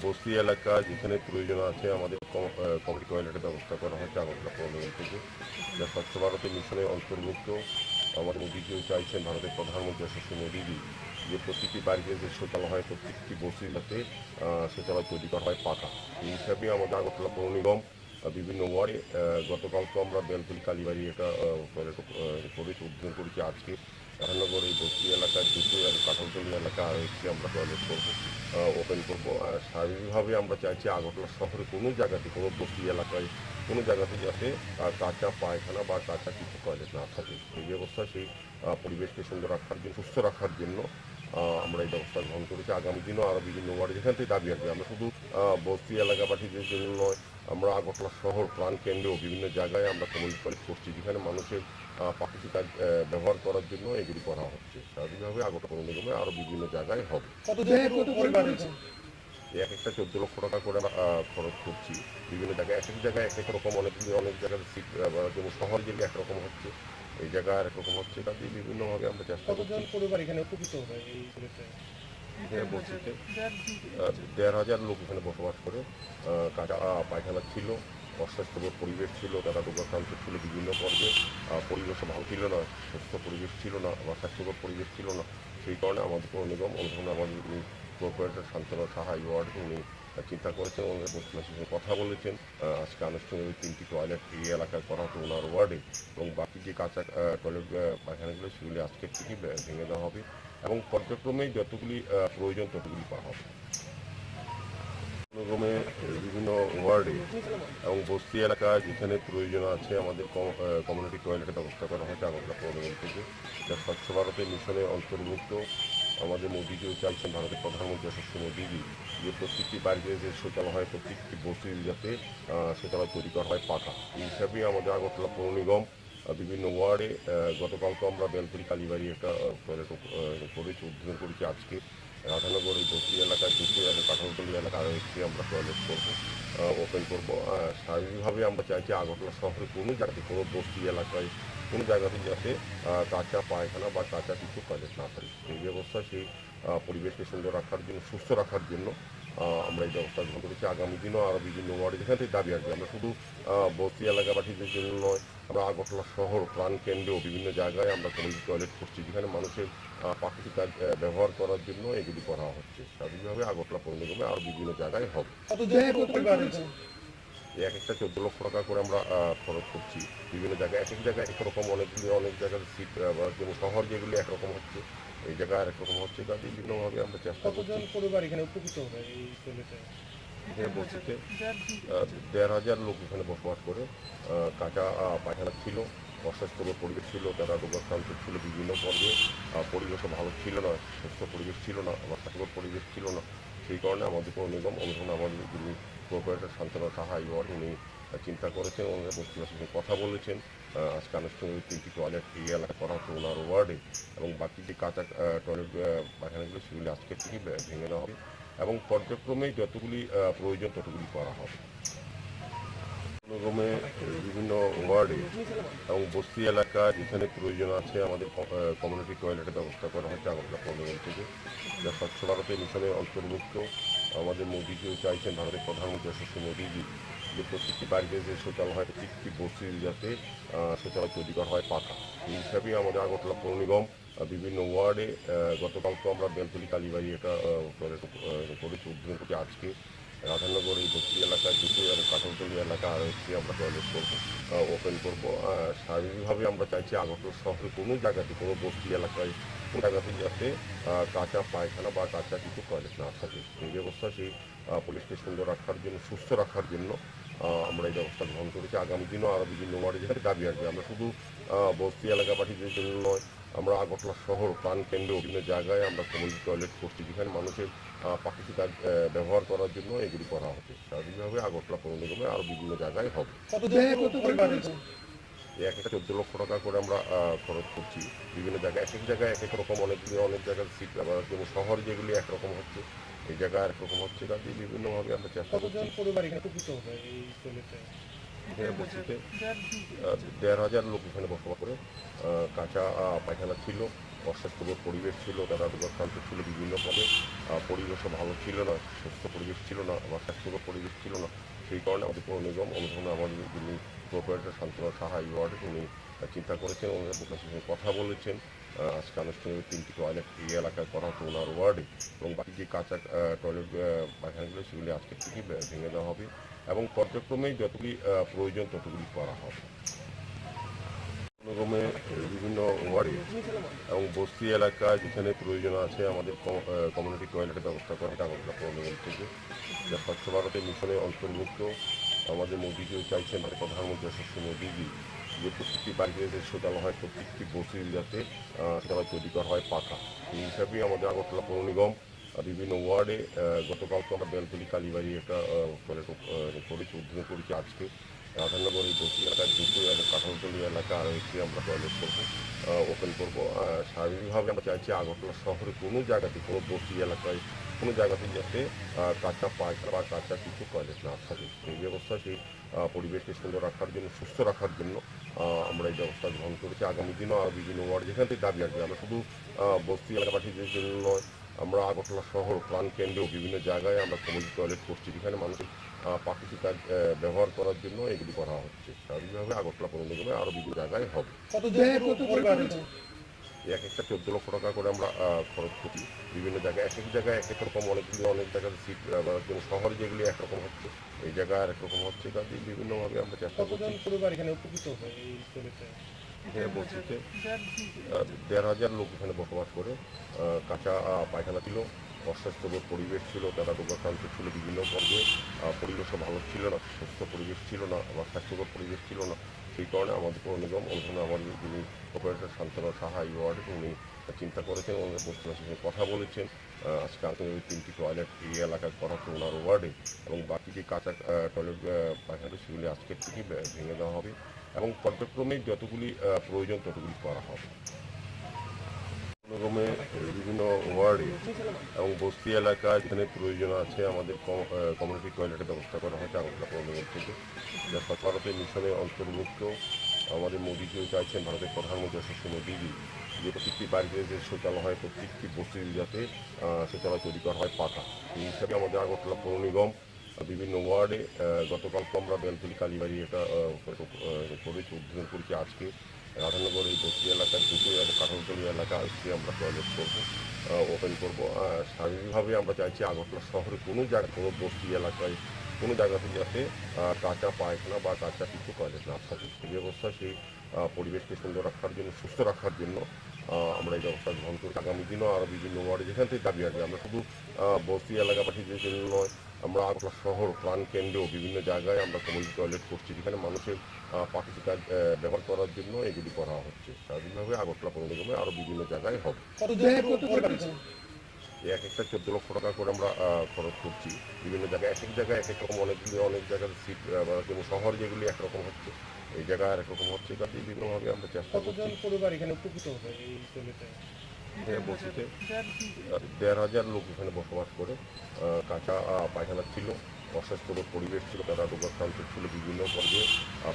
বস্তি এলাকা যেখানে প্রয়োজন আছে আমাদের কমিউনিটি টয়লেটের ব্যবস্থা করা হয়েছে আগরতলা পৌর নিগম থেকে, যা স্বচ্ছ ভারতের মিশনে অন্তর্ভুক্ত। আমাদের মোদীজিও চাইছেন, ভারতের প্রধানমন্ত্রী যশস্বী মোদীজি, যে প্রতিটি বাড়িতে যে শৌচালয় হয়, প্রত্যেকটি বস্তির যাতে শৌচালয় তৈরি করা হয় পাকা। এই হিসাবে আমাদের আগরতলা পৌর নিগম বিভিন্ন ওয়ার্ডে গতকালকে আমরা বেলতলি কালীবাড়ি এটা টয়লেট করেছি, উদ্বোধন করেছি। আজকে রাধানগর এই বস্তি এলাকায় দুটো এবং কাঁঠালতলি এলাকা আরও একটি আমরা টয়লেট করবো, ওপেন করবো। স্বাভাবিকভাবে আমরা চাইছি আগরতলা শহরে কোনো জায়গাতে, কোনো বস্তি এলাকায় কোনো জায়গাতে যাতে কাঁচা পায়খানা বা কাঁচা কিছু টয়লেট না থাকে। এই ব্যবস্থা সেই পরিবেশকে সুন্দর রাখার জন্য, সুস্থ রাখার জন্য আমরা এই ব্যবস্থা গ্রহণ করেছি। আগামী দিনও আরও বিভিন্ন ওয়ার্ডে যেখান থেকে দাবি আসবে, আমরা শুধু বস্তি এলাকাবাসীদের জন্য নয়, আমরা আগরতলা শহর প্রাণ কেন্দ্রেও বিভিন্ন জায়গায় আমরা কমিউনিটি টয়লেট করছি, যেখানে মানুষের প্রাকৃতিক কাজ ব্যবহার করার জন্য এগুলি করা হচ্ছে। স্বাভাবিকভাবে আগরতলা পৌর নিগমে আরও বিভিন্ন জায়গায় হবে। এক একটা 14 লক্ষ টাকা করে খরচ করছি। বিভিন্ন জায়গায় এক এক জায়গায় এক এক রকম, অনেক জায়গায় সিট, যেমন শহর জেলে একরকম হচ্ছে, এই জায়গায় আরেক রকম হচ্ছে। কাজে বিভিন্নভাবে আমরা চেষ্টা করছি। বলছিতে 1,500 লোক এখানে বসবাস করে। কাঁচা পায়খানা ছিল, অস্বাস্থ্যকর পরিবেশ ছিল, তারা রোগাক্রান্ত ছিল বিভিন্ন পর্বে। পরিবেশও ভালো ছিল না, সুস্থ পরিবেশ ছিল না বা স্বাস্থ্যকর পরিবেশ ছিল না। সেই কারণে আমাদের পৌর নিগম অনুসরণে আমাদের কর্পোরেটর শান্তনা সাহা এই ওয়ার্ডে উনি চিন্তা করেছেন, ওনার বস্তিবাসীর সঙ্গে কথা বলেছেন। আজকে আনুষ্ঠানিক 3টি টয়লেট এই এলাকায় করা হতো ওনার ওয়ার্ডে, এবং বাকি যে কাঁচা টয়লেট পায়খানাগুলো সেগুলি আজকের থেকে ভেঙে দেওয়া হবে এবং পর্যায়ক্রমে যতগুলি প্রয়োজন ততগুলি করা হবে। নিগমে বিভিন্ন ওয়ার্ডে এবং বস্তি এলাকায় যেখানে প্রয়োজন আছে আমাদের কমিউনিটি টয়লেটের ব্যবস্থা করা হয়েছে আগরতলা পৌর নিগম থেকে, যা স্বচ্ছ ভারতের মিশনে অন্তর্ভুক্ত। আমাদের মোদীজিও চাইছেন, ভারতের প্রধানমন্ত্রী যশস্বী মোদীজি, যে প্রত্যেকটি বাড়িতে যে শৌচালয় হয়, প্রত্যেকটি বস্তির যাতে শৌচালয় তৈরি করা হয় পাকা। এই হিসাবে আমাদের আগরতলা পৌর নিগম বিভিন্ন ওয়ার্ডে গতকালকে আমরা বেলতলি কালীবাড়ি একটা টয়লেট করেছি, উদ্বোধন করেছি। আজকে রাধানগর এই বস্তি এলাকায় দুটো এবং কাঁঠালতলি এলাকা আরও একটি আমরা টয়লেট করবো, ওপেন করবো। স্বাভাবিকভাবে আমরা চাইছি আগরতলা শহরে কোনো জায়গাতে, কোনো বস্তি এলাকায় কোনো জায়গাতে যাতে কাঁচা পায়খানা বা কাঁচা কিছু টয়লেট না থাকে। এই ব্যবস্থা সেই পরিবেশকে সুন্দর রাখার জন্য, সুস্থ রাখার জন্য আমরা এই ব্যবস্থা গ্রহণ করেছি। আগামী দিনও আরও বিভিন্ন ওয়ার্ডে যেখান থেকে দাবি আসবে, আমরা শুধু বস্তি এলাকাবাসীদের জন্য নয়, আমরা আগরতলা শহর প্রাণ কেন্দ্রেও বিভিন্ন জায়গায় আমরা কমিউনিটি টয়লেট করছি, যেখানে মানুষের প্রাকৃতিক কাজ ব্যবহার করার জন্য এগুলি করা হচ্ছে। স্বাভাবিকভাবে আগরতলা পৌর নিগমে আরও বিভিন্ন জায়গায় হবে। এক একটা 14 লক্ষ টাকা করে আমরা খরচ করছি। বিভিন্ন জায়গায় এক এক জায়গায় এক রকম, অনেক জায়গায় সিট, যেমন শহর যেগুলি একরকম হচ্ছে, এই জায়গায় আরেক রকম হচ্ছে। কাজে বিভিন্নভাবে আমরা চেষ্টা করছি। বলছিতে 1,500 লোক এখানে বসবাস করে। কাঁচা পায়খানা ছিল, অস্বাস্থ্যকর পরিবেশ ছিল, তারা রোগাক্রান্ত ছিল বিভিন্ন পর্বে। পরিবেশও ভালো ছিল না, সুস্থ পরিবেশ ছিল না বা স্বাস্থ্যকর পরিবেশ ছিল না। সেই কারণে আমাদের পৌর নিগম অনুসরণে আমাদের যিনি কর্পোরেটর শান্তনা সাহা এই ওয়ার্ড, উনি চিন্তা করেছেন, ওনার বস্তিবাসীর সঙ্গে কথা বলেছেন। আজকে আনুষ্ঠানিক 3টি টয়লেট এই এলাকা করা হতো ওনার ওয়ার্ডে, এবং বাকি যে কাঁচা টয়লেট পায়খানাগুলো সেগুলি আজকের থেকে ভেঙে দেওয়া হবে এবং পর্যায়ক্রমে যতগুলি প্রয়োজন ততগুলি করা হবে। নিগমে বিভিন্ন ওয়ার্ডে এবং বস্তি এলাকা যেখানে প্রয়োজন আছে আমাদের কমিউনিটি টয়লেটের ব্যবস্থা করা হয়েছে আগরতলা পৌর নিগম থেকে, যা স্বচ্ছ ভারতের মিশনে অন্তর্ভুক্ত। আমাদের মোদীজিও চাইছেন, ভারতের প্রধানমন্ত্রী যশস্বী মোদীজি, যে প্রত্যেকটি বাড়িতে যে শৌচালয় হয়, প্রত্যেকটি বস্তির যাতে শৌচালয় তৈরি করা হয় পাকা। এই হিসাবে আমাদের আগরতলা পৌর নিগম বিভিন্ন ওয়ার্ডে গতকালকে আমরা বেলতলি কালীবাড়ি এটা টয়লেট করেছি, উদ্বোধন করেছি। আজকে রাধানগর এই বস্তি এলাকায় দুটো এবং কাঁঠালতলি এলাকা আরও একটি আমরা টয়লেট করবো, ওপেন করবো। স্বাভাবিকভাবে আমরা চাইছি আগরতলা শহরে কোনো জায়গাতে, কোনো বস্তি এলাকায় কোনো জায়গাতে যাতে কাঁচা পায়খানা বা কাঁচা কিছু টয়লেট না থাকে। এই ব্যবস্থা সেই পরিবেশকে সুন্দর রাখার জন্য, সুস্থ রাখার জন্য আমরা এই ব্যবস্থা গ্রহণ করেছি। আগামী দিনও আরও বিভিন্ন ওয়ার্ডে যেখানে দাবি আসবে, আমরা শুধু বস্তি এলাকাবাসীদের জন্য নয়, আমরা আগরতলা শহর প্রাণ কেন্দ্রেও বিভিন্ন জায়গায় আমরা কমিউনিটি টয়লেট করছি, যেখানে মানুষের প্রাকৃতিক কাজ ব্যবহার করার জন্য এগুলি করা হচ্ছে। স্বাভাবিকভাবে আগরতলা পৌর নিগমে আরও বিভিন্ন জায়গায় হবে। এক একটা 14 লক্ষ টাকা করে আমরা খরচ করছি। বিভিন্ন জায়গায় এক এক জায়গায় এক এক রকম, অনেক জায়গায় সিট, যেমন শহর যেগুলি একরকম হচ্ছে, এই জায়গায় আরেক রকম হচ্ছে। কাজে বিভিন্নভাবে আমরা চেষ্টা করছি। বলছিতে 1,500 লোক এখানে বসবাস করে। কাঁচা পায়খানা ছিল, অস্বাস্থ্যকর পরিবেশ ছিল, তারা রোগাক্রান্ত ছিল বিভিন্ন পদে, পরিবেশও ভালো ছিল না, সুস্থ পরিবেশ ছিল না বা স্বাস্থ্যকর পরিবেশ ছিল না। সেই কারণে আমাদের পৌর নিগম অনুধাবনে আমাদের যিনি প্রোপারেটর শান্তনা সাহা এই ওয়ার্ডে উনি চিন্তা করেছেন, ওনার প্রকাশের সঙ্গে কথা বলেছেন। আজকে আনুষ্ঠানিক 3টি টয়লেট এই এলাকায় করা হতো ওনার ওয়ার্ডে, এবং বাকি যে কাঁচা টয়লেট পায়খানাগুলো সেগুলি আজকের থেকে ভেঙে দেওয়া হবে এবং পর্যায়ক্রমেই যতগুলি প্রয়োজন ততগুলি করা হবে। রকমে বিভিন্ন ওয়ার্ডে এবং বস্তি এলাকায় যেখানে প্রয়োজন আছে আমাদের কমিউনিটি টয়লেটের ব্যবস্থা করা হয় আগরতলা পৌর নিগম থেকে, যা স্বচ্ছ ভারতের মিশনে অন্তর্ভুক্ত। আমাদের মোদীজিও চাইছেন, প্রধানমন্ত্রী যশস্বী মোদীজি, যে প্রত্যেকটি বাড়িতে যে শৌচালয় হয়, প্রত্যেকটি বস্তির যাতে শৌচালয় তৈরি করা হয় পাকা। সেই হিসাবেই আমাদের আগরতলা পৌর নিগম বিভিন্ন ওয়ার্ডে গতকালকে আমরা বেলতলি কালীবাড়ি একটা টয়লেট করেছি, উদ্বোধন করেছি। আজকে রাধানগর এই বস্তি এলাকায় দুটো এবং কাঁঠালতলি এলাকা আরও একটি আমরা টয়লেট করবো, ওপেন করবো। স্বাভাবিকভাবে আমরা চাইছি আগরতলা শহরে কোনো জায়গাতে, কোনো বস্তি এলাকায় কোনো জায়গাতে যাতে কাঁচা পায়খানা বা কাঁচা কিছু টয়লেট না থাকে। সেই ব্যবস্থা, সেই পরিবেশকে সুন্দর রাখার জন্য, সুস্থ রাখার জন্য আমরা এই ব্যবস্থা গ্রহণ করেছি। আগামী দিনও আরও বিভিন্ন ওয়ার্ড যেখান থেকে দাবি আসবে, আমরা শুধু বস্তি এলাকাবাসীদের জন্য নয়, আমরা আগরতলা শহর প্রাণ কেন্দ্রেও বিভিন্ন জায়গায় আমরা কমিউনিটি টয়লেট করছি, যেখানে মানুষের প্রাকৃতিক কাজ ব্যবহার করার জন্য এগুলি করা হচ্ছে। স্বাভাবিকভাবে আগরতলা পৌর নিগমে আরও বিভিন্ন জায়গায় হবে। এক একটা 14 লক্ষ টাকা করে আমরা খরচ করি বিভিন্ন জায়গায়, এক এক জায়গায় এক এক রকম, অনেকগুলি অনেক জায়গায় সিট শহরে যেগুলি একরকম হচ্ছে, এই জায়গায় আর একরকম হচ্ছে। কাজে বিভিন্নভাবে আমরা চেষ্টা করছি। হ্যাঁ, বলছিতে 1,500 লোক এখানে বসবাস করে। কাঁচা পায়খানা ছিল, অস্বাস্থ্যকর পরিবেশ ছিল, তারা রোগাক্রান্ত ছিল বিভিন্ন পর্যায়ে, পরিবেশও ভালো ছিল না, সুস্থ পরিবেশ ছিল না বা স্বাস্থ্যকর পরিবেশ ছিল না। সেই কারণে আমাদের পৌর নিগম অনুধাবনে আমাদের যিনি অপারেটর শান্তনা সাহা এই ওয়ার্ডে উনি চিন্তা করেছেন, ওনার বস্তিবাসীর সঙ্গে কথা বলেছেন। আজকে আন্তর্জাতিক 3টি টয়লেট এই এলাকায় করা হচ্ছে ওনার ওয়ার্ডে, এবং বাকি যে কাঁচা টয়লেট পায়খানা সেগুলি আজকের থেকে ভেঙে দেওয়া হবে এবং পর্যায়ক্রমে যতগুলি প্রয়োজন ততগুলি করা হবে। রকমে বিভিন্ন ওয়ার্ডে এবং বস্তি এলাকায় যেখানে প্রয়োজন আছে আমাদের কমিউনিটি টয়লেটের ব্যবস্থা করা হয়েছে আগরতলা পৌর নিগম থেকে, যা স্বচ্ছ ভারতের মিশনে অন্তর্ভুক্ত। আমাদের মোদীজিও চাইছেন, ভারতের প্রধানমন্ত্রী যশস্বী মোদীজি, যে প্রত্যেকটি বাড়িতে যে শৌচালয় হয়, প্রত্যেকটি বস্তির যাতে শৌচালয় তৈরি করা হয় পাকা। সেই হিসাবে আমাদের আগরতলা পৌর নিগম বিভিন্ন ওয়ার্ডে গতকালকে আমরা বেলতলি কালীবাড়ি একটা করেছি, উদ্বোধন করেছি। আজকে রাধানগর এই বস্তি এলাকায় দুটো এবং কাঁঠালতলি এলাকা আজকে আমরা টয়লেট করবো, ওপেন করবো। স্বাভাবিকভাবে আমরা চাইছি আগরতলা শহরে কোনো জায়গা, কোনো বস্তি এলাকায় কোনো জায়গাতে যাতে কাঁচা পায়খানা বা কাঁচা কিছু টয়লেট না থাকে। সেই ব্যবস্থা, সেই পরিবেশকে সুন্দর রাখার জন্য, সুস্থ রাখার জন্য আমরা এই ব্যবস্থা গ্রহণ করি। আগামী দিনও আরও বিভিন্ন ওয়ার্ডে যেখান থেকে দাবি আসবে, আমরা শুধু বস্তি এলাকাবাসীদের জন্য নয়, আমরা আগরতলা শহর প্রাণ কেন্দ্রেও বিভিন্ন জায়গায় আমরা কমিউনিটি টয়লেট করছি, যেখানে মানুষের প্রাকৃতিক কাজ ব্যবহার করার জন্য এগুলি করা হচ্ছে। স্বাভাবিকভাবে আগরতলা পৌর নিগমে আরও বিভিন্ন জায়গায় হবে। এক একটা 14 লক্ষ টাকা করে আমরা খরচ করছি বিভিন্ন জায়গায়, এক এক জায়গায় এক এক রকম, অনেকগুলি অনেক জায়গার সিট শহর যেগুলি একরকম হচ্ছে, এই জায়গায় আর একরকম হচ্ছে। কাজে বিভিন্নভাবে আমরা চেষ্টা করছি। হ্যাঁ, বলছিতে 1,500 লোক এখানে বসবাস করে। কাঁচা পায়খানা ছিল, অস্বাস্থ্যকর পরিবেশ ছিল, তারা রোগাক্রান্ত ছিল বিভিন্ন পর্যায়ে,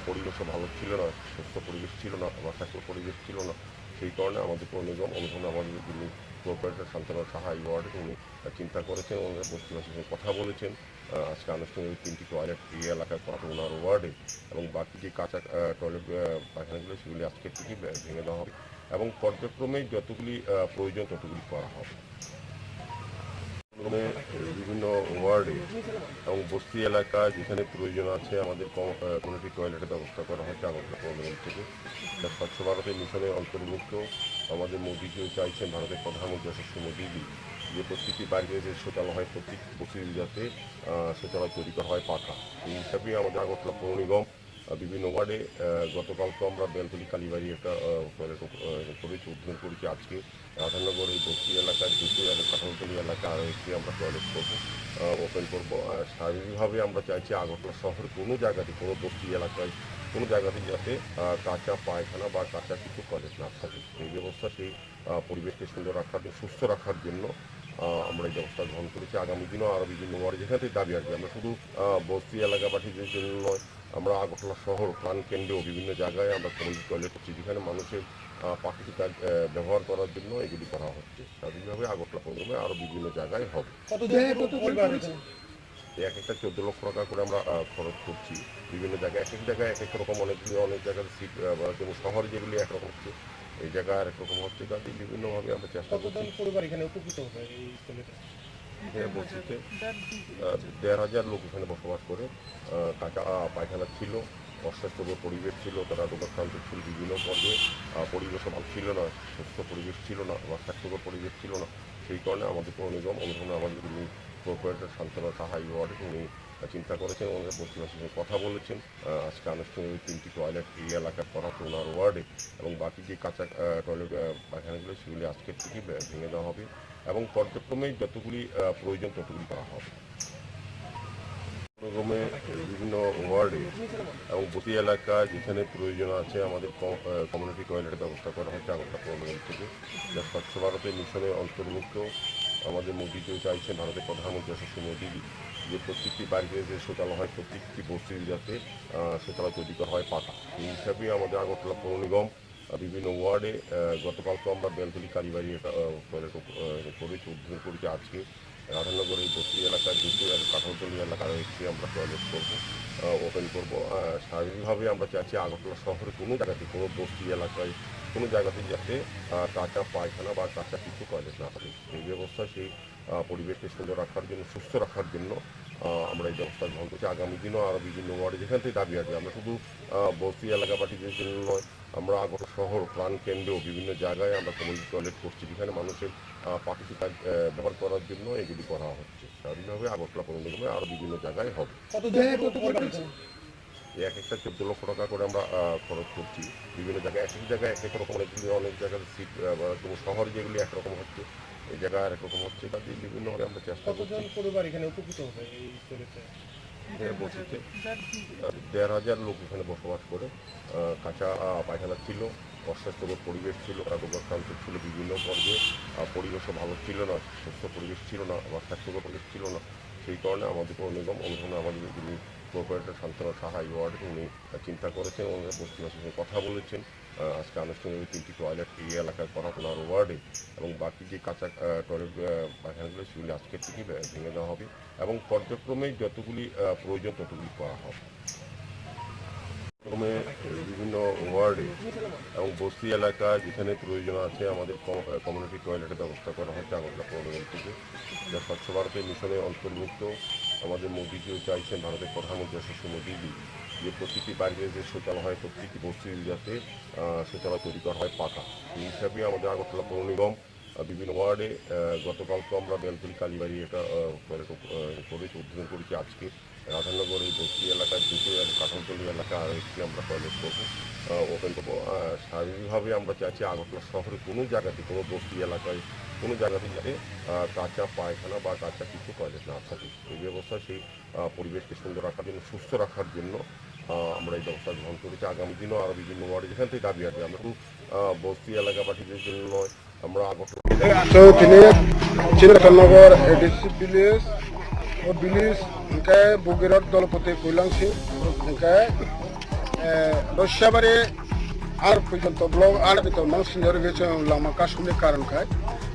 পরিবেশও ভালো ছিল না, সুস্থ পরিবেশ ছিল না বা স্বাস্থ্য পরিবেশ ছিল না। সেই কারণে আমাদের পৌর নিগম অনুধাবনে আমাদের যিনি প্রোপারেটর শান্তনা সাহা এই ওয়ার্ডে উনি চিন্তা করেছেন, ওনার বস্তিবাসীর সঙ্গে কথা বলেছেন। আজকে আনুষ্ঠানিক 3টি টয়লেট এই এলাকায় করা হতো ওনার ওয়ার্ডে, এবং বাকি যে কাঁচা টয়লেট পায়খানাগুলো সেগুলি আজকের থেকে ভেঙে দেওয়া হবে এবং পর্যায়ক্রমে যতগুলি প্রয়োজন ততগুলি করা হবে। বিভিন্ন ওয়ার্ডে এবং বস্তি এলাকায় যেখানে প্রয়োজন আছে আমাদের কমিউনিটি টয়লেটের ব্যবস্থা করা হয়েছে আগরতলা পৌর নিগম থেকে, যা স্বচ্ছ ভারতের মিশনে অন্তর্ভুক্ত। আমাদের মোদীজিও চাইছেন, ভারতের প্রধানমন্ত্রী যশস্বী মোদীজি, যে প্রত্যেকটি বাড়িতে যে শৌচালয় হয়, প্রত্যেকটি বস্তির যাতে শৌচালয় তৈরি করা হয় পাকা। এই হিসাবে আমাদের আগরতলা পৌর নিগম বিভিন্ন ওয়ার্ডে গতকালকে আমরা বেলতলি কালীবাড়ি একটা টয়লেট করেছি, উদ্বোধন করেছি। আজকে রাধানগর এই বস্তি এলাকায় দুটো এবং কাঁঠালতলি এলাকা আরও একটি আমরা টয়লেট করবো, ওপেন করবো। স্বাভাবিকভাবে আমরা চাইছি আগরতলা শহরে কোনো জায়গাতে, কোনো বস্তি এলাকায় কোনো জায়গাতে যাতে কাঁচা পায়খানা বা কাঁচা কিছু টয়লেট না থাকে। সেই ব্যবস্থা, সেই পরিবেশকে সুন্দর রাখার জন্য, সুস্থ রাখার জন্য আমরা এই ব্যবস্থা গ্রহণ করেছি। আগামী দিনও আরও বিভিন্ন ওয়ার্ডে যেখান থেকে দাবি আসবে, আমরা শুধু বস্তি এলাকাবাসীদের জন্য নয়, আমরা আগরতলা শহর প্রাণ কেন্দ্রেও বিভিন্ন জায়গায় আমরা কমিউনিটি টয়লেট করছি, যেখানে মানুষের প্রাকৃতিক কাজ ব্যবহার করার জন্য এগুলি করা হচ্ছে। স্বাভাবিকভাবে আগরতলা পৌরসভায় আরও বিভিন্ন জায়গায় হবে। এক একটা 14 লক্ষ টাকা করে আমরা খরচ করছি বিভিন্ন জায়গায়, এক এক জায়গায় এক এক রকম, অনেক জায়গার সিট যেমন শহরে যেগুলি একরকম হচ্ছে, এই জায়গায় আরেক রকম হচ্ছে। কাজে বিভিন্নভাবে আমরা চেষ্টা করছি। পরিবার এখানে উপকৃত হবে এই ছেলেটা? বলছিতে 1,500 লোক এখানে বসবাস করে। কাঁচা পায়খানা ছিল, অস্বাস্থ্যকর পরিবেশ ছিল, তারা রোগাক্রান্ত ছিল বিভিন্ন পর্যায়ে। পরিবেশও ভালো ছিল না, সুস্থ পরিবেশ ছিল না বা স্বাস্থ্যকর পরিবেশ ছিল না। সেই কারণে আমাদের পৌর নিগম অনুধানে আমাদের যিনি কর্পোরেটর শান্তনা সাহা ওয়ার্ডে উনি চিন্তা করেছেন, ওনার বস্তিবাসীর সঙ্গে কথা বলেছেন। আজকে আনুষ্ঠানিক 3টি টয়লেট এই এলাকায় করা হচ্ছে ওনার ওয়ার্ডে, এবং বাকি যে কাঁচা টয়লেট পায়খানাগুলো সেগুলি আজকের থেকে ভেঙে দেওয়া হবে এবং পর্যায়ক্রমে যতগুলি প্রয়োজন ততগুলি করা হবে। ক্রমে বিভিন্ন ওয়ার্ডে এবং বস্তি এলাকায় যেখানে প্রয়োজন আছে আমাদের কমিউনিটি টয়লেটের ব্যবস্থা করা হচ্ছে আগরতলা পৌর নিগম থেকে, যা স্বচ্ছ ভারতের মিশনের অন্তর্ভুক্ত। আমাদের মোদিকেও চাইছেন, ভারতের প্রধানমন্ত্রী যশস্বী মোদী, যে প্রত্যেকটি বাড়িতে যে শৌচালয় হয়, প্রত্যেকটি বস্তির যাতে শৌচালয় তৈরি করা হয় পাকা। এই হিসাবে আমাদের আগরতলা পৌর নিগম বিভিন্ন ওয়ার্ডে গতকালকে আমরা বেলতলি কালীবাড়ি টয়লেট করেছি, উদ্বোধন করেছি। আজকে রাধানগর এই বস্তি এলাকায় দুটো কাঠালতলি এলাকায় একটি আমরা টয়লেট করবো, ওপেন করবো। স্বাভাবিকভাবে আমরা চাইছি আগরতলা শহরে কোনো জায়গাতে, কোনো বস্তি এলাকায় কোনো জায়গাতে যাতে কাঁচা পায়খানা বা কাঁচা কিছু টয়লেট না থাকে। এই ব্যবস্থা সেই পরিবেশকে সুন্দর রাখার জন্য, সুস্থ রাখার জন্য আমরা এই ব্যবস্থা গ্রহণ করছি। আগামী দিনও আরও বিভিন্ন ওয়ার্ডে যেখান থেকে দাবি আছে, আমরা শুধু বস্তি এলাকা বাটিদের জন্য নয়, আমরা আগরতলা শহর প্রাণ কেন্দ্রেও বিভিন্ন জায়গায় আমরা কমিউনিটি টয়লেট করছি, যেখানে মানুষের প্রাকৃতিক কাজ ব্যবহার করার জন্য এগুলি করা হচ্ছে। স্বাভাবিকভাবে আগরতলা পৌর নিগমে আরও বিভিন্ন জায়গায় হবে। এক একটা 14 লক্ষ টাকা করে আমরা খরচ করছি বিভিন্ন জায়গায়, এক এক জায়গায় এক এক রকম, অনেক জায়গার সিট যেমন শহরে যেগুলি একরকম হচ্ছে, এই জায়গায় আরেক রকম হচ্ছে। কাজে বিভিন্নভাবে আমরা চেষ্টা করছি। পরিবার এখানে উপকৃত হবে এই ছেলেটা? বলছিতে 1,500 লোক এখানে বসবাস করে। কাঁচা পায়খানা ছিল, অস্বাস্থ্যকর পরিবেশ ছিল, তারা রোগাক্রান্ত ছিল বিভিন্ন পর্যায়ে। পরিবেশও ভালো ছিল না, সুস্থ পরিবেশ ছিল না বা স্বাস্থ্যকর পরিবেশ ছিল না। সেই কারণে আমাদের পৌর নিগম অনুধানে আমাদের যিনি কর্পোরেটর শান্তনা সাহা ওয়ার্ডে উনি চিন্তা করেছেন, ওনার বস্তিবাসীর সঙ্গে কথা বলেছেন। আজকে আনুষ্ঠানিক 3টি টয়লেট এই এলাকায় করা ওনার ওয়ার্ডে, এবং বাকি যে কাঁচা টয়লেট পায়খানাগুলো সেগুলি আজকের থেকে ভেঙে দেওয়া হবে এবং পর্যায়ক্রমে যতগুলি প্রয়োজন ততগুলি করা হবে। ক্রমে বিভিন্ন ওয়ার্ডে এবং বস্তি এলাকায় যেখানে প্রয়োজন আছে আমাদের কমিউনিটি টয়লেটের ব্যবস্থা করা হচ্ছে আগরতলা পৌর নিগম থেকে, যা স্বচ্ছ ভারতের মিশনের অন্তর্ভুক্ত। আমাদের মোদিকেও চাইছেন, ভারতের প্রধানমন্ত্রী যশস্বী মোদী, যে প্রতিটি বাড়িতে যে শৌচালয় হয়, প্রত্যেকটি বস্তির যাতে শৌচালয় তৈরি করা হয় পাকা। এই হিসাবে আমাদের আগরতলা পৌর নিগম বিভিন্ন ওয়ার্ডে গতকালকে আমরা বেলতলি কালীবাড়ি একটা টয়লেট করেছি, উদ্বোধন করেছি। আজকে রাধানগর এই বস্তি এলাকায় দুটো কাঠালতলি এলাকায় আর একটি আমরা টয়লেট করবো, ওপেন করবো। স্বাভাবিকভাবে আমরা চাইছি আগরতলা শহরে কোনো জায়গাতে, কোনো বস্তি এলাকায় কোনো জায়গাতে যাতে কাঁচা পায়খানা বা কাঁচা কিছু টয়লেট না থাকে। এই ব্যবস্থা সেই পরিবেশকে সুন্দর রাখার জন্য, সুস্থ রাখার জন্য আমরা এই ব্যবস্থা গ্রহণ করেছি। আগামী দিনও আরও বিভিন্ন ওয়ার্ডে যেখান থেকে দাবি আছে, আমরা শুধু বস্তি এলাকা বাটিদের জন্য নয়, আমরা আগরতলা রাধানগর এডিসি ভিলেজ ও ভিলেজ ओमफ्राय बगिरत दलपति কৈলাংসি ओमफ्राय रसियाबारि आर पर्यन्त ब्लक आर बिथ मांसिनर गेजों लामा कासुमनि कारणखाय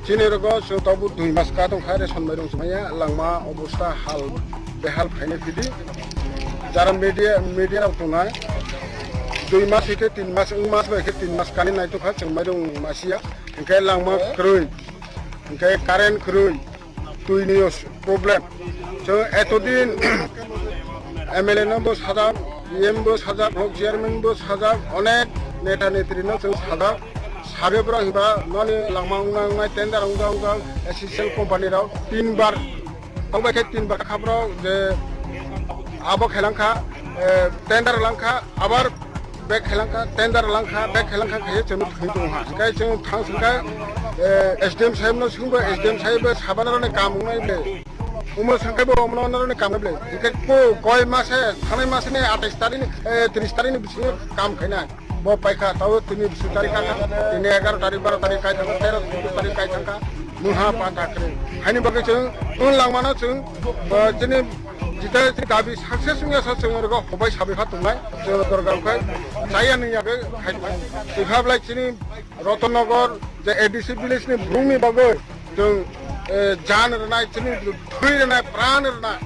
जिनेरगो जों ताबु 2 मास का दंखाय रेसन माइरं जुमाया लामा अबस्था हाल बेहाल फायनाय फिदि जारा मीडिया दंनाय 2 मास एके 3 मास 1 मास बायके 3 मास कानि नायतोखा जों माइरं मासिया ओमफ्राय लामा ख्रुइ ओमफ्राय कारेन्ट ख्रुइ दुइनि प्रब्लेम जो एतदिन एमएलए नबो साजाब एमबो साजाब ब्लक चेयारमैनबो साजाब अनेक नेता नेत्रिनो जों साजाब सारेब्रा हिबा ननि लांमांनाय टेन्डार उंगा एसएसएल कंपानी राव 3 बार थांबायखे 3 बार खाब्राव जे आबो खेलांखा टेन्डार लांखा आबार बेक खेलांखा टेन्डार लांखा बेक खेलांखा खायो जों थैदोंहा ओंखाय जों थांसंखाय एसडीएम साहेबनो सोंबो एसडीएम साहेब साबानारने कामनाय बे उमर संख्याबो अमनारने कामनाय बे इके गय मासे थानाय मासेने 28 तारिख 30 तारिख बिसिनि काम खायना ब पाइखा ताव 3 तारिख का 11 तारिख 12 तारिख काय थांगा 13 तारिख काय थांगा मुहा पाटा करे हायनि बागै जों उन लांमाना जों जोंनि जिता दाबि सक्सेस नुयासा जोङो हबाय साबिफा दंनाय जोङो दरगारखाय जाया नैयाबो खायबाय बेफाब्लाय चिनि रतननगर जे एडिसि भिलेजनि भूमि बागै जों जान रनाय चिनि थुइ रनाय प्राण रनाय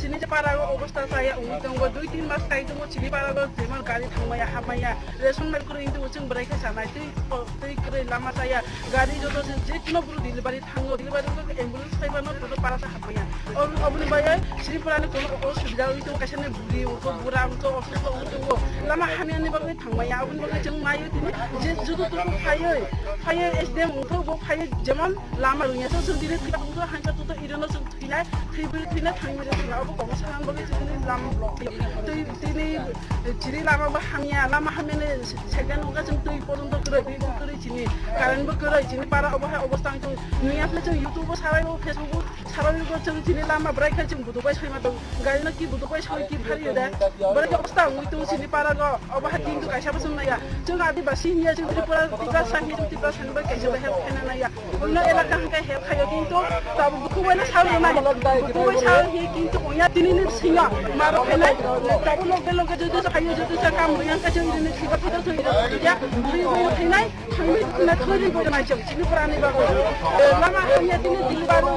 Sini Tripura অবস্থা saya ungtong 2-3 mas kai dong sini Tripura jemal gari thangmaya hamaya reson mai kuro into chung berai ka sanai tei kre lama saya gari joto je kino buru delivery thango delivery ko ambulance kai bano to para sa hamaya और अपने बाये Tripura ने कोनो सुविधा into kasane buri उनको बुरा उनको office को उनको lama hamya ne bagai thangmaya अपने बागे chung mai tini je joto to Phaye SDM उनको वो फाये जेमन lama रुnya so sudire thika उनको हांका तो इरनो chung thilai thibina thangmira अब कमसारान बगे चिनि लाम तिनि चिरि लामा बाहामिया लामा हामिने सेकेन्ड उगा जों दुई पर्यन्त करे दुई करे चिनि कारेन्टबो करे चिनि पारा अवस्था जों नुयाफ्ले जों युट्युब सारायो फेसबुक सारायो जों चिनि लामा ब्राइखा जों बुदुबाय साइमा दं गारिना कि बुदुबाय साइ कि फारियो दा बरे अवस्था उइतो चिनि पारा ग अबहा दिन तो काइसाबो जों नाया जों आदिवासी निया जों त्रिपुरा टिका साहि जों त्रिपुरा सानबा काइसा हेल्प खाना नाया उइनो एलाका हंका हेल्प खायो किन्तु ताबो बुखुबायना सारो ना बुखुबाय सारो हि किन्तु ओया दिनैनि सिङा मारो फैनाय ताबो लगे जुदि खायो जुदि काम रियां का जों दिनै सिबा फटा थैया थैयो थैनाय थांनि दिना थैनि गनाय जों Tripuraनि बागै लामा हामिया दिनै दिलबारो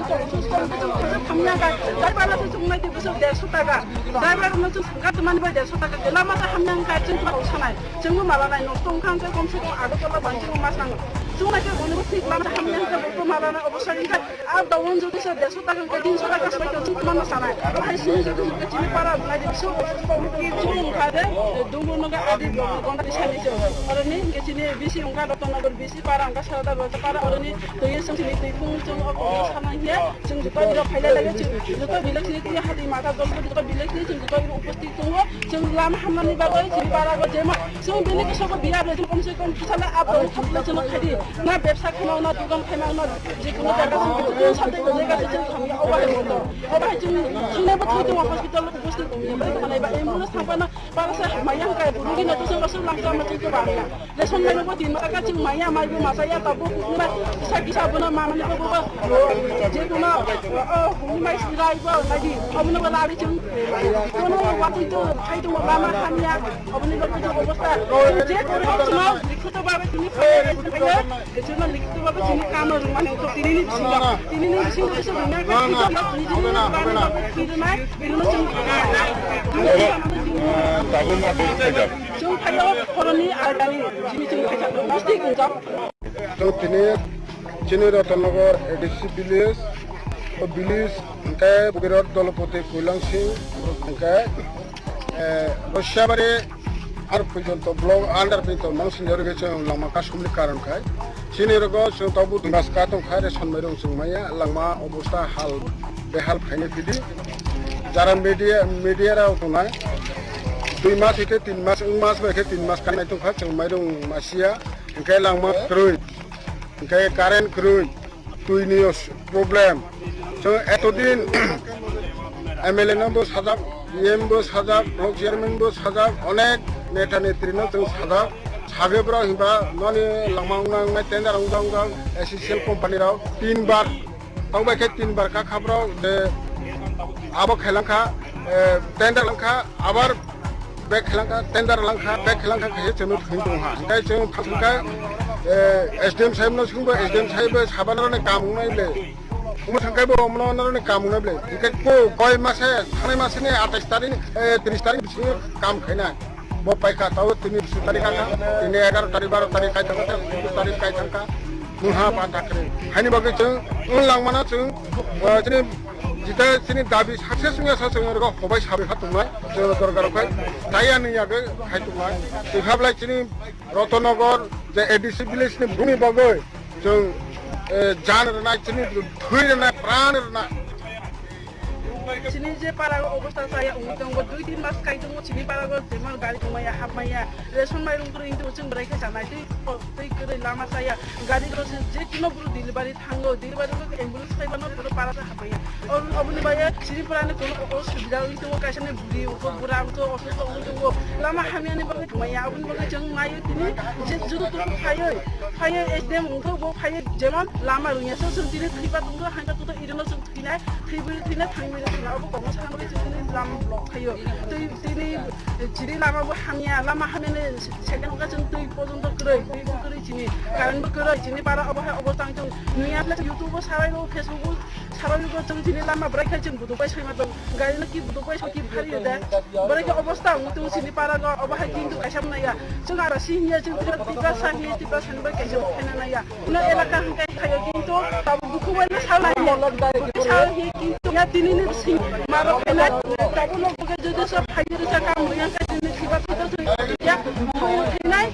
थामिया का दाइबाला जों नायदो गोसो 150 टाका दाइबारनो जों गातमानि बाय 150 टाका लामा हामिया का जों सानाय जोंबो मालानाय नस्तं खांखै गमसे गम आगोला बांसिन मासां जों नायदो गनबो थिक लामा हामिया का बो मालाना अबसारिखा आ दावन जुदि 150 टाका 300 टाका सबाय जों मामा सानाय हाय सिनि Tripura नायदो बिसो जों खादे दुंगु नगा आदि गंगा दिसानि जों अरनि केचिनि बिसि उंगा रतननगर बिसि पारा उंगा सादा पारा अरनि तोय संसिनि तैफुं जों अको सानाहिया जों जुका बिला फाइला लागे जों जुका बिला सिनि तै हादि माथा दल जुका बिला सिनि जों जुका उपस्थित दङ जों लामा हामनानि बागै Tripura गो जेमा जों बेनि गोसोखौ बियाब्ला जों कमसे कम फैसाला आबो खालामना जों खादि ना बेबसा खालामना दुकान खालामना जिकुनु जायगा जों साथै जायगा जों खामिया अबाय जों सुनायबो थैदों हस्पिटाल उपस्थित दङ माने बा एम्बुलेन्स थांबाना बालासा मायां का बुरुगि न जों गासै लांजा माथि को बांला लेसन नायबो दिन माका जों माया माइबो मासाया ताबो कुना फिसा फिसा बना मामानि को जेकुनु हुमाय सिराइबो बायदि अबनो लारि जों कोनो वाति तो फाइदो लामा खानिया अबनि जों अवस्था जे कोनो लिखित बाबे तिनि फाइया जों लिखित बाबे तिनि काम माने तो तिनि सिं कसो बिना का निजिना बाना किदनाय बिनो जों जों फाइया खरनि आदानि जिनि जों फाइया मस्ति गंजाम तो चिनि रतननगर एडिसि भिलेज और भिलेज उनके बिराट दलपति कुलां सिंह उनके रशियाबारी आरो पर्यन्त ब्लक आन्डार पर्यन्त मानसिनि रगेचे लामा कासुमनि कारण खाय चिनि रगो जों ताबु दिमासका दं खाय रेसन माइरं जों माया लामा अवस्था हाल बेहाल फाइने फिदि जारा मीडिया राव दंना 2 मास एके 3 मास बायके 3 मास कानाय दंखा जों माइरं मासिया ओंखाय लामा क्रय ओंखाय कारेन्ट क्रय दुइनि प्रब्लेम जों एतदिन एमएलए नबो साजाब एमबो साजाब ब्लक चेयारमेनबो साजाब अनेक नेता नेत्रिनो जों साजाब सागेब्रा हिबा माने लामांनाय टेन्डार उंगां एसएसएल कंपनी राव 3 बार तावबायके 3 बार का खाब्राव आबो खेलांखा टेन्डार लांखा आबार बेक खेलांखा टेन्डार लांखा बेक खेलांखा खाय जों थैदों हा ओंखाय जों थांखा एसडीएम साहेबनो सोंबो एसडीएम साहेब साबानाने कामनायले उमो थांखायबो अमनाने कामनायले ओंखाय को गय मासे थानाय मासेने 28 तारिख 30 तारिख बिसिनि काम खायना बो पाइका ताव 30 तारिख का 11 तारिख 12 तारिख काय थांखा 20 तारिख काय थांखा मुहा पाटाकरे हानि बागै जों उनलांमाना जों जोंनि जिता चिनि दाबि सक्सेस नुयासा जोङो हबाय साबिफा दंनाय जों दरगारखाय जाया नैयाबो खायदोंनाय बेफाब्लाय चिनि रतननगर जे एडिसि भिलेजनि भूमि बागै जों जान रनाय चिनि थै रनाय प्राण रनाय Sini Tripura অবস্থা saya ungtong 2-3 mas kai dong sini Tripura jemal gari thangmaya hamaya reson mairung kuro into जों berai ka sanai tei kre lama saya gari ko je kino buru delivery thango delivery ko ambulance kai bano to para sa hamaya और अबनि बाये Tripura ने कोनो सुविधा into kasane buri उनको बुरा उनको office को उनको लामा हामियानि बागै थंमया अबनि बागै जों नायो दिनै जे जुदि तो फाये एसडीएम उनको वो फाये जेमन लामा रुया सो जों दिनै थैबा दंगो हांगा तो इरनो जों थैनाय थैबो थैना थांमि Labu kong sang we jini lam blok hayo. Tini jini lama bu hamya lama hamene second ka jeng tui pojong keroi jini karan bu keroi jini para obo tang jeng nuya plus YouTube sarai lo Facebook sarai lo jeng jini lama break jeng butuh pai sai matong gari na ki butuh pai ki phari da break obostha mutung jini para go obo ha kintu kaisam na ya jeng ara sihnya jeng tiba san ba kaisam phena na ya una elaka hangkai hayo kintu tabu buku wala sarai sarai hi kintu ya tini ni sing maro phena tabu lo buka jojo sa phayir sa kam yang ka jini kiba photo ya thoyo phenai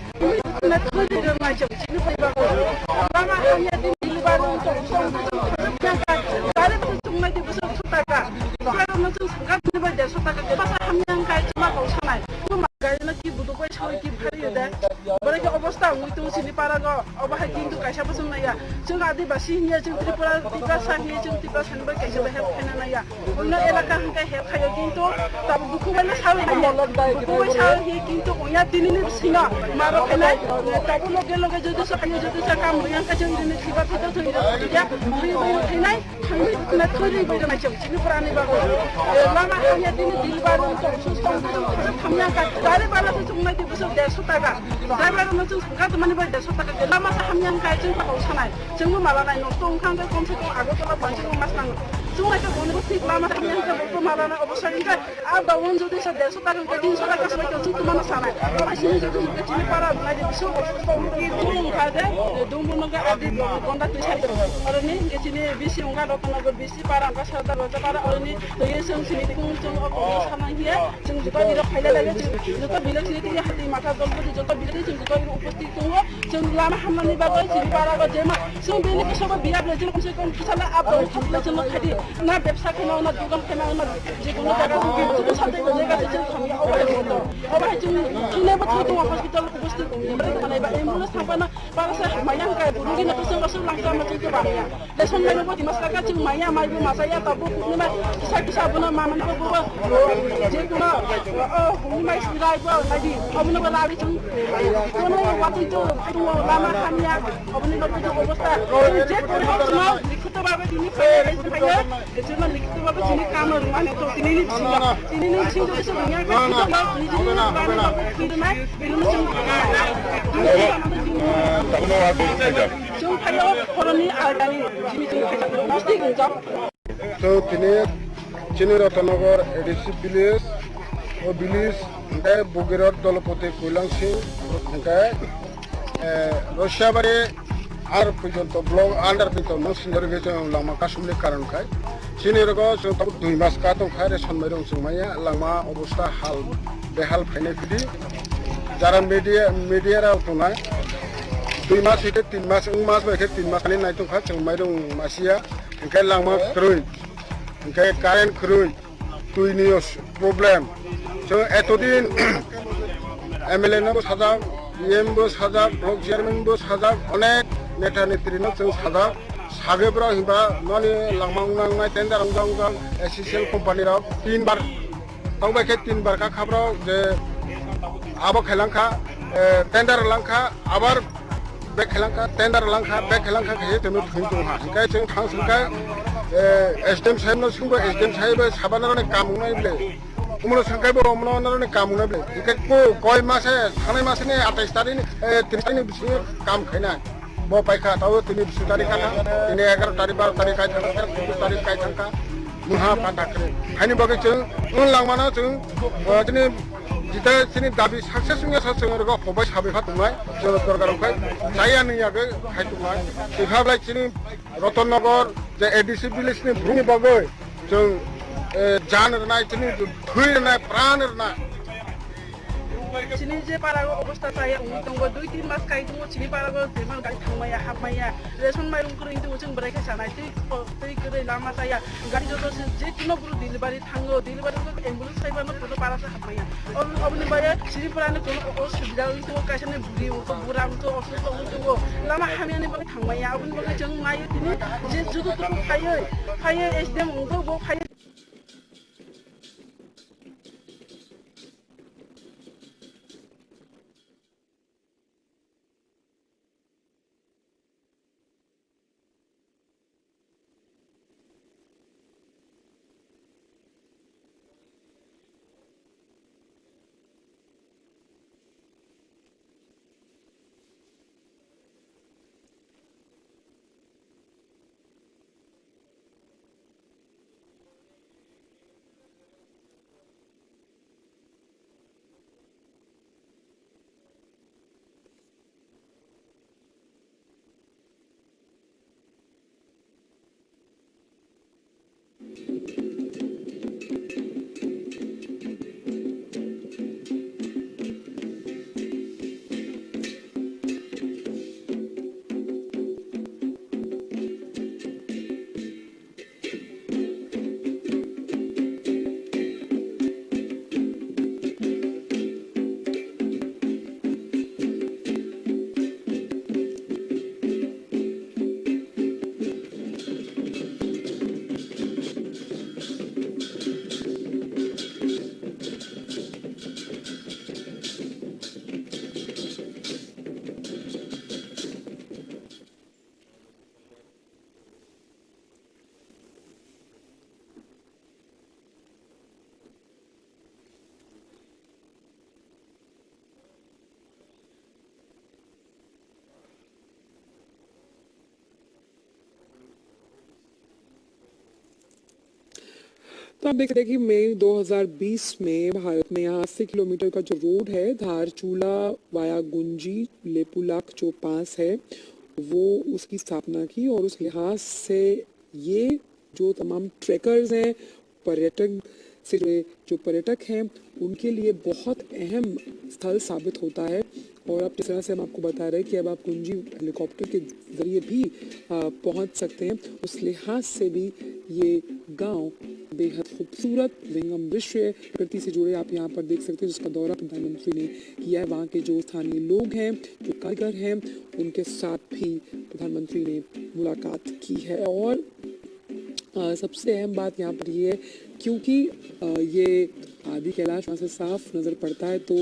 na thoi de ma jeng jini pai ba lama hamya din dilbaru to obostang mutung sini para go obah kintu kaisa busung na ya jeng adibasi nya jeng Tripura 24X7 jeng 24X7 kaisa ba help na ya una elaka hangkai help khayo kintu tab buku wala sawi buku sawi hi kintu onya tinini singa maro phenai tabu loge jojo sa kam yang ka jeng ini kiba photo thoi ya phenai na thoi be na jeng sini purani ba lama hanya tin dilbaru to sustan hamya ka dare bala to sumna di busuk 150 taka driver no chung ka to mani ba 150 taka lama sa hamya ka jeng ka sanai jeng mo mala nai no tong khang ka kom se ko ago to la banchi ko mas nang chung ka ko no tik lama hamya ka ko mala na obosari ka a ba won jodi sa 150 taka ka 300 taka sa ko chung mana sanai ba sini jodi ka chini para na di busuk ko ki chung ka de dumbu no ga adi konda tu sai aro ni ke chini bisi unga do kana go bisi para ka sa da para aro ni to ye sung sini kung chung ko sama hiya chung jika dira khaila lage jika bilak sini ti hati mata dol ko jika bilak chung jika उपस्थित हुआ chung lama hamani bagai chini para go jema chung bini ko soba biar le jeng se kon kisala ap do khapla chung khadi na ব্যবসা কেনা না দোকান কেনা না যে কোনো জায়গা থেকে তো সাথে go জায়গা থেকে Khamiyang obai chung chune ba thu hospital उपस्थित हुआ মানে ba ambulance thapana para sa mayang kai burugi na kusang rasul langsa ma chung ba ya leson melo bo dimaslaka chung maya mai bu masaya tabu ni ma kisa buna maman ko bo je kuna bu mai silai bo nadi obuna ba lawi chung kono wati to lama hamya obuni no to obostha je kono ma likito ba dini phaya ejona likito ba dini kamar mane to tinini singa so nya ka ba ni jini na ba na kidna bilu chung chung phayo koroni agani jimi chung phayo masti gunjam তো তিনি চিনি রতনগর ADC village ও village ওখানে বগিরর দলপতি কৈলাং সিং ওখানে রশিয়াবাড়ি আর পর্যন্ত block under পর্যন্ত নসিন্দর গেছে লামা কাশুমনি কারণ খায় চিনি রগ তারপর 2 মাস কাতং খায় রে সন্মাই রং সুমাইয়া লামা অবস্থা হাল বেহাল ফাইনে ফিদি যারা মিডিয়ারা উঠোনায় 2 মাস হইতে 3 মাস মাস বাইকে 3 মাস খালি নাইতো খা সুমাই রং মাসিয়া ওখানে লামা ক্রুই ওখানে কারেন্ট ক্রুই তুই নিউজ প্রবলেম so এতদিন এমএলএ নবো সাজা ইএম বো সাজা ব্লক চেয়ারম্যান বো সাজা অনেক নেতা নেত্রী ন जों সাজা সাগেব্রা হিবা ননি লাংমাংনাंनाय টেন্ডার अंगांगां एसएसएल কোম্পানি রাव 3 বার তাওবাইকে 3 বার কা খাবরাव যে আবো খেলাংখা টেন্ডার লাংখা আবার বে খেলাংখা টেন্ডার লাংখা বে খেলাংখা खे তেমন থুইতো हा हिंखाय जों थांसुंखाय एसडीएम साहेब न सुंबो एसडीएम साहेब साबानाने कामुंनाय बले उमनो संखाय बर उमनो कामुंनाय बले हिंखाय को गय मासे थानाय मासेनि 28 तारिखनि 30 तारिखनि बिसि काम खायना bo paikha tahu tini 10 tarik kana tini 11 tarik 12 tarik kai thangka 20 tarik kai thangka muha patakre hani bagai chung langmana chung tini jita tini dabi success ungya sa chung ro khobai sabe kha tumai jor dorgar khai jaya ni yage khai tumai ikhablai tini রতনগর যে ADC village ni bhumi bagai chung jan rnai tini thui rnai pran rnai sini je para obostha saya ungtong 2-3 mas kai tungo sini para go jeman gari thangmaya hapmaya reson mairung kuru intu chung berai kha sanai tei kure lama saya gari jodo je kino buru delivery thango delivery ko ambulance sai bano to para sa hapmaya obni baya sini purani kono osubida intu kaisane buri ko buram to osusto untu lama hamiani bari thangmaya obni bagi chung mai tini je jodo to phaye sdm ungko bo phaye तो आप देख सकते हैं कि मई 2020 में भारत में यहाँ 80 kilometre का जो रोड है धारचूला वाया गुंजी लेपुलाक जो पास है वो उसकी स्थापना की, और उस लिहाज से ये जो तमाम ट्रैकर्स हैं, पर्यटन से जुड़े जो पर्यटक हैं, उनके लिए बहुत अहम स्थल साबित होता है। और अब जिस तरह से हम आपको बता रहे हैं कि अब आप कुंजी हेलीकॉप्टर के जरिए भी पहुंच सकते हैं, उस लिहाज से भी ये गांव बेहद खूबसूरत विंगम दृश्य प्रकृति से जुड़े आप यहाँ पर देख सकते हैं, जिसका दौरा प्रधानमंत्री ने किया है। वहाँ के जो स्थानीय लोग हैं, जो कारीगर हैं, उनके साथ भी प्रधानमंत्री ने मुलाकात की है। और सबसे अहम बात यहाँ पर ये है, क्योंकि ये आदि कैलाश वहाँ से साफ नज़र पड़ता है, तो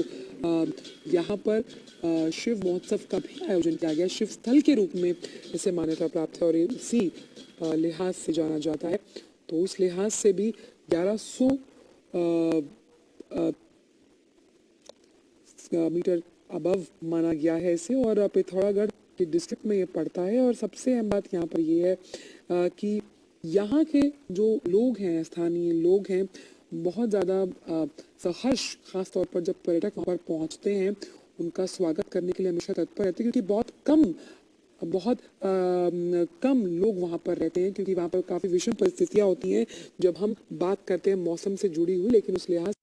यहाँ पर शिव महोत्सव का भी आयोजन किया गया, शिव स्थल के रूप में इसे मान्यता प्राप्त है और ये उसी लिहाज से जाना जाता है। तो उस लिहाज से भी 1100 मीटर अबव माना गया है इसे, और पिथौरागढ़ के डिस्ट्रिक्ट में ये पड़ता है। और सबसे अहम बात यहाँ पर ये है कि यहाँ के जो लोग हैं, स्थानीय लोग हैं, बहुत ज़्यादा सहर्ष, खास तौर पर जब पर्यटक वहाँ पर पहुँचते हैं, उनका स्वागत करने के लिए हमेशा तत्पर रहते हैं, क्योंकि बहुत कम लोग वहाँ पर रहते हैं, क्योंकि वहाँ पर काफ़ी विषम परिस्थितियाँ होती हैं जब हम बात करते हैं मौसम से जुड़ी हुई। लेकिन उस लिहाज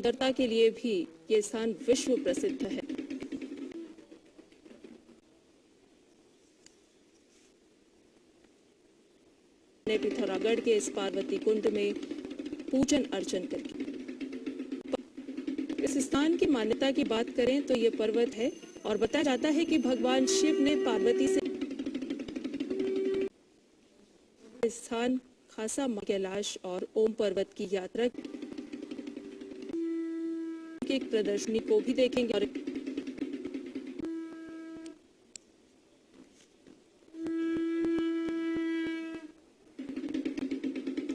सुंदरता के लिए भी ये स्थान विश्व प्रसिद्ध है। पिथौरागढ़ के इस पार्वती कुंड में पूजन अर्चन करके इस स्थान की मान्यता की बात करें तो ये पर्वत है और बताया जाता है कि भगवान शिव ने पार्वती से स्थान खासा कैलाश और ओम पर्वत की यात्रा की एक प्रदर्शनी को भी देखेंगे और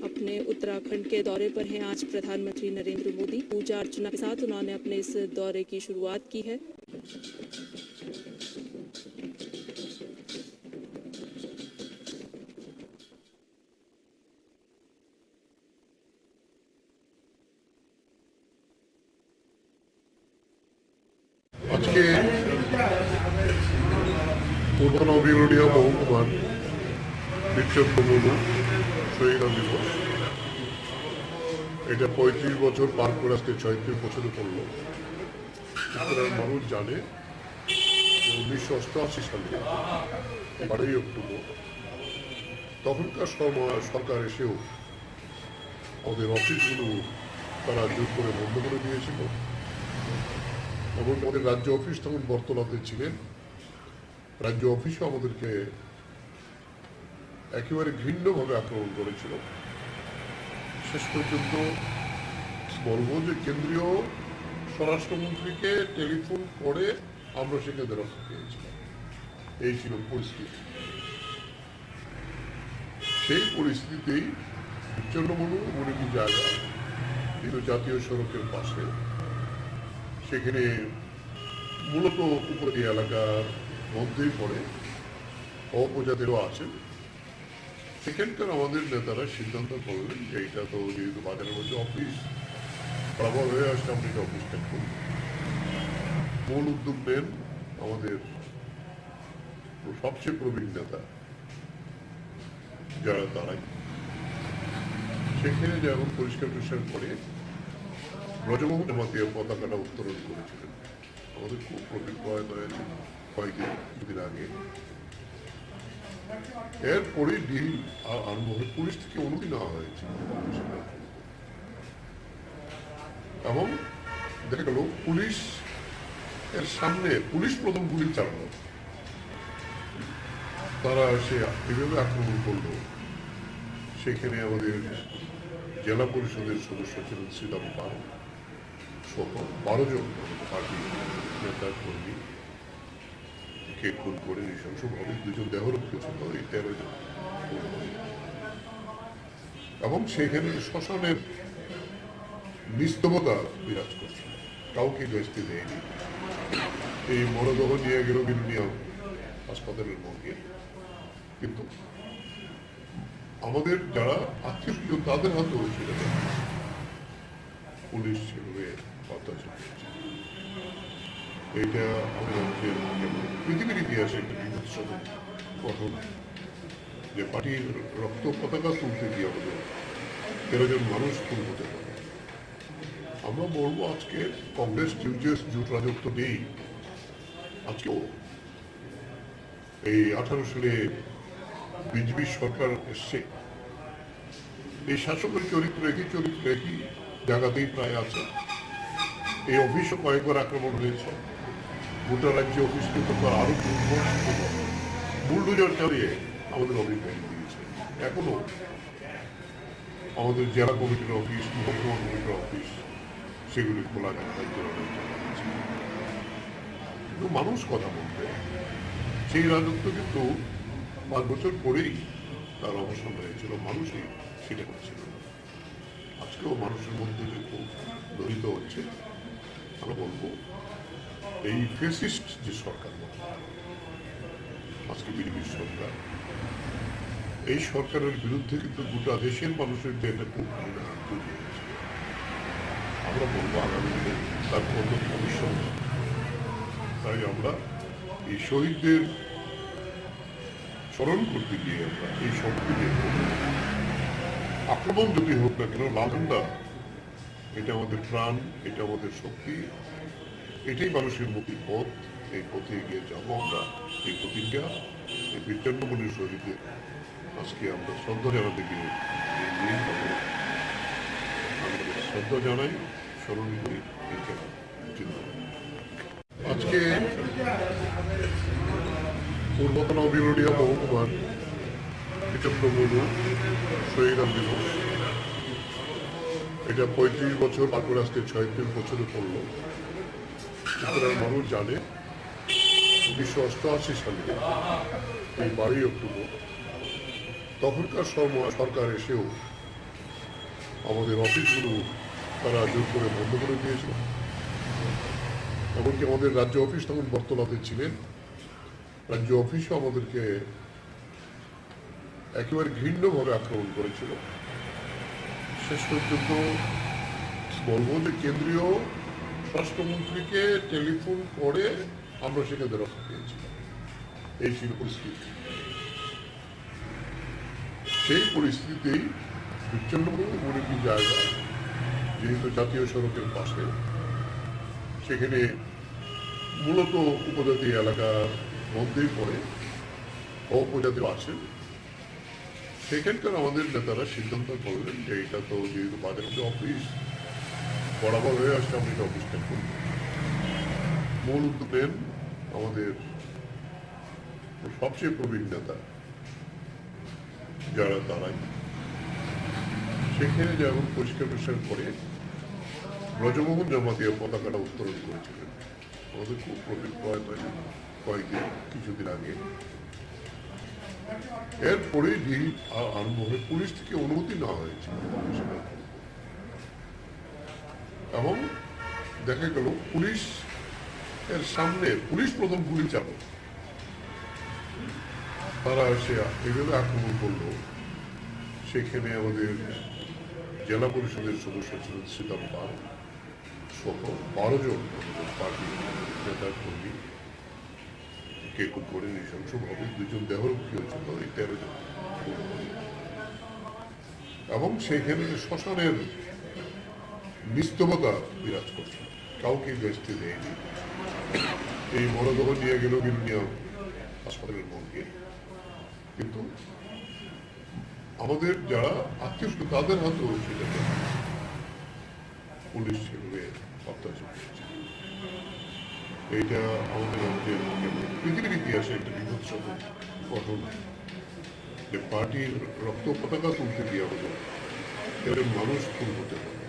अपने उत्तराखंड के दौरे पर हैं आज प्रधानमंत्री नरेंद्र मोदी। पूजा अर्चना के साथ उन्होंने अपने इस दौरे की शुरुआत की है। আজকে পূর্ব নবীগড়িয়া মহকুমার বিক্ষোভমূলক শহীদ দিবস, এটা 35 বছর পার করে আজকে 36 বছরে পড়ল। ত্রিপুরার মানুষ জানে 1988 সালে 12ই অক্টোবর তখনকার সরকার এসেও আমাদের অফিসগুলো তারা জোর করে বন্ধ করে দিয়েছিল এবং আমাদের রাজ্য অফিস তখন বর্তলাতে ছিলেন। রাজ্য অফিসও আমাদেরকে একেবারে ঘৃণ্যভাবে আক্রমণ করেছিল। শেষ পর্যন্ত বলবো যে কেন্দ্রীয় স্বরাষ্ট্রমন্ত্রীকে টেলিফোন করে আমরা সেখানে রক্ষা পেয়েছিলাম। এই ছিল পরিস্থিতি। সেই পরিস্থিতিতেই জন্মমনু এমন একটি জায়গা কিন্তু জাতীয় সড়কের পাশে, সেখানে মূলত উপকূলীয় এলাকার মধ্যেই পড়ে অপজাতিরও আছেন। সেখানকার আমাদের নেতারা সিদ্ধান্ত করলেন যে এটা তো যেহেতু বাজারের মধ্যে অফিস বরাবর হয়ে আসছে, আপনি অফিসটা করুন। মূল উদ্যোগ নেন আমাদের সবচেয়ে প্রবীণ নেতা যারা তারাই। সেখানে যেমন পরিষ্কার পরিষ্কার করে ব্রজমোহন জামাতিয়া পতাকাটা উত্তোলন করেছিলেন। আমাদের খুব প্রবীণ প্রয়াত হয়েছে কয়েকদিন আগে। এরপরে ডিল আরম্ভ হয়ে পুলিশ থেকে অনুমতি নেওয়া হয়েছে এবং দেখা গেল পুলিশ এর সামনে পুলিশ প্রথম গুলি চালানো, তারা সে এভাবে আক্রমণ করলো। সেখানে আমাদের জেলা পরিষদের সদস্য ছিলেন শ্রীরাম পাল সহ 12 জন পার্টি নেতা কর্মী কে খুন করে নৃশংসভাবে 2 জন দেহরক্ষী ছিল, এই 13 জন। এবং সেখানে শ্মশানের নিস্তবতা বিরাজ করছে, কাউকে গেস্তি দেয়নি। এই মরদেহ নিয়ে গেল বিলুনিয়া হাসপাতালের মর্গে, কিন্তু আমাদের যারা আত্মীয় তাদের হাতেও ছিল পুলিশ সেভাবে অত্যাচার করছে। এইটা আমাদের পৃথিবীর ইতিহাসে একটা বিভৎসক ঘটনা যে পার্টির রক্ত পতাকা তুলতে গিয়ে আমাদের 13 জন মানুষ খুন হতে পারে। আমরা বলবো আজকে কংগ্রেস টিউজেস জোট রাজত্ব নেই। আজকেও এই 18 সালে বিজেপি সরকার এসছে, এই শাসকের চরিত্র একই জায়গাতেই প্রায় আছে। এই অফিসও কয়েকবার আক্রমণ হয়েছে। গোটা রাজ্যে অফিস কিন্তু আরো বুলডোজার চালিয়ে আমাদের অফিস ভেঙে দিয়েছে। এখনো আমাদের জেলা কমিটির অফিস, মহকুমা কমিটির অফিস, সেগুলি খোলা যাচ্ছে। কিন্তু মানুষ কথা বলতে সেই রাজত্ব কিন্তু 5 বছর পরেই তার অবসান হয়েছিল। মানুষই সেটা করছিল। আজকেও মানুষের মধ্যে যে খুব দলিত হচ্ছে, আমরা বলবো এই ফেসিস্ট যে সরকার আজকে বিজেপির সরকার, এই সরকারের বিরুদ্ধে কিন্তু গোটা দেশের মানুষের যে একটা খুব তৈরি হয়েছে। আমরা বলবো আগামী দিনে তার কোনো ভবিষ্যৎ। তাই আমরা এই শহীদদের স্মরণ করতে গিয়ে আমরা এই শক্তিকে আক্রমণ যদি হোক না কেন, লালঝান্ডা এটা আমাদের প্রাণ, এটা আমাদের শক্তি, এটাই মানুষের মুক্তির পথ। এই পথে এগিয়ে যাবো আমরা। এই প্রতিজ্ঞা এই 55 শহীদদের আজকে আমরা শ্রদ্ধা জানাতে গিয়ে আমাদের শ্রদ্ধা জানাই, স্মরণ করি এই চিন্তা। আজকে পূর্বতন বিরোধীয় মহকুমার 75 শহীদ দিবস। এটা 35 বছর পার করে আজকে 36 বছরে পড়লো। ত্রিপুরার মানুষ জানে 1988 সালে এই 12 অক্টোবর তখনকার সরকার এসেও আমাদের অফিসগুলো তারা জোর করে বন্ধ করে দিয়েছিল। এমনকি আমাদের রাজ্য অফিস তখন বর্তলাতে ছিলেন, রাজ্য অফিসও আমাদেরকে একেবারে ঘৃণ্যভাবে আক্রমণ করেছিল। শেষ পর্যন্ত বলবো যে কেন্দ্রীয় স্বরাষ্ট্রমন্ত্রীকে টেলিফোন করে আমরা সেখানে রক্ষা পেয়েছিলাম। এই ছিল পরিস্থিতি। সেই পরিস্থিতিতেই 95 একটি জায়গা, যেহেতু জাতীয় সড়কের পাশে, সেখানে মূলত উপজাতি এলাকার মধ্যেই পড়ে, উপজাতি আছেন। সেখানকার আমাদের নেতারা সিদ্ধান্ত করলেন যে এটা তো যেহেতু বাজার অফিস বরাবর হয়ে আসছে, আমরা এটা অফিসটা করব। মূল উদ্যোগ নেন আমাদের সবচেয়ে প্রবীণ নেতা যারা তারাই। সেখানে যেমন পরিষ্কার করে ব্রজমোহন জামাতিয়া পতাকাটা উত্তোলন করেছিলেন আমাদের খুব প্রবীণ কিছুদিন আগে। এরপরে যে আরম্ভ হয়ে পুলিশ থেকে অনুমতি নেওয়া হয়েছে এবং দেখা গেল পুলিশ এর সামনে পুলিশ প্রথম গুলি চালক তারা এসে এভাবে আক্রমণ করলো। সেখানে আমাদের জেলা পরিষদের সদস্য ছিলেন সীতাম পাল সহ 12 জন আমাদের পার্টি নেতার কর্মী কে খুব করে নৃশংসভাবে 2 জন দেহরক্ষী হয়েছিল, এই 13 জন। এবং সেখানে শ্মশানের নিস্তবতা বিরাজ করছে, কাউকে বেচতে দেয়নি। এই মরদেহ নিয়ে গেল বিরুনিয়া হাসপাতালের মর্গে, কিন্তু আমাদের যারা আত্মীয় তাদের হাতেও সেটা পুলিশ সেভাবে অত্যাচার করছে। এইটা আমাদের রাজ্যের পৃথিবীর ইতিহাসে একটা বিভৎসক ঘটনা, যে পার্টির রক্ত পতাকা তুলতে গিয়ে হলো এর মানুষ খুন হতে হবে।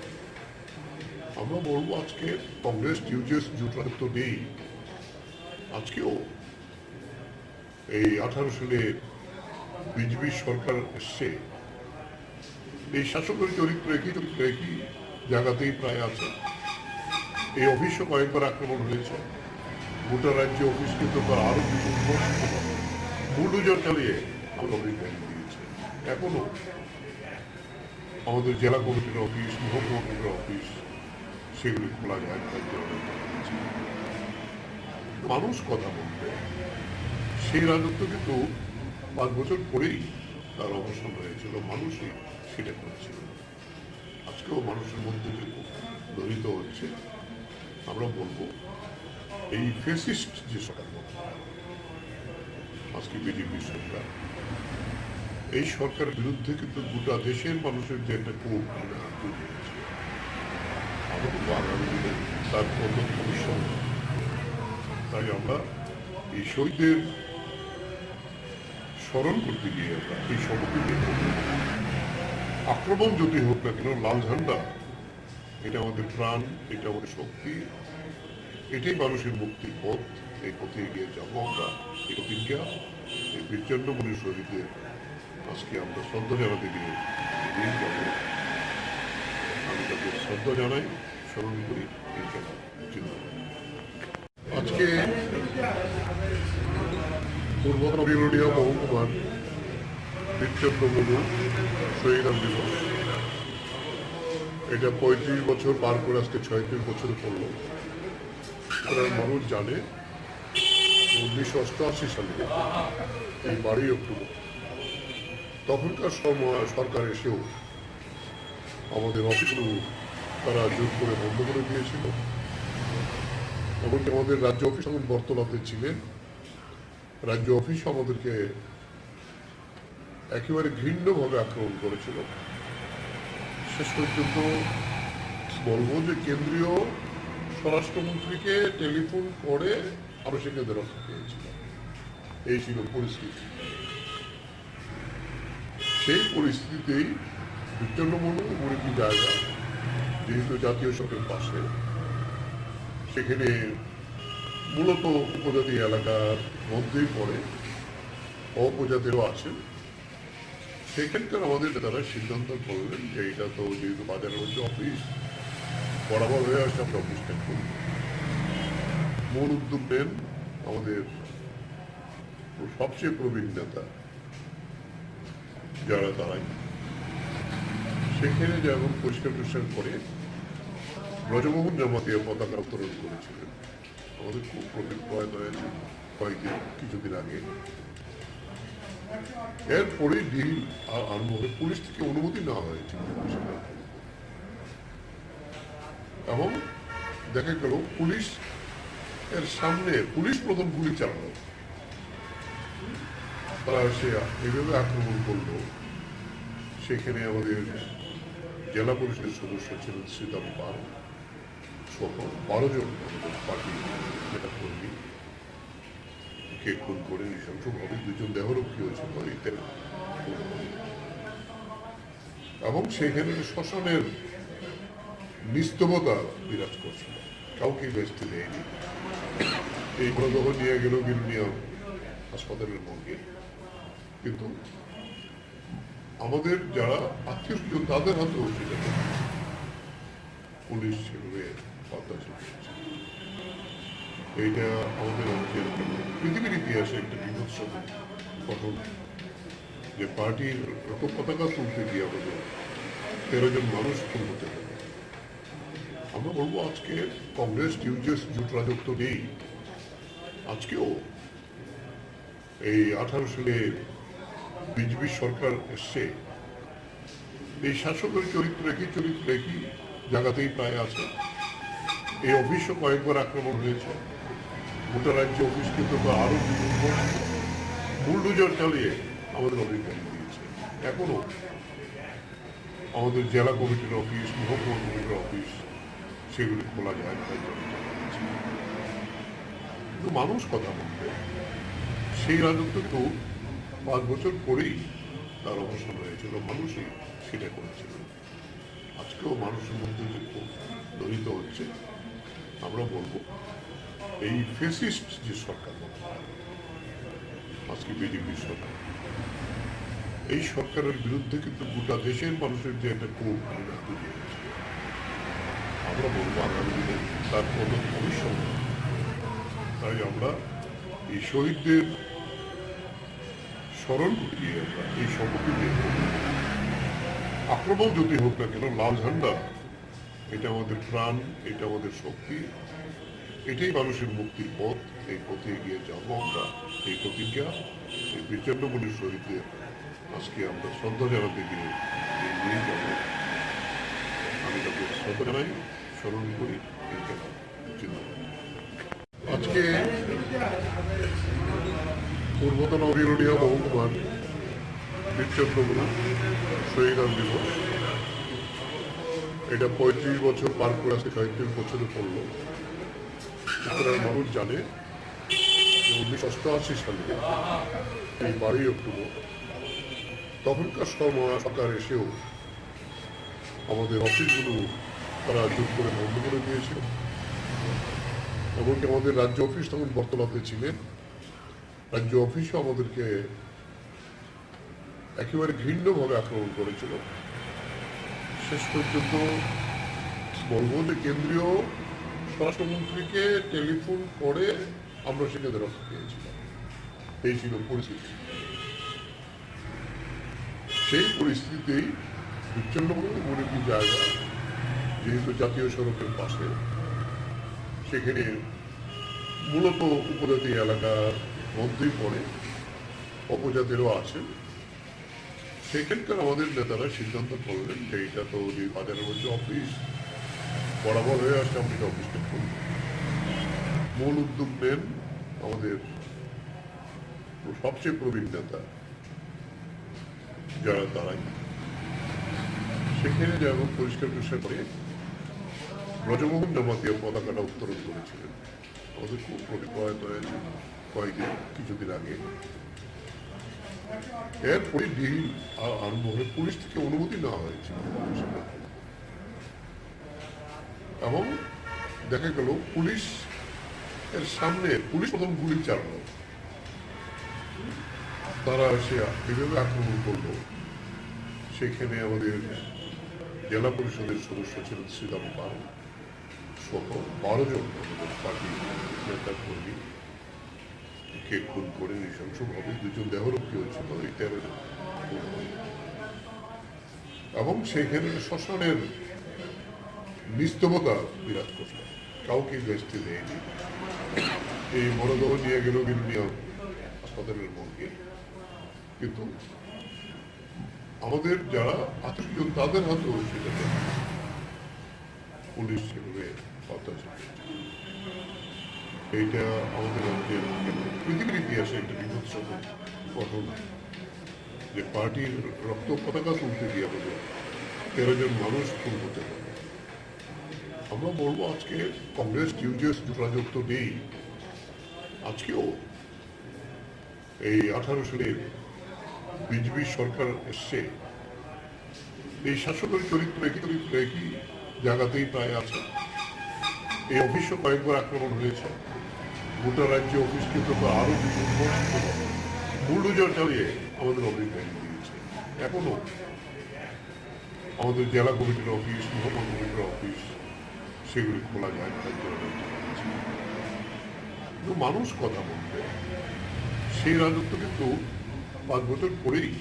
আমরা বলবো আজকে কংগ্রেস টিউজেস জোটরা তো নেই, আজকেও এই 18 সালে বিজেপি সরকার এসছে, এই শাসকের চরিত্র একই জায়গাতেই প্রায় আছে। এই অফিসও কয়েকবার আক্রমণ হয়েছে, গোটা রাজ্য অফিস কিন্তু তার আরো কিছু বুলডোজার চালিয়ে অফিস ভেঙে দিয়েছে। এখনো আমাদের জেলা কমিটির অফিস, মহকুমা কমিটির অফিস, সেগুলি খোলা যায়। মানুষ কথা বলবে, সেই রাজত্ব কিন্তু 5 বছর পরেই তার অবসান হয়েছিল, মানুষই সেটা করেছিল। আজকেও মানুষের মধ্যে কিন্তু দলিত হচ্ছে। আমরা বলবো এই ফেসিস্ট যে সরকার আজকে বিজেপি সরকার, এই সরকারের বিরুদ্ধে কিন্তু গোটা দেশের মানুষের যে একটা ক্ষোভ আগামী দিনে তার প্রথম ভবিষ্যৎ। তাই আমরা এই শহীদদের স্মরণ করতে গিয়ে আমরা এই শপথে আক্রমণ যদি হোক না কেন, লাল ঝান্ডা এটা আমাদের প্রাণ, এটা আমাদের শক্তি, এটাই মানুষের মুক্তির পথ। এই পথে এগিয়ে যাবো আমরা। এই প্রতিজ্ঞা এই 55 শহীদদের আজকে আমরা শ্রদ্ধা জানাতে গিয়ে যাবো। আমি তাদের শ্রদ্ধা জানাই, স্মরণ করি এই চিন্তা। আজকে পূর্বতন বিরোধীয় মহকুমার 75 শহীদ দিবস। এটা 35 বছর পার করে আজকে 36 বছরে পড়লো। মানুষ জানে 1988 সালে এই 12 অক্টোবর তখনকার সরকার এসেও আমাদের অফিসগুলো তারা জোর করে বন্ধ করে দিয়েছিল। এমনকি আমাদের রাজ্য অফিস তখন বর্তলাতে ছিলেন, রাজ্য অফিস আমাদেরকে একেবারে ঘৃণ্যভাবে আক্রমণ করেছিল। শেষ পর্যন্ত বলবো যে কেন্দ্রীয় স্বরাষ্ট্রমন্ত্রীকে টেলিফোন করে আমরা সেখানে রক্ষা পেয়েছিলাম। এই ছিল পরিস্থিতি। সেই পরিস্থিতিতেই বিচ্ছন্নমূলক একটি জায়গা, যেহেতু জাতীয় সড়কের পাশে, সেখানে মূলত উপজাতি এলাকার মধ্যেই পড়ে, অপজাতিরও আছে। সেখানকার আমাদের নেতারা সিদ্ধান্ত করলেন যে এটা তো যেহেতু বাজারের মধ্যে অফিস বরাবর হয়ে আসছে, আমরা অফিসটা করি। মূল উদ্যোগ নেন আমাদের সবচেয়ে প্রবীণ নেতা যারা, তারাই সেখানে যেমন পরিষ্কার টরিষ্কার করে ব্রজমোহন জামাতিয়া পতাকা উত্তোলন করেছিলেন। আমাদের খুব প্রতিক্রিয়া হয়েছে কিছুদিন আগে। এরপরে ডিল আরম্ভ হয়ে পুলিশ থেকে অনুমতি নেওয়া হয়েছিল এবং দেখা গেল পুলিশ এর সামনে পুলিশ প্রথম গুলি চালানো, তারা সে এইভাবে আক্রমণ করলো। সেখানে আমাদের জেলা পরিষদের সদস্য ছিলেন শ্রীদাম পাল সহ 12 জন আমাদের পার্টি নেতা কর্মী কে খুন করে নৃশংসভাবে 2 জন দেহরক্ষী হয়েছিল এবং সেখানে শ্মশানের নিস্তবতা বিরাজ করছিল, কাউকে বেচতে দেয়নি। এই মৃতদেহ নিয়ে গেল বিলনিয়া হাসপাতালের মর্গে, কিন্তু আমাদের যারা আত্মীয় স্বজন তাদের হাতেও পুলিশ সেভাবে বার্তা। এইটা আমাদের পৃথিবীর ইতিহাসে একটা বিভৎস ঘটনা, যে পার্টির পতাকা তুলতে গিয়ে আমাদের 13 জন মানুষ খুন হতে হবে। আমরা বলবো আজকে কংগ্রেস টিউজেস জোট রাজত্ব নেই। আজকেও এই 18 সালে বিজেপি সরকার এসছে, এই শাসকের চরিত্র একই জায়গাতেই প্রায় আছে। এই অফিসও কয়েকবার আক্রমণ হয়েছে, গোটা রাজ্য অফিস কিন্তু আরো বুলডোজার চালিয়ে আমাদের অফিস ভেঙে দিয়েছে। এখনো আমাদের জেলা কমিটির অফিস, মহকুমা কমিটির অফিস, সেগুলি খোলা যায়। কিন্তু মানুষ কথা বলবে, সেই রাজত্ব তো 5 বছর পরেই তার অবসান হয়েছিল, মানুষই সেটা করেছিল। আজকেও মানুষের মধ্যে যে খুব দলিত হচ্ছে, আমরা বলবো এই ফেসিস্ট যে সরকার আজকে বিজেপি সরকার, এই সরকারের বিরুদ্ধে কিন্তু গোটা দেশের মানুষের যে একটা ক্ষোভ তৈরি হয়েছে, আমরা বলবো আগামী দিনে তার কোনো ভবিষ্যৎ। তাই আমরা এই শহীদদের স্মরণ করিয়ে আমরা এই শপথে আক্রমণ যদি হোক না কেন, লাল ঝান্ডা এটা আমাদের প্রাণ, এটা আমাদের শক্তি, এটাই মানুষের মুক্তির পথ। এই পথে এগিয়ে যাবো আমরা। এই প্রতিজ্ঞা, এই 55 শহীদদের আজকে আমরা শ্রদ্ধা জানাতে গিয়ে নিয়ে যাব। আমি তাদের শ্রদ্ধা জানাই, স্মরণ করি। আজকে পূর্বতন অবিরোধীয় মহকুমার বীরচন্দ্রগুলো শহীদ দিবস, এটা 35 বছর পার করে আসতে 35 বছরে পড়লো। ত্রিপুরার মানুষ জানে যে 1988 সালে এই 12 অক্টোবর তখনকার সরকার এসেও আমাদের অফিসগুলো তারা জোর করে বন্ধ করে দিয়েছিল। এমনকি আমাদের রাজ্য অফিস তখন বর্তলাতে ছিলেন, রাজ্য অফিসও আমাদেরকে একেবারে ঘৃণ্যভাবে আক্রমণ করেছিল। শেষ পর্যন্ত বলবো যে কেন্দ্রীয় স্বরাষ্ট্রমন্ত্রীকে টেলিফোন করে আমরা সেখানে রক্ষা পেয়েছিলাম। এই ছিল পরিস্থিতি। সেই পরিস্থিতিতেই বিচ্ছন্নমূলক একটি জায়গা, যেহেতু জাতীয় সড়কের পাশে, সেখানে মূলত উপজাতি এলাকার মধ্যেই পড়ে, অপজাতিরও আছে। সেখানকার আমাদের নেতারা সিদ্ধান্ত করলেন যে এটা তো যে বাজারের মধ্যে অফিস বরাবর হয়ে আসছে আমরা এটা অফিসকে করব। মূল উদ্যোগ নেন আমাদের সবচেয়ে প্রবীণ নেতা যারা তারাই, সেখানে যেমন পরিষ্কার করে ব্রজমোহন জমাতিয়া পতাকাটা উত্তোলন করেছিলেন। আমাদের খুব প্রতিপয়ত হয়েছে কয়েকদিন কিছুদিন আগে। এরপরে ডিল আরম্ভ হয়ে পুলিশ থেকে অনুমতি নেওয়া হয়েছে এবং দেখা গেল পুলিশ এর সামনে পুলিশ প্রথম গুলি চালালো, তারা সে এভাবে আক্রমণ করলো। সেখানে আমাদের জেলা পরিষদের সদস্য ছিলেন শ্রীরাম পাল সহ 12 জন আমাদের পার্টি নেতা কর্মী কে খুন করে নৃশংসভাবে 2 জন দেহরক্ষী হয়েছিল এই 13 জন এবং সেখানে শ্মশানের নিস্তবতা বিরাট করল, কাউকে বেস্তে দেয়নি। এই মরদেহ নিয়ে গেল বিরুনিয়া হাসপাতালের মর্গে, কিন্তু আমাদের যারা আত্মীয় তাদের হাতেও সেটা পুলিশ সেভাবে অত্যাচার। এইটা আমাদের রাজ্যের পৃথিবীর ইতিহাসে একটা বিভৎসক ঘটনা যে পার্টির রক্ত পতাকা তুলতে গিয়ে আমাদের 13 জন মানুষ খুন হতে পারে। আমরা বলবো আজকে কংগ্রেস টিউজেস জোটাজোট তো নেই, আজকেও এই 18 সালের বিজেপি সরকার এসছে, এই শাসকের চরিত্র একই জায়গাতেই প্রায় আছে। এই অফিসও কয়েকবার আক্রমণ হয়েছে, গোটা রাজ্য অফিসকে তো আরো বুলডোজার চালিয়ে আমাদের অফিস ভেঙে দিয়েছে। এখনো আমাদের জেলা কমিটির অফিস, মহকুমা কমিটির অফিস সেগুলি খোলা যায় না, কিন্তু মানুষ কথা বলবে। সেই রাজত্ব কিন্তু 5 বছর পরেই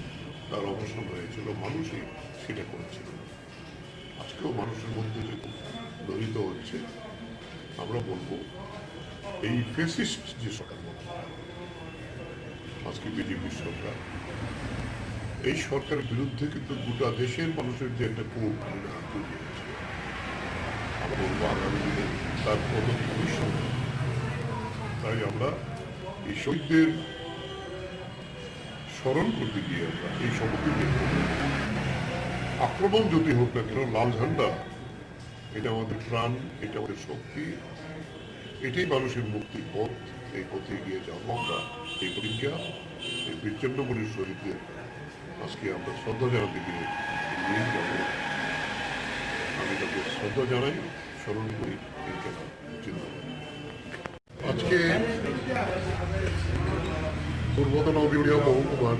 তার অবসান হয়েছিল, মানুষই সেটা করেছিল। আজকেও মানুষের মধ্যে যেহেতু দলিত হচ্ছে, আমরা বলবো এই ফেসিস্ট যে সরকার আজকে বিজেপি সরকার, এই সরকারের বিরুদ্ধে কিন্তু গোটা দেশের মানুষের যে একটা ক্ষোভ আমরা বলবো আগামী দিনে তার কোনো ভবিষ্যৎ। তাই আমরা এই শহীদদের স্মরণ করতে গিয়ে আমরা এই শপথে আক্রমণ যদি হোক না কেন, লাল ঝান্ডা এটা আমাদের প্রাণ, এটা আমাদের শক্তি, এটাই মানুষের মুক্তির পথ। এই পথে এগিয়ে যাবো আমরা। এই প্রতিজ্ঞা এই বিচ্ছিন্নমূলীর শহীদদের আজকে আমরা শ্রদ্ধা জানাতে গিয়ে নিয়ে যাব। আমি তাকে শ্রদ্ধা জানাই, স্মরণ করি এই কেন চিন্তা। আজকে পূর্বতন বিউলিয়া মহকুমার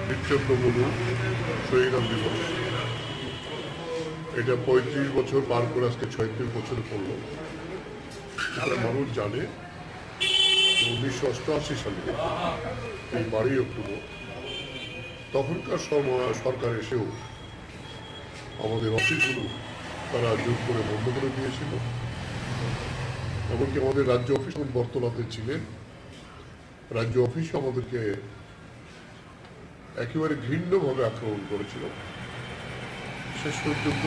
বিচ্ছিন্নমূলী শহীদ দিবস, এটা 35 বছর পার করে আজকে 36 বছরে পড়লো। মানুষ জানে 1988 সালে এই 12 অক্টোবর তখনকার সরকার এসেও আমাদের অফিসগুলো তারা জোর করে বন্ধ করে দিয়েছিল। এমনকি আমাদের রাজ্য অফিস বর্তলাতে ছিলেন, রাজ্য অফিসে আমাদেরকে একেবারে ঘৃণ্যভাবে আক্রমণ করেছিল। শেষ পর্যন্ত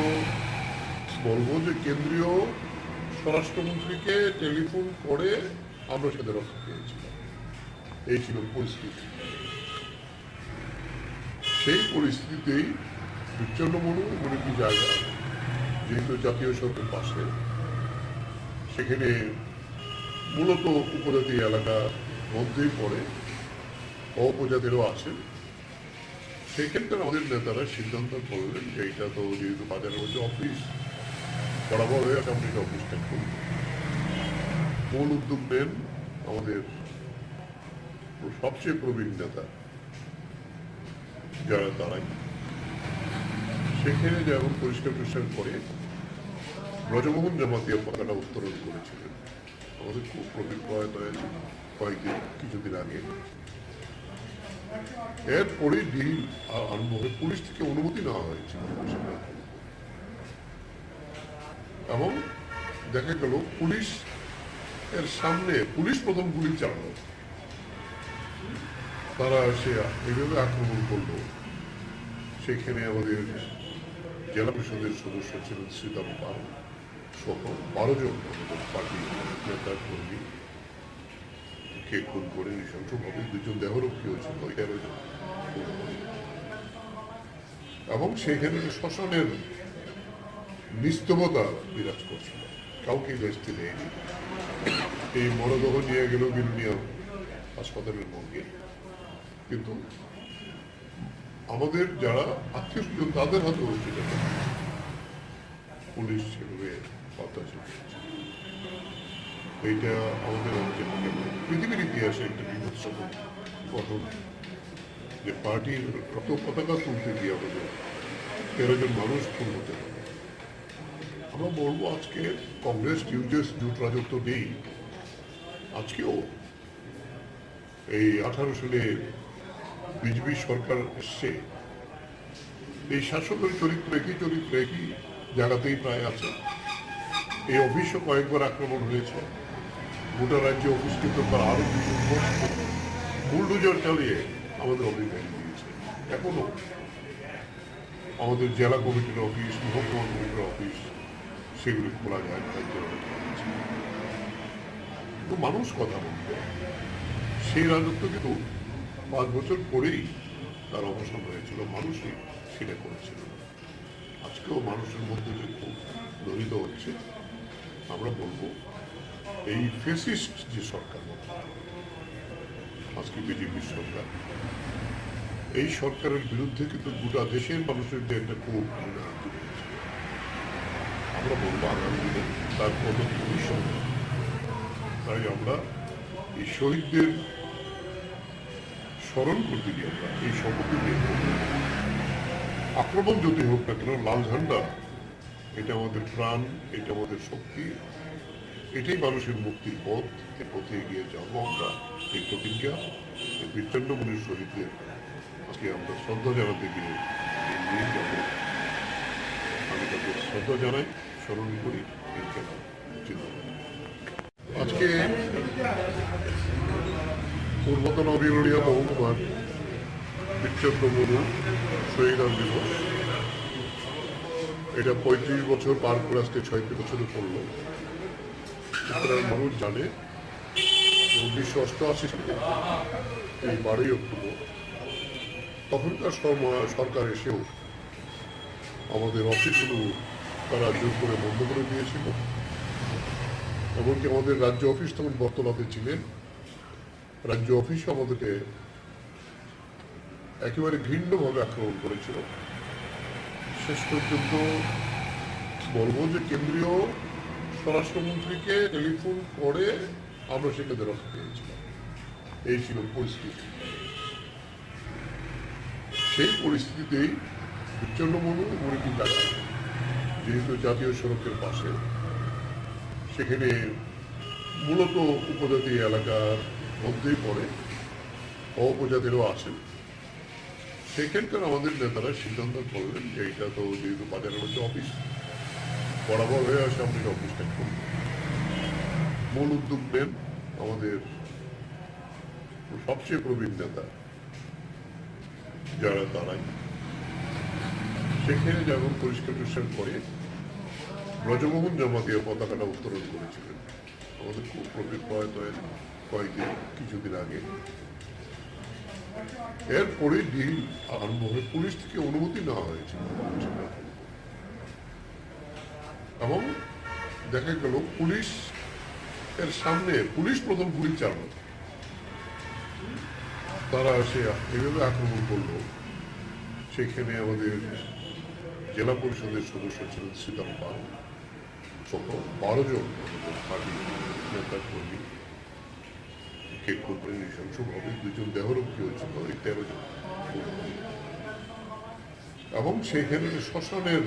বলবো যে কেন্দ্রীয় স্বরাষ্ট্রমন্ত্রীকে টেলিফোন করে আমরা সেটা রক্ষা পেয়েছিলাম। এই ছিল পরিস্থিতি। সেই পরিস্থিতিতেই বিচ্ছিন্নমূলী একটি জায়গা, যেহেতু জাতীয় সড়কের পাশে, সেখানে মূলত উপজাতি এলাকার মধ্যেই পড়ে, অপজাতিরও আছে। সেক্ষেত্রে আমাদের নেতারা সিদ্ধান্ত করলেন যে এটা তো যেহেতু বাজারের মধ্যে অফিস, বরাবর হয়ে আছে আমরা অফিসটা করব। মূল উদ্যোগ নেন আমাদের সবচেয়ে প্রবীণ নেতা যারা তারাই, সেখানে যেমন পরিষ্কার করে ব্রজমোহন জমাতিয়া পতাকাটা উত্তোলন করেছিলেন। আমাদের খুব প্রতিপয়ত হয়েছে কয়েকদিন কিছুদিন আগে। এরপরে ডিল আরম্ভ হয়ে পুলিশ থেকে অনুমতি নেওয়া হয়েছে এবং দেখা গেল পুলিশ এর সামনে পুলিশ প্রথম গুলি চালালো, তারা সে এইভাবে আক্রমণ করলো। সেখানে আমাদের জেলা পরিষদের সদস্য ছিলেন শ্রীরাম পাল সহ 12 জন আমাদের পার্টি নেতা কর্মী কে খুন করে নৃশংসভাবে 2 জন দেহরক্ষীও ছিল 11 জন এবং সেখানে শ্মশানের নিস্তবতা বিরাজ করছিল, কাউকে বেসতে দেয়নি। এই মরদেহ নিয়ে গেল বিলুনিয়া হাসপাতালের মর্গে, কিন্তু আমাদের যারা আত্মীয় স্বজন তাদের হাতেও পুলিশ সেভাবে অত্যাচার করছে। এইটা আমাদের রাজ্যে পৃথিবীর ইতিহাসে একটা বিভৎসক ঘটনা, যে পার্টির রক্ত পতাকা তুলতে গিয়ে আমাদের 13 জন মানুষ খুন হতে হবে। আমরা বলবো আজকে কংগ্রেস টিউজেস জোট রাজত্ব নেই, আজকেও এই 18 সালে বিজেপি সরকার এসছে, এই শাসকের চরিত্র একই জায়গাতেই প্রায় আছে। এই অফিসও কয়েকবার আক্রমণ হয়েছে, গোটা রাজ্যে অফিস কিন্তু আরো বুলডোজার চালিয়ে আমাদের অফিস ভেঙে দিয়েছে। এখনো আমাদের জেলা কমিটির অফিস, মহকুমা কমিটির অফিস সেগুলি খোলা যায়, তো মানুষ কথা বলবে। সেই রাজত্ব কিন্তু 5 বছর পরেই তার অবসান হয়েছিল, মানুষই সেটা করেছিল। আজকেও মানুষের মধ্যে যে খুব দরিত হচ্ছে, আমরা বলবো এই ফেসিস্ট যে সরকার আজকে বিজেপি সরকার, এই সরকারের বিরুদ্ধে কিন্তু গোটা দেশের মানুষের যে একটা খুব আমরা বলবো আগামী দিনে তার কত ভবিষ্যৎ। তাই আমরা এই শহীদদের স্মরণ করতে গিয়ে আমরা এই শপথে নিয়ে আক্রমণ যদি হোক না কেন, লাল ঝান্ডা এটা আমাদের প্রাণ, এটা আমাদের শক্তি, এটাই মানুষের মুক্তির পথ। এ পথে এগিয়ে যাবো আমরা। এই প্রতিজ্ঞা বিচ্ছন্ন মনের শহীদদের আজকে আমরা শ্রদ্ধা জানাতে গিয়ে নিয়ে যাব। আমি তাদের শ্রদ্ধা জানাই, স্মরণ করি। এই খেলা আজকে পূর্বতন বিরোধীয় মহকুমার বিচ্ছন্ন মনু শহীদ দিবস, এটা 35 বছর পার করে আসতে 6 বছরে পড়লো। মানুষ জানে 1988 সালে এই 12ই অক্টোবর তখনকার সরকার এসেও আমাদের অফিসগুলো তারা জোর করে বন্ধ করে দিয়েছিল। এমনকি আমাদের রাজ্য অফিস তখন বর্তলাতে ছিলেন, রাজ্য অফিসে আমাদেরকে একেবারে ঘৃণ্যভাবে আক্রমণ করেছিল। শেষ পর্যন্ত বলবো যে কেন্দ্রীয় স্বরাষ্ট্রমন্ত্রীকে টেলিফোন করে আমরা সেখানে রক্ষা পেয়েছিলাম। এই ছিল পরিস্থিতি। সেই পরিস্থিতিতেই বিচ্ছন্ন মনু মুড়িটি টাকা, যেহেতু জাতীয় সড়কের পাশে, সেখানে মূলত উপজাতি এলাকার মধ্যেই পড়ে, অপজাতিরও আছেন। সেখানকার আমাদের নেতারা সিদ্ধান্ত করলেন যে এটা তো যেহেতু বাজারের মধ্যে অফিস বরাবর হয়ে আসে, আপনি অফিসটা করবেন। মূল উদ্যোগ নেন আমাদের সবচেয়ে প্রবীণ নেতা যারা, তারাই সেখানে যেমন পরিষ্কার টরিষ্কার করে ব্রজমোহন জামাতীয় পতাকাটা উত্তোলন করেছিলেন। আমাদের খুব প্রবীণ প্রয়াত কয়েকদিন কিছুদিন আগে। এরপরে ডিল আরম্ভ হয়ে পুলিশ থেকে অনুমতি নেওয়া হয়েছিল এবং দেখা গেল পুলিশ এর সামনে পুলিশ প্রথম গুলি চালানো, তারা এসে এভাবে আক্রমণ করলো। সেখানে আমাদের জেলা পরিষদের সদস্য ছিলেন শ্রীরাম পাল সহ 12 জন পার্টি নেতা কর্মী কে খুন করে নৃশংসভাবে 2 জন দেহরক্ষীও ছিল 13 জন এবং সেখানে শ্মশানের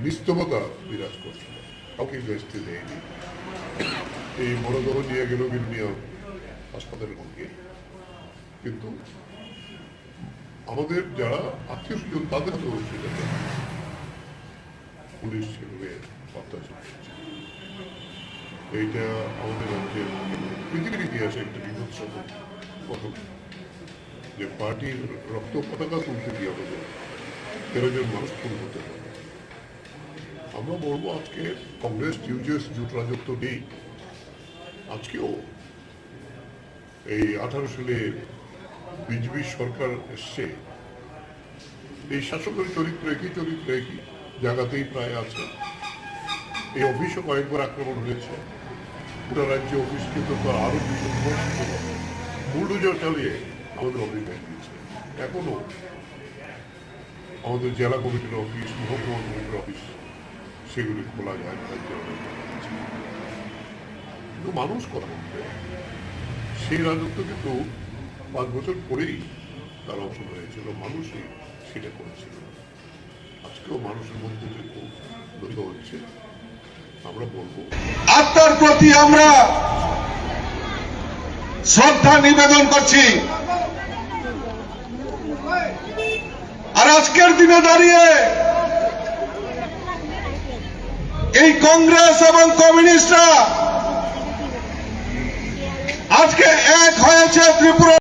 নিস্তবতা বিরাজ করছিল, কাউকে বেসতে দেয়নি। এই মরদেহ নিয়ে গেল বিলুনিয়া হাসপাতালের মর্গে, কিন্তু আমাদের যারা আত্মীয় স্বজন তাদের হাতেও পুলিশ সেভাবে অত্যাচার করছে। এইটা আমাদের রাজ্যের পৃথিবীর ইতিহাসে একটা বিভৎসক ঘটনা, যে পার্টির রক্ত পতাকা তুলতে গিয়ে আমাদের 13 জন মানুষ খুন হতে পারে। আমরা বলবো আজকে কংগ্রেস টিউজেস জোট রাজত্ব নেই, আজকেও এই 18 সালে বিজেপি সরকার এসছে, এই শাসকের চরিত্র একই জায়গাতেই প্রায় আছে। এই অফিসও কয়েকবার আক্রমণ হয়েছে, পুরো রাজ্যে অফিসকে তো আরো বুলডোজার চালিয়ে আমাদের অফিস দিয়েছে। এখনো আমাদের জেলা কমিটির অফিস, মহকুমা কমিটির অফিস সেগুলি খোলা যায় কিন্তু মানুষ করা হবে সেই রাজত্ব কিন্তু 5 বছর পরেই তার অবসান হয়েছিল, মানুষই সেটা করেছিল। আজকেও মানুষের মধ্যে যে খুব দ্বন্দ্ব হচ্ছে, আমরা বলবো আত্মার প্রতি আমরা শ্রদ্ধা নিবেদন করছি। আর আজকের দিনে দাঁড়িয়ে এই কংগ্রেস এবং কমিউনিস্টরা আজকে এক হয়েছে ত্রিপুরা।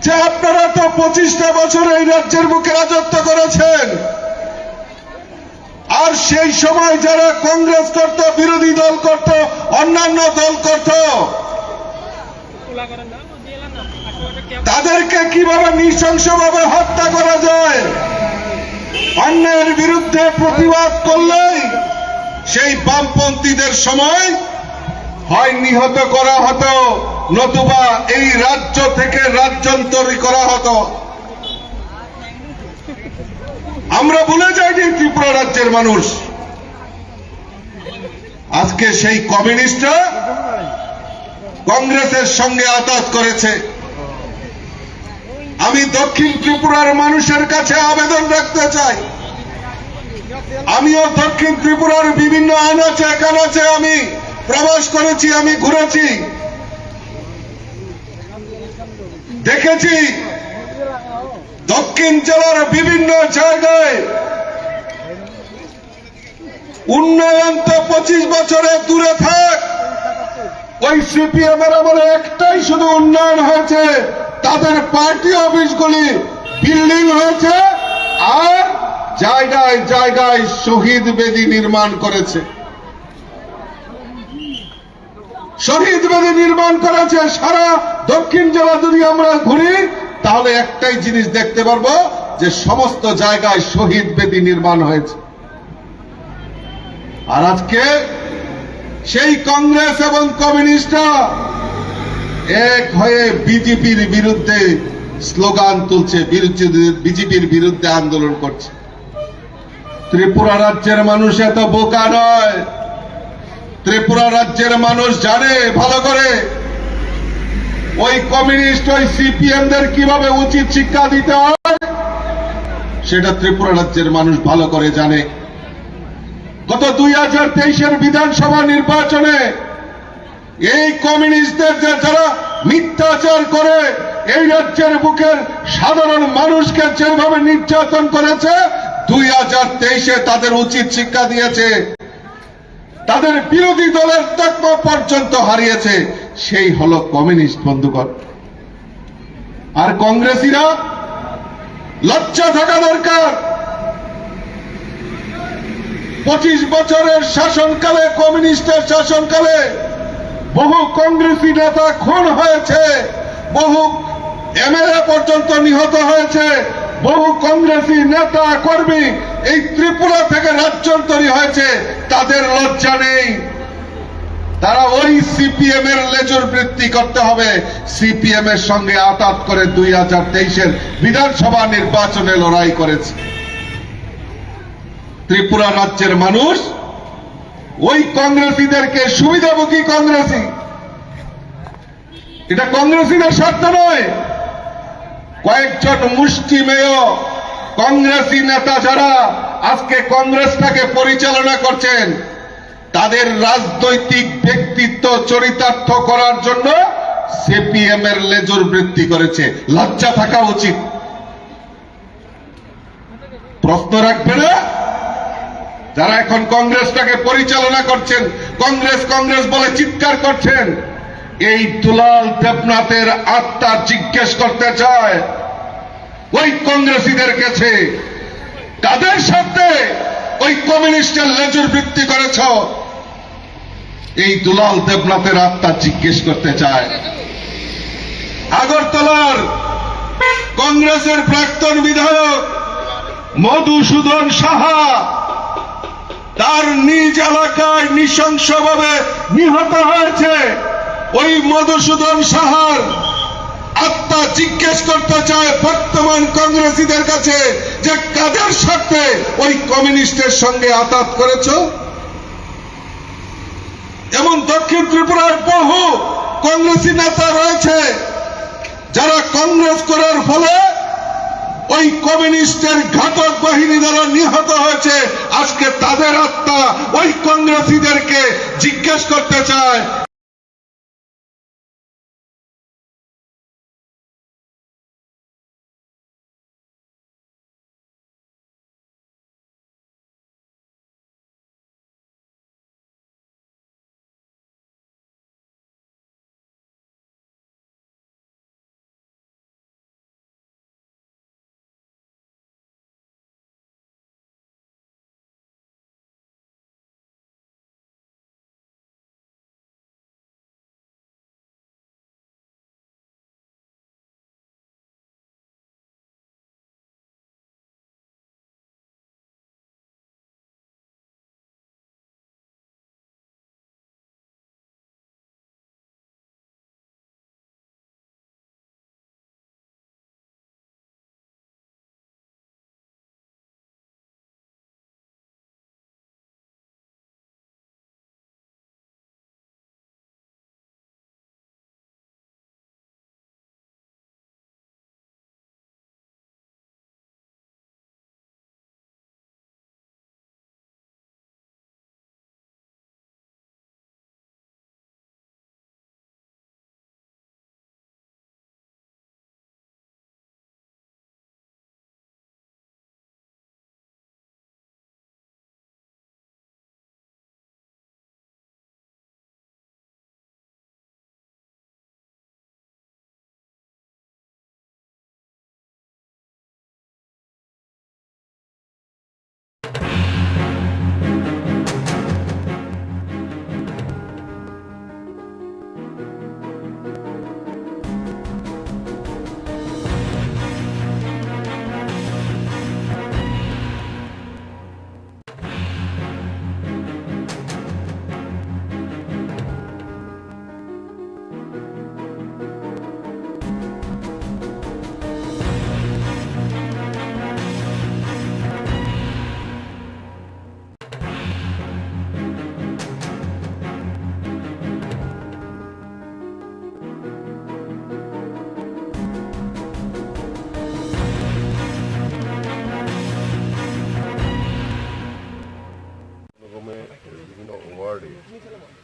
যে আপনারা তো 25টা বছর এই রাজ্যের বুকে রাজত্ব করেছেন, আর সেই সময় যারা কংগ্রেস করত, বিরোধী দল করত, অন্যান্য দল করত, তাদেরকে কিভাবে নৃশংসভাবে হত্যা করা যায়, অন্যায়ের বিরুদ্ধে প্রতিবাদ করলেই সেই বামপন্থীদের সময় হয় নিহত করা হতো, নতুবা এই রাজ্য থেকে রাজ্যান্তরী করা হতো। আমরা ভুলে যাইনি ত্রিপুরা রাজ্যের মানুষ। আজকে সেই কমিউনিস্টরা কংগ্রেসের সঙ্গে আতাত করেছে। আমি দক্ষিণ ত্রিপুরার মানুষের কাছে আবেদন রাখতে চাই, আমিও দক্ষিণ ত্রিপুরার বিভিন্ন আনাচে কানাচে আমি প্রবাস করেছি, আমি ঘুরেছি, দেখেছি দক্ষিণ জেলার বিভিন্ন জায়গায় উন্নয়ন তো 25 বছরে দূরে থাক, ওই সিপিএম এর আমলে একটাই শুধু উন্নয়ন হয়েছে, তাদের পার্টি অফিসগুলি বিল্ডিং হয়েছে আর জায়গায় জায়গায় শহীদ বেদি নির্মাণ করেছে। শহীদ বেদি নির্মাণ করেছে। সারা দক্ষিণ জেলা যদি আমরা ঘুরি তাহলে একটাই জিনিস দেখতে পারবো যে সমস্ত জায়গায় শহীদ বেদি নির্মাণ হয়েছে। আর আজকে সেই কংগ্রেস এবং কমিউনিস্টরা এক হয়ে বিজেপির বিরুদ্ধে স্লোগান তুলছে, বিজেপির বিরুদ্ধে আন্দোলন করছে। ত্রিপুরা রাজ্যের মানুষ এত বোকা নয়। ত্রিপুরা রাজ্যের মানুষ জানে ভালো করে ওই কমিউনিস্ট, ওই সিপিএমদের কিভাবে উচিত শিক্ষা দিতে হয়, সেটা ত্রিপুরা রাজ্যের মানুষ ভালো করে জানে। গত 2023-এর বিধানসভা নির্বাচনে এই কমিউনিস্টদের যারা মিথ্যাচার করে এই রাজ্যের বুকের সাধারণ মানুষকে যেভাবে নির্যাতন করেছে, 2023-এ তাদের উচিত শিক্ষা দিয়েছে, তাদের বিরোধী দলের তকমা পর্যন্ত হারিয়েছে। সেই হলো কমিউনিস্ট বন্ধুগণ। আর কংগ্রেসীরা লজ্জা থাকা দরকার। 25 বছরের শাসনকালে, কমিউনিস্টের শাসনকালে বহু কংগ্রেসী নেতা খুন হয়েছে, বহু এমএলএ পর্যন্ত নিহত হয়েছে, বহু কংগ্রেসি নেতা কর্মী এই ত্রিপুরা থেকে রাজ্যান্তরী হয়েছে, তাদের লজ্জা নেই। তারা ওই সিপিএম এর লেজুর বৃত্তি করতে হবে। সিপিএম এর সঙ্গে আতাত করে 2023-এর বিধানসভা নির্বাচনে লড়াই করেছে। ত্রিপুরা রাজ্যের মানুষ ওই কংগ্রেসীদেরকে সুবিধাভোগী কংগ্রেসী, এটা কংগ্রেসীদের স্বার্থ নয়। কয়েকজন মুষ্টিমেয় কংগ্রেসী নেতা যারা আজকে কংগ্রেসটাকে পরিচালনা করছেন, তাদের রাজনৈতিক ব্যক্তিত্ব চরিতার্থ করার জন্য সিপিএম এর লেজুর বৃত্তি করেছে। লজ্জা থাকা উচিত। প্রশ্ন রাখবে না যারা এখন কংগ্রেসটাকে পরিচালনা করছেন, কংগ্রেস কংগ্রেস বলে চিৎকার করছেন? এই দুলাল দেবনাথের আত্মা জিজ্ঞেস করতে চায় ওই কংগ্রেসীদের কাছে, কাদের সাথে ওই কমিউনিস্টের লেজুর বৃত্তি করেছ? এই দুলাল দেবনাথের আত্মা জিজ্ঞেস করতে চায়। আগরতলার কংগ্রেসের প্রাক্তন বিধায়ক মধুসূদন সাহা তার নিজ এলাকায় নৃশংসভাবে নিহত হয়েছে। ওই মধুসূদন সাহার আত্মা জিজ্ঞেস করতে চায় বর্তমান কংগ্রেসীদের কাছে যে কাদের সাথে ওই কমিউনিস্টের সঙ্গে আতাত করেছ? এমন দক্ষিণ ত্রিপুরার বহু কংগ্রেসী নেতা রয়েছে যারা কংগ্রেস করার ফলে ওই কমিউনিস্টের ঘাতক বাহিনী দ্বারা নিহত হয়েছে। আজকে তাদের আত্মা ওই কংগ্রেসীদেরকে জিজ্ঞেস করতে চায়।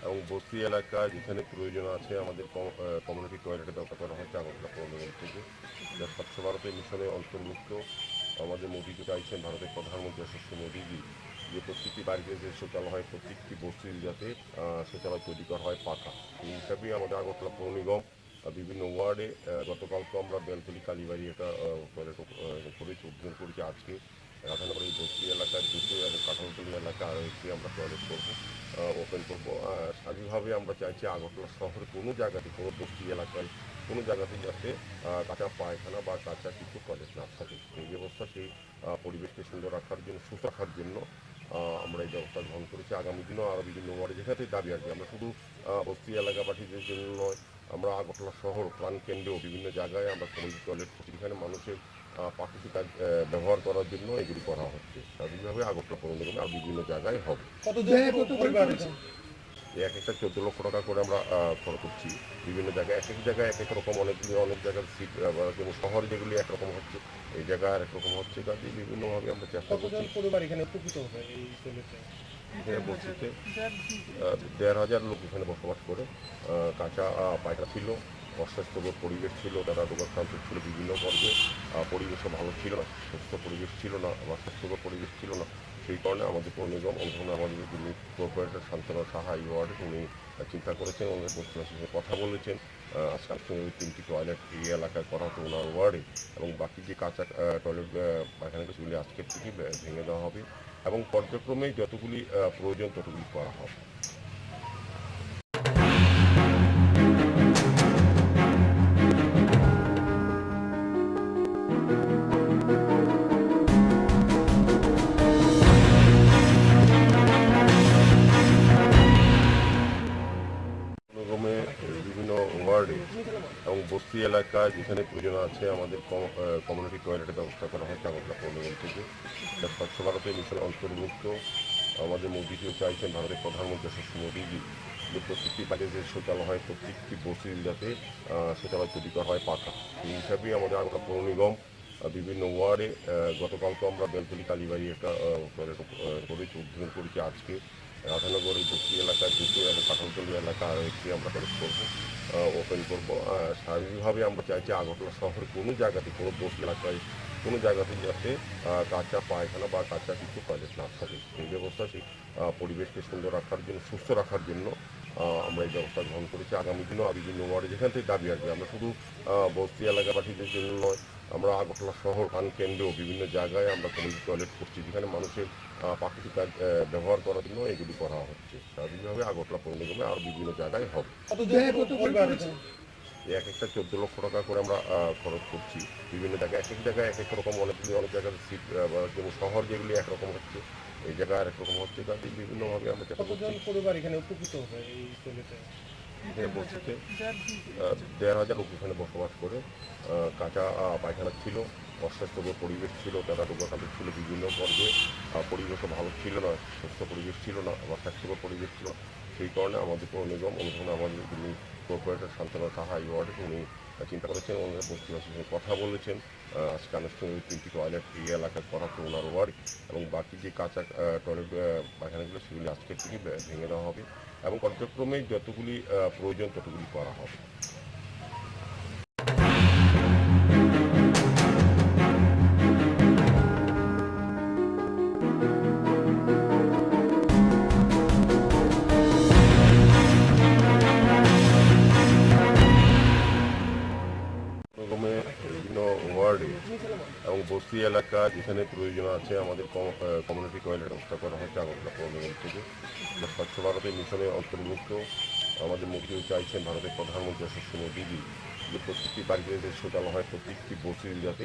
এবং বস্তি এলাকায় যেখানে প্রয়োজন আছে আমাদের কমিউনিটি টয়লেটের ব্যবস্থা করা হয়েছে আগরতলা পৌর নিগম থেকে, যা স্বচ্ছ ভারতের মিশনে অন্তর্ভুক্ত। আমাদের মোদীকে চাইছেন ভারতের প্রধানমন্ত্রী যশস্বী মোদীজি যে প্রত্যেকটি বাড়িতে যে শৌচালয় হয়, প্রত্যেকটি বস্তির যাতে শৌচালয় তৈরি করা হয় পাকা। এই হিসাবে আমাদের আগরতলা পৌর নিগম বিভিন্ন ওয়ার্ডে গতকালকে আমরা বেলতলি কালীবাড়ি একটা টয়লেট করেছি, উদ্বোধন করেছি। আজকে রাধানগর এই বস্তি এলাকায় দুটো এবং কাঁঠালতলি এলাকায় আরও একটি আমরা টয়লেট করবো, ওপেন করবো। স্বাভাবিকভাবে আমরা চাইছি আগরতলা শহরের কোনো জায়গাতে কোনো বস্তি এলাকায় কোনো জায়গাতে যাতে কাঁচা পায়খানা বা কাঁচা কিছু টয়লেট না থাকে, সেই ব্যবস্থা সেই পরিবেশকে সুন্দর রাখার জন্য, সুস্থ রাখার জন্য আমরা এই ব্যবস্থা গ্রহণ করেছি। আগামী দিনও আরও বিভিন্ন ওয়ার্ডে যেখানে দাবি আর কি, আমরা শুধু বস্তি এলাকাবাসীদের জন্য নয়, আমরা আগরতলা শহর প্রাণকেন্দ্রেও বিভিন্ন জায়গায় আমরা কমিউনিটি টয়লেট করছি, যেখানে মানুষের প্রাকৃতিক কাজ ব্যবহার করার জন্য এগুলি করা হচ্ছে। স্বাভাবিকভাবে আগরতলা পৌর নিগমে আর বিভিন্ন জায়গায় হবে। এক একটা 14 লক্ষ টাকা করে আমরা খরচ করছি বিভিন্ন জায়গায়, এক এক জায়গায় এক এক রকম, অনেক জায়গার সিট, যেমন শহর যেগুলি একরকম হচ্ছে, এই জায়গায় আর একরকম হচ্ছে, কাজে বিভিন্নভাবে আমরা চেষ্টা করছি। কতজন পরিবার এখানে উপকৃত হবে এই টয়লেটে? বস্তিতে 1,500 লোক এখানে বসবাস করে। কাঁচা পায়খানা ছিল, অস্বাস্থ্যকর পরিবেশ ছিল, তারা রোগাক্রান্ত ছিল বিভিন্ন পর্বে, পরিবেশও ভালো ছিল না, সুস্থ পরিবেশ ছিল না বা স্বাস্থ্যকর পরিবেশ ছিল না। সেই কারণে আমাদের পৌর নিগম অনুসরণে আমাদের যিনি কর্পোরেটর শান্তনা সাহা এই ওয়ার্ডে উনি চিন্তা করেছেন, ওনার বস্তিবাসীর সঙ্গে কথা বলেছেন। আজকাল 3টি টয়লেট এই এলাকায় করা হতো ওনার ওয়ার্ডে, এবং বাকি যে কাঁচা টয়লেট পায়খানাগুলো সেগুলি আজকের থেকে ভেঙে দেওয়া হবে এবং পর্যায়ক্রমে যতগুলি প্রয়োজন ততগুলি করা হবে। বিভিন্ন ওয়ার্ডে এবং বস্তি এলাকায় যেখানে প্রয়োজন আছে আমাদের কমিউনিটি টয়লেটের ব্যবস্থা করা হয়েছে আগরতলা পৌর নিগম থেকে। যা স্বচ্ছ ভারতের মিশনে অন্তর্ভুক্ত। আমাদের মোদিজিও চাইছেন, ভারতের প্রধানমন্ত্রী যশস্বী মোদিজি, যে প্রত্যেকটি বাড়িতে যে শৌচালয় হয় প্রত্যেকটি বস্তি যাতে শৌচালয় তৈরি করা হয় পাকা। সেই হিসাবেই আমাদের আগরতলা পৌর নিগম বিভিন্ন ওয়ার্ডে গতকালকে আমরা বেলতলি কালীবাড়ি একটা টয়লেট করেছি, উদ্বোধন করেছি। আজকে রাধানগর এই বস্তি এলাকায় দুটো এবং কাঁঠালতলি এলাকা আরও একটি আমরা টয়লেট করবো, ওপেন করবো। স্বাভাবিকভাবে আমরা চাইছি আগরতলা শহরের কোনো জায়গাতে, কোনো বস্তি এলাকায় কোনো জায়গাতে যাতে কাঁচা পায়খানা বা কাঁচা কিছু টয়লেট না থাকে, সেই ব্যবস্থা সেই পরিবেশকে সুন্দর রাখার জন্য, সুস্থ রাখার জন্য আমরা এই ব্যবস্থা গ্রহণ করেছি। আগামী দিনও আর বিভিন্ন ওয়ার্ডে যেখান থেকে দাবি আর কি, আমরা শুধু বস্তি এলাকাবাসীদের জন্য নয়, আমরা আগরতলা শহর প্রাণকেন্দ্রেও বিভিন্ন জায়গায় আমরা কমিউনিটি টয়লেট করছি, যেখানে মানুষের প্রাকৃতিক কাজ ব্যবহার করার জন্য এগুলি করা হচ্ছে। স্বাভাবিকভাবে আগরতলা পৌর নিগমে আর বিভিন্ন জায়গায় হবে। এক একটা 14 লক্ষ টাকা করে আমরা খরচ করছি বিভিন্ন জায়গায়, এক এক জায়গায় এক এক রকম, অনেক জায়গার সিট, যেমন শহর যেগুলি একরকম হচ্ছে, এই জায়গায় আর একরকম হচ্ছে, কাজে বিভিন্নভাবে আমরা চেষ্টা করছি। কতজন পরিবার এখানে উপকৃত হবে এই টয়লেটে? বস্তিতে 1,500 লোক এখানে বসবাস করে। কাঁচা পায়খানা ছিল, অস্বাস্থ্যকর পরিবেশ ছিল, তারা রোগাক্রান্ত ছিল বিভিন্ন পর্বে, পরিবেশও ভালো ছিল না, সুস্থ পরিবেশ ছিল না বা স্বাস্থ্যকর পরিবেশ ছিল না। সেই কারণে আমাদের পৌর নিগম অনুসরণে আমাদের যিনি কর্পোরেটর শান্তনা সাহা এই ওয়ার্ডে উনি চিন্তা করেছেন, ওনার বস্তিবাসীর সঙ্গে কথা বলেছেন। আজকে আনুষ্ঠানিক 3টি টয়লেট এই এলাকায় করা হতো ওনার ওয়ার্ড, এবং বাকি যে কাঁচা টয়লেট পায়খানাগুলো সেগুলি আজকের থেকে ভেঙে দেওয়া হবে এবং পর্যায়ক্রমে যতগুলি প্রয়োজন ততগুলি করা হবে। বিভিন্ন ওয়ার্ডে এবং বস্তি এলাকা যেখানে প্রয়োজন আছে আমাদের কমিউনিটি টয়লেট ব্যবস্থা করা হচ্ছে আগরতলা পৌর নিগম থেকে। যা স্বচ্ছ ভারতের মিশনে অন্তর্ভুক্ত। আমাদের মোদিজিও চাইছেন, ভারতের প্রধানমন্ত্রী যশস্বী মোদিজি, যে প্রত্যেকটি বাড়িতে যে শৌচালয় হয় প্রত্যেকটি বস্তি যাতে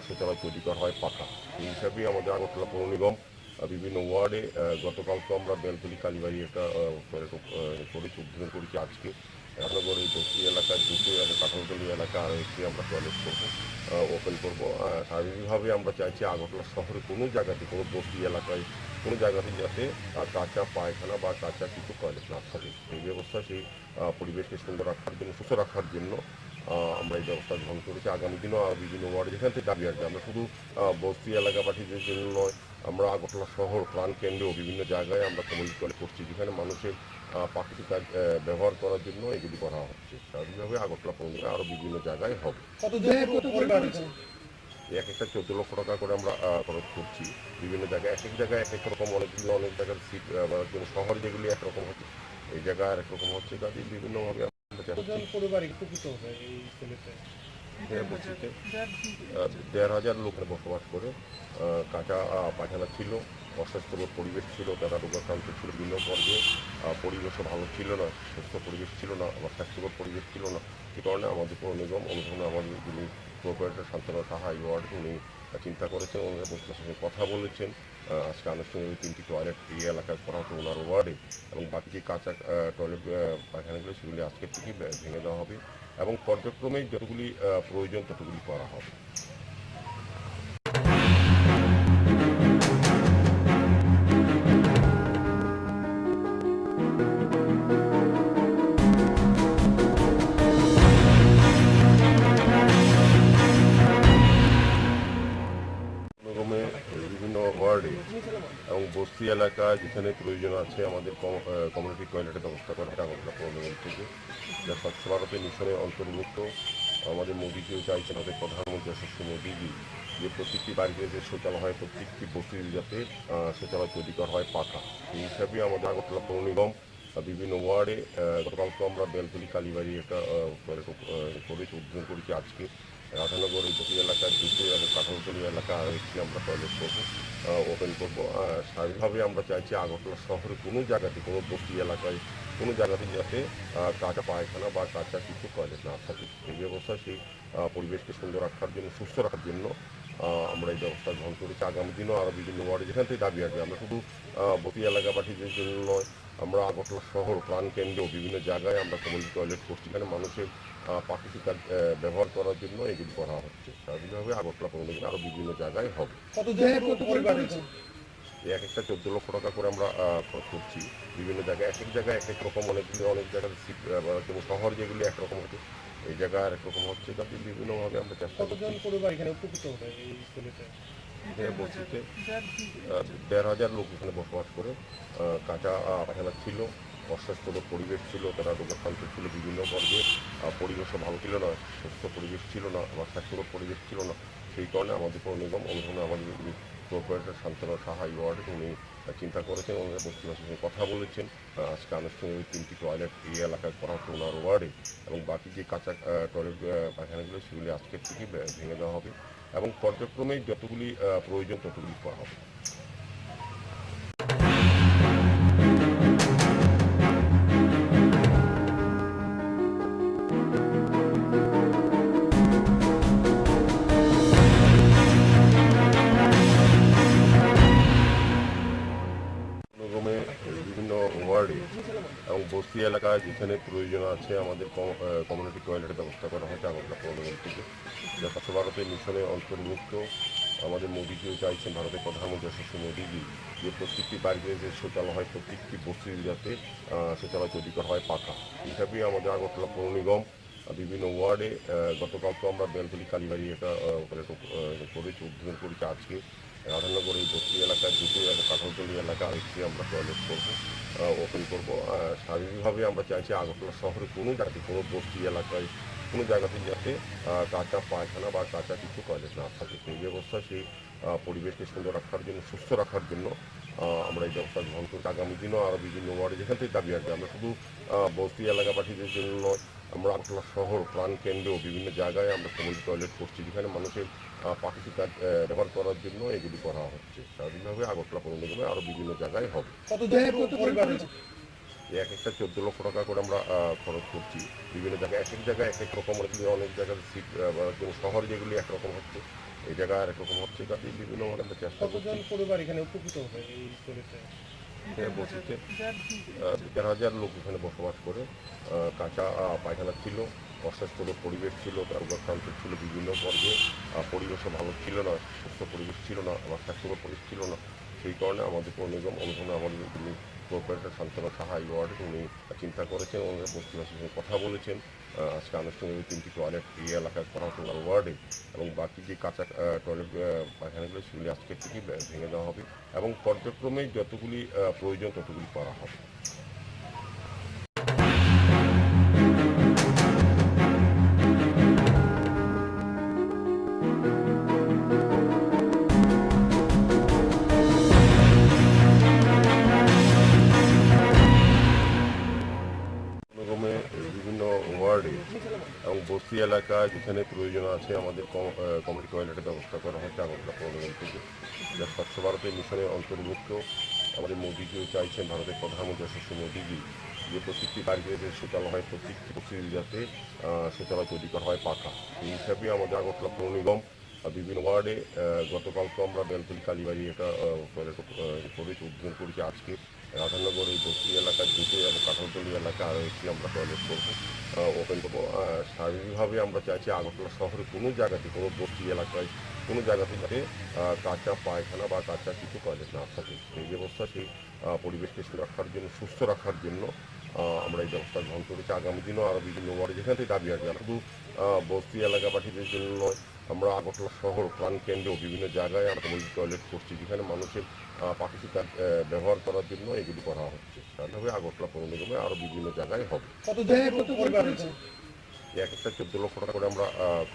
শৌচালয় তৈরি করা হয় পাকা। সেই হিসাবেই আমাদের আগরতলা পৌর নিগম বিভিন্ন ওয়ার্ডে গতকালকে আমরা বেলতলি কালীবাড়ি একটা টয়লেট করেছি, উদ্বোধন করেছি। আজকে রাধানগর এই বস্তি এলাকায় দুটো এবং কাঁঠালতলি এলাকা আরও একটি আমরা টয়লেট করবো, ওপেন করবো। স্বাভাবিকভাবে আমরা চাইছি আগরতলা শহরে কোনো জায়গাতে, কোনো বস্তি এলাকায় কোনো জায়গাতে যাতে কাঁচা পায়খানা বা কাঁচা কিছু টয়লেট না থাকে, সেই ব্যবস্থা সেই পরিবেশকে সুন্দর রাখার জন্য, সুস্থ রাখার জন্য আমরা এই ব্যবস্থা গ্রহণ করেছি। আগামী দিনও আর বিভিন্ন ওয়ার্ডে যেখান থেকে দাবি আর কি, আমরা শুধু বস্তি এলাকাবাসীদের জন্য নয়, আমরা আগরতলা শহর প্রাণকেন্দ্রেও বিভিন্ন জায়গায় আমরা কমিউনিটি টয়লেট করছি, যেখানে মানুষের প্রাকৃতিক কাজ ব্যবহার করার জন্য এগুলি করা হচ্ছে। স্বাভাবিকভাবে আগরতলা পৌর নিগমে আরও বিভিন্ন জায়গায় হবে। এক একটা 14 লক্ষ টাকা করে আমরা খরচ করছি বিভিন্ন জায়গায়, এক এক জায়গায় এক এক রকম, অনেক জায়গার সিট, যেমন শহর যেগুলি একরকম হচ্ছে, এই জায়গায় আর একরকম হচ্ছে, কাজে বিভিন্নভাবে পরিবার উপকৃত হবে এই টয়লেটে? বস্তিতে 1,500 লোক বসবাস করে। কাঁচা পায়খানা ছিল, অস্বাস্থ্যকর পরিবেশ ছিল, তারা রোগাক্রান্ত ছিল বিভিন্ন পর্বে, পরিবেশও ভালো ছিল না, সুস্থ পরিবেশ ছিল না বা স্বাস্থ্যকর পরিবেশ ছিল না। সেই কারণে আমাদের পৌর নিগম অনুসরণে আমাদের যিনি প্রোপারেটর শান্তনা সাহা এই ওয়ার্ড উনি চিন্তা করেছেন, ওনারা বস্তুর সঙ্গে কথা বলেছেন। আজকে আনুষ্ঠানিক 3টি টয়লেট এই এলাকায় করা হতো ওনার ওয়ার্ডে, এবং বাকি যে কাঁচা টয়লেট পায়খানাগুলো সেগুলি আজকের থেকে ভেঙে দেওয়া হবে এবং পর্যায়ক্রমে যতগুলি প্রয়োজন ততগুলি করা হবে। বিভিন্ন ওয়ার্ডে এবং বস্তি এলাকায় যেখানে প্রয়োজন আছে আমাদের কমিউনিটি টয়লেটের ব্যবস্থা করা হয় আগরতলা পৌর নিগম থেকে, যা স্বচ্ছ ভারতের মিশনের অন্তর্ভুক্ত। আমাদের মোদীজিও চাইছেন, আমাদের প্রধানমন্ত্রী যশস্বী মোদীজি, যে প্রত্যেকটি বাড়িতে যে শৌচালয় হয় প্রত্যেকটি বস্তির যাতে শৌচালয় তৈরি করা হয় পাকা। সেই হিসাবে আমাদের আগরতলা পৌর নিগম বিভিন্ন ওয়ার্ডে গতকালকে আমরা বেলতলি কালীবাড়ি একটা টয়লেট করেছি, উদ্বোধন করেছি। আজকে রাধানগর এই বস্তি এলাকার দুটো এবং কাঠালতলি এলাকা আরেকটি আমরা টয়লেট করবো, ওপেন করবো। স্বাভাবিকভাবে আমরা চাইছি আগরতলা শহরে কোনো জায়গাতে, কোনো বস্তি এলাকায় কোনো জায়গাতে যাতে কাঁচা পায়খানা বা কাঁচা কিছু টয়লেট না থাকে। এই ব্যবস্থা সেই পরিবেশকে সুন্দর রাখার জন্য, সুস্থ রাখার জন্য আমরা এই ব্যবস্থা গ্রহণ করেছি। আগামী দিনও আরও বিভিন্ন ওয়ার্ডে যেখান থেকে দাবি আসবে, আমরা শুধু বস্তি এলাকাবাসীদের জন্য নয়, আমরা আগরতলা শহর প্রাণকেন্দ্র বিভিন্ন জায়গায় আমরা কমিউনিটি টয়লেট করছি, এখানে মানুষের প্রাকৃতিক কাজ ব্যবহার করার জন্য এগুলি করা হচ্ছে। স্বাভাবিকভাবে আগরতলা পৌর নিগমে আরও বিভিন্ন জায়গায় হবে। এক একটা 14 লক্ষ টাকা করে আমরা খরচ করছি বিভিন্ন জায়গায়, এক এক জায়গায় এক এক রকম, অনেক জায়গায় যেমন শহর যেগুলি একরকম হচ্ছে, এই জায়গায় আরেক রকম হচ্ছে। তাতে বিভিন্নভাবে আমরা চেষ্টা করছি। এখানে উপকৃত হবে এই ছেলেতে? বলছিতে 1,500 লোক এখানে বসবাস করে। কাঁচা পায়খানা ছিল, অস্বাস্থ্যকর পরিবেশ ছিল, তারা রোগাক্রান্ত ছিল বিভিন্ন পর্যায়ে, পরিবেশও ভালো ছিল না, সুস্থ পরিবেশ ছিল না বা স্বাস্থ্যকর পরিবেশ ছিল না। সেই কারণে আমাদের পৌর নিগম অনুসরণে আমাদের প্রোপারেটর শান্তনা সাহা এই ওয়ার্ডে উনি চিন্তা করেছেন, ওনারা বস্তিবাসীর সঙ্গে কথা বলেছেন। আজকে আনুষ্ঠানিক 3টি টয়লেট এই এলাকায় করা হতো ওনার ওয়ার্ডে, এবং বাকি যে কাঁচা টয়লেট পায়খানাগুলো সেগুলি আজকের থেকে ভেঙে দেওয়া হবে এবং পর্যায়ক্রমে যতগুলি প্রয়োজন ততগুলি করা হবে। বিভিন্ন ওয়ার্ডে এবং বস্তি এলাকায় যেখানে প্রয়োজন আছে আমাদের কমিউনিটি টয়লেটের ব্যবস্থা করা হয়েছে আগরতলা পৌর নিগম থেকে, যা স্বচ্ছ ভারতের মিশনের অন্তর্ভুক্ত। আমাদের মোদীজিও চাইছেন, ভারতের প্রধানমন্ত্রী যশস্বী মোদীজি, যে প্রত্যেকটি বাড়িতে যে শৌচালয় হয় প্রত্যেকটি বস্তির যাতে শৌচালয় তৈরি করা হয় পাকা। হিসাবে আমাদের আগরতলা পৌর নিগম বিভিন্ন ওয়ার্ডে গতকালকে আমরা বেলতলি কালীবাড়ি একটা করেছি, উদ্বোধন করেছি। আজকে রাধানগর এই বস্তি এলাকার দুটো এবং কাঠালতলি এলাকা আরেকটি আমরা টয়লেট করবো, ওপেন করবো। স্বাভাবিকভাবে আমরা চাইছি আগরতলা শহরে কোনো জায়গাতে, কোনো বস্তি এলাকায় কোনো জায়গাতে যাতে কাঁচা পায়খানা বা কাঁচা কিছু টয়লেট না থাকে। সেই ব্যবস্থা সেই পরিবেশকে সুন্দর রাখার জন্য, সুস্থ রাখার জন্য আমরা এই ব্যবস্থা গ্রহণ করছি। আগামী দিনও আরও বিভিন্ন ওয়ার্ডে যেখান থেকে দাবি আসবে, আমরা শুধু বস্তি এলাকাবাসীদের জন্য নয়, আমরা আগরতলা শহর প্রাণকেন্দ্র বিভিন্ন জায়গায় আমরা কমিউনিটি টয়লেট করছি, যেখানে মানুষের প্রাকৃতিক কাজ ব্যবহার করার জন্য এগুলি করা হচ্ছে। স্বাভাবিকভাবে আগরতলা পৌর নিগমে আরও বিভিন্ন জায়গায় হবে। এক একটা 14 লক্ষ টাকা করে আমরা খরচ করছি বিভিন্ন জায়গায়, এক এক জায়গায় এক এক রকম, অনেক জায়গায় সিট যেমন শহর যেগুলি একরকম হচ্ছে, এই জায়গায় আরেক রকম হচ্ছে। তাতে বিভিন্নভাবে আমরা চেষ্টা করছি। এখানে উপকৃত হবে এই ছেলেতে? বলছিতে 1,500 লোক এখানে বসবাস করে। কাঁচা পায়খানা ছিল, অস্বাস্থ্যকর পরিবেশ ছিল, রোগাক্রান্ত ছিল বিভিন্ন পর্যায়ে, পরিবেশও ভালো ছিল না, সুস্থ পরিবেশ ছিল না বা স্বাস্থ্যকর পরিবেশ ছিল না। সেই কারণে আমাদের পৌর নিগম অনুসরণে আমাদের যিনি প্রোপারেটর শান্তনা সাহা এই ওয়ার্ডে উনি চিন্তা করেছেন, ওনারা বস্তিবাসীর সঙ্গে কথা বলেছেন। আজকে আনুষ্ঠানিক 3টি টয়লেট এই এলাকায় করা হতো ওনার ওয়ার্ডে, এবং বাকি যে কাঁচা টয়লেট পায়খানাগুলো সেগুলি আজকের থেকে ভেঙে দেওয়া হবে এবং পর্যায়ক্রমে যতগুলি প্রয়োজন ততগুলি করা হবে। বিভিন্ন ওয়ার্ডে এবং বস্তি এলাকায় যেখানে প্রয়োজন আছে আমাদের কমিউনিটি টয়লেটের ব্যবস্থা করা হয়েছে আগরতলা পৌর নিগম থেকে, যা স্বচ্ছ ভারতের মিশনের অন্তর্ভুক্ত। আমাদের মোদীজিও চাইছেন, ভারতের প্রধানমন্ত্রী যশস্বী মোদীজি, যে প্রত্যেকটি বাড়িতে যে শৌচালয় হয় প্রত্যেকটি পরিস্থিতি যাতে শৌচালয় তৈরি করা হয় পাকা। এই হিসাবে আমাদের আগরতলা পৌর নিগম বিভিন্ন ওয়ার্ডে গতকালকে আমরা বেলতলি কালীবাড়ি একটা টয়লেট করেছি, উদ্বোধন করেছি। আজকে রাধানগর এই বস্তি এলাকা দুটো এবং কাঁঠালতলি এলাকা আরও একটি আমরা টয়লেট করবো, ওপেন করবো। শারীরিকভাবে আমরা চাইছি আগরতলা শহরে কোনো জায়গাতে কোনো বস্তি এলাকায় কোনো জায়গাতে যাতে কাঁচা পায়খানা বা কাঁচা কিছু টয়লেট না থাকে। সেই ব্যবস্থা সেই পরিবেশকে রাখার জন্য সুস্থ রাখার জন্য আমরা এই ব্যবস্থা গ্রহণ করেছি। আগামী দিনও আরও বিভিন্ন ওয়ার্ডে যেখান থেকে দাবি আসবে, শুধু বস্তি এলাকাবাসীদের জন্য নয়, আমরা আগরতলা শহর প্রাণকেন্দ্রেও বিভিন্ন জায়গায় আমরা কমিউনিটি টয়লেট করছি, যেখানে মানুষের প্রাকৃতিক ব্যবহার করার জন্য এগুলি করা হচ্ছে। তাহলে আগরতলা পৌর নিগমে আরও বিভিন্ন জায়গায় হবে। এক একটা 14 লক্ষ টাকা করে আমরা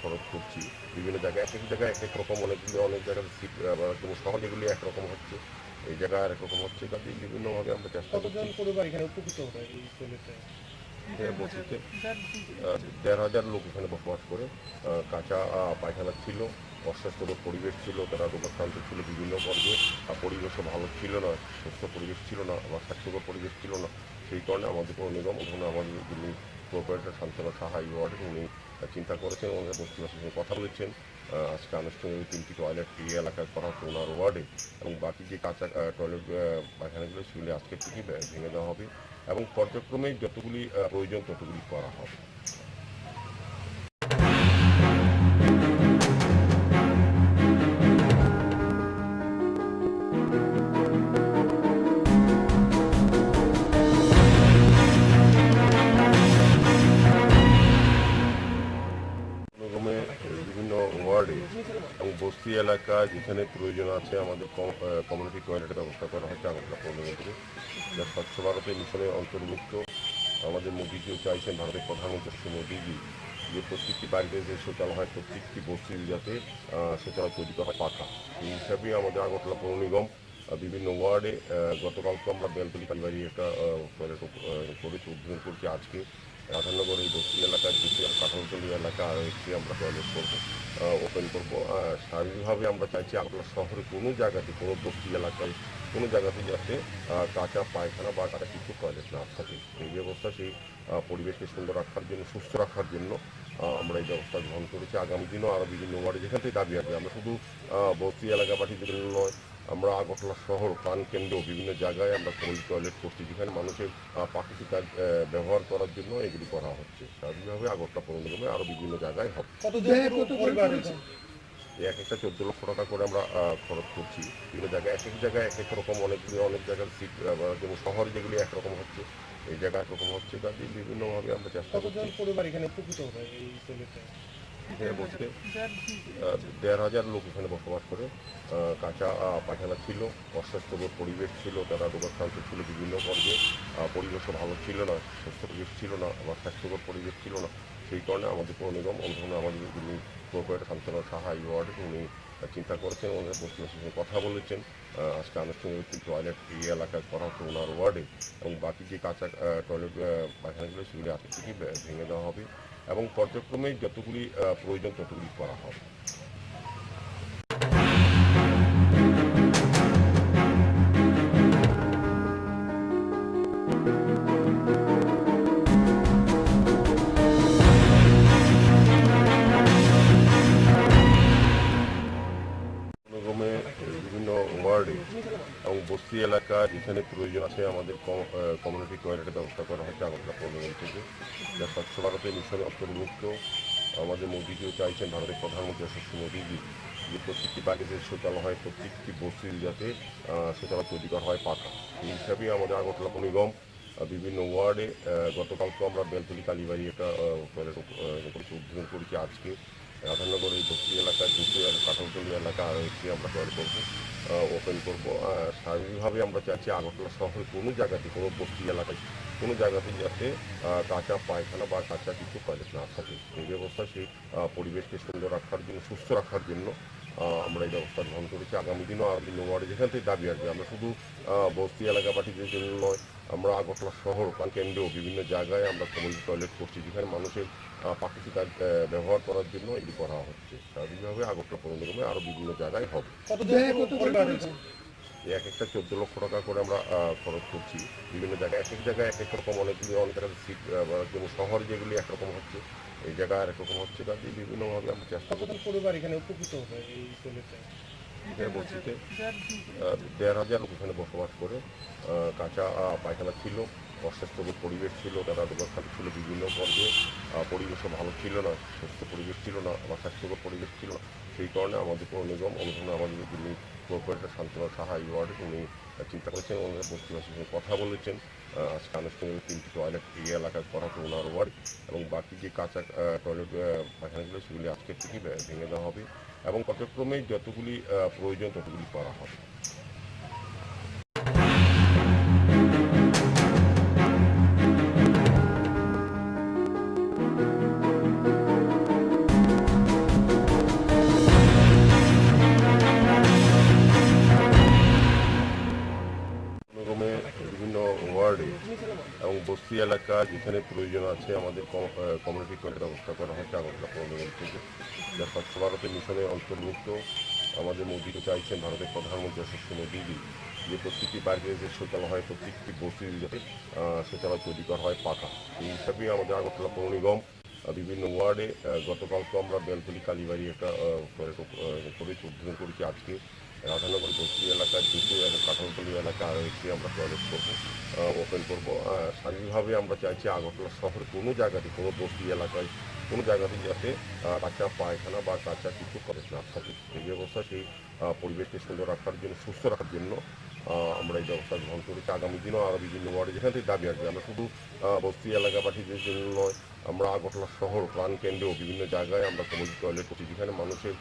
খরচ করছি বিভিন্ন জায়গায়। এক এক জায়গায় এক এক রকম, অনেক জায়গায় সিট শহর যেগুলি একরকম হচ্ছে, এই জায়গায় আরেক রকম হচ্ছে। কাজে বিভিন্নভাবে আমরা চেষ্টা করছি। এখানে উপকৃত হবে এই টয়লেটে? বস্তিতে 1,500 লোক এখানে বসবাস করে। কাঁচা পায়খানা ছিল, অস্বাস্থ্যকর পরিবেশ ছিল, তারা রোগাক্রান্ত ছিল বিভিন্ন পর্যায়ে। পরিবেশও ভালো ছিল না, সুস্থ পরিবেশ ছিল না বা স্বাস্থ্যকর পরিবেশ ছিল না। সেই কারণে আমাদের পৌর নিগম ওখানে আমাদের যিনি কর্পোরেটর শান্তনা সাহা এই ওয়ার্ডে উনি চিন্তা করেছেন, ওনারা বস্তিবাসীর সঙ্গে কথা বলেছেন। আজকে আনুষ্ঠানিক 3টি টয়লেট এই এলাকায় করা হচ্ছে ওনার ওয়ার্ডে, এবং বাকি যে কাঁচা টয়লেট পায়খানাগুলো সেগুলি আজকে থেকে ভেঙে দেওয়া হবে এবং পর্যায়ক্রমে যতগুলি প্রয়োজন ততগুলি করা হবে। বিভিন্ন ওয়ার্ডে এবং বস্তি এলাকা যেখানে প্রয়োজন আছে আমাদের কমিউনিটি টয়লেটের ব্যবস্থা করা হচ্ছে আগরতলা পৌর নিগম থেকে, যা স্বচ্ছ ভারতের মিশনের অন্তর্ভুক্ত। আমাদের মোদীজিও চাইছেন, ভারতের প্রধানমন্ত্রী মোদীজি, যে প্রত্যেকটি বাড়িতে যে শৌচালয় হয় প্রত্যেকটি বস্তির যাতে শৌচালয় তৈরি করা হয় পাকা। এই হিসাবে আমাদের আগরতলা পৌর নিগম বিভিন্ন ওয়ার্ডে গতকালকে আমরা বেলতলি কালীবাড়ি একটা টয়লেট করেছি, উদ্বোধন করেছি। আজকে রাধানগর এই বস্তি এলাকায় দুটি কাঁঠালতলি এলাকা আরও একটি আমরা টয়লেট করবো, ওপেন করবো। শারীরিকভাবে আমরা চাইছি আগরতলা শহরে কোনো জায়গাতে কোনো বস্তি এলাকায় কোনো জায়গাতে যাতে কাঁচা পায়খানা বা কাঁচা কিছু টয়লেট না থাকে। এই ব্যবস্থা সেই পরিবেশকে সুন্দর রাখার জন্য সুস্থ রাখার জন্য আমরা এই ব্যবস্থা গ্রহণ করেছি। আগামী দিনও আরও বিভিন্ন ওয়ার্ডে যেখান থেকে দাবি আসবে, আমরা শুধু বস্তি এলাকাবাসীদের জন্য নয়, আমরা আগরতলা শহর প্রাণকেন্দ্রেও বিভিন্ন জায়গায় আমরা কমিউনিটি টয়লেট করছি, যেখানে মানুষের প্রাকৃতিক ব্যবহার করার জন্য এগুলি করা হচ্ছে। স্বাভাবিকভাবে আগরতলা পৌর নিগমে আরও বিভিন্ন জায়গায় হবে। এক একটা 14 লক্ষ টাকা করে আমরা খরচ করছি বিভিন্ন জায়গায়। এক এক জায়গায় এক এক রকম, অনেক জায়গার সিট যেমন শহর যেগুলি একরকম হচ্ছে, এই জায়গায় একরকম হচ্ছে। কাজে বিভিন্নভাবে আমরা চেষ্টা করছি। এখানে উপকৃত হবে এই টয়লেটে? বলতে 1,500 লোক এখানে বসবাস করে। কাঁচা পায়খানা ছিল, অস্বাস্থ্যকর পরিবেশ ছিল, তারা রোগাক্রান্ত ছিল বিভিন্ন পর্যায়ে। পরিবেশও ভালো ছিল না, সুস্থ পরিবেশ ছিল না বা স্বাস্থ্যকর পরিবেশ ছিল না। সেই কারণে আমাদের পৌর নিগম ওখানে আমাদের যিনি কর্পোরেটর শান্তনা সাহা এই ওয়ার্ডে উনি চিন্তা করেছেন, ওনারা বস্তিবাসীর সঙ্গে কথা বলেছেন। আজকে আনুষ্ঠানিক টয়লেট এই এলাকায় করা হচ্ছে ওনার ওয়ার্ডে, এবং বাকি যে কাঁচা টয়লেট পায়খানাগুলো সেগুলি আজকে থেকে ভেঙে দেওয়া হবে এবং পর্যায়ক্রমে যতগুলি প্রয়োজন ততগুলি করা হবে। বিভিন্ন ওয়ার্ডে এবং বস্তি এলাকা যেখানে প্রয়োজন আছে আমাদের কমিউনিটি টয়লেটের ব্যবস্থা করা হচ্ছে আগরতলা পৌর নিগম থেকে, যা স্বচ্ছ ভারতের মিশনের অন্তর্ভুক্ত। আমাদের মোদীজিও চাইছেন, ভারতের প্রধানমন্ত্রী মোদীজি, যে প্রত্যেকটি বাড়িতে শৌচালয় হয় প্রত্যেকটি বস্তির যাতে শৌচালয় তৈরি করা হয় পাকা। এই হিসাবে আমাদের আগরতলা পৌর নিগম বিভিন্ন ওয়ার্ডে গতকালকে আমরা বেলতলি কালীবাড়ি একটা টয়লেট করেছি, উদ্বোধন করেছি। আজকে রাধানগর এই বস্তি এলাকায় দুটি কাঁঠালতলি এলাকা আরও একটি আমরা টয়লেট করবো, ওপেন করবো। শারীরিকভাবে আমরা চাইছি আগরতলা শহরে কোনো জায়গাতে কোনো বস্তি এলাকায় কোনো জায়গাতে যাতে কাঁচা পায়খানা বা কাঁচা কিছু টয়লেট না থাকে। এই ব্যবস্থা সেই পরিবেশকে সুন্দর রাখার জন্য সুস্থ রাখার জন্য আমরা এই ব্যবস্থা গ্রহণ করেছি। আগামী দিনও আরও বিভিন্ন ওয়ার্ডে যেখান থেকে দাবি আসবে, আমরা শুধু বস্তি এলাকাবাসীদের জন্য নয়, আমরা আগরতলা শহর কেন্দ্রেও বিভিন্ন জায়গায় আমরা কমিউনিটি টয়লেট করছি, যেখানে মানুষের প্রাকৃতিক ব্যবহার করার জন্য এটি করা হচ্ছে। স্বাভাবিকভাবে আগরতলা পৌর নিগমে আরও বিভিন্ন জায়গায় হবে। এক একটা 14 লক্ষ টাকা করে আমরা খরচ করছি বিভিন্ন জায়গায়, এক এক জায়গায় এক এক রকম, অনেকগুলি অনেক জায়গায় সিট, যেমন শহর যেগুলি একরকম হচ্ছে, এই জায়গায় আরেক রকম হচ্ছে, কাজে বিভিন্নভাবে আমরা চেষ্টা করছি। কতজন পরিবার এখানে উপকৃত হবে এই টয়লেটে? এখানে বলছিতে 1,500 লোক এখানে বসবাস করে। কাঁচা পায়খানা ছিল, অস্বাস্থ্যকর পরিবেশ ছিল, তারা দোকান ছিল বিভিন্ন পর্যায়ে, পরিবেশও ভালো ছিল না, সুস্থ পরিবেশ ছিল না বা স্বাস্থ্যকর পরিবেশ ছিল না। সেই কারণে আমাদের পৌর নিগম অনুধানে আমাদের যিনি কর্পোরেটর শান্তনা সাহা এই ওয়ার্ডে উনি চিন্তা করেছেন, ওনারা বস্তিবাসীর সঙ্গে কথা বলেছেন। আজকে আনুষ্ঠানিক 3টি টয়লেট এই এলাকায় করা হবে ওনার ওয়ার্ড, এবং বাকি যে কাঁচা টয়লেট পায়খানাগুলো সেগুলি আজকের থেকে ভেঙে দেওয়া হবে এবং পর্যায়ক্রমে যতগুলি প্রয়োজন ততগুলি করা হবে। বিভিন্ন ওয়ার্ডে এবং বস্তি এলাকা যেখানে প্রয়োজন আছে আমাদের কমিউনিটি টয়লেট ব্যবস্থা করা হয়েছে আগরতলা পৌর নিগম থেকে, যা স্বচ্ছ ভারতের মিশনে অন্তর্ভুক্ত। আমাদের মোদীকে চাইছেন ভারতের প্রধানমন্ত্রী যশস্বী মোদী যে প্রত্যেকটি পার্কে যে শৌচালয় হয়, প্রত্যেকটি বস্তি যাতে শৌচালয় তৈরি করা হয় পাকা। এই হিসাবে আমাদের আগরতলা পৌর নিগম বিভিন্ন ওয়ার্ডে গতকালকে আমরা বেলতলি কালীবাড়ি একটা করেছি, উদ্বোধন করেছি। আজকে রাধানগর বস্তি এলাকায় দুটো এবং কাঁঠালতলি এলাকায় এসে আমরা টয়লেট করবো, ওপেন করবো। সার্বিকভাবে আমরা চাইছি আগরতলা শহরে কোনো জায়গাতে, কোনো বস্তি এলাকায় কোনো জায়গাতে যাতে কাঁচা পায়খানা বা কাঁচা কিছু টয়লেট না থাকে। এই ব্যবস্থা সেই পরিবেশকে সুন্দর রাখার জন্য, সুস্থ রাখার জন্য আমরা এই ব্যবস্থা গ্রহণ করেছি। আগামী দিনও আরও বিভিন্ন ওয়ার্ডে যেখান থেকে দাবি আসবে, আমরা শুধু বস্তি এলাকাবাসীদের জন্য নয়, আমরা আগরতলা শহর প্রাণকেন্দ্রেও বিভিন্ন জায়গায় আমরা কমিউনিটি টয়লেট করছি, যেখানে মানুষের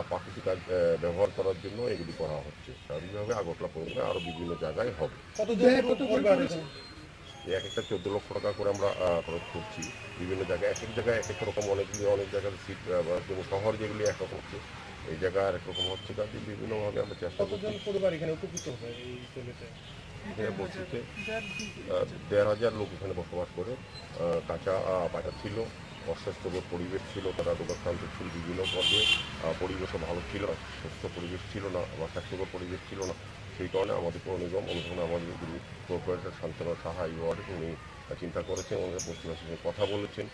প্রাকৃতিক কাজ ব্যবহার করার জন্য এগুলি করা হচ্ছে। স্বাভাবিকভাবে আগরতলা পৌরসভায় আরও বিভিন্ন জায়গায় হবে। এক একটা 14 লক্ষ টাকা করে আমরা খরচ করছি বিভিন্ন জায়গায়, এক এক জায়গায় এক এক রকম, অনেকগুলি অনেক জায়গায় সিট, যেমন শহর যেগুলি একরকম হচ্ছে, এই জায়গায় আরেক রকম হচ্ছে, কাজে বিভিন্নভাবে আমরা চেষ্টা করছি। কতজন পরিবার এখানে উপকৃত হবে এই টয়লেটে? এখানে বলছিতে 1,500 লোক এখানে বসবাস করে। কাঁচা পায়খানা ছিল, অস্বাস্থ্যকর পরিবেশ ছিল, তারা রোগাক্রান্ত ছিল বিভিন্ন পর্যায়ে, পরিবেশও ভালো ছিল না, সুস্থ পরিবেশ ছিল না বা স্বাস্থ্যকর পরিবেশ ছিল না। সেই কারণে আমাদের পৌর নিগম অনুধানে আমাদের যিনি কর্পোরেটর শান্তনা সাহা এই ওয়ার্ডে উনি চিন্তা করেছেন, ওনারা বস্তিবাসীর সঙ্গে কথা বলেছেন।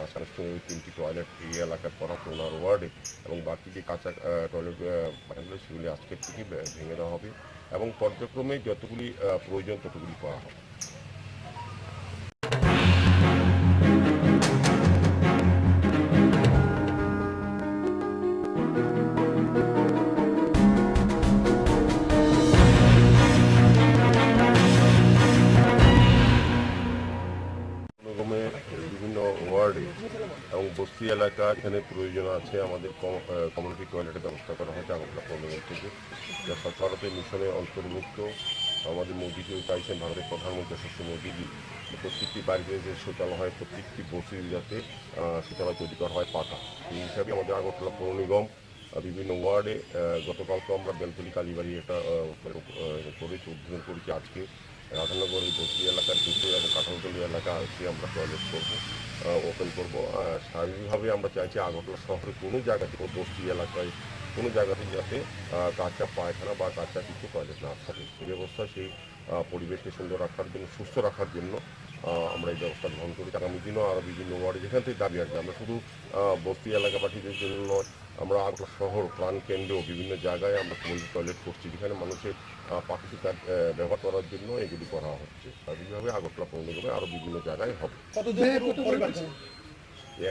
আজকে আনুষ্ঠানিক 3টি টয়লেট এই এলাকায় করা হবে ওনার ওয়ার্ডে, এবং বাকি যে কাঁচা টয়লেট পায়খানাগুলো সেগুলি আজকের থেকে ভেঙে দেওয়া হবে এবং পর্যায়ক্রমে যতগুলি প্রয়োজন ততগুলি করা হবে। বিভিন্ন ওয়ার্ডে এবং বস্তি এলাকা এখানে প্রয়োজন আছে আমাদের কমিউনিটি টয়লেটের ব্যবস্থা করা হয়েছে আগরতলা পৌর নিগম থেকে, যা স্বচ্ছ ভারতের মিশনে অন্তর্ভুক্ত। আমাদের মোদীকে চাইছেন ভারতের প্রধানমন্ত্রী যশস্বী মোদী প্রত্যেকটি বাড়িতে যে শৌচালয় হয়, প্রত্যেকটি বস্তি যাতে শৌচালয় তৈরি করা হয় পাকা। এই হিসাবে আমাদের আগরতলা পৌর নিগম বিভিন্ন ওয়ার্ডে গতকালকে আমরা বেলতলি কালীবাড়ি একটা করেছি, উদ্বোধন করেছি। আজকে রাধানগর এই বস্তি এলাকার দুটো এবং কাঁঠালতলি এলাকা এসে আমরা টয়লেট করবো, ওপেন করবো। স্বাভাবিকভাবে আমরা চাইছি আগরতলা শহরে কোনো জায়গাতে, কোনো বস্তি এলাকায় কোনো জায়গাতে যাতে কাঁচা পায়খানা বা কাঁচা কিছু টয়লেট না থাকে। এই ব্যবস্থা সেই পরিবেশকে সুন্দর রাখার জন্য, সুস্থ রাখার জন্য আমরা এই ব্যবস্থা গ্রহণ করেছি। আগামী দিনও আরও বিভিন্ন ওয়ার্ডে যেখান থেকে দাবি আসবে, আমরা শুধু বস্তি এলাকাবাসীদের জন্য নয়, আমরা আগরতলা শহর প্রাণকেন্দ্রেও বিভিন্ন জায়গায় আমরা কমিউনিটি টয়লেট করছি, যেখানে মানুষের প্রাকৃতিক কাজ ব্যবহার করার জন্য এগুলি করা হচ্ছে। স্বাভাবিকভাবে আগরতলা পৌর নিগমে আরও বিভিন্ন জায়গায় হবে।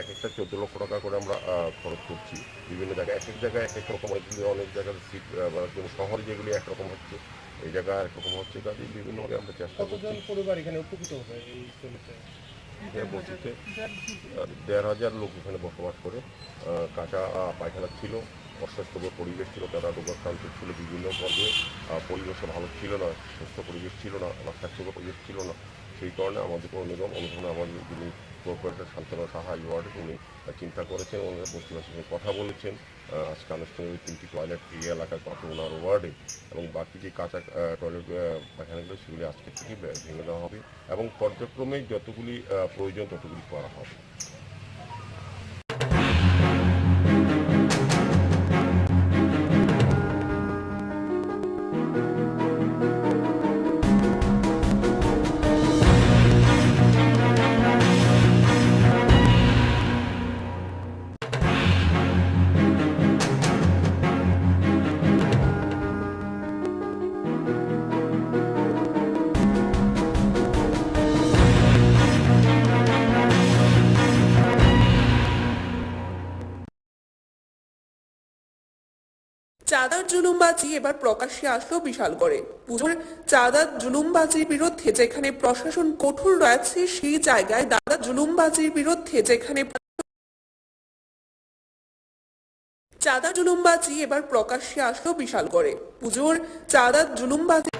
এক একটা 14 লক্ষ টাকা করে আমরা খরচ করছি বিভিন্ন জায়গায়, এক এক জায়গায় এক এক রকম, অনেক জায়গায় সিট, যেমন শহর যেগুলি একরকম হচ্ছে, এই জায়গায় আরেক রকম হচ্ছে, কাজে বিভিন্নভাবে আমরা চেষ্টা করছি। কতজন পরিবার এখানে উপকৃত হবে এই টয়লেটে? এখানে বলছিতে 1,500 লোক এখানে বসবাস করে। কাঁচা পায়খানা ছিল, অস্বাস্থ্যকর পরিবেশ ছিল, তারা রোগাক্রান্ত ছিল বিভিন্ন পর্যায়ে, পরিবেশও ভালো ছিল না, সুস্থ পরিবেশ ছিল না বা স্বাস্থ্যকর পরিবেশ ছিল না। সেই কারণে আমাদের পৌর নিগম অনুধানে আমাদের যিনি কর্পোরেটর শান্তনা সাহা এই ওয়ার্ডে উনি চিন্তা করেছেন, ওনারা বস্তিবাসীর সঙ্গে কথা বলেছেন। আজকে আনুষ্ঠানিক 3টি টয়লেট এই এলাকায় করা হবে ওনার ওয়ার্ডে, এবং বাকি যে কাঁচা টয়লেট পায়খানাগুলো সেগুলি আজকের থেকে ভেঙে দেওয়া হবে এবং পর্যায়ক্রমে যতগুলি প্রয়োজন ততগুলি করা হবে। চাঁদার জুলুমবাজি এবার প্রকাশ্যে আসলো বিশালগড়ে। পুজোর চাঁদার জুলুমবাজির বিরুদ্ধে যেখানে প্রশাসন কঠোর রয়েছে সেই জায়গায় জুলুমবাজির বিরুদ্ধে যেখানে চাঁদা জুলুমবাজি এবার প্রকাশ্যে আসলো বিশালগড়ে। পুজোর চাঁদার জুলুমবাজি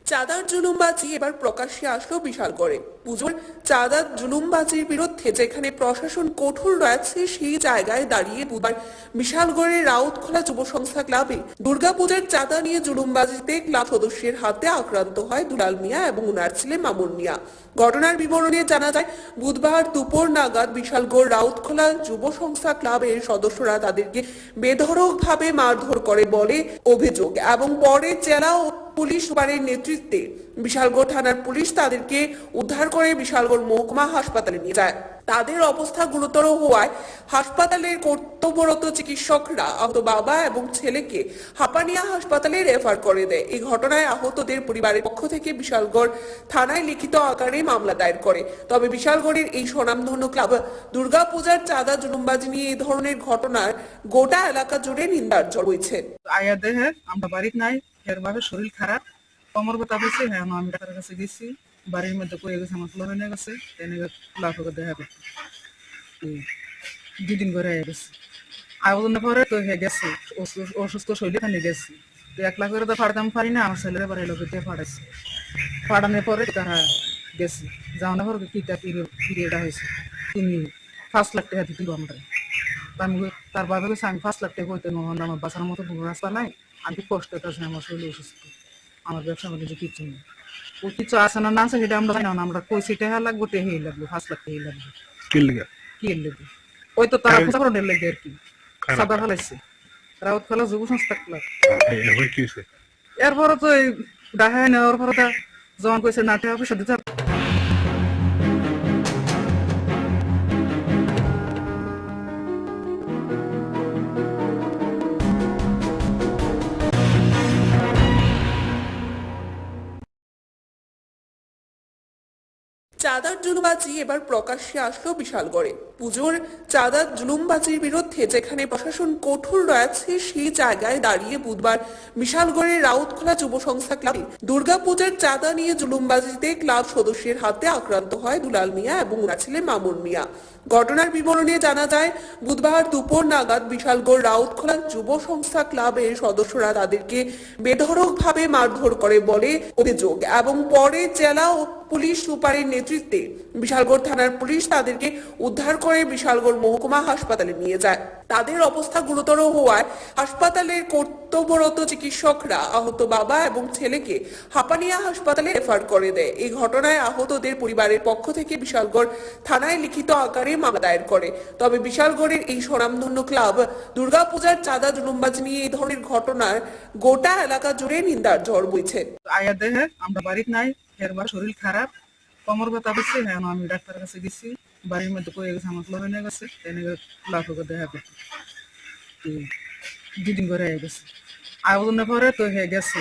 চাঁদার জুলুমবাজি এবার প্রকাশ্যে আসলো বিশালগড়ে। পুজোর চাঁদার জুলুমবাজির বিরুদ্ধে যেখানে প্রশাসন কঠোর রয়েছে সেই জায়গায় দাঁড়িয়ে বুধবার বিশালগড়ের রাউতখোলা যুব সংস্থা ক্লাবে দুর্গাপূজার চাঁদা নিয়ে জুলুমবাজিতে ক্লাব সদস্যের হাতে আক্রান্ত হয় দুলাল মিয়া এবং ওনার ছেলে মামুন মিয়া। ঘটনার বিবরণে জানা যায়, বুধবার দুপুর নাগাদ বিশালগড় রাউতখোলা যুব সংস্থা ক্লাবের সদস্যরা তাদেরকে বেধড়কভাবে মারধর করে বলে অভিযোগ এবং পরে জেলা ও পুলিশ সুপারের নেতৃত্বে বিশালগড় থানার পুলিশ তাদেরকে উদ্ধার করে বিশালগড় মহকুমা হাসপাতালে নিয়ে যায়। তাদের অবস্থা গুরুতর হওয়ায় হাসপাতালের কর্তব্যরত চিকিৎসকরা আহত বাবা এবং ছেলেকে হাপানিয়া হাসপাতালে রেফার করে দেয়। এই ঘটনায় আহতদের পরিবারের পক্ষ থেকে বিশালগড় থানায় লিখিত আকারে মামলা দায়ের করে। তবে বিশালগড়ের এই স্বনামধন্য ক্লাব দুর্গাপূজার চাঁদা জুলুমবাজি নিয়ে এই ধরনের ঘটনার গোটা এলাকা জুড়ে নিন্দার ঝড় বইছে। আয়া দেহে আমরা বাড়িতে নাই, এরভাবে শরীর খারাপ, কমর ব্যথা হয়েছে। হ্যাঁ, আমি ডাক্তারের কাছে গেছি, বাড়ির মধ্যে পড়ে গেছে, আমার ফ্লোর হয়ে গেছে, এনে লাফকে দেখা করতে 2 দিন করে গেছে। আয়োজনের পরে তো হয়ে গেছে অসুস্থ শরীরে খানি গেছি, তো 1 লাখ করে তো ফাড়তাম পারি না, আমার ছেলেরা বাড়ির লোক দিয়ে ফাড়াইছে। ফাড়ানোর পরে তারা গেছি, যাওয়ানোর পরে কিটা পিরিয়ডটা হয়েছে, তুমি 5 লাখ টাকা দিতে আমরা। আমি তার বাবা গেছে, আমি 5 লাখ টাকা করতে আমার বাঁচার মতো রাস্তা নাই, আমি খুব কষ্ট আছে, আমার শরীর অসুস্থ, আমার ব্যবসা বাণিজ্য কিছু নেই। ও কিছু আছে না আছে সেটা আমরা জানি না, আমরা কইছি টাকা লাগবো, টেহাই লাগবে, 5 লাখ টাকা লাগবে। কি লাগবে ওই তো তারা পূজা করার লেগে আর কি সাদা ফেলাইছে রাউতখোলা যুব সংস্থা ক্লাব। এরপরে তো ডাহাই নেওয়ার পরে যখন কইছে না টাকা পয়সা দিতে চাঁদার জুলুমবাজি এবার প্রকাশ্যে আসলো বিশালগড়ে। পুজোর চাঁদার জুলুমবাজির বিরুদ্ধে যেখানে প্রশাসন কঠোর রয়েছে সেই জায়গায় দাঁড়িয়ে বুধবার বিশালগড়ের রাউতখোলা যুব সংস্থা ক্লাবে দুর্গাপূজার চাঁদা নিয়ে জুলুমবাজিতে ক্লাব সদস্যের হাতে আক্রান্ত হয় দুলাল মিয়া এবং ওনার ছেলে মামুন মিয়া। ঘটনার বিবরণে জানা যায়, বুধবার দুপুর নাগাদ বিশালগড় রাউতখোলা যুব সংস্থা ক্লাবের সদস্যরা তাদেরকে বেধড়কভাবে মারধর করে বলে অভিযোগ এবং পরে জেলা ও পুলিশ সুপারের নেতৃত্বে বিশালগড় থানার পুলিশ তাদেরকে উদ্ধার করে বিশালগড় মহকুমা হাসপাতালে নিয়ে যায়। তাদের অবস্থা গুরুতর হওয়ায় হাসপাতালের কর্তব্যরত চিকিৎসকরা আহত বাবা এবং ছেলেকে হাপানিয়া হাসপাতালে রেফার করে দেয়। এই ঘটনায় আহতদের পরিবারের পক্ষ থেকে বিশালগড় থানায় লিখিত আকারে মামলা দায়ের করে। তবে বিশালগড়ের এই স্বনামধন্য ক্লাব দুর্গাপূজার চাঁদা জুলুমবাজি নিয়ে এই ধরনের ঘটনার গোটা এলাকা জুড়ে নিন্দার ঝড় বইছে। আয়া দেহে আমরা বাড়িতে নাই, এরবার শরীর খারাপ, কমর ব্যথা হয়েছে। হ্যাঁ, আমি ডাক্তারের কাছে গেছি, বাড়ির মধ্যে পড়ে গেছে, আমার ফ্লোর হয়ে গেছে, এনে লাফকে দেখা করতে 2 দিন করে গেছে। আয়োজনের পরে তো হয়ে গেছে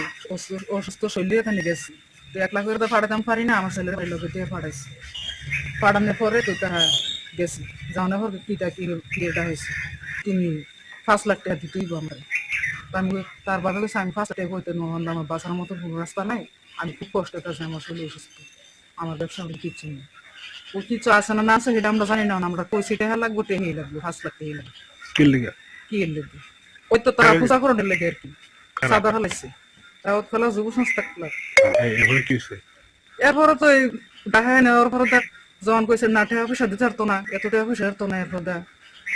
অসুস্থ শরীরে খানি গেছি, তো 1 লাখ করে তো ফাড়াতাম পারি না, আমার ছেলেরা বাড়ির লোক দিয়ে ফাড়াইছে। ফাড়ানোর পরে তো তারা গেছি, যাওয়ানোর পরে কিটা পিরিয়ডটা হয়েছে, তুমি 5 লাখ টাকা দিতেই আমরা। আমি তার বাবা গেছে, আমি 5 লাখ টাকা করতে আমার বাঁচার মতো রাস্তা নাই, আমি খুব কষ্ট আছে, আমার শরীর অসুস্থ, আমার ব্যবসা কিছু নেই। ও কিছু আছে না আছে সেটা আমরা জানি না, আমরা কইছি টাকা লাগবো, টেহাই লাগবে, 5 লাখ টাকা লাগবে। কি লাগবে ওই তো তারা পূজা করার লেগে আর কি সাদা ফেলাইছে রাউতখোলা যুব সংস্থা ক্লাব। এরপরে তো ডাহাই নেওয়ার পরে যখন কইছে না টাকা পয়সা দিতে পারতো না, এত টাকা পয়সা পারতো না, এরপর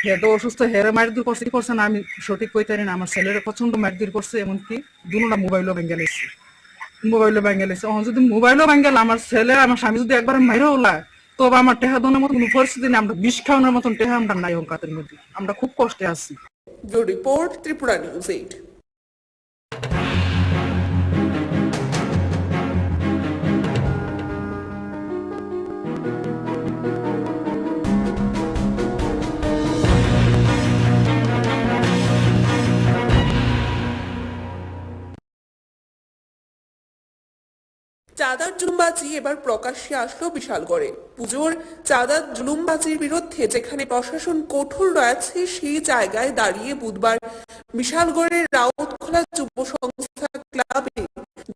হে তো অসুস্থ, হেরে মারধর করছে না, আমি সঠিক কইতে পারি না, আমার ছেলেরা প্রচন্ড মারধর করছে, এমনকি দুটা মোবাইলও ভেঙে লেছে, যদি মোবাইলও ভেঙে আমার ছেলে আমার স্বামী যদি একবার মাইরও ওলায়, তবে আমার টেহা দোনের মতো কোনো পরিস্থিতি নেই, আমরা বিষ খাওয়ানোর মতন টেহা আমরা নাই অঙ্কাতের মধ্যে, আমরা খুব কষ্টে আছি। Report Tripura news 8। চাঁদার জুলুমবাজি এবার প্রকাশ্যে আসলো বিশালগড়ে। পুজোর চাঁদার জুলুমবাজির বিরুদ্ধে যেখানে প্রশাসন কঠোর রয়েছে সেই জায়গায় দাঁড়িয়ে বুধবার বিশালগড়ের রাউতখোলা যুব সংস্থা ক্লাবে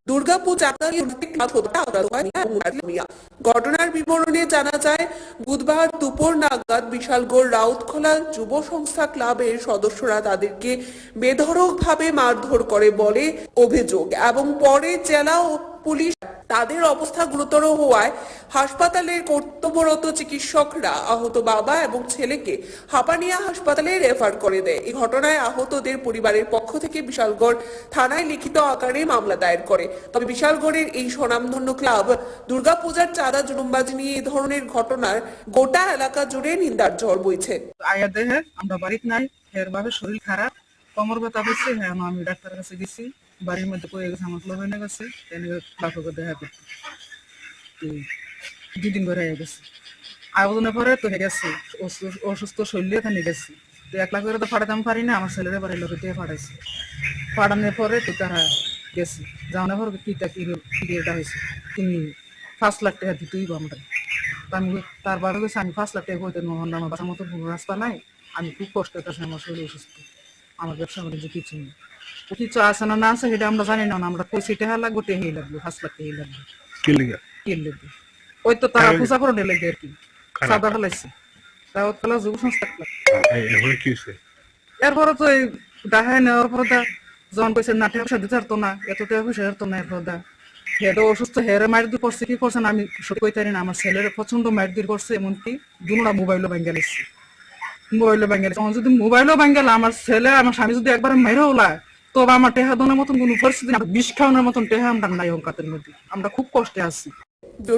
দুর্গাপূজা ঘটনার বিবরণে জানা যায়, বুধবার দুপুর নাগাদ বিশালগড় রাউতখোলা যুব সংস্থা ক্লাবের সদস্যরা তাদেরকে বেধড়কভাবে মারধর করে বলে অভিযোগ এবং পরে জেলা ও পুলিশ তাদের অবস্থা গুরুতর হওয়ায় হাসপাতালের কর্তব্যরত চিকিৎসকরা আহত বাবা এবং ছেলেকে হাপানিয়া হাসপাতালে রেফার করে দেয়। এই ঘটনায় আহতদের পরিবারের পক্ষ থেকে বিশালগড় থানায় লিখিত আকারে মামলা দায়ের করে। তবে বিশালগড়ের এই স্বনামধন্য ক্লাব দুর্গাপূজার চাঁদা জুলুমবাজি নিয়ে এই ধরনের ঘটনার গোটা এলাকা জুড়ে নিন্দার ঝড় বইছে। আয়া দেহে আমরা বাড়িতে নাই, এর ভাবে শরীর খারাপ, কোমর ব্যথা হচ্ছে। হ্যাঁ, আমি ডাক্তারের কাছে গেছি, বাড়ির মধ্যে পড়ে গেছে, আমার ক্লাব হয়ে গেছে, ক্লাবকে দেখা করতে 2 দিন করে হয়ে গেছে। আয়োজনের পরে তো হয়ে গেছে অসুস্থ শরীরে থানে গেছি, তো 1 লাখ করে তো ফাটাতাম পারি না, আমার ছেলেরা বাড়ির লোকে দিয়ে ফাটাইছে। ফাটানোর পরে তো তারা গেছি, যাওয়ানোর পর কিটা হয়েছে 5 লাখ টাকা দিতেই আমরা। আমি তারপরে গেছি, আমি 5 লাখ টাকা করতে আমার বাসার মতো রাস্তা নাই, আমি খুব কষ্ট করতেছি, আমার শরীর অসুস্থ, আমার ব্যবসা বাণিজ্য কিছু নেই, কিছু আছে না আছে সেটা আমরা জানি না। আমরা কইছি টাকা লাগবো, টেহাই লাগবে, 5 লাখ টাকাই লাগবে। কি লাগবে ওই তো তারা পূজা করে লেগে আর কি সাদা ফেলাইছে, তাও তাহলে যুব সংস্থা এরপরে তো দেখায় নেওয়ার পরে যখন কইছে না টাকা পয়সা দিতে পারতো না, এত টাকা পয়সা পারতো না। এরপর হেডও অসুস্থ, হেরে মার দিয়ে করছে, কি করছেন আমি সত্যি কইতে পারি না। আমার ছেলের প্রচন্ড মার দিয়ে করছে, এমনকি দুটা মোবাইলও ভেঙে গেছে, তখন যদি মোবাইলও ভেঙে গেল, আমার ছেলে আমার স্বামী যদি একবার মেরে ওলায়, তবে আমার টেহা দনের মতন কোন পরিস্থিতি, বিষ খাওয়ানোর মতন টেহা আমরা নাই অঙ্কাতের মধ্যে, আমরা খুব কষ্টে আছি।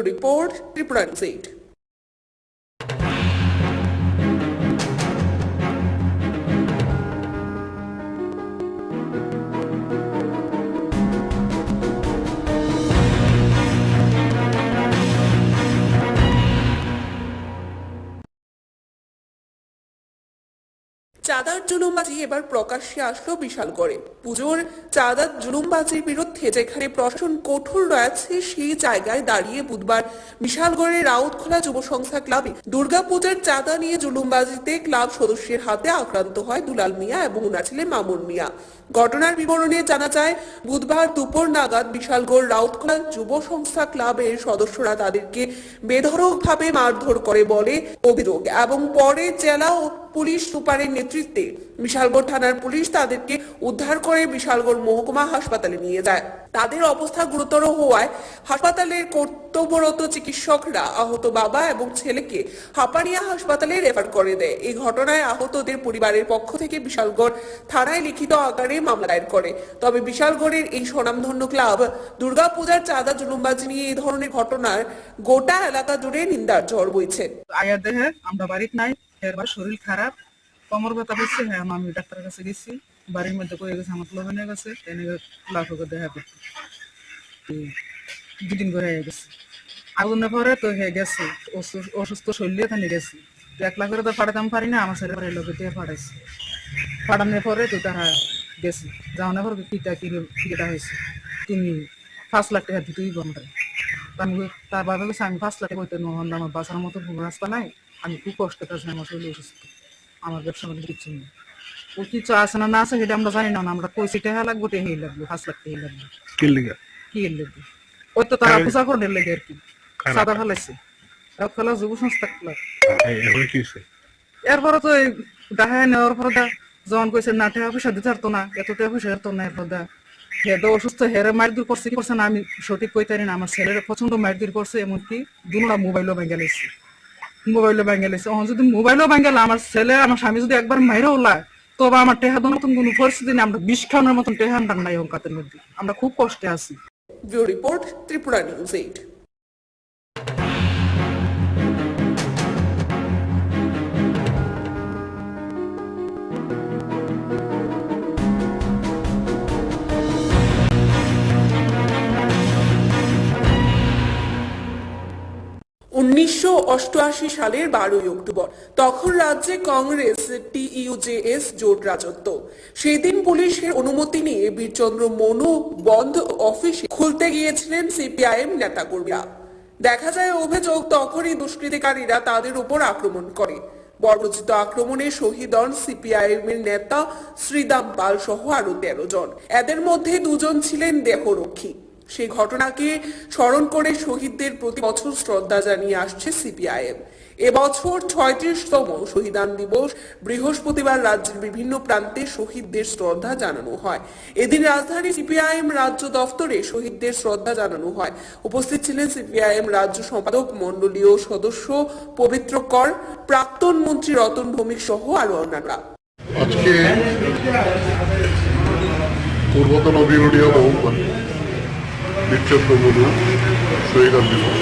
Report Tripura news. চাঁদার জুলুমবাজি এবার প্রকাশ্যে আসলো বিশালগড়ে। পুজোর চাঁদার জুলুমবাজির বিরুদ্ধে যেখানে প্রশাসন কঠোর রয়েছে সেই জায়গায় দাঁড়িয়ে বুধবার বিশালগড়ের রাউতখোলা যুব সংস্থা ক্লাবে দুর্গাপূজার চাঁদা নিয়ে জুলুমবাজিতে ক্লাব সদস্যের হাতে আক্রান্ত হয় দুলাল মিয়া এবং ওনার ছেলে মামুন মিয়া। ঘটনার বিবরণে জানা যায়, বুধবার দুপুর নাগাদ বিশালগড় রাউতখোলা যুব সংস্থা ক্লাবের সদস্যরা তাদেরকে বেধড়কভাবে মারধর করে বলে অভিযোগ এবং পরে জেলা ও পুলিশ সুপারের নেতৃত্বে বিশালগড় থানার পুলিশ তাদেরকে উদ্ধার করে বিশালগড় মহকুমা হাসপাতালে নিয়ে যায়। তাদের অবস্থা গুরুতর হওয়ায় হাসপাতালের কর্তব্যরত চিকিৎসকরা আহত বাবা এবং ছেলেকে হাপানিয়া হাসপাতালে রেফার করে দেয়। এই ঘটনায় আহতদের পরিবারের পক্ষ থেকে বিশালগড় থানায় লিখিত আকারে মামলা দায়ের করে। তবে বিশালগড়ের এই স্বনামধন্য ক্লাব দুর্গাপূজার চাঁদা জুলুমবাজি নিয়ে এই ধরনের ঘটনার গোটা এলাকা জুড়ে নিন্দার ঝড় বইছে। আয়া দেহে আমরা বাড়িতে নাই, এরবার শরীর খারাপ, কোমর ব্যথা হচ্ছে। হ্যাঁ, আমি ডাক্তারের কাছে গেছি, বাড়ির মধ্যে পড়ে গেছে, আমার ক্লাব হয়ে গেছে, ক্লাবকে দেখা করতে 2 দিন করে হয়ে গেছে। আগুনের পরে তো হয়ে গেছে অসুস্থ শরীরে থানে গেছি, তো 1 লাখ করে তো ফাটাতাম পারি না, আমার ছেলে বাড়ির লোকে দিয়ে ফাটাইছে। ফাটানোর পরে তো তারা গেছি, যাওয়ানোর পর কিটা হয়েছে 5 লাখ টাকা দিতেই আমরা। আমি তারপরে গেছে, আমি 5 লাখ টাকা করতে আমার বাসার মতো রাস্তা নাই, আমি খুব কষ্ট করতেছি, আমার শরীর অসুস্থ, আমার ব্যবসা বাণিজ্য কিছু নেই, কিছু আছে না আছে সেটা আমরা জানি না। আমরা কইছি টাকা লাগবো, টেহাই লাগবে, 5 লাখ টাকাই লাগবে। কি লাগবে ওই তো তারা পূজা করে লেগে আর কি সাদা ফেলাইছে, খেলা যুব সংস্থা ক্লাব। এরপরে তো দেখায় নেওয়ার পরে যখন কইছে না টাকা পয়সা দিতে পারতো না, এত টাকা পয়সা পারতো না। এরপর হেডও অসুস্থ, হেরে মার দূর করছে, কি করছে না আমি সঠিক কইতে পারি না। আমার ছেলের প্রচন্ড মার দূর করছে, এমনকি দুটা মোবাইলও ভেঙে গেছে, যদি মোবাইলও ভেঙে গেল, আমার ছেলে আমার স্বামী যদি একবার মাইরে ওলায়, তবে আমার টেহা দনের মতন কোন পরিস্থিতি নেই, আমরা বিষ খাওয়ানোর মতন টেহা আমরা নাই অঙ্কাতের মধ্যে, আমরা খুব কষ্টে আছি। Report Tripura news 8। 1988 সালের 12 অক্টোবর। তখন রাজ্যে কংগ্রেস TUJS জোট রাজত্ব। সেই দিন পুলিশের অনুমতি নিয়ে বীরচন্দ্র মনু বন্ধ অফিসে খুলতে গিয়েছিলেন CPIM নেতাকর্মীরা। দেখা যায় অভিযোগ তখনই দুষ্কৃতিকারীরা তাদের উপর আক্রমণ করে। বর্বরোচিত আক্রমণে শহীদ হন CPIM এর নেতা শ্রীদাম পাল সহ আরো 13 জন। এদের মধ্যে 2 জন ছিলেন দেহরক্ষী। সেই ঘটনাকে স্মরণ করে শহীদদের প্রতি বছর শ্রদ্ধা জানিয়ে আসছে CPIM। এবছর 36তম শহীদান দিবস। বৃহস্পতিবার রাজ্যের বিভিন্ন প্রান্তে শহীদদের শ্রদ্ধা জানানো হয়। এদিন রাজধানী CPIM রাজ্য দফতরে শহীদদের শ্রদ্ধা জানানো হয়। উপস্থিত ছিলেন CPIM রাজ্য সম্পাদক মণ্ডলীয় সদস্য পবিত্র কর, প্রাক্তন মন্ত্রী রতন ভৌমিক সহ আরো অন্যান্যরা। আজকে পূর্বতন বিরোধীয় বহুমান বীরচন্দ্র মনু শহীদান দিবস।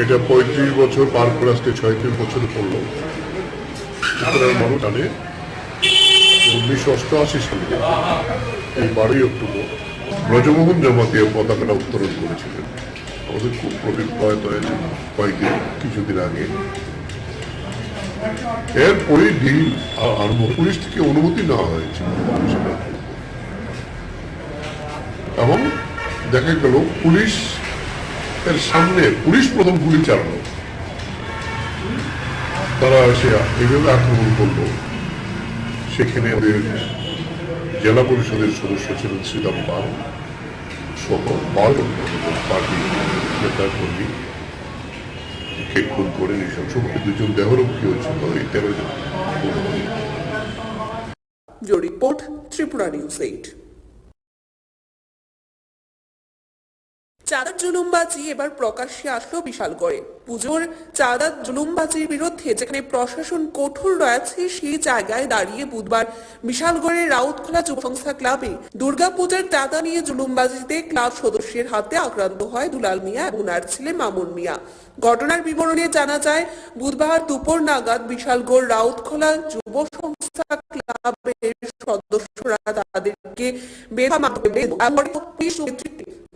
এটা 35 বছর পার করে আজকে 36 বছর পড়ল। ত্রিপুরার মানুষ জানে 1988 সালে এই 12 অক্টোবর ব্রজমোহন জমাতিয়া পতাকাটা উত্তোলন করেছিলেন। আমাদের খুব কঠিন প্রয়াত হয়েছে কয়েকদিন কিছুদিন আগে। এরপরে দিন আরম্ভ পুলিশ থেকে অনুমতি নেওয়া হয়েছে এবং দেখা গেল পুলিশ এর সামনে পুলিশ প্রথম গুলি চালালো। তারা এসে এইভাবে আক্রমণ করলো। সেখানে ওদের জেলা পরিষদের সদস্য ছিলেন শ্রীদাম পাল সহ 12 পার্টি নেতা কর্মী খুন করে নিঃসংসভাবে 2 জন দেহরক্ষী হয়েছিল। এই 13 জন রিপোর্ট ত্রিপুরা নিউজ 8। চাঁদার জুলুমবাজি এবার প্রকাশ্যে আসলো বিশালগড়ে। পুজোর চাঁদার জুলুমবাজির বিরুদ্ধে যেখানে প্রশাসন কঠোর রয়েছে সেই জায়গায় দাঁড়িয়ে বুধবার বিশালগড়ের রাউতখোলা যুব সংস্থা ক্লাবে দুর্গাপূজার চাঁদা নিয়ে জুলুমবাজিতে ক্লাব সদস্যের হাতে আক্রান্ত হয় দুলাল মিয়া এবং ওনার ছেলে মামুন মিয়া। ঘটনার বিবরণে জানা যায়, বুধবার দুপুর নাগাদ বিশালগড় রাউতখোলা যুব সংস্থা ক্লাবের সদস্যরা তাদেরকে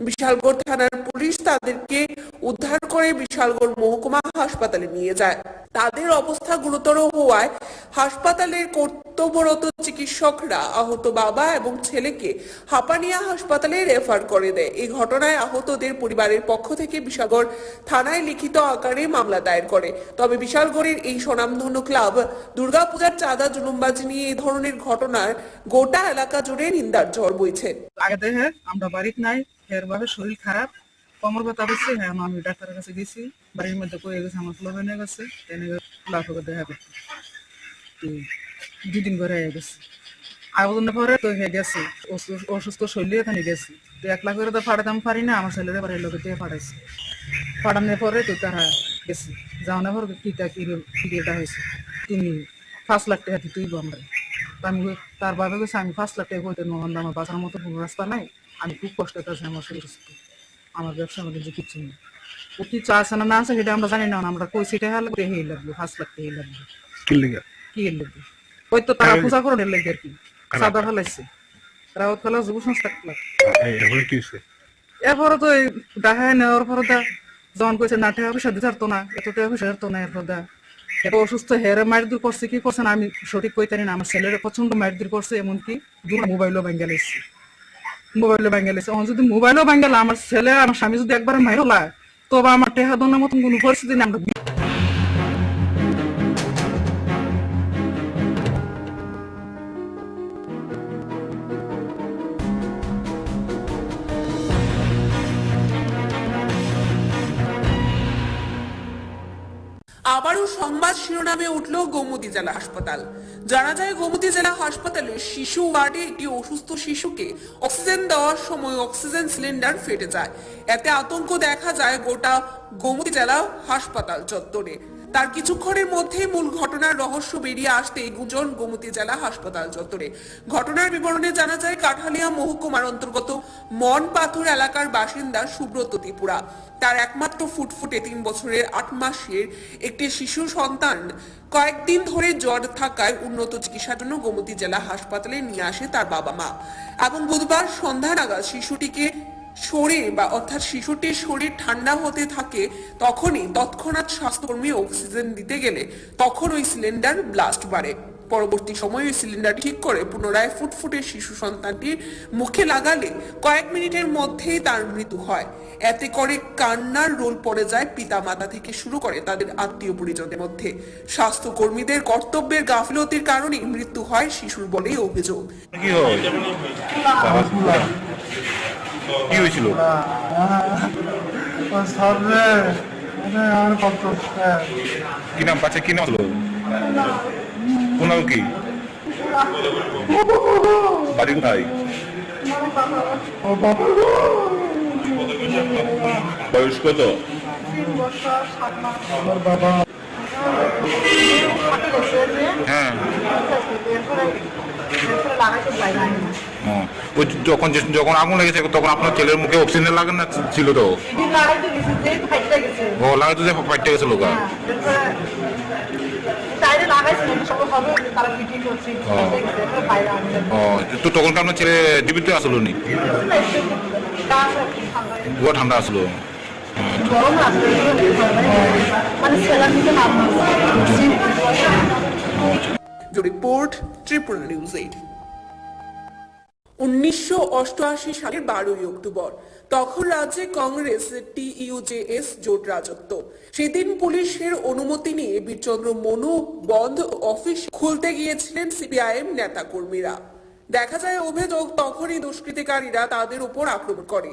বিশালগড় থানার পুলিশ তাদেরকে উদ্ধার করে বিশালগড় মহকুমা হাসপাতালে নিয়ে যায়। তাদের অবস্থা গুরুতর হওয়ায় হাসপাতালের কর্তব্যরত চিকিৎসকরা আহত বাবা এবং ছেলেকে হাপানিয়া হাসপাতালে রেফার করে দেয়। এই ঘটনায় আহতদের পরিবারের পক্ষ থেকে বিশালগড় থানায় লিখিত আকারে মামলা দায়ের করে। তবে বিশালগড়ের এই স্বনামধন্য ক্লাব দুর্গাপূজার চাঁদা জুলুমবাজি নিয়ে এই ধরনের ঘটনার গোটা এলাকা জুড়ে নিন্দার ঝড় বইছে। আগে দেখে আমরা বাড়িতে নাই, এরভাবে শরীর খারাপ, কোমর ব্যথা হচ্ছে। হ্যাঁ, আমি ডাক্তারের কাছে গেছি, বাড়ির মধ্যে কয়ে গেছে আমার ফ্লো ভেঙে গেছে। লাফকে দেখা করতে 2 দিন করে গেছে। আয়োজনের পরে তো হয়ে গেছে অসুস্থ শরীরে এখানে গেছি। তো 1 লাখ করে তো ফাটাতাম পারি না, আমার ছেলেরা বাড়ির লোকের দিয়ে ফাটাইছে। ফাটানোর পরে তো তারা গেছি, যাওয়ানোর পর কিটা হয়েছে তুমি 5 লাখ টাকা দিতেই আমরা। আমি তার বাবা গেছে আমি 5 লাখ টাকা করতে নহন, আমার বাঁচার মতো কোনো রাস্তা নাই, আমি খুব কষ্ট আছে, আমার শরীর সুস্থ, আমার ব্যবসা আমাদের যে কিচ্ছু নেই। ও কি চা আছে না আছে সেটা আমরা জানি না, আমরা কই সেটা লাগবে হেই লাগবে 5 লাখ টাকা লাগবে কি লাগবে ওই তো তারা পূজা করে লেগে আর কি সাদা ফেলাইছে রাউত ফেলা যুব সংস্থা ক্লাব। এরপরে তো দেখায় নেওয়ার পরে যখন কইছে না টাকা পয়সা দিতে পারতো না, এত টাকা পয়সা দিত না। এরপর অসুস্থ হেরে মায়ের দূর করছে, কি করছেন আমি সঠিক কইতে না। আমার ছেলের প্রচন্ড মায়ের দূর করছে, এমনকি মোবাইলও ভাঙ্গা লাইছে। যদি মোবাইলও ভাঙ্গা আমার ছেলে আমার স্বামী যদি একবার মাইরো লা, তবে আমার টেহা দনের মতন কোনো পরিস্থিতি নেই। আমরা আবারও সংবাদ শিরোনামে উঠল গোমতী জেলা হাসপাতাল। জানা যায়, গোমতী জেলা হাসপাতালের শিশু ওয়ার্ডে একটি অসুস্থ শিশুকে অক্সিজেন দেওয়ার সময় অক্সিজেন সিলিন্ডার ফেটে যায়। এতে আতঙ্ক দেখা যায় গোটা গোমতী জেলা হাসপাতাল চত্বরে। তার কিছুক্ষণের মধ্যে মূল ঘটনার রহস্য বেরিয়ে আসতেই গুঞ্জন গোমতী জেলা হাসপাতাল চত্বরে। ঘটনার বিবরণে জানা যায়, কাঠালিয়া মহকুমার অন্তর্গত মন পাথর এলাকার বাসিন্দা সুব্রত ত্রিপুরা। তার একমাত্র ফুটফুটে 3 বছরের 8 মাসের একটি শিশু সন্তান কয়েকদিন ধরে জ্বর থাকায় উন্নত চিকিৎসার জন্য গোমতী জেলা হাসপাতালে নিয়ে আসে তার বাবা মা এবং বুধবার সন্ধ্যা নাগাদ শিশুটিকে শরীর বা অর্থাৎ শিশুটির শরীর ঠান্ডা হতে থাকে তখনই তৎক্ষণাৎ স্বাস্থ্যকর্মী অক্সিজেন দিতে গেলে তখন ওই সিলিন্ডার ব্লাস্ট বাড়ে। পরবর্তী সময়ে ওই সিলিন্ডার ঠিক করে পুনরায় ফুটফুটে শিশু সন্তানটির মুখে লাগালে কয়েক মিনিটের মধ্যেই তার মৃত্যু হয়। এতে করে কান্নার রোল পড়ে যায় পিতামাতা থেকে শুরু করে তাদের আত্মীয় পরিজনের মধ্যে। স্বাস্থ্যকর্মীদের কর্তব্যের গাফিলতির কারণেই মৃত্যু হয় শিশুর বলেই অভিযোগ। কি হয়েছিল? কি নাম বাচ্চা, কি নাম হলো? কোন নাম কি? বাড়ি কোথায়? বয়স কত? হ্যাঁ, যখন যখন আগুন লেগেছে তখন আপনার ছেলের মুখে অক্সিজেন লাগানো না ছিল? তো ও লাগাইতো যে ফাইটটা গেছে লোক। তো তখন আপনার ছেলে জীবিত আসলো নি? ঠান্ডা আসলো। Report Tripura news 8। 1988 সালের 12 অক্টোবর তখন রাজ্যে কংগ্রেস TUJS জোট রাজত্ব। সেদিন পুলিশের অনুমতি নিয়ে বীরচন্দ্র মনু বন্ধ অফিস খুলতে গিয়েছিলেন CPIM নেতা কর্মীরা। দেখা যায় অভিযোগ তখনই দুষ্কৃতিকারীরা তাদের উপর আক্রমণ করে।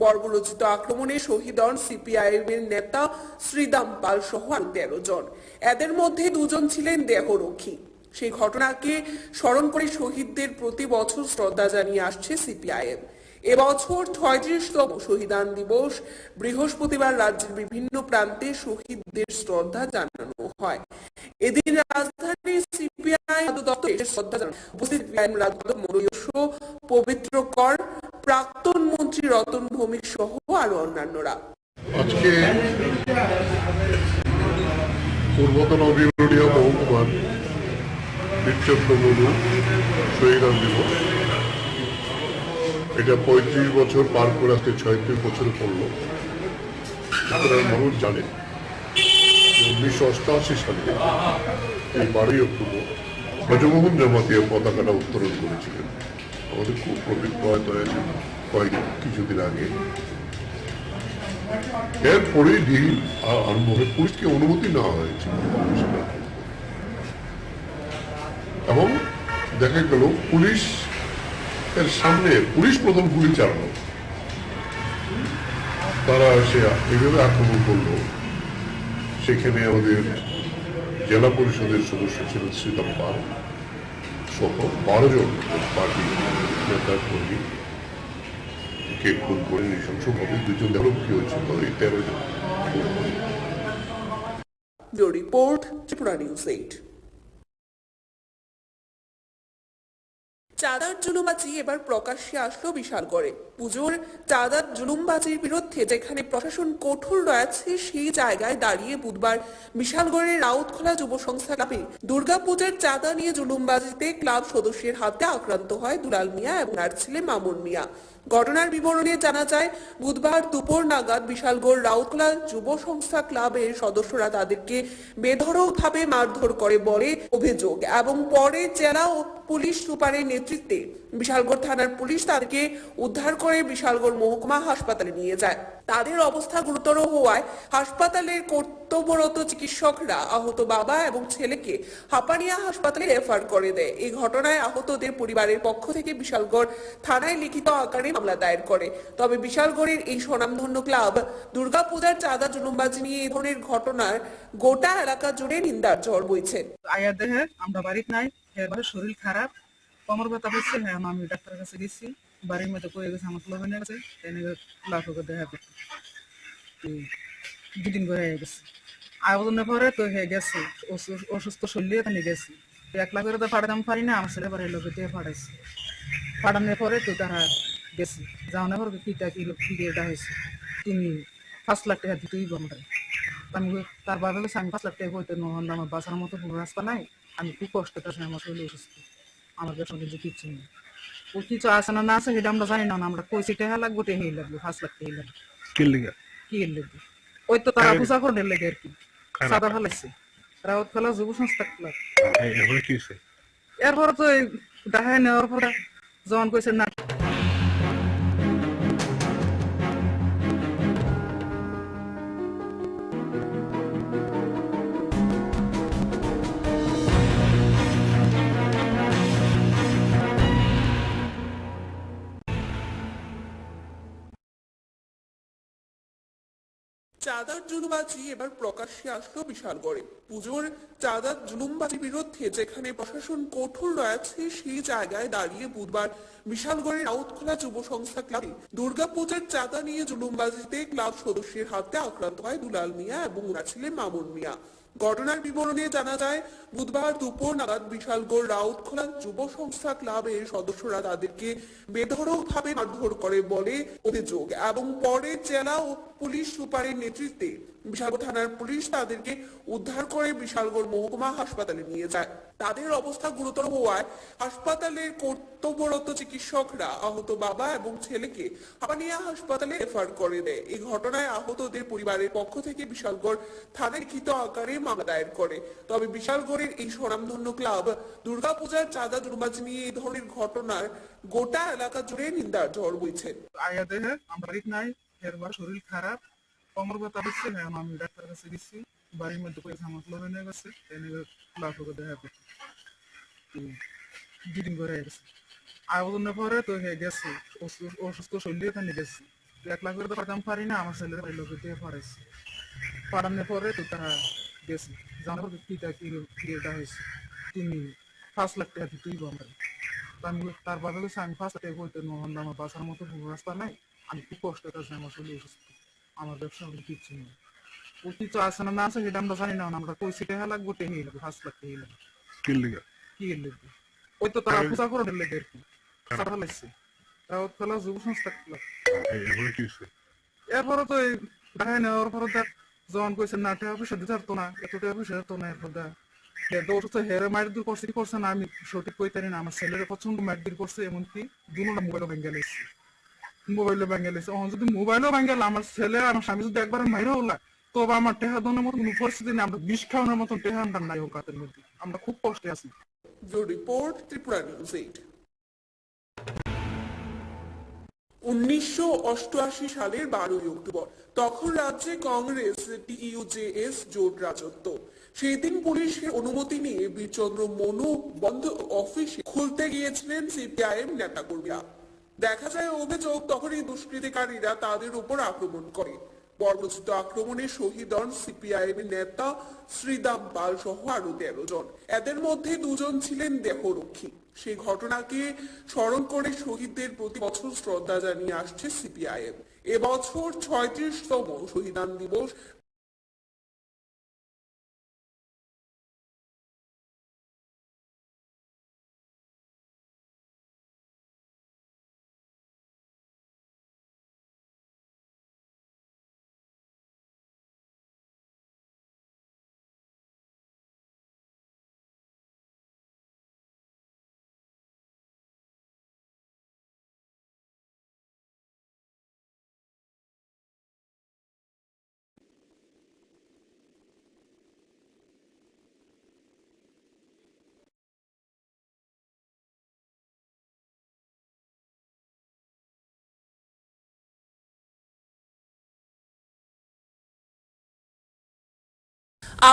বর্বরোচিত আক্রমণে শহীদ হন CPIM এর নেতা শ্রীদাম পাল সহ 13 জন। এদের মধ্যে 2 জন ছিলেন দেহরক্ষী। সেই ঘটনাকে স্মরণ করে শহীদদের প্রতি বছর শ্রদ্ধা জানিয়ে আসছে CPIM। এবছর 36তম শহীদান দিবস বৃহস্পতিবার রাজ্যের বিভিন্ন প্রান্তে শহীদদের শ্রদ্ধা জানানো হয়। এদিন রাজধানীর CPIM দপ্তরে শ্রদ্ধা জানানো উপস্থিত CPIM রাজ্য মনোয়স পবিত্র কর, প্রাক্তন মন্ত্রী রতন ভৌমিক সহ আরো অন্যান্যরা। আজকে পূর্বতন বিরোধীয় মহকুমার বীরচন্দ্র মনু শহীদান দিবস। এটা 35 বছর পার করে আসতে 36 বছরে পড়লো। মানুষ জানে 1988 সালে এই 12 অক্টোবর ব্রজমোহন জামাতিয়া পতাকাটা উত্তোলন করেছিলেন। আমাদের খুব প্রবৃত্ত হয়েছে কিছুদিন আগে। এরপরে ডিল আরম্ভ হয়ে পুলিশকে অনুমতি নেওয়া হয়েছিল এবং দেখা গেল পুলিশ এর সামনে পুলিশ প্রথম গুলি চালানো। তারা এসে এইভাবে আক্রমণ করলো। সেখানে আমাদের জেলা পরিষদের সদস্য ছিলেন শ্রীদাম পাল সহ 12 জন পার্টি নেতা কর্মী কে খুন করে নৃশংসভাবে 2 জন দেহরক্ষী হয়েছিল। এই 13 জন। Report Tripura news 8। চাঁদার জুলুমবাজি এবার প্রকাশ্যে আসলো বিশালগড়ে। পুজোর চাঁদার জুলুমবাজির বিরুদ্ধে যেখানে প্রশাসন কঠোর রয়েছে সেই জায়গায় দাঁড়িয়ে বুধবার বিশালগড়ের রাউতখোলা যুব সংস্থা ক্লাবে দুর্গাপূজার চাঁদা নিয়ে জুলুমবাজিতে ক্লাব সদস্যের হাতে আক্রান্ত হয় দুলাল মিয়া এবং তার ছেলে মামুন মিয়া। ঘটনার বিবরণে জানা যায়, বুধবার দুপুর নাগাদ বিশালগড় রাউতখোলা যুব সংস্থা ক্লাবের সদস্যরা তাদেরকে বেধড়কভাবে মারধর করে বলে অভিযোগ এবং পরে জেলা ও পুলিশ সুপারের নেতৃত্বে বিশালগড় থানার পুলিশ তাদেরকে উদ্ধার করে বিশালগড় মহকুমা হাসপাতালে নিয়ে যায়। তাদের অবস্থা গুরুতর হওয়ায় হাসপাতালের কর্তব্যরত চিকিৎসকরা আহত বাবা এবং ছেলেকে হাপানিয়া হাসপাতালে রেফার করে দেয়। এই ঘটনায় আহতদের পরিবারের পক্ষ থেকে বিশালগড় থানায় লিখিত আকারে মামলা দায়ের করে। তবে বিশালগড়ের এই স্বনামধন্য ক্লাব দুর্গাপূজার চাঁদা জুলুমবাজি নিয়ে এই ধরনের ঘটনার গোটা এলাকা জুড়ে নিন্দার ঝড় বইছে। আয়া দেহে আমরা বাড়িতে নাই, এবার শরীর খারাপ, কোমর ব্যথা হচ্ছে। হ্যাঁ, আমি ডাক্তারের কাছে গেছি, বাড়ির মধ্যে পড়ে গেছে, আমার ক্লাবে নিয়ে গেছে, লাখকে দেখা 2 দিন করে গেছে। আয়োজনের পরে তো হয়ে গেছে অসুস্থ শরীরে নিয়ে গেছি। 1 লাখ করে তো ফাটাতাম পারি না, আমার ছেলে বাড়ির লোকে দিয়ে ফাটাইছে। ফাটানোর পরে তো তারা গেছে, যাওয়ানোর পরে কি এটা হয়েছে, তুমি 5 লাখ টাকা দিতেই আমরা। আমি তার বাবা গেছে, আমি 5 লাখ টাকা বইতে নহন, আমার বাঁচার মতো কোনো রাস্তা নাই, আমি খুব কষ্ট করছি, আমার শরীর অসুস্থ, আমার সঙ্গে যে কিচ্ছু নেই। ও কিছু আছে না আছে সেটা আমরা জানি না, আমরা কইছি টাকা লাগবে, টাকাই লাগবে, 5 লাখ টাকা লাগবে। কি লিগা? কি লাগবে? ওই তো তারা পূজা করে লেগে আর কি, সাদা ফেলাইছে রাউত খেলা যুব সংস্থা ক্লাব। এরপরে কি হয়েছে? এরপরে তো দেখা নেওয়ার পরে যখন কইছে না চাঁদার জুলুমবাজি এবার প্রকাশ্যে আসলো বিশালগড়ে। পুজোর চাঁদার জুলুমবাজির বিরুদ্ধে যেখানে প্রশাসন কঠোর রয়েছে সেই জায়গায় দাঁড়িয়ে বুধবার বিশালগড়ের রাউতখোলা যুব সংস্থা ক্লাবে দুর্গাপূজার চাঁদা নিয়ে জুলুমবাজিতে ক্লাব সদস্যের হাতে আক্রান্ত হয় দুলাল মিয়া এবং ওনার ছেলে মামুন মিয়া। ঘটনার বিবরণে জানা যায়, বুধবার দুপুর নাগাদ বিশালগড় রাউতখোলা যুব সংস্থা ক্লাবের সদস্যরা তাদেরকে বেধড়কভাবে মারধর করে বলে অভিযোগ এবং পরে জেলা ও পুলিশ সুপারের নেতৃত্বে বিশালগড় থানার পুলিশ তাদেরকে উদ্ধার করে বিশালগড় মহকুমা হাসপাতালে নিয়ে যায়। তাদের অবস্থা গুরুতর হওয়ায় হাসপাতালের কর্তব্যরত চিকিৎসকরা আহত বাবা এবং ছেলেকে হাপানিয়া হাসপাতালে রেফার করে দেয়। এই ঘটনায় আহতদের পরিবারের পক্ষ থেকে বিশালগড় থানায় লিখিত আকারে মামলা দায়ের করে। তবে বিশালগড়ের এই স্বনামধন্য ক্লাব দুর্গাপূজার চাঁদা জুলুমবাজি নিয়ে এই ধরনের ঘটনার গোটা এলাকা জুড়ে নিন্দার ঝড় বইছে। আয়া দেহে আমরা ঠিক নাই, এরবার শরীর খারাপ, কমর ব্যথা হচ্ছে, হ্যাঁ আমি ডাক্তার কাছে গেছি, বাড়ির মধ্যে পয়সা মতলব হয়ে গেছে, এনে ক্লাব করে দেখা করতে 2 দিন করে গেছে। আয়োজনের পরে তো হয়ে গেছে অসুস্থ শরীর এখানে গেছি, 1 লাখ করে তো পাঠাতে পারি না, আমার ছেলের বাড়ির লোকের দিয়ে পাঠাইছি, পাঠানোর পরে তো তারা গেছি জানার পর কিটা হয়েছে তুমি 5 লাখ টাকা দিতেই আমরা। আমি তার বাবা গেছে, আমি 5 লাখ টাকা বলতে আমার বাসার মতো রাস্তা নাই, আমি খুব কষ্ট আছে, আমার শরীর অসুস্থ, আমার ব্যবসা হলে কিচ্ছু নেই। ও কিছু আছে না আছে সেটা আমরা জানি না, আমরা কইছি টাকা লাগবে, টাকাই লাগবে, 5 লাখ টাকা লাগবে। কি লিগা? কি লাগবে? ওই তো তারা পূজা করে লেগে আর কি, সাদা ফেলাইছে রাউত খেলা যুব সংস্থা ক্লাব। এরপরে কি হয়েছে? এরপরে তো দেখা নেওয়ার পরে যখন কইছে না টাকা পয়সা দিতে পারতো না, এত টাকা পয়সা দিত না, এরপর অসুস্থ হেরে মায়ের দূর করছে, কি করছে না আমি সঠিক কইতে পারি না, আমার ছেলের প্রচন্ড মায়ের দূর করছে, এমনকি দুটা মোবাইলও ভেঙে লেগেছে, মোবাইলও ভেঙে লেগেছে। যদি মোবাইলও ভেঙে গেল, আমার ছেলে আমার স্বামী যদি একবার মাইরে হল, তবে আমার টেহা দনের মতো কোনো পরিস্থিতি নেই, আমরা বিষ খাওয়ানোর মতো টেহা আমরা নাই হোক হাতের মধ্যে, আমরা খুব কষ্টে আছি। Report Tripura news 8। 1988 সালের 12 অক্টোবর তখন রাজ্যে কংগ্রেস TUJS জোট রাজত্ব। সেই দিন পুলিশের অনুমতি নিয়ে বীরচন্দ্র মনু বন্ধ অফিস খুলতে গিয়েছিলেন CPIM নেতাকর্মীরা। দেখা যায় অভিযোগ, তখনই দুষ্কৃতিকারীরা তাদের উপর আক্রমণ করে। বর্বরোচিত আক্রমণে শহীদ হন CPIM নেতা শ্রীদাম পাল সহ আরো 13 জন। এদের মধ্যে 2 জন ছিলেন দেহরক্ষী। সেই ঘটনাকে স্মরণ করে শহীদদের প্রতি বছর শ্রদ্ধা জানিয়ে আসছে CPIM। এবছর 36তম শহীদান দিবস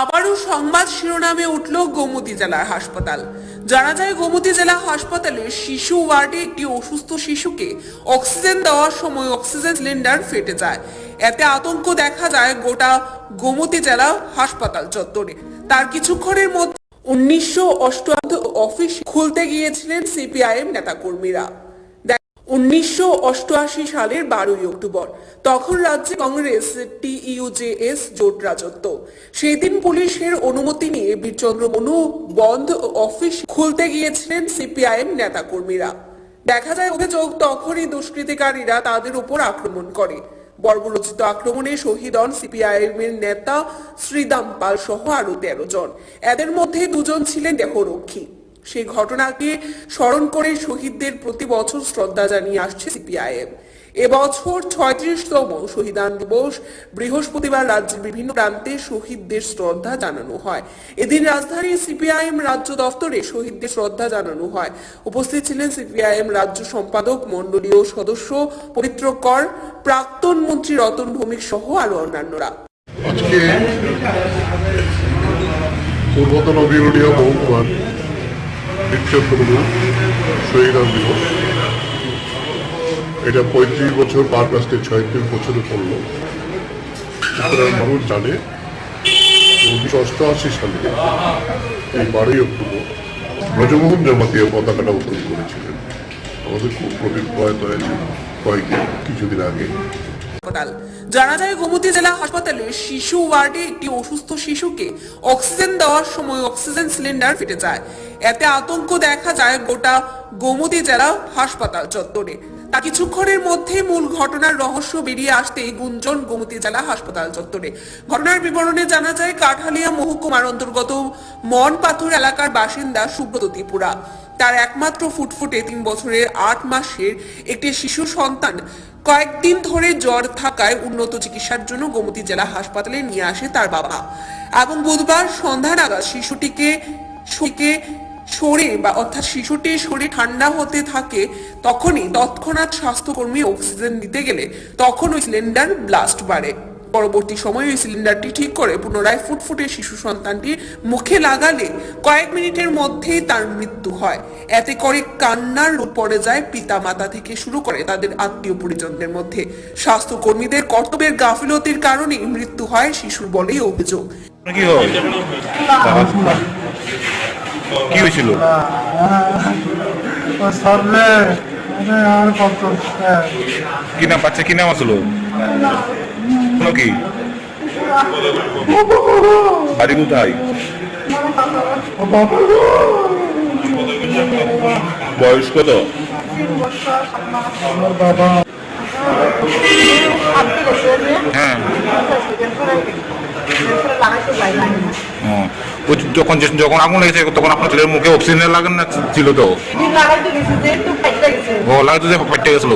আবারও সংবাদ শিরোনামে উঠল গোমতী জেলার হাসপাতাল। জানা যায়, গোমতী জেলা হাসপাতালের শিশু ওয়ার্ডে একটি অসুস্থ শিশুকে অক্সিজেন দেওয়ার সময় অক্সিজেন সিলিন্ডার ফেটে যায়। এতে আতঙ্ক দেখা যায় গোটা গোমতী জেলা হাসপাতাল চত্বরে। তার কিছুক্ষণের মধ্যে 1988 অফিস খুলতে গিয়েছিলেন CPIM নেতাকর্মীরা। 1988 সালের 12 অক্টোবর তখন রাজ্যে কংগ্রেস TUJS জোট রাজত্ব। সেই দিন পুলিশের অনুমতি নিয়ে বীরচন্দ্র মনু বন্ধ অফিস খুলতে গিয়েছিলেন CPIM নেতাকর্মীরা। দেখা যায় অভিযোগ, তখনই দুষ্কৃতিকারীরা তাদের উপর আক্রমণ করে। বর্বরোচিত আক্রমণে শহীদ হন CPIM এর নেতা শ্রীদাম পাল সহ আরো 13 জন। এদের মধ্যে 2 জন ছিলেন দেহরক্ষী। সেই ঘটনাকে স্মরণ করে শহীদদের প্রতি বছর শ্রদ্ধা জানিয়ে আসছে সিপিআইএম। এবছর ৩৬তম শহীদান দিবস। বৃহস্পতিবার রাজ্যের বিভিন্ন প্রান্তে শহীদদের শ্রদ্ধা জানানো হয়। এদিন রাজধানীর সিপিআইএম রাজ্য দফতরে শহীদদের শ্রদ্ধা জানানো হয়। উপস্থিত ছিলেন সিপিআইএম রাজ্য সম্পাদক মণ্ডলীয় সদস্য পবিত্র কর, প্রাক্তন মন্ত্রী রতন ভৌমিক সহ আরো অন্যান্যরা। আজকে পূর্বতন বিরোধীয় মহকুমার বিক্ষোভ শহীদান দিবস। এটা ৩৫ বছর পার কাস্টে ৩৬ বছরে পড়ল। মানুষ জানে ১৯৮৮ সালে এই ১২ই অক্টোবর ব্রজমোহন জমাতিয়া পতাকাটা উত্তোলন করেছিলেন। আমাদের খুব প্রবীণ কিছুদিন আগে। জানা যায় গোমতী জেলা হাসপাতালে শিশু ওয়ার্ডে একটি অসুস্থ শিশুকে অক্সিজেন দেওয়ার সময় অক্সিজেন সিলিন্ডার ফেটে যায়। এতে আতঙ্ক দেখা যায় গোটা গোমতী জেলা হাসপাতাল চত্বরে। তা কিছুক্ষণের মধ্যে মূল ঘটনার রহস্য বেরিয়ে আসতেই গুঞ্জন গোমতী জেলা হাসপাতাল চত্বরে। ঘটনার বিবরণে জানা যায় কাঠালিয়া মহকুমার অন্তর্গত মনপাথর এলাকার বাসিন্দা সুব্রত ত্রিপুরা। তার একমাত্র ফুটফুটে ৩ বছরের ৮ মাসের একটি শিশু সন্তান কয়েকদিন ধরে জ্বর থাকায় উন্নত চিকিৎসার জন্য গোমতী জেলা হাসপাতালে নিয়ে আসে তার বাবা এবং বুধবার সন্ধ্যা নাগাদ শিশুটির শরীর ঠান্ডা হতে থাকে। তখনই তৎক্ষণাৎ স্বাস্থ্যকর্মী অক্সিজেন দিতে গেলে তখন ওই সিলিন্ডার ব্লাস্ট বাড়ে। পরবর্তী সময়ে ওই সিলিন্ডারটি ঠিক করে পুনরায় ফুটফুটে শিশু সন্তানটি মুখে লাগালে কয়েক মিনিটের মধ্যেই তার মৃত্যু হয়। এতে করে কান্নার রূপ পড়ে যায় পিতা মাতা থেকে শুরু করে তাদের আত্মীয় পরিজনদের মধ্যে। স্বাস্থ্যকর্মীদের কর্তব্যের গাফিলতির কারণেই মৃত্যু হয় শিশুর বলেই অভিযোগ। কি হয়েছিল? কি নাম বাচ্চা, কি নাম আসলো? কি বাড়ি কোথায়? বয়স কত? হ্যাঁ, যখন আগুন লেগেছে তখন আপনার ছেলের মুখে অক্সিজেন লাগান না ছিল? তো ও লাগতো যে ফাইটে গেছিল।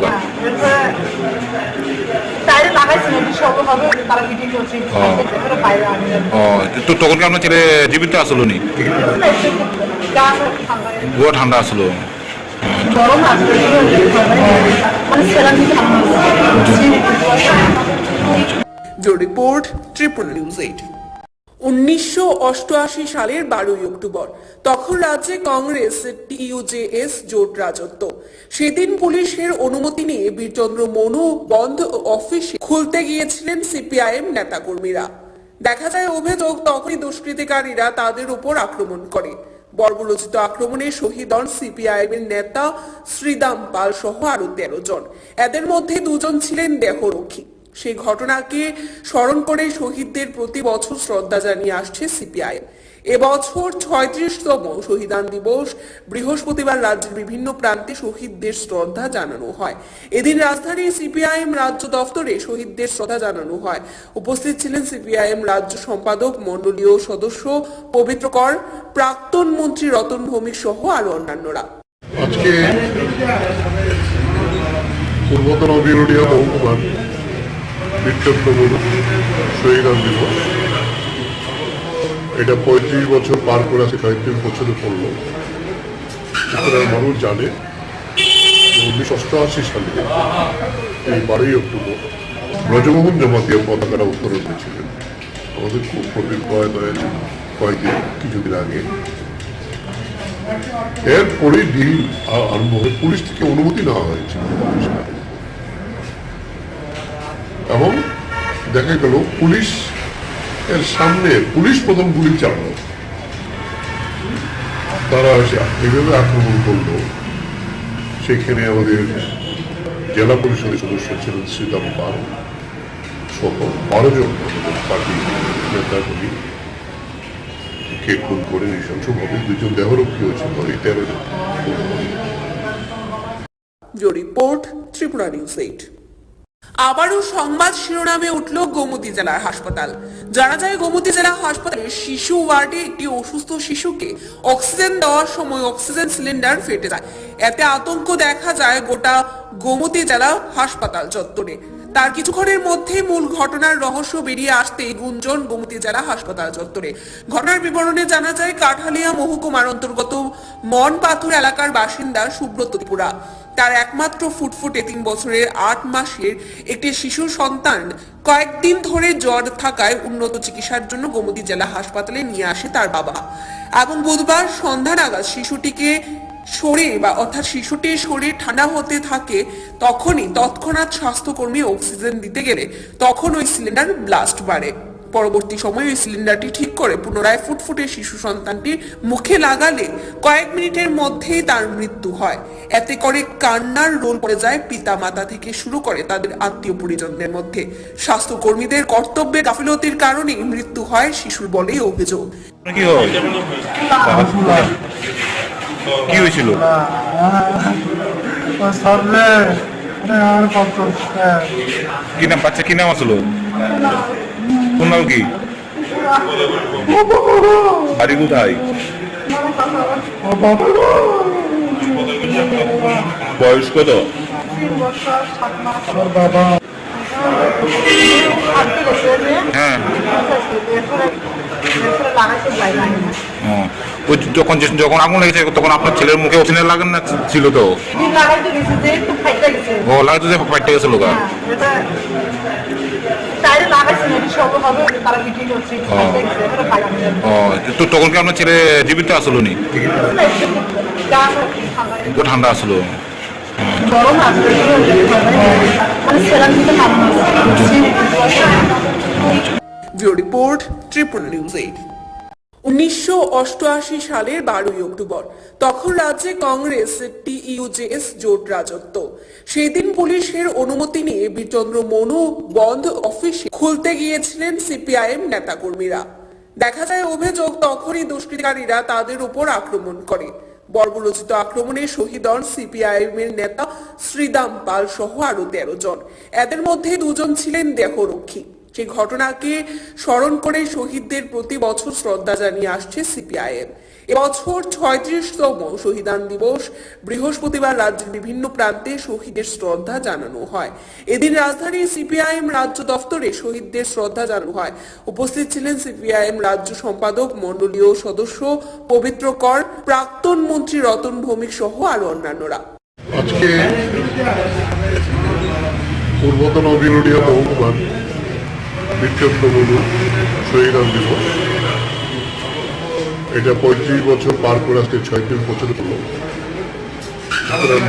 তো তখন কি আপনার ছেলে জীবিত আসলো নি? ঠান্ডা আসলো। Report Tripura news 8। ১৯৮৮ সালের ১২ই অক্টোবর তখন রাজ্যে কংগ্রেস TUJS জোট রাজত্ব। সেদিন পুলিশের অনুমতি নিয়ে বীরচন্দ্র মনু বন্ধ অফিসে খুলতে গিয়েছিলেন সিপিআইএম নেতাকর্মীরা। দেখা যায় অভিযোগ তখনই দুষ্কৃতিকারীরা তাদের উপর আক্রমণ করে। বর্বরোচিত আক্রমণে শহীদ হন সিপিআইএম এর নেতা শ্রীদাম পাল সহ আরো ১৩ জন। এদের মধ্যে ২ জন ছিলেন দেহরক্ষী। সেই ঘটনাকে স্মরণ করে শহীদদের প্রতি বছর শ্রদ্ধা জানিয়ে আসছে সিপিআইএম। এবছর ৩৬তম শহীদান দিবস। বৃহস্পতিবার রাজ্যের বিভিন্ন প্রান্তে শহীদদের শ্রদ্ধা জানানো হয়। এদিন রাজধানীর সিপিআইএম রাজ্য দফতরে শহীদদের শ্রদ্ধা জানানো হয়। উপস্থিত ছিলেন সিপিআইএম রাজ্য সম্পাদক মণ্ডলীয় সদস্য পবিত্র কর, প্রাক্তন মন্ত্রী রতন ভৌমিক সহ আরো অন্যান্যরা। আজকে পূর্বতন বিরোধীয় মহকুমার বিক্ষোভ শহীদান দিবস। এটা ৩৫ বছর পার করে ৩৬ বছরে পড়ল। মানুষ জানে ১৯৮৮ সালে এই ১২ই অক্টোবর ব্রজমোহন জমাতিয়া পতাকাটা উত্তোলন করেছিলেন। আমাদের খুব প্রবীণ কিছুদিন আগে। এরপরে ডিল আরম্ভ হয়ে পুলিশ থেকে অনুমতি নেওয়া হয়েছে এবং দেখা গেল পুলিশ এর সামনে পুলিশ প্রথম গুলি চালানো। তারা এইভাবে আক্রমণ করলো। সেখানে আমাদের জেলা পরিষদের সদস্য ছিলেন শ্রীদাম পাল সহ ১২ জন পার্টি নেতাগুলি কে খুন করে নৃশংসভাবে ২ জন দেহরক্ষী হয়েছিল। এই ১৩ জন। Report Tripura news 8। আবারও সংবাদ শিরোনামে উঠল গোমতী জেলার হাসপাতাল। জানা যায় গোমতী জেলা হাসপাতালের শিশু ওয়ার্ডে একটি অসুস্থ শিশুকে অক্সিজেন দেওয়ার সময় অক্সিজেন সিলিন্ডার ফেটে যায়। এতে আতঙ্ক দেখা যায় গোটা গোমতী জেলা হাসপাতাল চত্বরে। তার কিছুক্ষণের মধ্যে মূল ঘটনার রহস্য বেরিয়ে আসতে গুঞ্জন গোমতী জেলা হাসপাতাল চত্বরে। ঘটনার বিবরণে জানা যায় কাঠালিয়া মহকুমার অন্তর্গত মনপাথর এলাকার বাসিন্দা সুব্রত ত্রিপুরা। তার একমাত্র ফুটফুটে 3 বছরের 8 মাসের একটি শিশু সন্তান কয়েকদিন ধরে জ্বর থাকায় উন্নত চিকিৎসার জন্য গোমতী জেলা হাসপাতালে নিয়ে আসে তার বাবা, এবং বুধবার সন্ধ্যা নাগাদ শিশুটির শরীর ঠান্ডা হতে থাকে। তখনই তৎক্ষণাৎ স্বাস্থ্যকর্মী অক্সিজেন দিতে গেলে তখন ওই সিলিন্ডার ব্লাস্ট বাড়ে। পরবর্তী সময়ে ওই সিলিন্ডারটি ঠিক করে পুনরায় ফুটফুটে শিশু সন্তানটির মুখে লাগালে কয়েক মিনিটের মধ্যেই তার মৃত্যু হয়। এতে করে কান্নার রোল পড়ে যায় পিতা মাতা থেকে শুরু করে তাদের আত্মীয় পরিজনদের মধ্যে। স্বাস্থ্যকর্মীদের কর্তব্যে গাফিলতির কারণেই মৃত্যু হয় শিশুর বলেই অভিযোগ। কি হয়েছিল? কি নাম বাচ্চা, কি নাম আসলো? কোন নাম কি? বাড়ি কোথায়? বয়স কত? হ্যাঁ, যখন আগুন লেগেছে তখন আপনার ছেলের মুখে অক্সিজেন লাগান না ছিল? তো ও লাগাতে যে ফাইটটা গেছিল গা। তো তখন কি আপনার ছেলে জীবিত আসলো নি? ঠান্ডা আসলো। Report Tripura news 8। 1988 সালের 12ই অক্টোবর তখন রাজ্যে কংগ্রেস TUJS জোট রাজত্ব। সেই দিন পুলিশের অনুমতি নিয়ে বীরচন্দ্র মনু বন্ধ অফিসে খুলতে গিয়েছিলেন CPIM নেতাকর্মীরা। দেখা যায় অভিযোগ তখনই দুষ্কৃতিকারীরা তাদের উপর আক্রমণ করে। বর্বরচিত আক্রমণে শহীদ হন CPIM এর নেতা শ্রীদাম পাল সহ আরো 13 জন। এদের মধ্যে 2 জন ছিলেন দেহরক্ষী। সেই ঘটনাকে স্মরণ করে শহীদদের প্রতি বছর শ্রদ্ধা জানিয়ে আসছে CPIM। এবছর 36তম শহীদান দিবস বৃহস্পতিবার রাজ্যের বিভিন্ন প্রান্তে শহীদের শ্রদ্ধা জানানো হয়। এদিন রাজধানীর CPIM রাজ্য দফতরে শহীদদের শ্রদ্ধা জানানো হয়। উপস্থিত ছিলেন CPIM রাজ্য সম্পাদক মন্ডলীয় সদস্য পবিত্র কর, প্রাক্তন মন্ত্রী রতন ভৌমিক সহ আরো অন্যান্যরা। আজকে পূর্বতন বিরোধী মহকুমার বীরচন্দ্র মনু শহীদান দিবস, এটা 35 বছর পার করে আজকে 36 বছর হলো।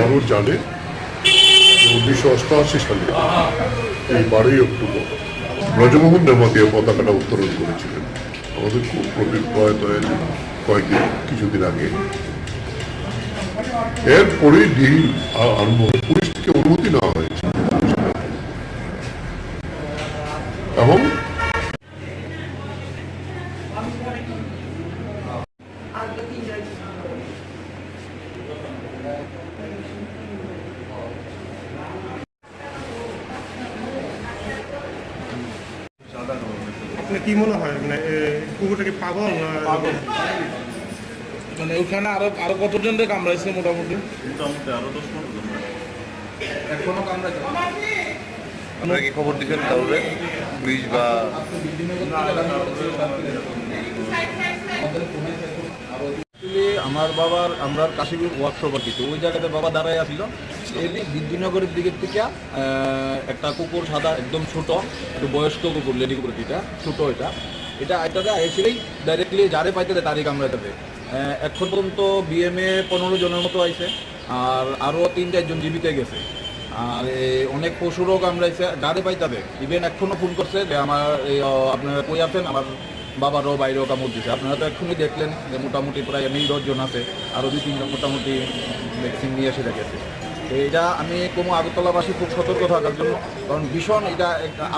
মানুষ জানে 1988 সালে এই 12ই অক্টোবর ব্রজমোহন নেমাতিয়া পতাকাটা উত্তোলন করেছিলেন। আমাদের খুব প্রয়াত হয়েছে কিছুদিন আগে। এরপরে ডিল আরম্ভ পুলিশ থেকে অনুমতি নেওয়া হয়েছে এবং আপনার কি মনে হয়, মানে কুকুরটা কি পাগল না? মানে ওখানে আরো কতজন কামড়াইছে? মোটামুটি আরো 10-15 জন এখনো কামড়াইছে। আপনারা কি খবর দিচ্ছেন কাউরে? পুলিশ বা আমরা কাশীপুর ওয়ার্কশপ কিছু ওই জায়গাতে বাবা দাঁড়ায় আসছিল। এই বিদ্যুনগরের দিকের থেকে একটা কুকুর সাদা একদম ছোট, একটু বয়স্ক কুকুর, লেডি কুকুর, যেটা ছোট এটা এটাতে এসেই ডাইরেক্টলি যারে পাইতে তারই কামড়াইতে। এখন পর্যন্ত BMA 15 জনের মতো আইছে, আর আরও 3-4 জন জীবিত গেছে। আর অনেক পশুরও কামড়াইছে, যারে পাইতে। ইভেন এখনও ফোন করছে যে আমার আপনারা কই আছেন, আমার বাবারও বাইরেও কামড় দিচ্ছে। আপনারা তো এক্ষুনি দেখলেন যে মোটামুটি প্রায় 10 জন আছে, আরও 2-3 জন মোটামুটি ভ্যাকসিন নিয়ে এসে গেছে। এটা আমি কোনো আগরতলাবাসী খুব সতর্ক থাকার জন্য, কারণ ভীষণ এটা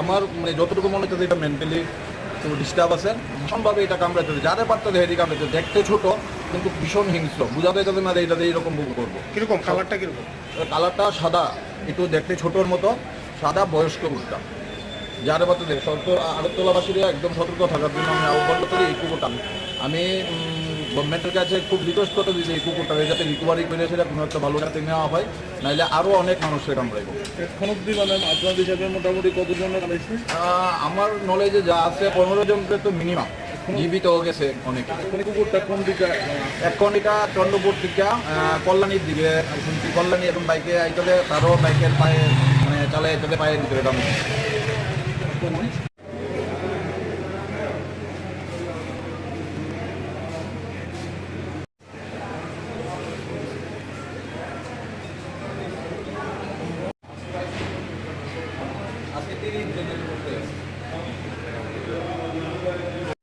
আমার মানে যতটুকু মনে হচ্ছে এটা মেন্টালি কোনো ডিস্টার্ব আছে, ভীষণভাবে এটা কামড়াইতে, যারা পারতে হেঁটে কামড়াইতে। দেখতে ছোট কিন্তু ভীষণ হিংস্র, বোঝাতে যাবে না এটাতে এইরকম বুক করবো। কিরকম কালারটা? কিরকম কালারটা? সাদা, একটু দেখতে ছোটোর মতো, সাদা বয়স্ক কুকুরটা, যার বাচ্চা আগরতলাবাসীরা একদম সতর্ক থাকার জন্য আমি আহ্বান করি। এই কুকুরটা আমি গভর্নমেন্টের কাছে খুব রিকোয়েস্ট করতে দিয়েছি এই কুকুরটাকে যাতে রিকভারি করে সেটা কোনো একটা ভালো যাতে নেওয়া হয়, নাহলে আরও অনেক মানুষের কামড়াইব। এখন অব্দি মানে আপনার হিসাবে মোটামুটি কতজনের কামড়াইছে? আমার নলেজে যা আছে 15 জনকে তো মিনিমাম জীবিত হয়ে গেছে অনেকে। কুকুরটা কোন দিকে? এখন এটা চন্দ্রপুর থেকে কল্যাণীর দিকে শুনছি, কল্যাণী এখন বাইকে আইতে তারও বাইকের পায়ে মানে চালাই আইতে পায়ে দিতে এটা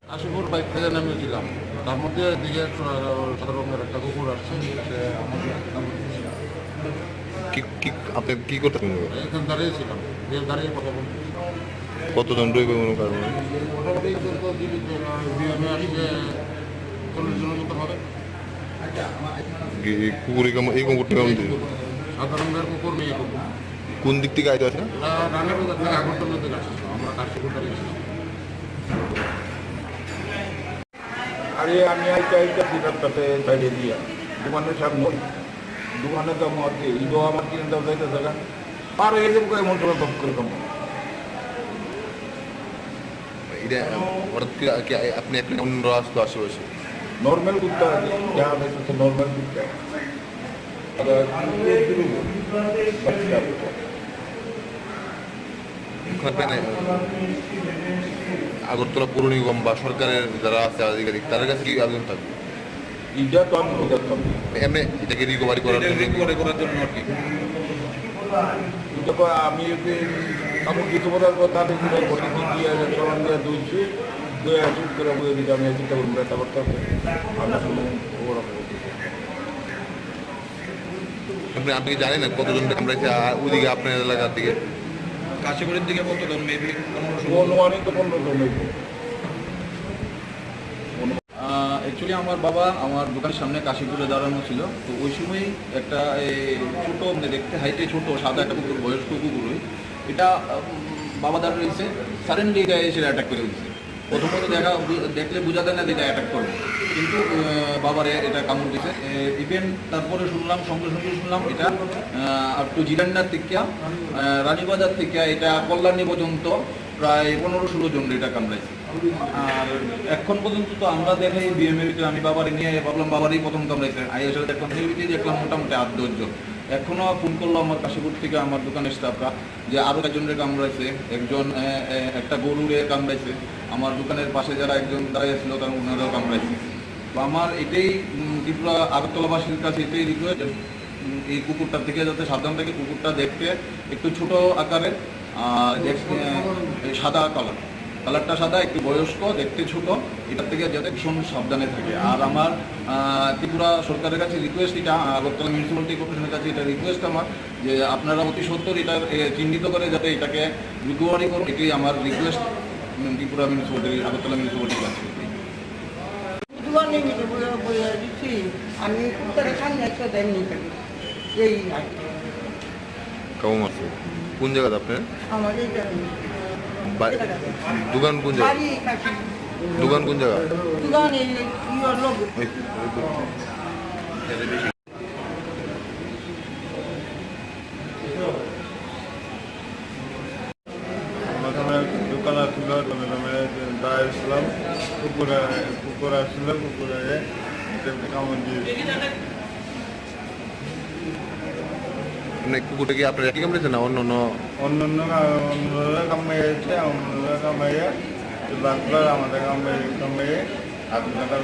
কাশীপুর বাইক থেকে নেমেছিলাম, তার মধ্যে দিকে সাদা রঙের একটা কুকুর আসছে, আপনি কি করতেন? এখানে দাঁড়িয়েছিলাম, দাঁড়িয়ে কথা বলছি। কতজন রইবে কোনো কারণে? মোটামুটি বিএমএ আসছে 40 জনের মতো হবে। কুকুর এই কুকুরটা কেমন দিল? সাদা রঙের কুকুর, মেয়ে কুকুর। কোন দিক থেকে আইতে আছে? রানের বাজার থেকে আগরতলা থেকে আসছে, আমরা কাশীপুর দাঁড়িয়েছিলাম। আরে আমি আইতে সিটারটাতে বাইরে দিয়া দোকানের সামনে, দোকানের দাম আর কি ঈদও আমার কিনে দাম যাইতে থাকা পার হয়ে যাবো করে মন টন করে কম। এটা আপনি অন্য রাস্তা আশেপাশে নর্মাল কুত্তা যা হচ্ছে নর্মাল কুত্তা। আগরতলা পৌর নিগম বা সরকারের যারা আছে আধিকারিক তাদের কাছে কি আবেদন থাকবে? এটা তো আমি এমনি এটাকে রিকভারি করার জন্য আর কি এটা আমি কাপড় কিছু বলার কথা দেখি দিয়ে চলন দিয়ে দুইছি দুই শুট করে বলে দিতে আমি চিন্তা করবো একটা করতে হবে। আপনি কি জানেন কতজন কামড়াইছে ওইদিকে আপনার এলাকার দিকে? কাশীপুরের দিকে কতজন? মেবি 15 জন। অ্যাকচুয়ালি আমার বাবা আমার দোকানের সামনে কাশীপুরে দাঁড়ানো ছিল, তো ওই সময় একটা ছোটো দেখতে হাইটে ছোটো সাদা একটা কুকুর, বয়স্ক কুকুর, এটা বাবা দাঁড়িয়েছে, সাডেনলি এটা এসে অ্যাটাক করে দিচ্ছে। প্রথমত দেখলে বোঝা যায় না যে এটা অ্যাটাক করবে, কিন্তু বাবার এটা কামড় দিচ্ছে। ইভেন তারপরে সঙ্গে শুনলাম এটা একটু জিরান্ডার থেকে রানীবাজার থেকে এটা কল্যাণী পর্যন্ত প্রায় 15-16 জন এটা কামড়াইছে। আর এখন পর্যন্ত তো আমরা দেখাই বিএমএর ভিতরে আমি বাবারে নিয়ে ভাবলাম বাবারই প্রথম কামড়াইছে, আইএসএল দেখলাম দেখলাম মোটামুটি 8-10 জন। এখনও ফোন করলো আমার কাশীপুর থেকে আমার দোকানের স্টাফরা যে আরও একজনের কামড়াইছে, একজন একটা গরুরে কামড়াইছে, আমার দোকানের পাশে যারা একজন দাঁড়িয়েছিল তারা ওনারাও কামড়াইছে। তো আমার এটাই ত্রিপুরা আগরতলাবাসীর কাছে এটাই রিকোয়েস্ট, এই কুকুরটার থেকে যাতে সাবধান থাকে। কুকুরটা দেখতে একটু ছোট আকারের, সাদা কালারটা সাদা, একটু বয়স্ক, দেখতে ছোট, এটার থেকে যাতে ভীষণ সাবধানে থাকে। আর আমার ত্রিপুরা সরকারের কাছে রিকোয়েস্ট, এটা আগরতলা মিউনিসিপ্যালিটি কর্পোরেশনের কাছে এটা রিকোয়েস্ট আমার, যে আপনারা অতি সত্বর এটা চিহ্নিত করে যাতে এটাকে রিকভারি করুন, এটাই আমার রিকোয়েস্ট ত্রিপুরা মিউনিসিপ্যালিটি, আগরতলা মিউনিসিপ্যালিটির কাছে। কেমন আছে? কোন জায়গাতে আপনার দোকান? কোন জায়গা দোকান? কোন জায়গা? দোকান আসছিল, দাঁড়িয়েছিলাম, কুকুর আসছিল, কুকুরে কামড় দিয়েছে। কুকুরটা কি আপনার একই কামড়েছে না অন্য অন্যরা কামাইছে? অন্যরা কামাইয়া বাচ্চারা আমাদের কামাইয়ে আপনারা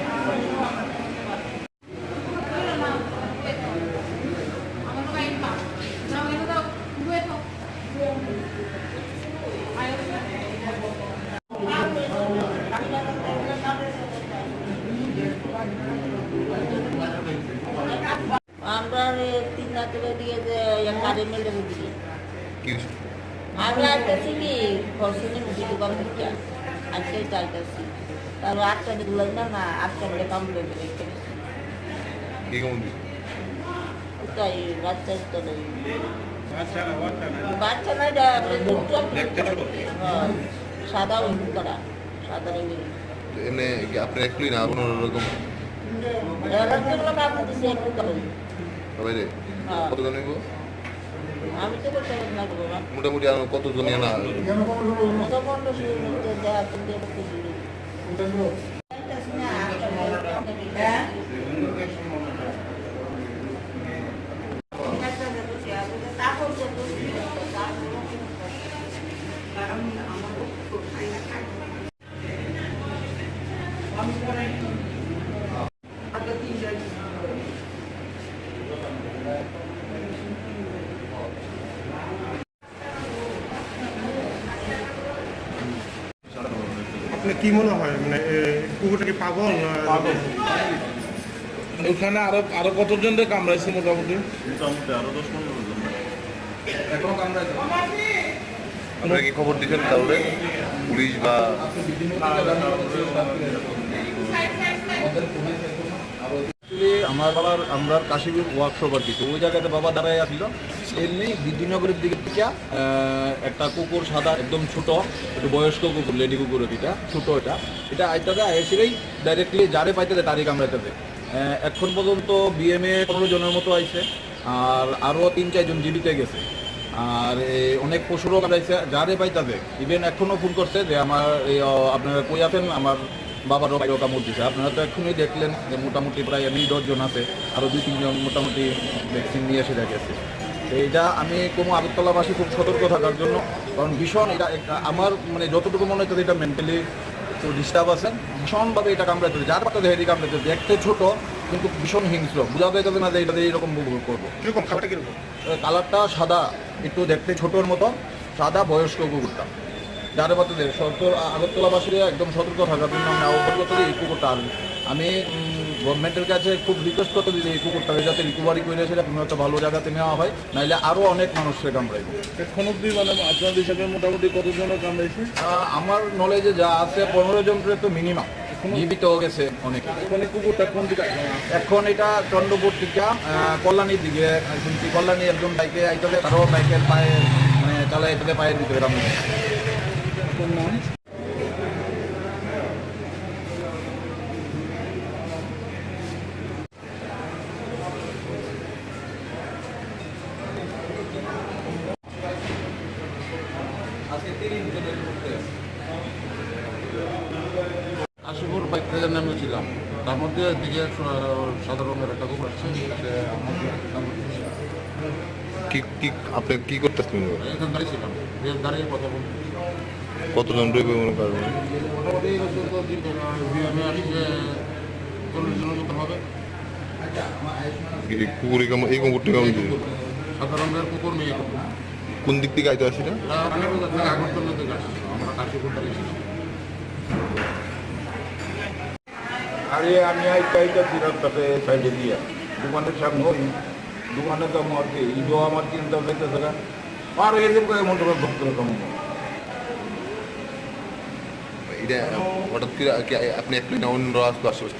আমরা 3 রাতের দিকে যে গাড়ি মেলে দিকে আমরা আসতেছি কি ফরসুনের মুখি দোকান থেকে আজকে চাইতেছি, তারপর 8টা দিকে লাগবে না, 8টা মিলে কমপ্লেন রেখে তাই রাত 4টা বাচ্চা নাই সাদা করা সাদা এমনি আপনি একটু না কোনো রকম সবাই রে কতজন নিব আমি তো করতে না মোটামুটি আর কতজন না আপনার কি মনে হয় মানে কুকুরটা কি পাগল না ওখানে আরো কতজন কামড়াইছে মোটামুটি আরো 10-15 জন এখনো কামড়াইছে আপনারা কি খবর দিচ্ছেন তাহলে পুলিশ বা আমার বাবার আমরা কাশীপুর ওয়ার্কশপ আর কিছু ওই জায়গাতে বাবা দাঁড়ায় আসছিল এমনি বিদ্যুনগরের দিকের থেকে একটা কুকুর সাদা একদম ছোট একটু বয়স্ক কুকুর লেডি কুকুর এটা ছোট এটা আইতাতে এসেই ডাইরেক্টলি যারে পাইতে তারই কামড়াইতে এখন পর্যন্ত বিএমএ 15 জনের মতো আইছে আর আরও 3-4 জন জীবিতে গেছে আর অনেক পশুরও কামড়াইছে যারে পাইতাতে ইভেন এখনও ফোন করছে যে আমার আপনারা কই আছেন আমার বাবারও বাইরেও কামড় দিচ্ছে আপনারা তো এখনই দেখলেন যে মোটামুটি প্রায় 10 জন আছে আরও 2-3 জন মোটামুটি ভ্যাকসিন নিয়ে এসে গেছে এইটা আমি কোনো আগরতলাবাসী খুব সতর্ক থাকার জন্য কারণ ভীষণ এটা আমার মানে যতটুকু মনে হচ্ছে এটা মেন্টালি তো ডিস্টার্ব আছে ভীষণভাবে এটা কামড়াতে যার পাতা দেহেরি কামড়াতে দেখতে ছোট কিন্তু ভীষণ হিংস্র বোঝা যাবে না যে এটা এইরকম করবো কিরকম খাবারটা কিরকম কালারটা সাদা একটু দেখতে ছোটোর মতো সাদা বয়স্ক কুকুরটা যার পাতা দেয় আগরতলাবাসীরা একদম সতর্ক থাকার জন্য আমি আহ্বান করতে এই কুকুরটা আমি গভর্নমেন্টের কাছে খুব রিকোয়েস্ট করতে দিই এই কুকুরটাকে যাতে রিকভারি করে সেটা কোনো একটা ভালো জায়গাতে নেওয়া হয় নাহলে আরও অনেক মানুষকে কামড়াইব এখন অব্দি মানে আপনার হিসাবে মোটামুটি কতজন কামড়াইছে আমার নলেজে যা আছে 15 জনের তো মিনিমাম জীবিত গেছে অনেকে কুকুরটা কোন দিকে এখন এটা চন্দ্রপুর থেকে কল্যাণীর দিকে শুনছি কল্যাণী একজন বাইকে আইতে তারও বাইকের পায়ে মানে চালাই এটাতে পায়ের ভিতরে কামড়ে নাম কাশীপুর বাইক থেকে নেমেছিলাম তার মধ্যে দিকে সাদা রঙের একটা কুকুর আসছে আপনি কি করতেছেন এখানে দাঁড়িয়েছিলাম দাঁড়িয়ে কথা বলছি কতজন রইবে মনে করেন মোটামুটি বিএমএ আসছে 40 জনের মতো হবে কুকুর এই কুকুরটি কেমন দিল সাদা রঙের কুকুর মেয়ে কুকুর কোন দিক থেকে আইতে আসি না আগরতলা থেকে আসছে আমরা কাশীপুর দাঁড়িয়েছিলাম আরে আমি আইটা তিরাটাতে সাইডে দিয়া দোকানের সামনে ওই দোকানে তো আমার ঈদও আমার চিন্তা পেতে থাকা আর এদের মতো ভক্ত রকম এটা হঠাৎ করে আপনি একটু না অন্য আসতো আশেপাশে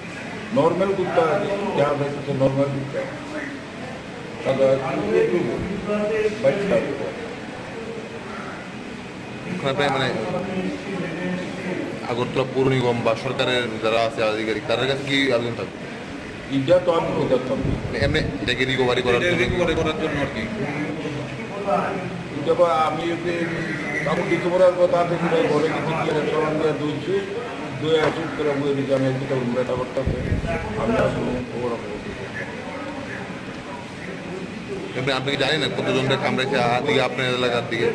নর্মাল কুত্তা যা হয়েছে নর্মাল কুত্তা ওখানে প্রায় মানে আগরতলা পৌর নিগম বা সরকারের যারা আছে আধিকারিক তাদের কাছে কি আবেদন থাকবে এটা তো আমি বোঝাতাম এমনি এটাকে রিকভারি করার জন্য আর কি এটা আমি কাপড় দিতে পারার কথা থেকে ঘরে কিছু রেস্টুরেন্ট দিয়ে দুইছি দুই আসি করে বুঝে দিচ্ছি আমি একদিকে বেটা করতে আমি আসলে খবর এমনি আপনি কি জানেন না কতজনকে কামড়াইছে দিকে আপনার এলাকার দিকে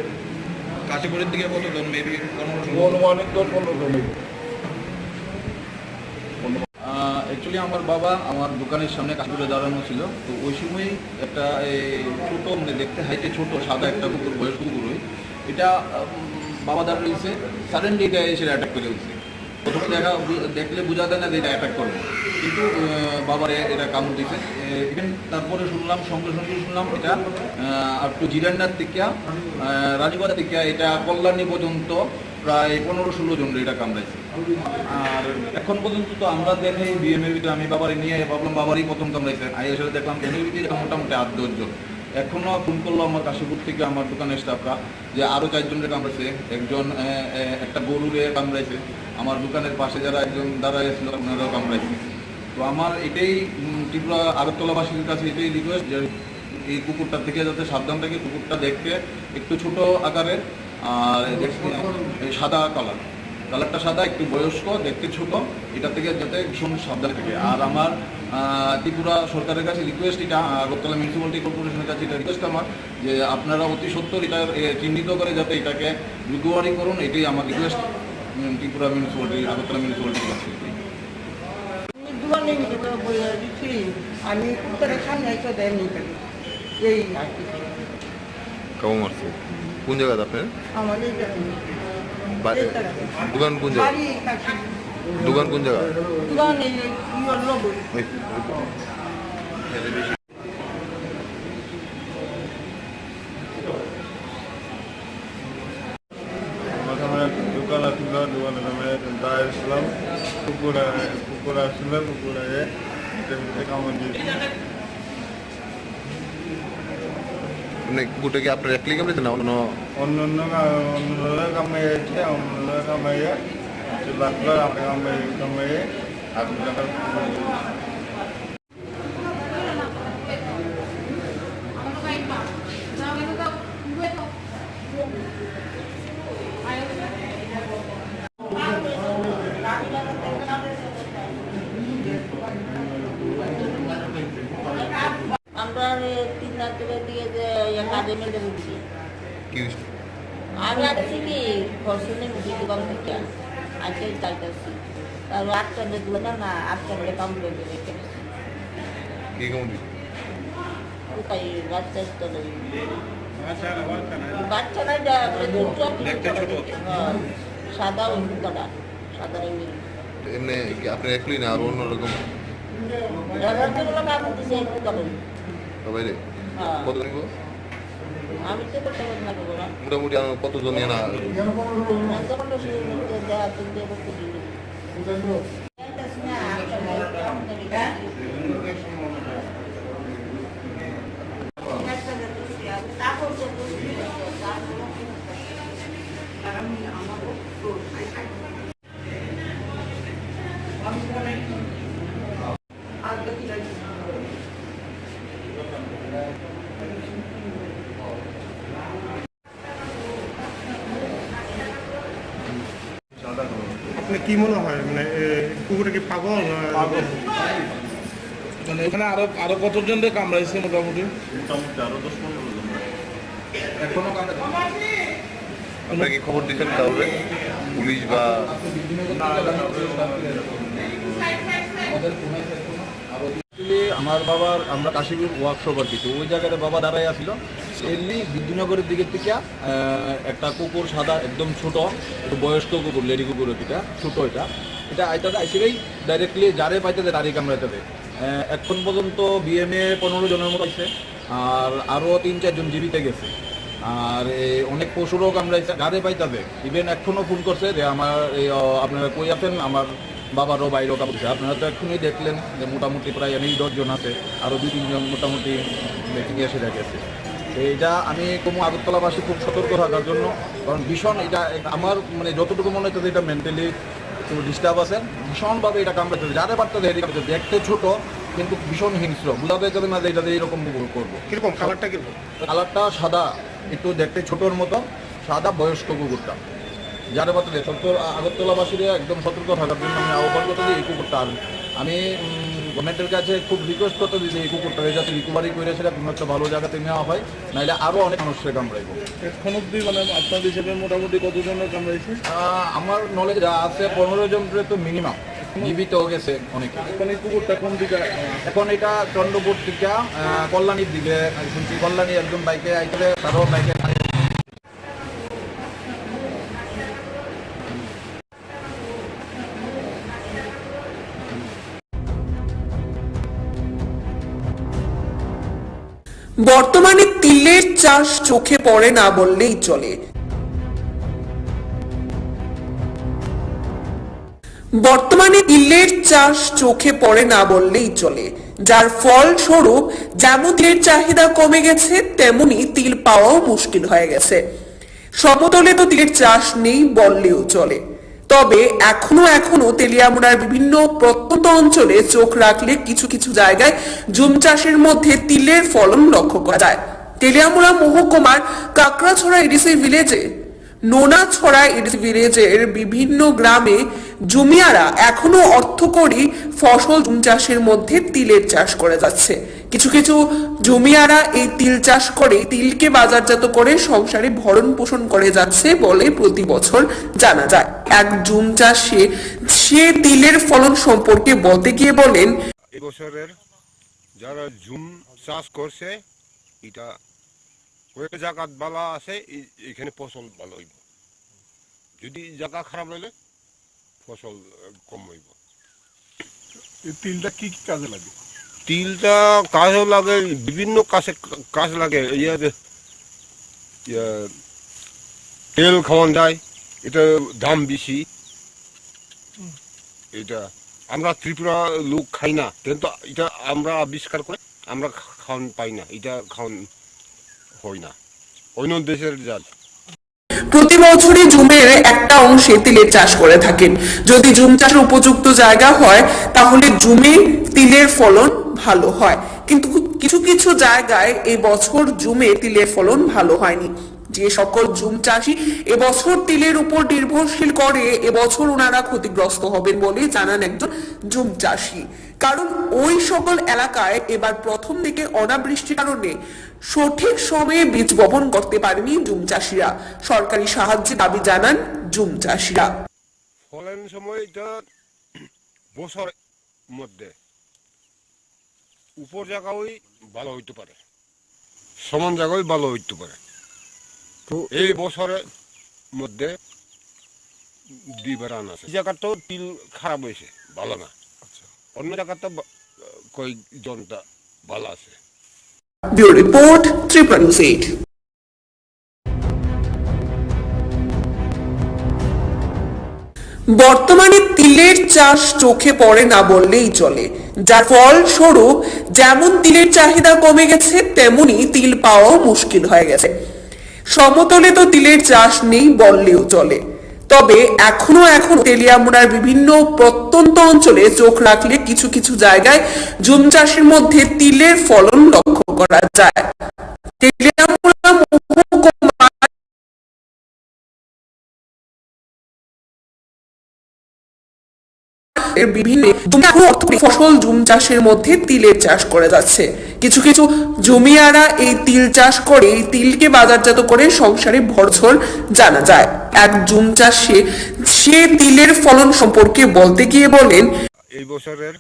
কাশীপুরের দিকে কতজন মেবি অনুমানিক 10-15 জন অ্যাকচুয়ালি আমার বাবা আমার দোকানের সামনে কাশীপুরে দাঁড়ানো ছিল তো ওই সময় একটা ছোটো মানে দেখতে হাইটে ছোট সাদা একটা কুকুর বয়স্ক কুকুর এটা বাবা দাঁড়িয়েছে সাডেনলি এটা এসে অ্যাটাক করে উঠছে প্রথমে দেখলে বোঝা যায় না যে এটা অ্যাটাক করবে কিন্তু বাবার এটা কামড় দিয়েছে ইভেন তারপরে সঙ্গে শুনলাম এটা একটু জিরান্ডার থেকে রাজবাড়া থেকে এটা কল্যাণী পর্যন্ত প্রায় 15-16 জন এটা কামড়াইছে আর এখন পর্যন্ত তো আমরা দেখে বিএমএর ভিতরে আমি বাবারে নিয়ে ভাবলাম বাবারই প্রথম কামড়াইছে আই এসে দেখলাম বিএমএর ভিতরে মোটামুটি 8-10 জন এখনো ফোন করলো আমার কাশীপুর থেকে আমার দোকানের স্টাফরা যে আরও 4 জনের কামড়াইছে, একজন একটা গরুরে কামড়াইছে, আমার দোকানের পাশে যারা একজন দাঁড়ায় ছিল ওনারাও কামড়াইছে। তো আমার এটাই ত্রিপুরা আগরতলাবাসীর কাছে এটাই রিকোয়েস্ট যে এই কুকুরটার থেকে যাতে সাবধান থাকে। কুকুরটা দেখতে একটু ছোট আকারের আর সাদা কালারটা সাদা, একটু বয়স্ক, দেখতে ছোট, এটা থেকে যাতে ভীষণ সাবধান থাকে। আর আমার ত্রিপুরা সরকারের কাছে রিকোয়েস্ট, এটা আগরতলা মিউনিসিপ্যালিটি কর্পোরেশনের কাছে এটা রিকোয়েস্ট আমার যে আপনারা অতি সত্বর এটা চিহ্নিত করে যাতে এটাকে রিকভারি করুন, এটাই আমার রিকোয়েস্ট ত্রিপুরা মিউনিসিপ্যালিটি, আগরতলা মিউনিসিপ্যালিটির কাছে। আমি উত্তরে সামনে এসে দেয়নি এই আর কি। কেমন মারছে? কোন জায়গাতে আপনার আমাদের দোকান কোন জায়গা? দোকান কোন জায়গা? দোকান এই লবই। দোকান আসছিল, দোকানে নামে দাঁড়িয়েছিলাম, কুকুর আসছিল, কুকুর আগে কামড় দিয়ে কুকুরটা কি আপনার একলি কামড়েছে না অন্য কামাইছে, অন্য কামাইয়া বাচ্চারা আমরা কামাইয়ে আপনার আমরা 3 রাত দিয়ে যে কাজে মেলে দিচ্ছি। আমি আসছি কি ফসলের মুখের দোকান থেকে আজকে চাইতেছি, তার 8টা বেজে না 8টা বেজে কামড়ে দেবে কোথায় বাচ্চা তো নেই, বাচ্চা নাই, সাদা ওই কাটা সাদা রঙের। এমনি আপনি একলি না আর অন্যরকম সবাই রে? কত নিব আমি তো করতে পারি না মোটামুটি কতজন নিয়ে না? আপনার কি মনে হয় মানে কুকুরটা কি পাগল না? মানে এখানে আরো কতজন কামড়াইছে? মোটামুটি আরো 10-15 জন এখনো আপনারা কি খবর দিচ্ছেন কাউকে, পুলিশ বা? আমার বাবার আমরা কাশীপুর ওয়ার্কশপ আর কিছু ওই জায়গাতে বাবা দাঁড়াই আসছিল, এমনি বিদ্যুনগরের দিকের থেকে একটা কুকুর সাদা একদম ছোট, একটু বয়স্ক কুকুর, লেডি কুকুর, এটা ছোট, এটা আইতাতে আইসিলেই ডাইরেক্টলি যারে পাইতে দাঁড়ি কামড়াইতে দেয়। এখন পর্যন্ত বিএমএ 15 জনের মতো আছে, আর আরও 3-4 জন জীবিতে গেছে, আর অনেক পশুরও কামড়াইছে, গাড়ে পাইতাবে। ইভেন এখনও ফোন করছে যে আমার আপনারা কই আছেন, আমার বাবারও বাইরেও কামড়েছে। আপনারা তো এখনই দেখলেন যে মোটামুটি প্রায় 10 জন আছে, আরও 2-3 জন মোটামুটি বেঁচে এসে গেছে। এইটা আমি কোনো আগরতলাবাসী খুব সতর্ক থাকার জন্য, কারণ ভীষণ এটা আমার মানে যতটুকু মনে হচ্ছে এটা মেন্টালি একটু ডিস্টার্ব আছে, ভীষণভাবে এটা কামড়াতে যারে পারতে দেখতে ছোট কিন্তু ভীষণ হিংস্র, বোঝা যাবে না যে এটা এইরকম করবো। কিরকম কালারটা? কিরকম কালারটা? সাদা, একটু দেখতে ছোটোর মতো, সাদা, বয়স্ক কুকুরটা। যারে পারতে আগরতলাবাসীরা একদম সতর্ক থাকার জন্য আমি আহ্বান করতে দিই এই কুকুরটা। আমি গভর্নমেন্টের কাছে খুব রিকোয়েস্ট করতে দিই যে এই কুকুরটা যাতে রিকভারি করে সেটা কোনো একটা ভালো জায়গাতে নেওয়া হয়, নাহলে আরও অনেক মানুষকে কামড়াইব। এখন অব্দি মানে আপনার হিসেবে মোটামুটি কতজনের কামড়াইছে? আমার নলেজ যা আছে 15 জনের তো মিনিমাম জীবিত গেছে অনেকে। এখন এই কুকুরটা কোন দিকে? এখন এটা চন্দ্রপুর থেকে কল্যাণীর দিকে শুনছি, কল্যাণী একজন বাইকে আইতে, তারও বাইকে। বর্তমানে তিলের চাষ চোখে পড়ে না বললেই চলে। বর্তমানে তিলের চাষ চোখে পড়ে না বললেই চলে। যার ফলস্বরূপ যেমন তিলের চাহিদা কমে গেছে তেমনি তিল পাওয়াও মুশকিল হয়ে গেছে। সমতলে তো তিলের চাষ নেই বললেও চলে, তবে এখনো তেলিয়ামুড়ার বিভিন্ন প্রত্যন্ত অঞ্চলে চোখ রাখলে কিছু কিছু জায়গায় জুম চাষের মধ্যে তিলের ফলন লক্ষ্য করা যায়। তেলিয়ামুড়া মহকুমার কাকড়াছড়া এডিসি ভিলেজে নোনাছড়া এডিসি ভিলেজের বিভিন্ন গ্রামে জমিয়ারা এখনো অর্থকরী ফসল জুম চাষের মধ্যে তিলের চাষ করে যাচ্ছে। কিছু কিছু জমিয়ারা এই তিল চাষ করে তিলকে বাজারজাত করে সংসারে ভরণ পোষণ করে যাচ্ছে বলে প্রতি বছর জানা যায়। এক জুম চাষে সে তিলের ফলন সম্পর্কে বলতে গিয়ে বলেন, এবছরের যারা জুম চাষ করছে এটা কয়েকটা জায়গা ভালো আছে, এখানে ফসল ভালো হইব। যদি জায়গা খারাপ হইলে ফসল কম হইব। তিলটা কি কি কাজে লাগে? তিলটা কাজও লাগে, বিভিন্ন কাজ লাগে। তেল খাওয়ান যায়, এটা দাম বেশি। এটা আমরা ত্রিপুরা লোক খাই না, কিন্তু এটা আমরা আবিষ্কার করে আমরা খাওয়ান পাই না, এটা খাওয়ান হয় না অন্য দেশের জাত। প্রতি বছরই জুমের একটা অংশে তিলের চাষ করে থাকেন। যদি জুম চাষের উপযুক্ত জায়গা হয় তাহলে জুমে তিলের ফলন ভালো হয়, কিন্তু কিছু কিছু জায়গায় এই বছর জুমে তিলের ফলন ভালো হয়নি। যে সকল জুম চাষী এবছর তিলের উপর নির্ভরশীল করে এবছর ওনারা ক্ষতিগ্রস্ত হবেন বলে জানান একজন জুম চাষী। কারণ ওই সকল এলাকায় এবার প্রথম দিকে অনাবৃষ্টির কারণে সঠিক সময়ে বীজ বপন করতে পারেনি জুম চাষীরা। সরকারি সাহায্যের দাবি জানান জুম চাষীরা। ফলন সময়টা বছর মধ্যে উপর জায়গায় ভালো হইতে পারে, সমান জায়গায় ভালো হইতে পারে। তো এই বছরের মধ্যে দুইবার আনা আছে। জায়গাটা তিল খারাপ হয়েছে, ভালো না। অন্য জায়গাটা কয়েকজনটা ভালো আছে। Bureau report, Tripura news 8। বর্তমানে তিলের চাষ চোখে পড়ে না বললেই চলে, যার ফলস্বরূপ যেমন তিলের চাহিদা কমে গেছে তেমনি তিল পাওয়াও মুশকিল হয়ে গেছে। সমতলে তো তিলের চাষ নেই বললেও চলে, তবে এখনো তেলিয়ামুড়ার বিভিন্ন প্রত্যন্ত অঞ্চলে চোখ রাখলে কিছু কিছু জায়গায় জুম চাষের মধ্যে তিলের ফলন লক্ষ্য করা যায়। তেলিয়ামুড়া মহকুমার বিভিন্ন ফসল জুম চাষের মধ্যে তিলের চাষ করে যাচ্ছে। কিছু কিছু জমিয়ারা এই তিল চাষ করে তিলকে বাজারজাত করে সংসারে ভরছর জানা যায়। এক জুম চাষে সে তিলের ফলন সম্পর্কে বলতে গিয়ে বলেন, এই বছরের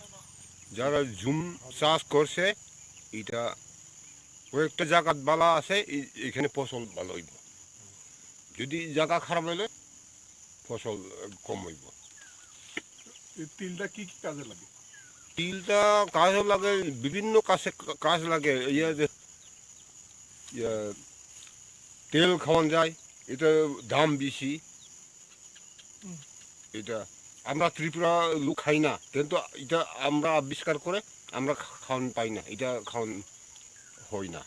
যারা জুম চাষ করছে এটা কয়েকটা জায়গা ভালো আছে, এখানে ফসল ভালো হইব। যদি জায়গা খারাপ হইলে ফসল কম হইব। তিলটা কি কি কাজে লাগে? তিলটা কাজও লাগে, বিভিন্ন কাজ লাগে। তেল খাওয়ান যায়, এটা দাম বেশি। এটা আমরা ত্রিপুরা লোক খাই না, কিন্তু এটা আমরা আবিষ্কার করে আমরা খাওয়ান পাই না, এটা খাওয়ান হয় না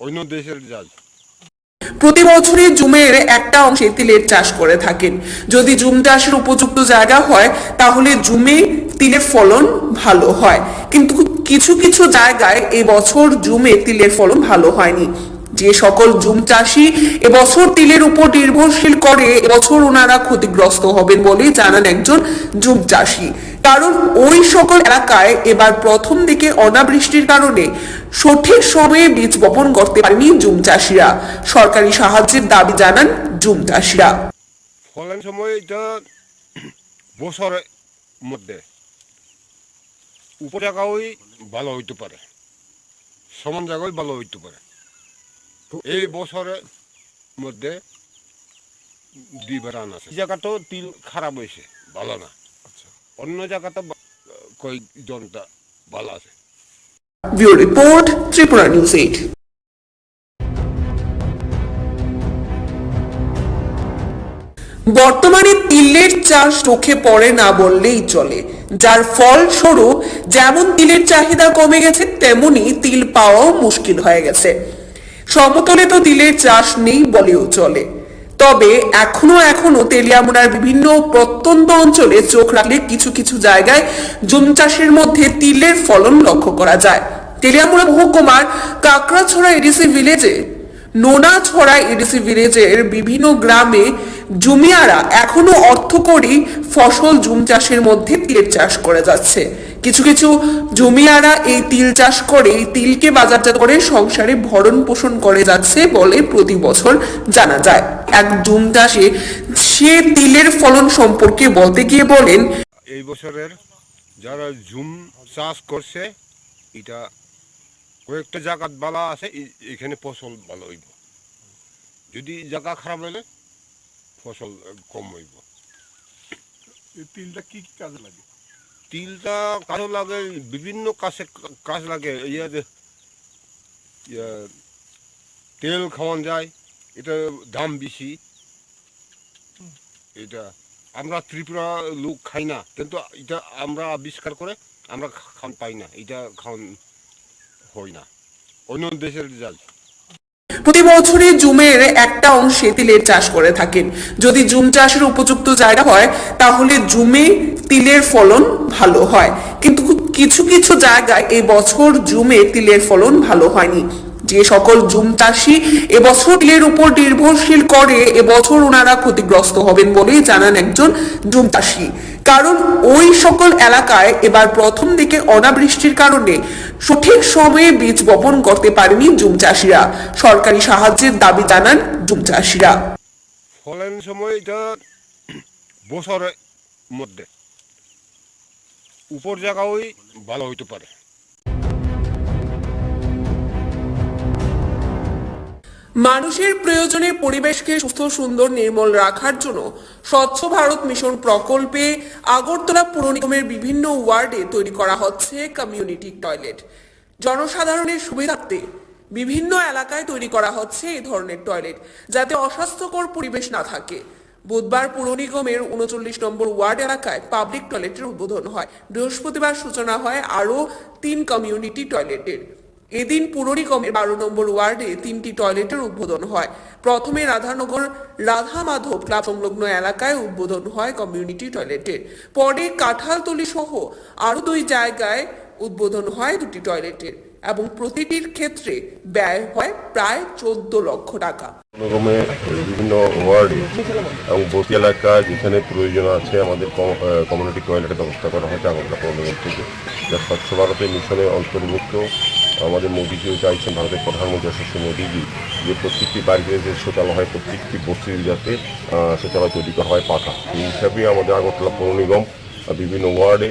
অন্য দেশের জাত। প্রতি বছরই জুমের একটা অংশে তিলের চাষ করে থাকেন। যদি জুম চাষের উপযুক্ত জায়গা হয় তাহলে জুমে তিলের ফলন ভালো হয়, কিন্তু কিছু কিছু জায়গায় এই বছর জুমে তিলের ফলন ভালো হয়নি। যে সকল জুম চাষী এবছর তিলের উপর নির্ভরশীল করে এবছর ওনারা ক্ষতিগ্রস্ত হবেন বলে জানান একজন জুম চাষী। কারণ ওই সকল এলাকায় এবার প্রথম দিকে অনাবৃষ্টির কারণে সঠিক সময়ে বীজ বপন করতে পারেনি জুম চাষীরা। সরকারি সাহায্যের দাবি জানান জুম চাষীরা। ফলন সময়টা বছরের মধ্যে উপর জায়গায় ভালো হইতে পারে, সমান জায়গায় ভালো হইতে পারে। এই বছরের মধ্যে দুইবার আনা আছে। জায়গাটা তিল খারাপ হয়েছে, ভালো না। অন্য জায়গাটা কয়েকজনটা ভালো আছে। Bureau report, Tripura news 8। বর্তমানে তিলের চাষ চোখে পড়ে না বললেই চলে, যার ফলস্বরূপ যেমন তিলের চাহিদা কমে গেছে তেমনি তিল পাওয়াও মুশকিল হয়ে গেছে। সমতলে তো তিলের চাষ নেই বলেও চলে, তবে এখনো তেলিয়ামুড়ার বিভিন্ন প্রত্যন্ত অঞ্চলে চোখ রাখলে কিছু কিছু জায়গায় জুম চাষের মধ্যে তিলের ফলন লক্ষ্য করা যায়। তেলিয়ামুড়া মহকুমার কাকড়াছড়া এডিসি ভিলেজে নোনাছড়া এডিসি ভিলেজের বিভিন্ন গ্রামে জুমিয়ারা এখনো অর্থকরী ফসল জুম চাষের মধ্যে তিলের চাষ করে যাচ্ছে। কিছু কিছু জমিয়ারা এই তিল চাষ করে এই তিলকে বাজারজাত করে সংসারে ভরণ পোষণ করে যাচ্ছে বলে প্রতি বছর জানা যায়। এক জুম চাষে সে তিলের ফলন সম্পর্কে বলতে গিয়ে বলেন, এই বছরের যারা জুম চাষ করছে এটা কয়েকটা জায়গাত বালা আছে, এখানে ফসল ভালো হইব। যদি জায়গা খারাপ হলে ফসল কম হইব। তিলটা কি কি কাজে লাগে? তিলটা কাজে লাগে, বিভিন্ন কাজ লাগে। তেল খাওয়ান যায়, এটা দাম বেশি। এটা আমরা ত্রিপুরা লোক খাই না, কিন্তু এটা আমরা আবিষ্কার করে আমরা খাওয়ান পাই না, এটা খাওয়ান হয় না, অন্য দেশের যায়। প্রতি বছরই জুমের একটা অংশে তিলের চাষ করে থাকেন। যদি জুম চাষের উপযুক্ত জায়গা হয় তাহলে জুমে তিলের ফলন ভালো হয়, কিন্তু কিছু কিছু জায়গায় এই বছর জুমে তিলের ফলন ভালো হয়নি। যে সকল জুম চাষী এবছর তিলের উপর নির্ভরশীল করে এবছর ওনারা ক্ষতিগ্রস্ত হবেন বলেই জানান একজন জুম চাষী। কারণ ওই সকল এলাকায় এবার প্রথম দিকে অনাবৃষ্টির কারণে সঠিক সময়ে বীজ বপন করতে পারেনি জুম চাষীরা। সরকারি সাহায্যের দাবি জানান জুম চাষীরা। ফলন সময় এটা বছরের মধ্যে উপর জায়গায় ভালো হইতে পারে। মানুষের প্রয়োজনে পরিবেশকে সুস্থ সুন্দর নির্মল রাখার জন্য স্বচ্ছ ভারত মিশন প্রকল্পে আগরতলা পুর নিগমের বিভিন্ন ওয়ার্ডে তৈরি করা হচ্ছে কমিউনিটি টয়লেট। জনসাধারণের সুবিধার্থে বিভিন্ন এলাকায় তৈরি করা হচ্ছে এই ধরনের টয়লেট, যাতে অস্বাস্থ্যকর পরিবেশ না থাকে। বুধবার পুর নিগমের 39 নম্বর ওয়ার্ড এলাকায় পাবলিক টয়লেটের উদ্বোধন হয়। বৃহস্পতিবার সূচনা হয় আরও 3 কমিউনিটি টয়লেটের। এদিন পুর নিগমের 12 নম্বর ওয়ার্ডে 3টি টয়লেটের উদ্বোধন হয়। প্রথমে রাধানগর রাধা মাধব ক্লাব সংলগ্ন এলাকায় উদ্বোধন হয় কমিউনিটি টয়লেটের। পরে কাঁঠালতলি সহ আরো 2 জায়গায় উদ্বোধন হয় 2টি টয়লেটের এবং প্রতিটির ক্ষেত্রে ব্যয় হয় প্রায় 14 লক্ষ টাকা। বিভিন্ন ওয়ার্ডে এবং বস্তি এলাকায় যেখানে প্রয়োজন আছে আমাদের কমিউনিটি টয়লেটের ব্যবস্থা করা হয়েছে আগরতলা পৌর নিগম থেকে, যা স্বচ্ছ ভারতের মিশনে অন্তর্ভুক্ত। আমাদের মোদীজিও চাইছেন, ভারতের প্রধানমন্ত্রী যশস্বী মোদীজি, যে প্রত্যেকটি বাড়িতে যে শৌচালয় হয় প্রত্যেকটি বস্তির যাতে শৌচালয় তৈরি করা হয় পাকা। এই হিসাবে আমাদের আগরতলা পৌর নিগম বিভিন্ন ওয়ার্ডে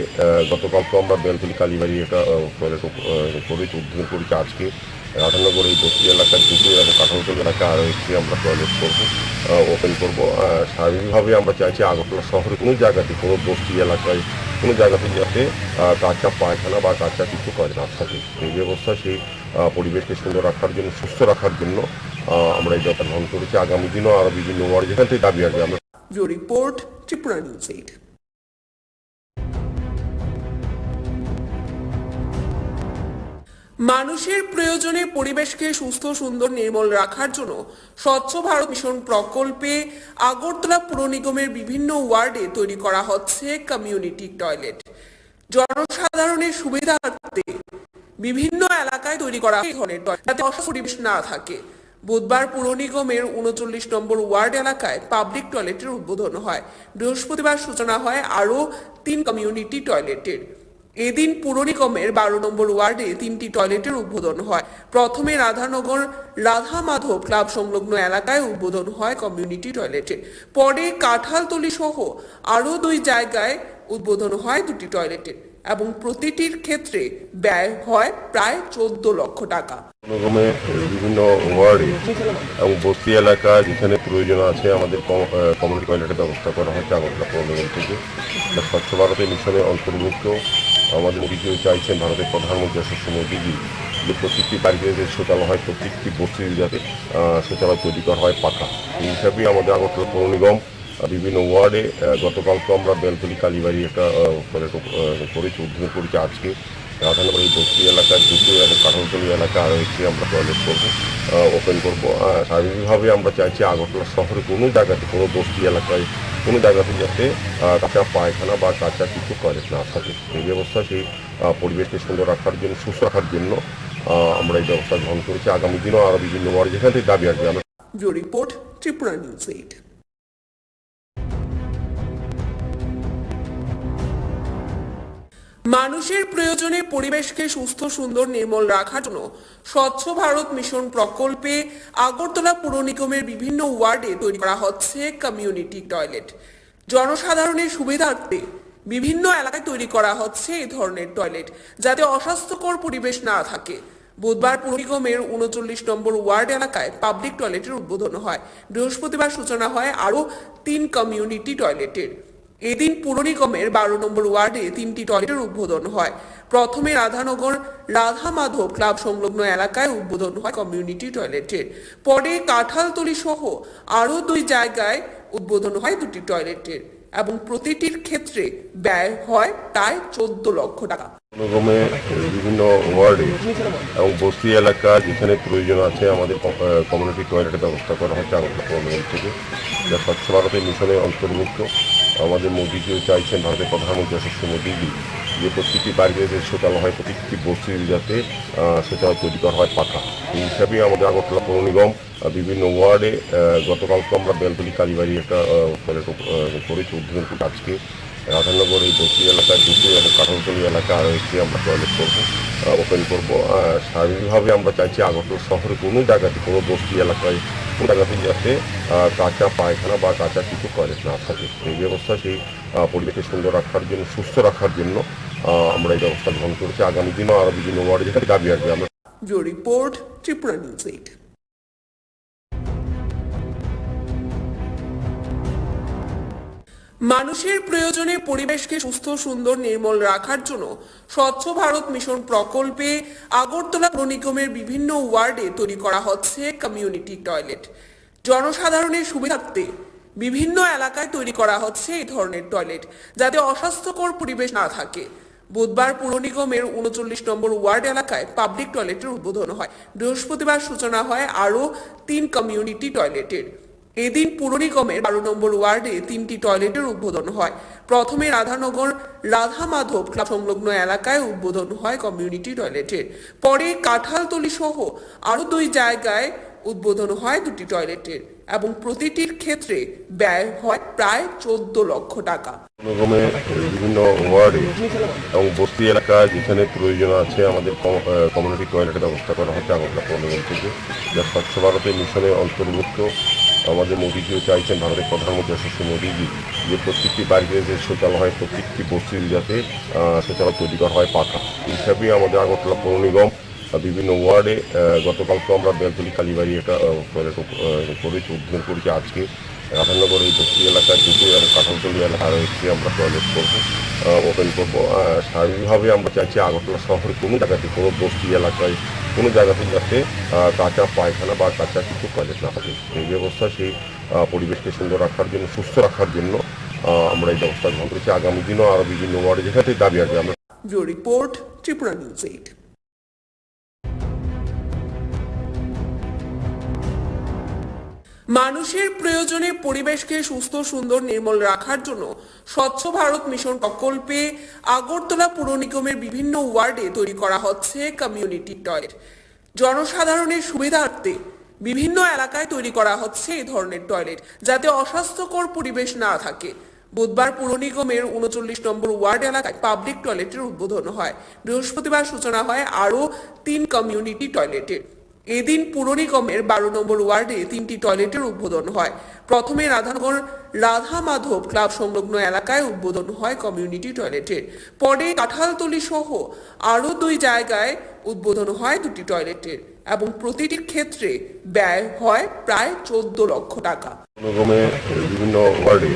গতকালকে আমরা বেলতলি কালীবাড়ি একটা টয়লেট উদ্বোধন করেছি। আজকে রাধানগর এই বস্তি এলাকার দুটো এবং কাঁঠালতলি এলাকায় আরও একটি আমরা টয়লেট ওপেন করবো। স্বাভাবিকভাবে আমরা চাইছি আগরতলা শহরে কোনো জায়গাতে, কোনো বস্তি এলাকায় কোনো জায়গাতে যাতে কাঁচা পায়খানা বা কাঁচা কিছু কাজ না থাকে। এই ব্যবস্থা সেই পরিবেশকে সুন্দর রাখার জন্য, সুস্থ রাখার জন্য আমরা এই ব্যাপার গ্রহণ করেছি। আগামী দিনও আরও বিভিন্ন ওয়ার্ড যেখান থেকে দাবি আসবে আমরা। Report Tripura news 8। মানুষের প্রয়োজনে পরিবেশকে সুস্থ সুন্দর নির্মল রাখার জন্য স্বচ্ছ ভারত মিশন প্রকল্পে আগরতলা পুর নিগমের বিভিন্ন ওয়ার্ডে তৈরি করা হচ্ছে কমিউনিটি টয়লেট। জনসাধারণের সুবিধার্থে বিভিন্ন এলাকায় তৈরি করা এই ধরনের টয়লেট, যাতে অস্বাস্থ্যকর পরিবেশ না থাকে। বুধবার পুর নিগমের 39 নম্বর ওয়ার্ড এলাকায় পাবলিক টয়লেটের উদ্বোধন হয়। বৃহস্পতিবার সূচনা হয় আরও 3 কমিউনিটি টয়লেটের। এদিন পুর নিগমের 12 নম্বর ওয়ার্ডে 3টি টয়লেটের উদ্বোধন হয়। প্রথমে রাধানগর রাধা মাধব ক্লাব সংলগ্ন এলাকায় উদ্বোধন হয় কমিউনিটি টয়লেটের। পরে কাঁঠালতলি সহ আরো 2 জায়গায় উদ্বোধন হয় 2টি টয়লেটের এবং প্রতিটির ক্ষেত্রে ব্যয় হয় প্রায় 14 লক্ষ টাকা। বিভিন্ন ওয়ার্ডে এবং বস্তি এলাকায় যেখানে প্রয়োজন আছে আমাদের কমিউনিটি টয়লেটের ব্যবস্থা করা হয়েছে আগরতলা পৌর নিগম থেকে, যা স্বচ্ছ ভারতের মিশনে অন্তর্ভুক্ত। আমাদের মোদীজিও চাইছেন, ভারতের প্রধানমন্ত্রী যশস্বী মোদীজি, যে প্রত্যেকটি বাড়িতে যে শৌচালয় হয় প্রত্যেকটি বস্তির যাতে শৌচালয় তৈরি করা হয় পাকা। এই হিসাবে আমাদের আগরতলা পৌর নিগম বিভিন্ন ওয়ার্ডে গতকালকে আমরা বেলতলি কালীবাড়ি একটা করেছি, উদ্বোধন করেছি আজকে। রাধানগর এই বস্তি এলাকায় দুটো এবং কাঠালতলি এলাকা আরও একটি আমরা টয়লেট করবো, ওপেন করবো। স্বাভাবিকভাবে আমরা চাইছি আগরতলা শহরে কোনো জায়গাতে, কোনো বস্তি এলাকায় কোনো জায়গাতে যাতে কাঁচা পায়খানা বা কাঁচা কিছু টয়লেট না থাকে। এই ব্যবস্থা সেই পরিবেশকে সুন্দর রাখার জন্য, সুস্থ রাখার জন্য আমরা এই ব্যবস্থা গ্রহণ করেছি। আগামী দিনও আরও বিভিন্ন ওয়ার্ডে যেখান থেকে দাবি আসবে আমরা। Report Tripura news 8। মানুষের প্রয়োজনে পরিবেশকে সুস্থ সুন্দর নির্মল রাখার জন্য স্বচ্ছ ভারত মিশন প্রকল্পে আগরতলা পুর নিগমের বিভিন্ন ওয়ার্ডে তৈরি করা হচ্ছে কমিউনিটি টয়লেট। জনসাধারণের সুবিধার্থে বিভিন্ন এলাকায় তৈরি করা হচ্ছে এই ধরনের টয়লেট, যাতে অস্বাস্থ্যকর পরিবেশ না থাকে। বুধবার পুর নিগমের 39 নম্বর ওয়ার্ড এলাকায় পাবলিক টয়লেটের উদ্বোধন হয়। বৃহস্পতিবার সূচনা হয় আরও 3 কমিউনিটি টয়লেটের। এদিন পুর নিগমের 12 নম্বর ওয়ার্ডে 3টি টয়লেটের উদ্বোধন হয়। প্রথমে রাধানগর রাধা মাধব ক্লাব সংলগ্ন এলাকায় উদ্বোধন হয় কমিউনিটি টয়লেটের। পরে কাঁঠালতলি সহ আরও 2 জায়গায় উদ্বোধন হয় 2টি টয়লেটের এবং প্রতিটির ক্ষেত্রে ব্যয় হয় প্রায় 14 লক্ষ টাকা। নিগমে বিভিন্ন ওয়ার্ডে এবং বস্তি এলাকা যেখানে প্রয়োজন আছে আমাদের কমিউনিটি টয়লেটের ব্যবস্থা করা হচ্ছে আগরতলা পৌর নিগম থেকে, যা স্বচ্ছ ভারতের মিশনে অন্তর্ভুক্ত। আমাদের মোদীজিও চাইছেন, ভারতের প্রধানমন্ত্রী যশস্বী মোদীজি, যে প্রত্যেকটি বাড়িতে যে শৌচালয় হয়, প্রত্যেকটি বস্তির যাতে শৌচালয় তৈরি করা হয় পাকা। এই হিসাবেই আমাদের আগরতলা পৌর নিগম বিভিন্ন ওয়ার্ডে গতকালকে আমরা বেলতলি কালীবাড়ি একটা টয়লেট করেছি, উদ্বোধন করেছি আজকে। রাধানগর এই বস্তি এলাকায় দুটো এবং কাঠালতলি এলাকা আরও একটি আমরা টয়লেট করবো, ওপেন করবো। স্বাভাবিকভাবে আমরা চাইছি আগরতলা শহরে কোনো জায়গাতে, কোনো বস্তি এলাকায় কোনো জায়গাতে যাতে কাঁচা পায়খানা বা কাঁচা কিছু টয়লেট না থাকে। এই ব্যবস্থা সেই পরিবেশকে সুন্দর রাখার জন্য, সুস্থ রাখার জন্য আমরা এই ব্যবস্থা গ্রহণ করেছি। আগামী দিনও আরও বিভিন্ন ওয়ার্ডে যেখানে দাবি আসবে আমরা। Report Tripura news 8। মানুষের প্রয়োজনে পরিবেশকে সুস্থ সুন্দর নির্মল রাখার জন্য স্বচ্ছ ভারত মিশন প্রকল্পে আগরতলা পুর নিগমের বিভিন্ন ওয়ার্ডে তৈরি করা হচ্ছে কমিউনিটি টয়লেট। জনসাধারণের সুবিধার্থে বিভিন্ন এলাকায় তৈরি করা হচ্ছে এই ধরনের টয়লেট, যাতে অস্বাস্থ্যকর পরিবেশ না থাকে। বুধবার পুর নিগমের 39 নম্বর ওয়ার্ড এলাকায় পাবলিক টয়লেটের উদ্বোধন হয়। বৃহস্পতিবার সূচনা হয় আরও 3 কমিউনিটি টয়লেটের। এদিন পুর নিগমের 12 নম্বর ওয়ার্ডে 3টি টয়লেটের উদ্বোধন হয়। প্রথমে রাধানগর রাধা মাধব ক্লাব সংলগ্ন এলাকায় উদ্বোধন হয় কমিউনিটি টয়লেটের। পরে কাঁঠালতলি সহ আরও 2 জায়গায় উদ্বোধন হয় 2টি টয়লেটের এবং প্রতিটির ক্ষেত্রে ব্যয় হয় প্রায় 14 লক্ষ টাকা। নিগমে বিভিন্ন ওয়ার্ডে এবং বস্তি এলাকা যেখানে প্রয়োজন আছে আমাদের কমিউনিটি টয়লেটের ব্যবস্থা করা হচ্ছে আগরতলা পৌর নিগম থেকে, যা স্বচ্ছ ভারতের মিশনে অন্তর্ভুক্ত। আমাদের মোদীজিও চাইছেন, ভারতের প্রধানমন্ত্রী যশস্বী মোদীজি, যে প্রত্যেকটি বাড়িতে যে শৌচালয় হয়, প্রত্যেকটি বস্তির যাতে শৌচালয় তৈরি করা হয় পাকা। এই হিসাবেই আমাদের আগরতলা পৌর নিগম বিভিন্ন ওয়ার্ডে গতকালকে আমরা বেলতলি কালীবাড়ি একটা টয়লেট করেছি, উদ্বোধন করেছি আজকে। রাধানগর এই বস্তি এলাকায় দুটো এবং কাঠালতলি এলাকা আরও একটি আমরা টয়লেট করবো, ওপেন করবো। স্বাভাবিকভাবে আমরা চাইছি আগরতলা শহরে কোনো জায়গাতে, কোনো বস্তি এলাকায় কোনো জায়গাতে যাতে কাঁচা পায়খানা বা কাঁচা কিছু টয়লেট না থাকে। এই ব্যবস্থা সেই পরিবেশকে সুন্দর রাখার জন্য, সুস্থ রাখার জন্য আমরা এই ব্যবস্থা গ্রহণ করেছি। আগামী দিনও আরও বিভিন্ন ওয়ার্ডে যেখানে দাবি আসবে আমরা। Report Tripura news 8। মানুষের প্রয়োজনে পরিবেশকে সুস্থ সুন্দর নির্মল রাখার জন্য স্বচ্ছ ভারত মিশন প্রকল্পে আগরতলা পুর নিগমের বিভিন্ন ওয়ার্ডে তৈরি করা হচ্ছে কমিউনিটি টয়লেট। জনসাধারণের সুবিধার্থে বিভিন্ন এলাকায় তৈরি করা হচ্ছে এই ধরনের টয়লেট, যাতে অস্বাস্থ্যকর পরিবেশ না থাকে। বুধবার পুর নিগমের 39 নম্বর ওয়ার্ড এলাকায় পাবলিক টয়লেটের উদ্বোধন হয়। বৃহস্পতিবার সূচনা হয় আরও 3 কমিউনিটি টয়লেটের। এদিন পুর নিগমের 12 নম্বর ওয়ার্ডে 3টি টয়লেটের উদ্বোধন হয়। প্রথমে রাধানগর রাধা মাধব ক্লাব সংলগ্ন এলাকায় উদ্বোধন হয় কমিউনিটি টয়লেটের। পরে কাঁঠালতলি সহ আরও 2 জায়গায় উদ্বোধন হয় 2টি টয়লেটের এবং প্রতিটির ক্ষেত্রে ব্যয় হয় প্রায় 14 লক্ষ টাকা। নিগমে বিভিন্ন ওয়ার্ডে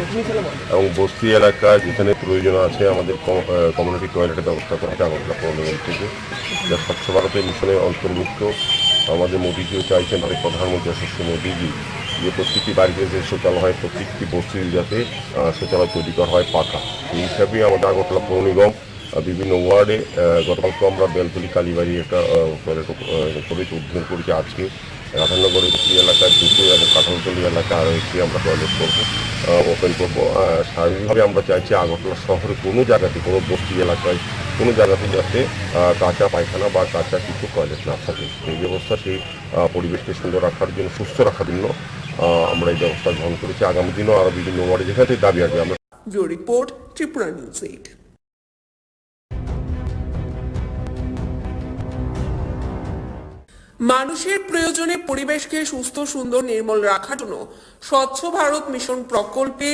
এবং বস্তি এলাকা যেখানে প্রয়োজন আছে আমাদের কমিউনিটি টয়লেটের ব্যবস্থা করা হচ্ছে আগরতলা পৌর নিগম থেকে, যা স্বচ্ছ ভারতের মিশনে অন্তর্ভুক্ত। আমাদের মোদীজিও চাইছেন, ভারতের প্রধানমন্ত্রী যশস্বী মোদীজি, যে প্রত্যেকটি বাড়িতে যে শৌচালয় হয়, প্রত্যেকটি বস্তির যাতে শৌচালয় তৈরি করা হয় পাকা। এই হিসাবে আমাদের আগরতলা পৌর নিগম বিভিন্ন ওয়ার্ডে গতকালকে আমরা বেলতলি কালীবাড়ি একটা টয়লেট করেছি, উদ্বোধন করেছি। আজকে রাধানগরের একটি এলাকায় দুটো এবং কাঁঠালতলি এলাকায় আরও একটি আমরা টয়লেট করবো, ওপেন করবো। স্বাভাবিকভাবে আমরা চাইছি আগরতলা শহরে কোনো জায়গাতে, কোনো বস্তি এলাকায় কোনো জায়গাতে যাতে কাঁচা পায়খানা বা কাঁচা কিছু টয়লেট না থাকে। সেই ব্যবস্থা, সেই পরিবেশকে সুন্দর রাখার জন্য, সুস্থ রাখার জন্য আমরা এই ব্যবস্থা গ্রহণ করেছি। আগামী দিনও আরও বিভিন্ন ওয়ার্ডে যেখানে দাবি আসবে আমরা। Report Tripura news 8। মানুষের প্রয়োজনে পরিবেশকে সুস্থ, সুন্দর, নির্মল রাখার জন্য স্বচ্ছ ভারত মিশন প্রকল্পে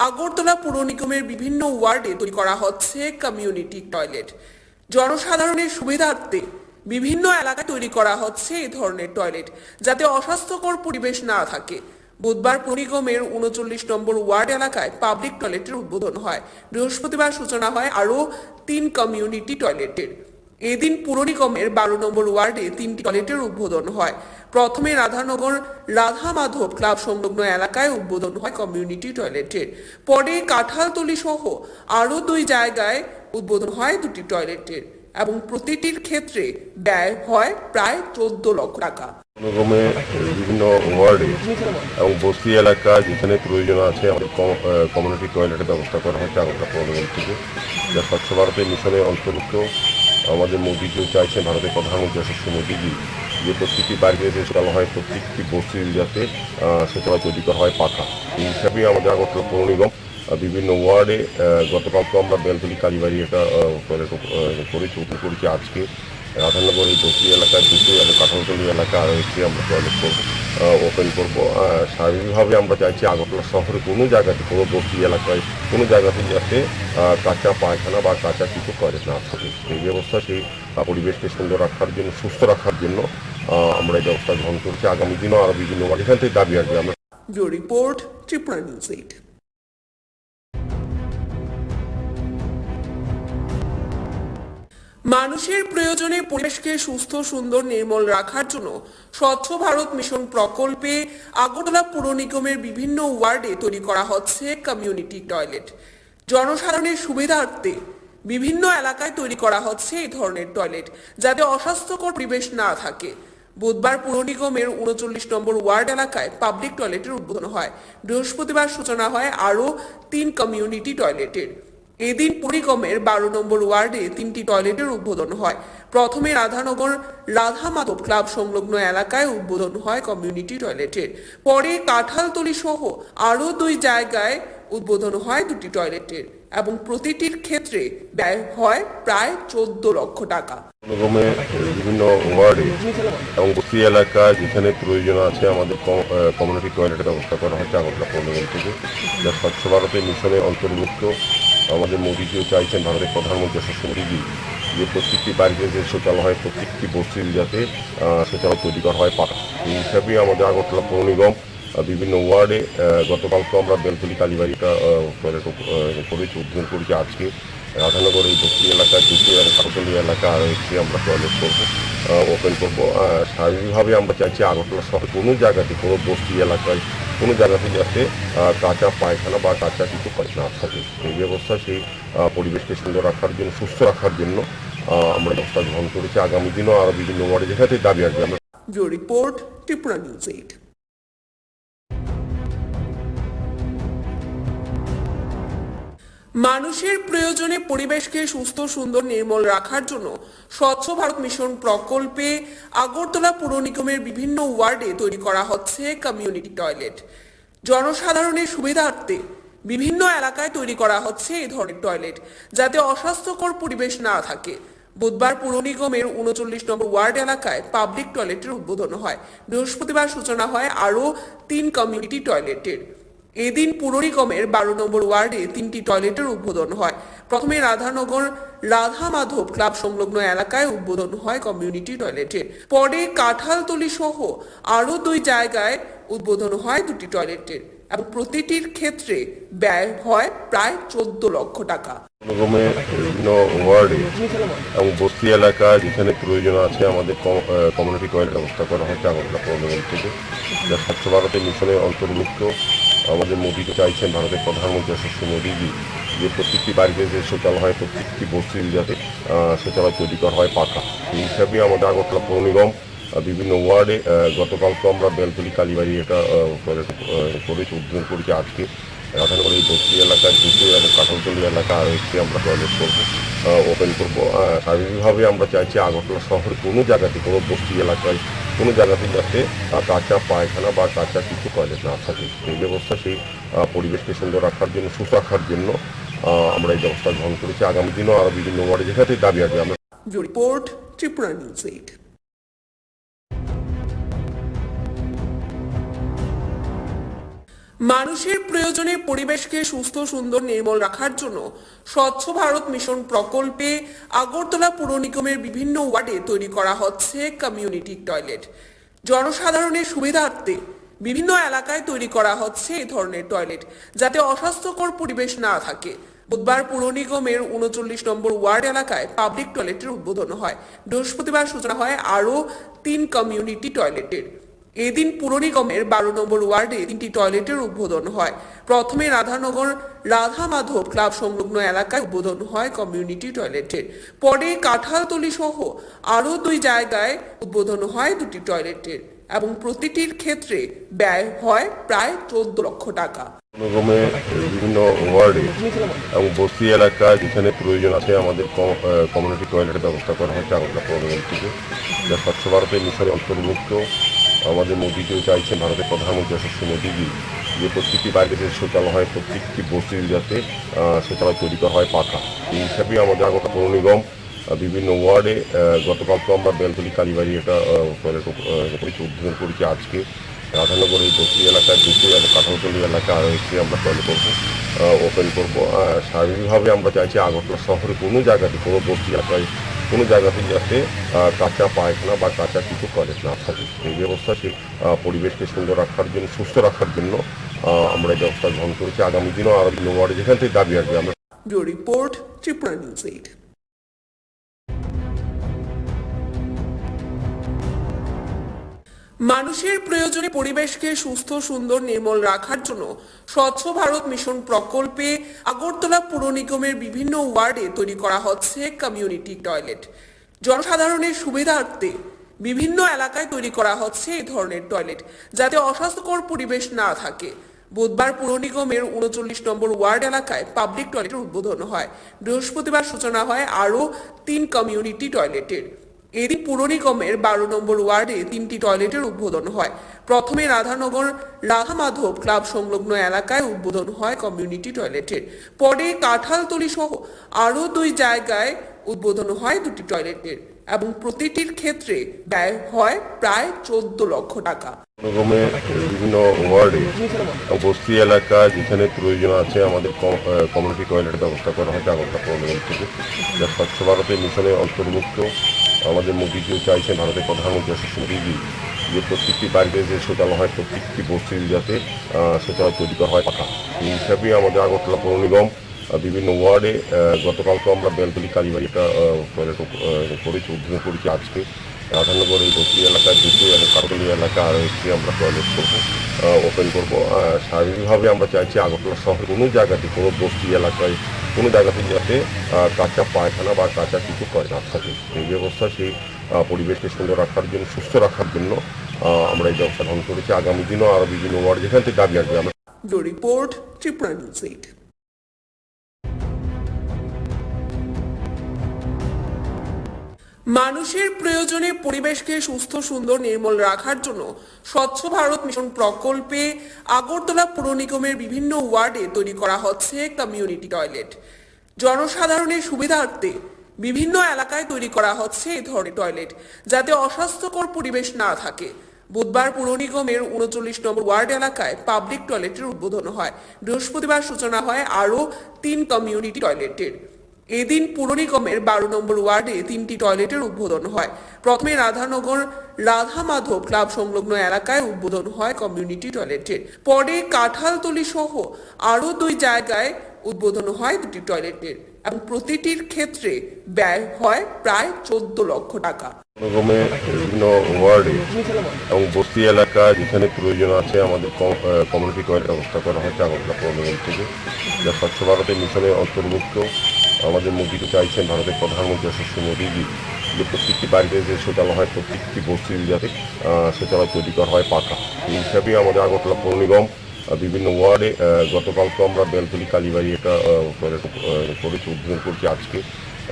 আগরতলা পুর নিগমের বিভিন্ন ওয়ার্ডে তৈরি করা হচ্ছে কমিউনিটি টয়লেট। জনসাধারণের সুবিধার্থে বিভিন্ন এলাকায় তৈরি করা হচ্ছে এই ধরনের টয়লেট, যাতে অস্বাস্থ্যকর পরিবেশ না থাকে। বুধবার পুর নিগমের 39 নম্বর ওয়ার্ড এলাকায় পাবলিক টয়লেটের উদ্বোধন হয়। বৃহস্পতিবার সূচনা হয় আরও 3 কমিউনিটি টয়লেটের। এদিন পুর নিগমের 12 নম্বর ওয়ার্ডে 3টি টয়লেটের উদ্বোধন হয়। প্রথমে রাধানগর রাধা মাধব ক্লাব সংলগ্ন এলাকায় উদ্বোধন হয় কমিউনিটি টয়লেটের। পরে কাঁঠালতলি সহ আরও 2 জায়গায় উদ্বোধন হয় 2টি টয়লেটের এবং প্রতিটির ক্ষেত্রে ব্যয় হয় প্রায় 14 লক্ষ টাকা। নিগমে বিভিন্ন ওয়ার্ডে এবং বস্তি এলাকা যেখানে প্রয়োজন আছে আমাদের কমিউনিটি টয়লেটের ব্যবস্থা করা হয়েছে আগরতলা পৌর নিগম থেকে, যা স্বচ্ছ ভারতের মিশনে অন্তর্ভুক্ত। আমাদের মোদীজিও চাইছেন, ভারতের প্রধানমন্ত্রী যশস্বী মোদীজি, যে প্রত্যেকটি বাড়িতে যে শৌচালয় হয়, প্রত্যেকটি বস্তির যাতে শৌচালয় তৈরি করা হয় পাকা। এই হিসাবে আমাদের আগরতলা পৌর নিগম বিভিন্ন ওয়ার্ডে গতকালকে আমরা বেলতলি কালীবাড়ি একটা টয়লেট করেছি, উদ্বোধন করেছি। আজকে রাধানগর এই বস্তি এলাকায় দুটো এবং কাঁঠালতলি এলাকায় আরও একটি আমরা টয়লেট করবো, ওপেন করবো। স্বাভাবিকভাবে আমরা চাইছি আগরতলা শহরে কোনো জায়গাতে, কোনো বস্তি এলাকায় কোনো জায়গাতে যাতে কাঁচা পায়খানা বা কাঁচা কিছু টয়লেট না থাকে। সেই ব্যবস্থা, সেই পরিবেশকে সুন্দর রাখার জন্য, সুস্থ রাখার জন্য আমরা এই ব্যবস্থা গ্রহণ করছি। আগামী দিনও আরও বিভিন্ন ওয়ার্ড এখান থেকে দাবি আসবে আমরা। Report Tripura news 8। মানুষের প্রয়োজনে পরিবেশকে সুস্থ, সুন্দর, নির্মল রাখার জন্য স্বচ্ছ ভারত মিশন প্রকল্পে আগরতলা পুর নিগমের বিভিন্ন ওয়ার্ডে তৈরি করা হচ্ছে কমিউনিটি টয়লেট। জনসাধারণের সুবিধার্থে বিভিন্ন এলাকায় তৈরি করা হচ্ছে এই ধরনের টয়লেট, যাতে অস্বাস্থ্যকর পরিবেশ না থাকে। বুধবার পুর নিগমের 39 নম্বর ওয়ার্ড এলাকায় পাবলিক টয়লেটের উদ্বোধন হয়। বৃহস্পতিবার সূচনা হয় আরও 3 কমিউনিটি টয়লেটের। এদিন পুর নিগমের 12 নম্বর ওয়ার্ডে 3টি টয়লেটের উদ্বোধন হয়। প্রথমে রাধানগর রাধা মাধব ক্লাব সংলগ্ন এলাকায় উদ্বোধন হয় কমিউনিটি টয়লেটের। পরে কাঁঠালতলি সহ আরও 2 জায়গায় উদ্বোধন হয় 2টি টয়লেটের এবং প্রতিটির ক্ষেত্রে ব্যয় হয় প্রায় 14 লক্ষ টাকা। নিগমে বিভিন্ন ওয়ার্ডে এবং বস্তি এলাকা যেখানে প্রয়োজন আছে আমাদের কমিউনিটি টয়লেটের ব্যবস্থা করা হয়েছে আগরতলা পৌর নিগম থেকে, যা স্বচ্ছ ভারতের মিশনে অন্তর্ভুক্ত। আমাদের মোদীজিও চাইছেন, ভারতের প্রধানমন্ত্রী যশস্বী মোদীজি, যে প্রত্যেকটি বাড়িতে যে শৌচালয় হয়, প্রত্যেকটি বস্তির যাতে শৌচালয় তৈরি করা হয় পাকা। এই হিসাবে আমাদের আগরতলা পৌর নিগম বিভিন্ন ওয়ার্ডে গতকালকে আমরা বেলতলি কালীবাড়ি একটা টয়লেট করেছি, উদ্বোধন করেছি। আজকে রাধানগর এই বস্তি এলাকায় দুটো এবং কাঁঠালতলি এলাকায় আরও একটি আমরা টয়লেট করবো, ওপেন করবো। স্বাভাবিকভাবে আমরা চাইছি আগরতলা শহরে কোনো জায়গাতে, কোনো বস্তি এলাকায় কোনো জায়গাতে যাতে কাঁচা পায়খানা বা কাঁচা কিছু না থাকে। সেই ব্যবস্থা, সেই পরিবেশকে সুন্দর রাখার জন্য, সুস্থ রাখার জন্য আমরা ব্যবস্থা গ্রহণ করেছি। আগামী দিনও আরও বিভিন্ন ওয়ার্ডে যেখানে দাবি আসবে আমরা। Report Tripura news 8। মানুষের প্রয়োজনে পরিবেশকে সুস্থ, সুন্দর, নির্মল রাখার জন্য স্বচ্ছ ভারত মিশন প্রকল্পে আগরতলা পুর নিগমের বিভিন্ন ওয়ার্ডে তৈরি করা হচ্ছে কমিউনিটি টয়লেট। জনসাধারণের সুবিধার্থে বিভিন্ন এলাকায় তৈরি করা হচ্ছে এই ধরনের টয়লেট, যাতে অস্বাস্থ্যকর পরিবেশ না থাকে। বুধবার পুর নিগমের 39 নম্বর ওয়ার্ড এলাকায় পাবলিক টয়লেটের উদ্বোধন হয়। বৃহস্পতিবার সূচনা হয় আরও 3 কমিউনিটি টয়লেটের। এদিন পুর নিগমের 12 নম্বর ওয়ার্ডে 3টি টয়লেটের উদ্বোধন হয়। প্রথমে রাধানগর রাধা মাধব ক্লাব সংলগ্ন এলাকায় উদ্বোধন হয় কমিউনিটি টয়লেটের। পরে কাঁঠালতলি সহ আরও 2 জায়গায় উদ্বোধন হয় 2টি টয়লেটের এবং প্রতিটির ক্ষেত্রে ব্যয় হয় প্রায় 14 লক্ষ টাকা। গণগমে বিভিন্ন ওয়ার্ডে এবং বস্তি এলাকা যেখানে প্রয়োজন আছে আমাদের কমিউনিটি টয়লেট ব্যবস্থা করা হয়েছে আগরতলা পৌর নিগম থেকে, যা স্বচ্ছ ভারতের মিশনে অন্তর্ভুক্ত। আমাদের মোদীকে চাইছেন ভারতের প্রধানমন্ত্রী যশস্বী মোদীজি যে প্রত্যেকটি বাড়িতে যে শৌচালয় হয়, প্রত্যেকটি বস্তি যাতে শৌচালয় তৈরি করা হয় পাকা। এই হিসাবে আমাদের আগরতলা পৌর নিগম বিভিন্ন ওয়ার্ডে গতকালকে আমরা বেলতলি কালীবাড়ি একটা টয়লেট করেছি, উদ্বোধন করেছি। আজকে রাধানগর এই বস্তি এলাকায় দুটো এবং কাঁঠালতলি এলাকা আরও একটি আমরা টয়লেট করবো, ওপেন করবো। সার্বিকভাবে আমরা চাইছি আগরতলা শহরে কোনো জায়গাতে, কোনো বস্তি এলাকায় কোনো জায়গাতে যাতে কাঁচা পায়খানা বা কাঁচা কিছু টয়লেট না থাকে। সেই ব্যবস্থা, সেই পরিবেশকে সুন্দর রাখার জন্য, সুস্থ রাখার জন্য আমরা এই ব্যবস্থা গ্রহণ করেছি। আগামী দিনও আরও বিভিন্ন ওয়ার্ডে যেখানে দাবি আসবে আমরা। Report Tripura news 8। মানুষের প্রয়োজনে পরিবেশকে সুস্থ, সুন্দর, নির্মল রাখার জন্য স্বচ্ছ ভারত মিশন প্রকল্পে আগরতলা পুর নিগমের বিভিন্ন ওয়ার্ডে তৈরি করা হচ্ছে কমিউনিটি টয়লেট। জনসাধারণের সুবিধার্থে বিভিন্ন এলাকায় তৈরি করা হচ্ছে এই ধরনের টয়লেট, যাতে অস্বাস্থ্যকর পরিবেশ না থাকে। বুধবার পুর নিগমের 39 নম্বর ওয়ার্ড এলাকায় পাবলিক টয়লেটের উদ্বোধন হয়। বৃহস্পতিবার সূচনা হয় আরও 3 কমিউনিটি টয়লেটের। এদিন পুর নিগমের 12 নম্বর ওয়ার্ডে 3টি টয়লেটের উদ্বোধন হয়। প্রথমে রাধানগর রাধা মাধব ক্লাব সংলগ্ন এলাকায় উদ্বোধন হয় কমিউনিটি টয়লেটের। পরে কাঁঠালতলি সহ আরও 2 জায়গায় উদ্বোধন হয় 2টি টয়লেটের এবং প্রতিটির ক্ষেত্রে ব্যয় হয় প্রায় 14 লক্ষ টাকা। গণগমে বিভিন্ন ওয়ার্ডে এবং বস্তি এলাকা যেখানে প্রয়োজন আছে আমাদের কমিউনিটি টয়লেটের ব্যবস্থা করা হয়েছে আগরতলা পৌর নিগম থেকে, যা স্বচ্ছ ভারতের মিশনে অন্তর্ভুক্ত। আমাদের মোদীকেও চাইছেন ভারতের প্রধানমন্ত্রী যশস্বী মোদীজি যে প্রত্যেকটি বাড়িতে যে শৌচালয় হয়, প্রত্যেকটি বস্তি যাতে শৌচালয় তৈরি করা হয় পাকা। এই হিসাবে আমাদের আগরতলা পৌর নিগম বিভিন্ন ওয়ার্ডে গতকালকে আমরা বেলতলি কালীবাড়ি একটা টয়লেট করেছি, উদ্বোধন করেছি। আজকে রাধানগর এই বস্তি এলাকায় দুটো এবং কাঁঠালতলি এলাকা আরও একটি আমরা টয়লেট করবো, ওপেন করবো। সার্বিকভাবে আমরা চাইছি আগরতলা শহরে কোনো জায়গাতে, কোনো বস্তি এলাকায় কোনো জায়গাতে যাতে কাঁচা পায়খানা বা কাঁচা কিছু টয়লেট না থাকে। এই ব্যবস্থা, সেই পরিবেশকে সুন্দর রাখার জন্য, সুস্থ রাখার জন্য আমরা এই ব্যবস্থা গ্রহণ করেছি। আগামী দিনও আরও বিভিন্ন ওয়ার্ডে যেখান থেকে দাবি আসবে আমরা। Report Tripura news 8। মানুষের প্রয়োজনে পরিবেশকে সুস্থ, সুন্দর, নির্মল রাখার জন্য স্বচ্ছ ভারত মিশন প্রকল্পে আগরতলা পুর নিগমের বিভিন্ন ওয়ার্ডে তৈরি করা হচ্ছে কমিউনিটি টয়লেট। জনসাধারণের সুবিধার্থে বিভিন্ন এলাকায় তৈরি করা হচ্ছে এই ধরনের টয়লেট, যাতে অস্বাস্থ্যকর পরিবেশ না থাকে। বুধবার পুর নিগমের 39 নম্বর ওয়ার্ড এলাকায় পাবলিক টয়লেটের উদ্বোধন হয়। বৃহস্পতিবার সূচনা হয় আরও 3 কমিউনিটি টয়লেটের। এদিন পুর নিগমের 12 নম্বর ওয়ার্ডে 3টি টয়লেটের উদ্বোধন হয়। প্রথমে রাধানগর রাধা মাধব ক্লাব সংলগ্ন এলাকায় উদ্বোধন হয় কমিউনিটি টয়লেটের। পরে কাঁঠালতলি সহ আরও 2 জায়গায় উদ্বোধন হয় 2টি টয়লেটের এবং প্রতিটির ক্ষেত্রে ব্যয় হয় প্রায় 14 লক্ষ টাকা। গণগমে বিভিন্ন ওয়ার্ডে বস্তি এলাকা যেখানে প্রয়োজন আছে আমাদের কমিউনিটি টয়লেটের ব্যবস্থা করা হয়েছে আগরতলা পৌর নিগম থেকে, যা স্বচ্ছ ভারতের মিশনে অন্তর্ভুক্ত। আমাদের মোদীকেও চাইছেন ভারতের প্রধানমন্ত্রী যশস্বী মোদীজি যে প্রত্যেকটি বাড়িতে যে শৌচালয় হয়, প্রত্যেকটি বস্তি যাতে শৌচালয় তৈরি করা হয় পাকা। এই হিসাবে আমাদের আগরতলা পৌর নিগম বিভিন্ন ওয়ার্ডে গতকালকে আমরা বেলতলি কালীবাড়ি একটা টয়লেট করেছি, উদ্বোধন করেছি। আজকে রাধানগর এই বস্তি এলাকায় দুটো এবং কাঁঠালতলি এলাকা আরও একটি আমরা টয়লেট করবো, ওপেন করবো। সার্বিকভাবে আমরা চাইছি আগরতলা শহরে কোনো জায়গাতে, কোনো বস্তি এলাকায় কোনো জায়গাতে যাতে কাঁচা পায়খানা বা কাঁচা কিছু টয়লেট না থাকে। এই ব্যবস্থা, সেই পরিবেশকে সুন্দর রাখার জন্য, সুস্থ রাখার জন্য আমরা এই ব্যবস্থা গ্রহণ করেছি। আগামী দিনও আরও বিভিন্ন ওয়ার্ড যেখান থেকে দাবি আসবে আমরা। Report Tripura news 8। মানুষের প্রয়োজনে পরিবেশকে সুস্থ, সুন্দর, নির্মল রাখার জন্য স্বচ্ছ ভারত মিশন প্রকল্পে আগরতলা পুর নিগমের বিভিন্ন ওয়ার্ডে তৈরি করা হচ্ছে কমিউনিটি টয়লেট। জনসাধারণের সুবিধার্থে বিভিন্ন এলাকায় তৈরি করা হচ্ছে এই ধরনের টয়লেট, যাতে অস্বাস্থ্যকর পরিবেশ না থাকে। বুধবার পুর নিগমের 39 নম্বর ওয়ার্ড এলাকায় পাবলিক টয়লেটের উদ্বোধন হয়। বৃহস্পতিবার সূচনা হয় আরও 3 কমিউনিটি টয়লেটের। এদিন পুর নিগমের 12 নম্বর ওয়ার্ডে 3টি টয়লেটের উদ্বোধন হয়। প্রথমে রাধানগর রাধা মাধব ক্লাব সংলগ্ন এলাকায় উদ্বোধন হয় কমিউনিটি টয়লেটের। পরে কাঁঠালতলি সহ আরও 2 জায়গায় উদ্বোধন হয় 2টি টয়লেটের এবং প্রতিটির ক্ষেত্রে ব্যয় হয় প্রায় 14 লক্ষ টাকা। বিভিন্ন ওয়ার্ডে এবং বস্তি এলাকা যেখানে প্রয়োজন আছে আমাদের কমিউনিটি টয়লেট ব্যবস্থা করা হয়েছে আগরতলা পৌর নিগম থেকে, যা স্বচ্ছ ভারতের মিশনের অন্তর্ভুক্ত। আমাদের মোদীকে চাইছেন ভারতের প্রধানমন্ত্রী যশস্বী মোদীজি যে প্রত্যেকটি বাড়িতে যে শৌচালয় হয় প্রত্যেকটি বস্তি যাতে শৌচালয় তৈরি করা হয় পাকা। এই হিসাবে আমাদের আগরতলা পৌর নিগম বিভিন্ন ওয়ার্ডে গতকালকে আমরা বেলতলি কালীবাড়ি একটা টয়লেট করেছি, উদ্বোধন করছি আজকে।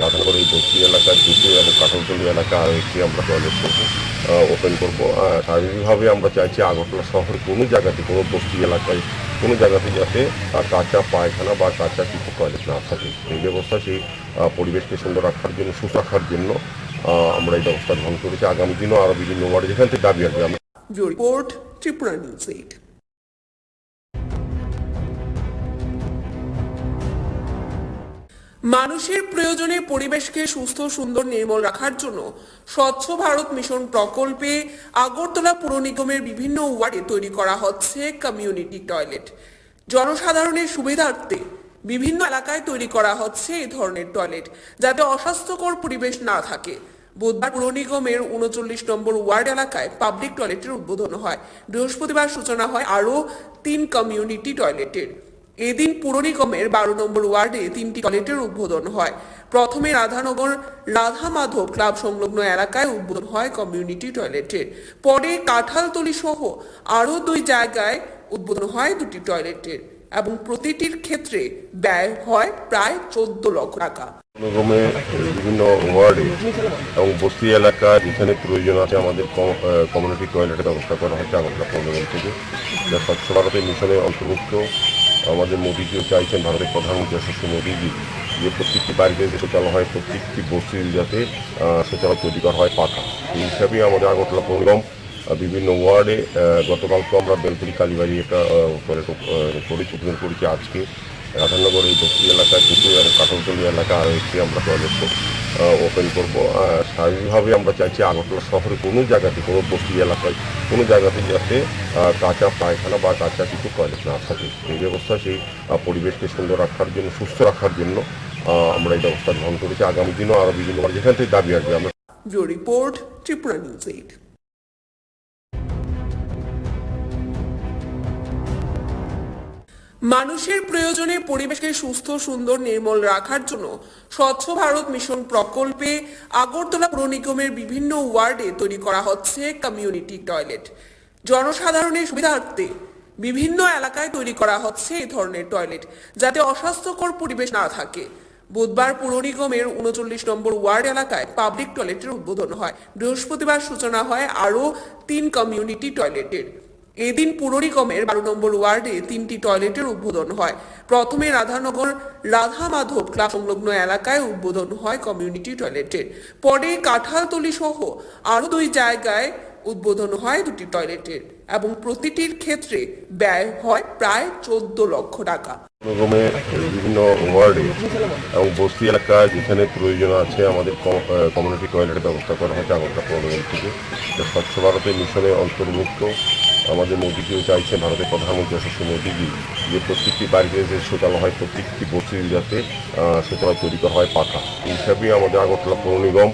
রাধানগর এই বস্তি এলাকায় দুটো এবং কাঁঠালতলি এলাকা আরও একটি আমরা টয়লেট করবো, ওপেন করবো। শারীরিকভাবে আমরা চাইছি আগরতলা শহরের কোনো জায়গাতে, কোনো বস্তি এলাকায় কোনো জায়গাতে যাতে কাঁচা পায়খানা বা কাঁচা কিছু টয়লেট না থাকে। এই ব্যবস্থা সেই পরিবেশকে সুন্দর রাখার জন্য, সুস্থ রাখার জন্য আমরা এই ব্যবস্থা গ্রহণ করেছি। আগামী দিনও আরও বিভিন্ন ওয়ার্ডে যেখান থেকে দাবি আসবে। Report Tripura news 8। মানুষের প্রয়োজনে পরিবেশকে সুস্থ সুন্দর নির্মল রাখার জন্য স্বচ্ছ ভারত মিশন প্রকল্পে আগরতলা পুর নিগমের বিভিন্ন ওয়ার্ডে তৈরি করা হচ্ছে কমিউনিটি টয়লেট। জনসাধারণের সুবিধার্থে বিভিন্ন এলাকায় তৈরি করা হচ্ছে এই ধরনের টয়লেট, যাতে অস্বাস্থ্যকর পরিবেশ না থাকে। বুধবার পুর নিগমের 39 নম্বর ওয়ার্ড এলাকায় পাবলিক টয়লেটের উদ্বোধন হয়। বৃহস্পতিবার সূচনা হয় আরও 3 কমিউনিটি টয়লেটের। এদিন পুর নিগমের 12 নম্বর ওয়ার্ডে 3টি টয়লেটের উদ্বোধন হয়। প্রথমে রাধানগর রাধা মাধব ক্লাব সংলগ্ন এলাকায় উদ্বোধন হয় কমিউনিটি টয়লেটের। পরে কাঁঠালতলি সহ আরও 2 জায়গায় উদ্বোধন হয় 2টি টয়লেটের এবং প্রতিটির ক্ষেত্রে ব্যয় হয় প্রায় 14 লক্ষ টাকা। বিভিন্ন ওয়ার্ডে এবং বস্তি এলাকা যেখানে প্রয়োজন আছে আমাদের কমিউনিটি টয়লেটের ব্যবস্থা করা হয়েছে আগরতলা পৌর নিগম থেকে, যা স্বচ্ছ ভারতের মিশনের অন্তর্ভুক্ত। আমাদের মোদীকেও চাইছেন ভারতের প্রধানমন্ত্রী যশস্বী মোদীজি যে প্রত্যেকটি বাড়িতে যে শৌচালয় হয় প্রত্যেকটি বস্তি যাতে শৌচালয় তৈরি করা হয় পাকা। এই হিসাবে আমাদের আগরতলা পৌর নিগম বিভিন্ন ওয়ার্ডে গতকালকে আমরা বেলতলি কালীবাড়ি একটা টয়লেট করেছি, উদ্বোধন করেছি আজকে। রাধানগর এই বস্তি এলাকায় দুটো এবং কাঁঠালতলি এলাকা আরও একটি আমরা টয়লেট ওপেন করবো। শারীরিকভাবে আমরা চাইছি আগরতলা শহরে কোনো জায়গাতে, কোনো বস্তি এলাকায় কোনো জায়গাতে যাতে কাঁচা পায়খানা বা কাঁচা কিছু টয়লেট না থাকে। এই ব্যবস্থা সেই পরিবেশকে সুন্দর রাখার জন্য, সুস্থ রাখার জন্য আমরা এই ব্যবস্থা গ্রহণ করেছি। আগামী দিনও আরও বিভিন্ন যেখান থেকে দাবি আসবে। আমরা রিপোর্ট ত্রিপুরা নিউজ 8। মানুষের প্রয়োজনে পরিবেশকে সুস্থ সুন্দর নির্মল রাখার জন্য স্বচ্ছ ভারত মিশন প্রকল্পে আগরতলা পুর নিগমের বিভিন্ন ওয়ার্ডে তৈরি করা হচ্ছে কমিউনিটি টয়লেট। জনসাধারণের সুবিধার্থে বিভিন্ন এলাকায় তৈরি করা হচ্ছে এই ধরনের টয়লেট, যাতে অস্বাস্থ্যকর পরিবেশ না থাকে। বুধবার পুর নিগমের 39 নম্বর ওয়ার্ড এলাকায় পাবলিক টয়লেটের উদ্বোধন হয়। বৃহস্পতিবার সূচনা হয় আরও 3 কমিউনিটি টয়লেটের। এদিন পুর নিগমের 12 নম্বর ওয়ার্ডে 3টি টয়লেটের উদ্বোধন হয়। প্রথমে রাধানগর রাধা মাধব ক্লাব সংলগ্ন এলাকায় উদ্বোধন হয় কমিউনিটি টয়লেটের। পরে কাঁঠালতলি সহ আরও 2 জায়গায় উদ্বোধন হয় 2টি টয়লেটের এবং প্রতিটির ক্ষেত্রে ব্যয় হয় প্রায় 14 লক্ষ টাকা। বিভিন্ন ওয়ার্ডে এবং বস্তি এলাকা যেখানে প্রয়োজন আছে আমাদের কমিউনিটি টয়লেটের ব্যবস্থা করা হয়েছে আগরতলা পৌর নিগম থেকে, যা স্বচ্ছ ভারতের মিশনের অন্তর্ভুক্ত। আমাদের মোদীকেও চাইছেন ভারতের প্রধানমন্ত্রী যশস্বী মোদীজি যে প্রত্যেকটি বাড়িতে যে শৌচালয় হয় প্রত্যেকটি বস্তি যাতে শৌচালয় তৈরি করা হয় পাকা। এই হিসাবে আমাদের আগরতলা পৌর নিগম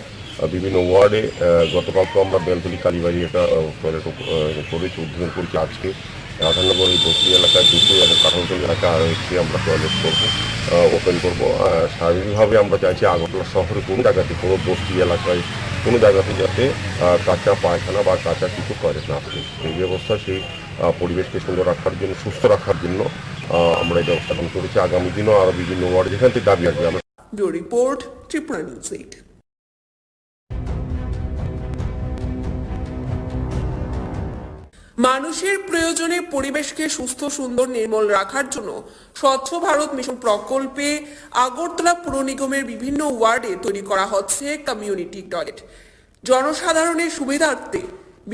বিভিন্ন ওয়ার্ডে গতকালকে আমরা বেলতলি কালীবাড়ি একটা টয়লেট করেছি, উদ্বোধন করেছি আজকে। রাধানগর এই বস্তি এলাকায় দুটো এবং কাঁঠালতলি এলাকা আরও একটি আমরা টয়লেট ওপেন করবো। শারীরিকভাবে আমরা চাইছি আগরতলা শহরে কোনো জায়গাতে, কোনো বস্তি এলাকায় কোনো জায়গাতে যাতে কাঁচা পায়খানা বা কাঁচা কিছু টয়লেট না থাকে। এই ব্যবস্থা সেই পরিবেশকে সুন্দর রাখার জন্য, সুস্থ রাখার জন্য আমরা এই ব্যবস্থা গ্রহণ করেছি। আগামী দিনও আরও বিভিন্ন ওয়ার্ডে যেখান থেকে দাবি আসবে। আমরা রিপোর্ট ত্রিপুরা নিউজ 8। মানুষের প্রয়োজনে পরিবেশকে সুস্থ সুন্দর নির্মল রাখার জন্য স্বচ্ছ ভারত মিশন প্রকল্পে আগরতলা পুর নিগমের বিভিন্ন ওয়ার্ডে তৈরি করা হচ্ছে কমিউনিটি টয়লেট। জনসাধারণের সুবিধার্থে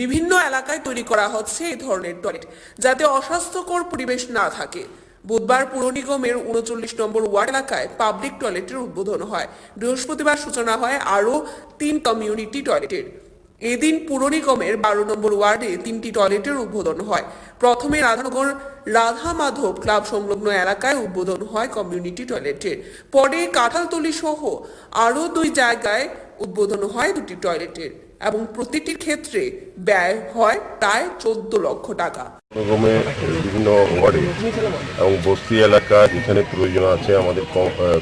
বিভিন্ন এলাকায় তৈরি করা হচ্ছে এই ধরনের টয়লেট, যাতে অস্বাস্থ্যকর পরিবেশ না থাকে। বুধবার পুর নিগমের ৩৯ নম্বর ওয়ার্ড এলাকায় পাবলিক টয়লেটের উদ্বোধন হয়। বৃহস্পতিবার সূচনা হয় আরও ৩ কমিউনিটি টয়লেটের। এদিন পুর নিগমের ১২ নম্বর ওয়ার্ডে ৩টি টয়লেটের উদ্বোধন হয়। প্রথমে রাধানগর রাধা মাধব ক্লাব সংলগ্ন এলাকায় উদ্বোধন হয় কমিউনিটি টয়লেটের। পরে কাঁঠালতলি সহ আরও ২ জায়গায় উদ্বোধন হয় ২টি টয়লেটের এবং প্রতিটির ক্ষেত্রে ব্যয় হয় প্রায় ১৪ লক্ষ টাকা। বিভিন্ন ওয়ার্ডে এবং বস্তি এলাকা যেখানে প্রয়োজন আছে আমাদের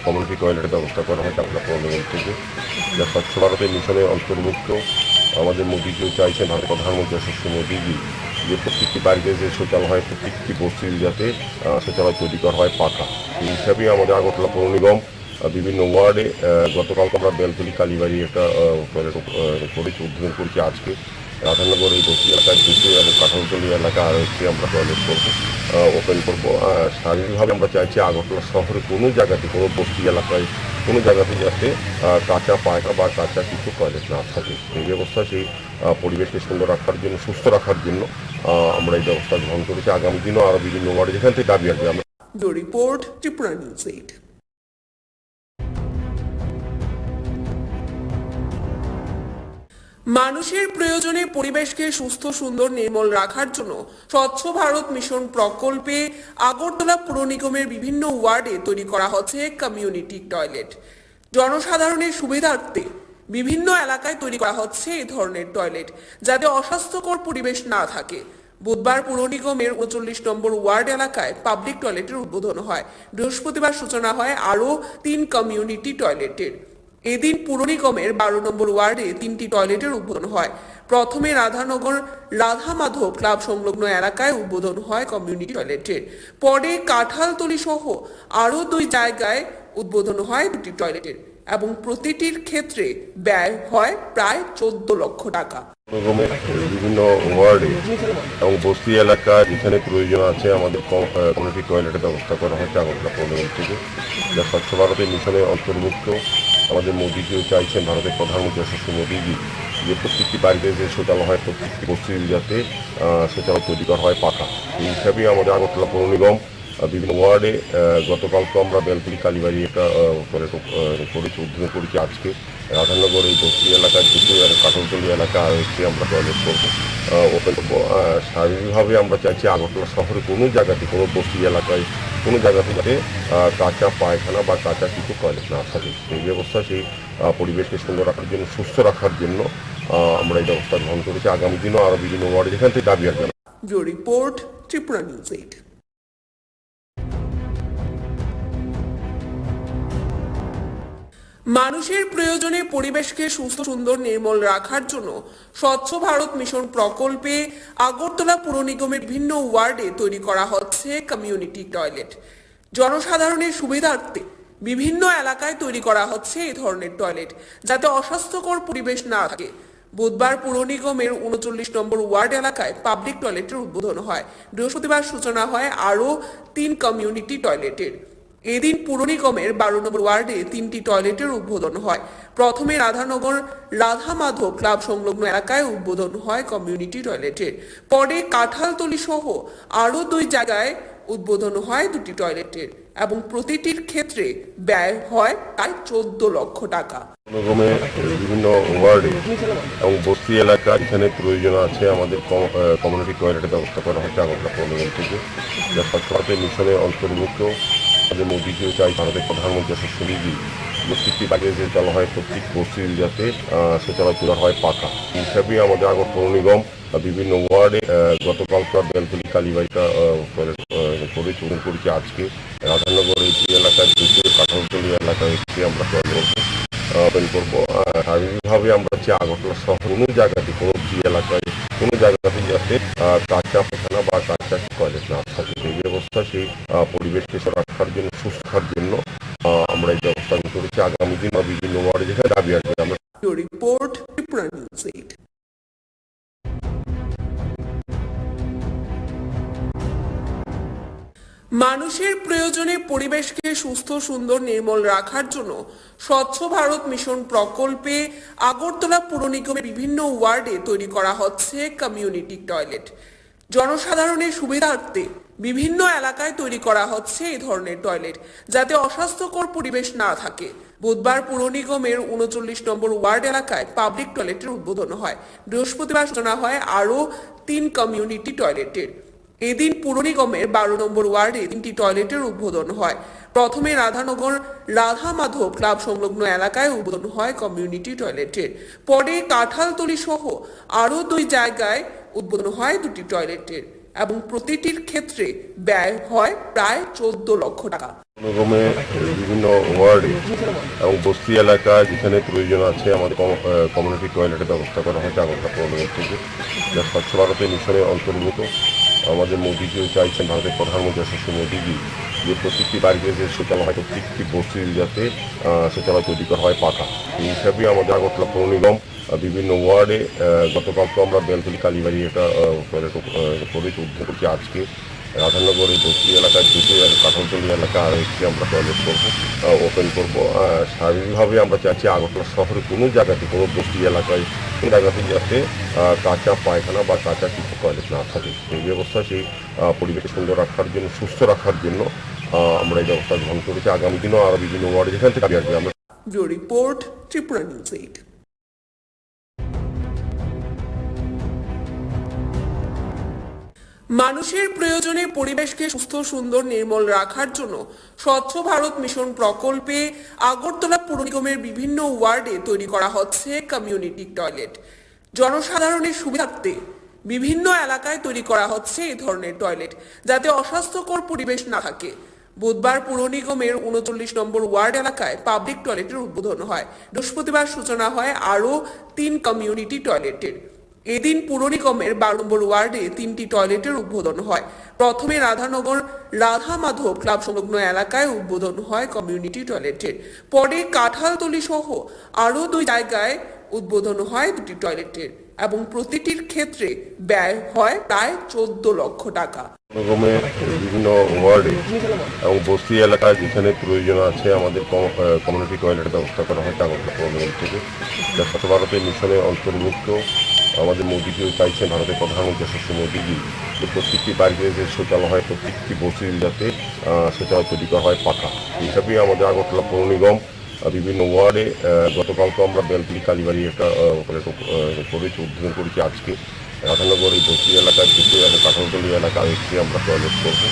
কমিউনিটি টয়লেটের ব্যবস্থা করা হয় টাকা প্রণোদন থেকে, যা স্বচ্ছ ভারতের মিশনে অন্তর্ভুক্ত। আমাদের মোদীজিও চাইছেন, ভারতের প্রধানমন্ত্রী যশস্বী মোদীজি, যে প্রত্যেকটি বাড়িতে যে শৌচালয় হয় প্রত্যেকটি বস্তির যাতে শৌচালয় তৈরি করা হয় পাকা। এই হিসাবেই আমাদের আগরতলা পৌর নিগম বিভিন্ন ওয়ার্ডে গতকালকে আমরা বেলতলি কালীবাড়ি একটা টয়লেট করেছি, উদ্বোধন করেছি। আজকে রাধানগর এই বস্তি এলাকায় দুটো এবং কাঁঠালতলি এলাকা আরও একটি আমরা টয়লেট করবো, ওপেন করবো। শারীরিকভাবে আমরা চাইছি আগরতলা শহরে কোনো জায়গাতে, কোনো বস্তি এলাকায় কোনো জায়গাতে যাতে কাঁচা পায়খা বা কাঁচা কিছু টয়লেট না থাকে। এই ব্যবস্থা সেই পরিবেশকে সুন্দর রাখার জন্য, সুস্থ রাখার জন্য আমরা এই ব্যবস্থা গ্রহণ করেছি। আগামী দিনও আরও বিভিন্ন ওয়ার্ডে যেখান থেকে দাবি আসবে আমরা। Report Tripura news 8। মানুষের প্রয়োজনে পরিবেশকে সুস্থ সুন্দর নির্মল রাখার জন্য স্বচ্ছ ভারত মিশন প্রকল্পে আগরতলা পুর নিগমের বিভিন্ন ওয়ার্ডে তৈরি করা হচ্ছে কমিউনিটি টয়লেট। জনসাধারণের সুবিধার্থে বিভিন্ন এলাকায় তৈরি করা হচ্ছে এই ধরনের টয়লেট, যাতে অস্বাস্থ্যকর পরিবেশ না থাকে। বুধবার পুর নিগমের ৩৯ নম্বর ওয়ার্ড এলাকায় পাবলিক টয়লেটের উদ্বোধন হয়। বৃহস্পতিবার সূচনা হয় আরও ৩ কমিউনিটি টয়লেটের। এদিন পুর নিগমের ১২ নম্বর ওয়ার্ডে ৩টি টয়লেটের উদ্বোধন হয়। প্রথমে রাধানগর রাধা মাধব ক্লাব সংলগ্ন এলাকায় উদ্বোধন হয় কমিউনিটি টয়লেটের। পরে কাঁঠালতলি সহ আরও ২ জায়গায় উদ্বোধন হয় ২টি টয়লেটের এবং প্রতিটির ক্ষেত্রে ব্যয় হয় প্রায় ১৪ লক্ষ টাকা। বিভিন্ন ওয়ার্ডে এবং বস্তি এলাকা যেখানে প্রয়োজন আছে আমাদের কমিউনিটি টয়লেটের ব্যবস্থা করা হচ্ছে আগরতলা পৌর নিগম থেকে, যা স্বচ্ছ ভারতের মিশনে অন্তর্ভুক্ত। আমাদের মোদীজিও চাইছেন, ভারতের প্রধানমন্ত্রী যশস্বী মোদীজি, যে প্রত্যেকটি বাড়িতে যে শৌচালয় হয় প্রত্যেকটি বস্তির যাতে শৌচালয় তৈরি করা হয় পাকা। এই হিসাবেই আমাদের আগরতলা পৌর নিগম বিভিন্ন ওয়ার্ডে গতকালকে আমরা বেলতলি কালীবাড়ি একটা টয়লেট করেছি, উদ্বোধন করেছি। আজকে রাধানগর এই বস্তি এলাকায় দুটো এবং কাঁঠালতলি এলাকা আরও একটি আমরা টয়লেট করবো, ওপেন করবো। শারীরিকভাবে আমরা চাইছি আগরতলা শহরে কোনো জায়গাতে, কোনো বস্তি এলাকায় কোনো জায়গাতে যাতে কাঁচা পায়খানা বা কাঁচা কিছু টয়লেট না থাকে। সেই ব্যবস্থা সেই পরিবেশকে সুন্দর রাখার জন্য, সুস্থ রাখার জন্য আমরা এই ব্যবস্থা গ্রহণ করেছি। আগামী দিনও আরও বিভিন্ন ওয়ার্ডে যেখান থেকে দাবি আসবে। Report Tripura news 8। মানুষের প্রয়োজনে পরিবেশকে সুস্থ সুন্দর নির্মল রাখার জন্য স্বচ্ছ ভারত মিশন প্রকল্পে আগরতলা পুর নিগমের বিভিন্ন ওয়ার্ডে তৈরি করা হচ্ছে কমিউনিটি টয়লেট। জনসাধারণের সুবিধার্থে বিভিন্ন এলাকায় তৈরি করা হচ্ছে এই ধরনের টয়লেট, যাতে অস্বাস্থ্যকর পরিবেশ না থাকে। বুধবার পুর নিগমের ৩৯ নম্বর ওয়ার্ড এলাকায় পাবলিক টয়লেটের উদ্বোধন হয়। বৃহস্পতিবার সূচনা হয় আরও ৩ কমিউনিটি টয়লেটের। এদিন পুর নিগমের ১২ নম্বর ওয়ার্ডে ৩টি টয়লেটের উদ্বোধন হয়। প্রথমে রাধানগর রাধা মাধব ক্লাব সংলগ্ন এলাকায় উদ্বোধন হয় কমিউনিটি টয়লেটের। পরে কাঁঠালতলি সহ আরও ২ জায়গায় উদ্বোধন হয় ২টি টয়লেটের এবং প্রতিটির ক্ষেত্রে ব্যয় হয় প্রায় ১৪ লক্ষ টাকা। বিভিন্ন ওয়ার্ডে এবং বস্তি এলাকা যেখানে প্রয়োজন আছে আমাদের কমিউনিটি টয়লেটের ব্যবস্থা করা হচ্ছে আগরতলা পৌর নিগম থেকে, যা স্বচ্ছ ভারতের মিশনে অন্তর্ভুক্ত। আমাদের মোদীজিও চাই, ভারতের প্রধানমন্ত্রী যশস্বী মোদীজি, প্রত্যেকটি বাড়িতে যে শৌচালয় হয় প্রত্যেক বস্তির যাতে শৌচালয় তৈরি হয় পাকা। এই হিসাবেই আমাদের আগরতলা পৌর নিগম বিভিন্ন ওয়ার্ডে গতকালকে বেলতলি কালীবাড়িটা টয়লেট করেছি, উদ্বোধন করেছি। আজকে রাধানগর এই এলাকায় দুটো, কাঁঠালতলি এলাকায় একটি আমরা টয়লেট ওপেন করবো। শারীরিকভাবে আমরা চাই আগরতলা শহর কোনো জায়গাতে, কোনো এলাকায় কোনো জায়গাতে যাতে কাঁচা পায়খানা বা কাঁচা টয়লেট না থাকে। সেই ব্যবস্থা সেই পরিবেশকে রাখার জন্য, সুস্থ রাখার জন্য আমরা এই ব্যবস্থা করেছি। আগামী দিন বিভিন্ন ওয়ার্ডে যেখানে দাবি আসবে আমরা। Report Tripura news 8। মানুষের প্রয়োজনে পরিবেশকে সুস্থ সুন্দর নির্মল রাখার জন্য স্বচ্ছ ভারত মিশন প্রকল্পে আগরতলা পুর নিগমের বিভিন্ন ওয়ার্ডে তৈরি করা হচ্ছে কমিউনিটি টয়লেট। জনসাধারণের সুবিধার্থে বিভিন্ন এলাকায় তৈরি করা হচ্ছে এই ধরনের টয়লেট, যাতে অস্বাস্থ্যকর পরিবেশ না থাকে। বুধবার পুর নিগমের 39 নম্বর ওয়ার্ড এলাকায় পাবলিক টয়লেটের উদ্বোধন হয়। বৃহস্পতিবার সূচনা হয় আরও 3 কমিউনিটি টয়লেটের। এদিন পুর নিগমের 12 নম্বর ওয়ার্ডে 3টি টয়লেটের উদ্বোধন হয়। প্রথমে রাধানগর রাধা মাধব ক্লাব সংলগ্ন এলাকায় উদ্বোধন হয় কমিউনিটি টয়লেটের। পরে কাঁঠালতলি সহ আরও 2 জায়গায় উদ্বোধন হয় 2টি টয়লেটের এবং প্রতিটির ক্ষেত্রে ব্যয় হয় প্রায় 14 লক্ষ টাকা। নিগমে বিভিন্ন ওয়ার্ডে এবং বস্তি এলাকায় যেখানে প্রয়োজন আছে আমাদের কমিউনিটি টয়লেটের ব্যবস্থা করা হয়েছে আগরতলা পৌর নিগম থেকে, যা স্বচ্ছ ভারতের মিশনের অন্তর্গত। আমাদের মোদীজিও চাইছেন, ভারতের প্রধানমন্ত্রী যশস্বী মোদীজি, যে প্রত্যেকটি বাড়িতে যে শৌচালয় হয় প্রত্যেকটি বস্তির যাতে শৌচালয় তৈরি করা হয় পাকা। এই হিসাবে আমাদের আগরতলা পৌর নিগম বিভিন্ন ওয়ার্ডে গতকালকে আমরা বেলতলি কালীবাড়ি একটা টয়লেট করে উদ্বোধন করছি। আজকে রাধানগর এই বস্তি এলাকায় দুটো কাঁঠালতলি এলাকা আর একটি আমরা টয়লেট করবো, ওপেন করবো। শারীরিকভাবে আমরা চাইছি আগরতলা শহরে কোনো জায়গাতে, কোনো বস্তি এলাকায় কোনো জায়গাতে যাতে কাঁচা পায়খানা বা কাঁচা কিছু টয়লেট না থাকে। সেই ব্যবস্থা, সেই পরিবেশকে সুন্দর রাখার জন্য, সুস্থ রাখার জন্য আমরা এই ব্যবস্থা গ্রহণ করেছি। আগামী দিনও আরও বিভিন্ন ওয়ার্ডে যেখান থেকে আসবে আমরা। Report Tripura news 8। মানুষের প্রয়োজনে পরিবেশকে সুস্থ, সুন্দর, নির্মল রাখার জন্য স্বচ্ছ ভারত মিশন প্রকল্পে আগরতলা পুর নিগমের বিভিন্ন ওয়ার্ডে তৈরি করা হচ্ছে কমিউনিটি টয়লেট। জনসাধারণের সুবিধার্থে বিভিন্ন এলাকায় তৈরি করা হচ্ছে এই ধরনের টয়লেট, যাতে অস্বাস্থ্যকর পরিবেশ না থাকে। বুধবার পুর নিগমের 39 নম্বর ওয়ার্ড এলাকায় পাবলিক টয়লেটের উদ্বোধন হয়। বৃহস্পতিবার সূচনা হয় আরও 3 কমিউনিটি টয়লেটের। এদিন পুর নিগমের 12 নম্বর ওয়ার্ডে 3টি টয়লেটের উদ্বোধন হয়। প্রথমে রাধানগর রাধা মাধব ক্লাব সংলগ্ন এলাকায় উদ্বোধন হয় কমিউনিটি টয়লেটের। পরে কাঁঠালতলি সহ আরও 2 জায়গায় উদ্বোধন হয় 2টি টয়লেটের এবং প্রতিটির ক্ষেত্রে ব্যয় হয় প্রায় 14 লক্ষ টাকা। নিগমে বিভিন্ন ওয়ার্ডে এবং বস্তি এলাকায় যেখানে প্রয়োজন আছে আমাদের কমিউনিটি টয়লেটের ব্যবস্থা করা হয়েছে আগরতলা পৌর নিগম থেকে, যা স্বচ্ছ ভারতের মিশনের অন্তর্ভুক্ত। আমাদের মোদীজিও চাইছেন, ভারতের প্রধানমন্ত্রী যশস্বী মোদীজি, যে প্রত্যেকটি বাড়িতে যে শৌচালয় হয় প্রত্যেকটি বস্তির যাতে শৌচালয় তৈরি করা হয় পাকা। এই হিসাবে আমাদের আগরতলা পৌর নিগম বিভিন্ন ওয়ার্ডে গতকালকে আমরা বেলতলি কালীবাড়ি একটা করেছি, উদ্বোধন করেছি। আজকে রাধানগর এই বস্তি এলাকায় দুটো কাঁঠালতলি এলাকা একটি আমরা টয়লেট করবো,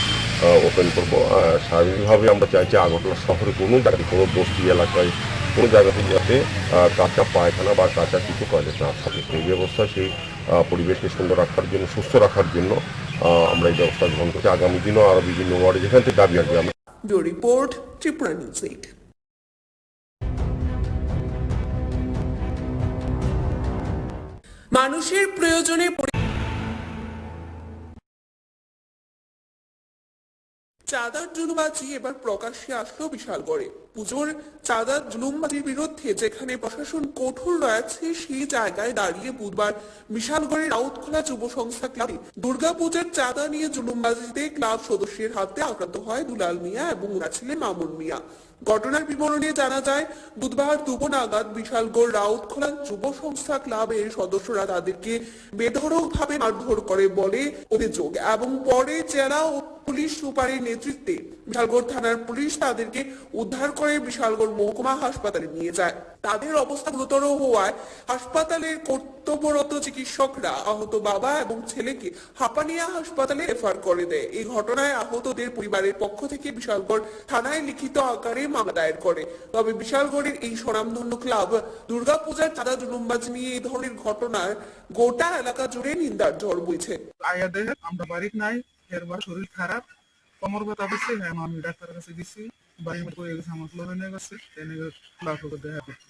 ওপেন করবো। শারীরিকভাবে আমরা চাইছি আগরতলা শহরে কোনো জায়গাতে, কোনো বস্তি এলাকায় কোনো জায়গাতে যাতে কাঁচা পায়খানা বা কাঁচা কিছু টয়লেট না থাকে। সেই ব্যবস্থা, সেই পরিবেশকে সুন্দর রাখার জন্য, সুস্থ রাখার জন্য আমরা এই ব্যবস্থা গ্রহণ করছি। আগামী দিনও আরও বিভিন্ন ওয়ার্ডে যেখান থেকে দাবি আসবে আমরা। Report Tripura news 8। মানুষের প্রয়োজনে চাঁদার জুলুমবাজি এবার প্রকাশ্যে আসলো বিশালগড়ে। পুজোর চাঁদার জুলুমবাজির বিরুদ্ধে যেখানে প্রশাসন কঠোর রয়েছে, সেই জায়গায় দাঁড়িয়ে বুধবার বিশালগড়ের রাউতখোলা যুব সংস্থা ক্লাবে দুর্গাপূজার চাঁদা নিয়ে জুলুমবাজিতে ক্লাব সদস্যের হাতে আক্রান্ত হয় দুলাল মিয়া এবং ওনার ছেলে মামুন মিয়া। ঘটনার বিবরণে জানা যায়, বুধবার দুপুর নাগাদ বিশালগড় রাউতখোলা যুব সংস্থা ক্লাবের সদস্যরা তাদেরকে বেধড়কভাবে মারধর করে বলে অভিযোগ এবং পরে জেলা ও পুলিশ সুপারের নেতৃত্বে বিশালগড় থানার পুলিশ তাদেরকে উদ্ধার করে বিশালগড় মহকুমা হাসপাতালে নিয়ে যায়। তাদের অবস্থা গুরুতর হওয়ায় হাসপাতালের কর্তব্যরত চিকিৎসকরা আহত বাবা এবং ছেলেকে হাপানিয়া হাসপাতালে রেফার করে দেয়। এই ঘটনায় আহতদের পরিবারের পক্ষ থেকে বিশালগড় থানায় লিখিত আকারে মামলা দায়ের করে। তবে বিশালগড়ের এই স্বনামধন্য ক্লাব দুর্গাপূজার চাঁদা জুলুমবাজি নিয়ে এই ধরনের ঘটনার গোটা এলাকা জুড়ে নিন্দার ঝড় বইছে। আমরা বাড়িতে নাই, এরবার শরীর খারাপ, কোমর ব্যথা হচ্ছে, হ্যাঁ আমি ডাক্তারের কাছে দিচ্ছি, বাড়ির মধ্যে হয়ে গেছে, আমার ফ্লোরে নিয়ে গেছে, এনে ক্লাব দেখা করছে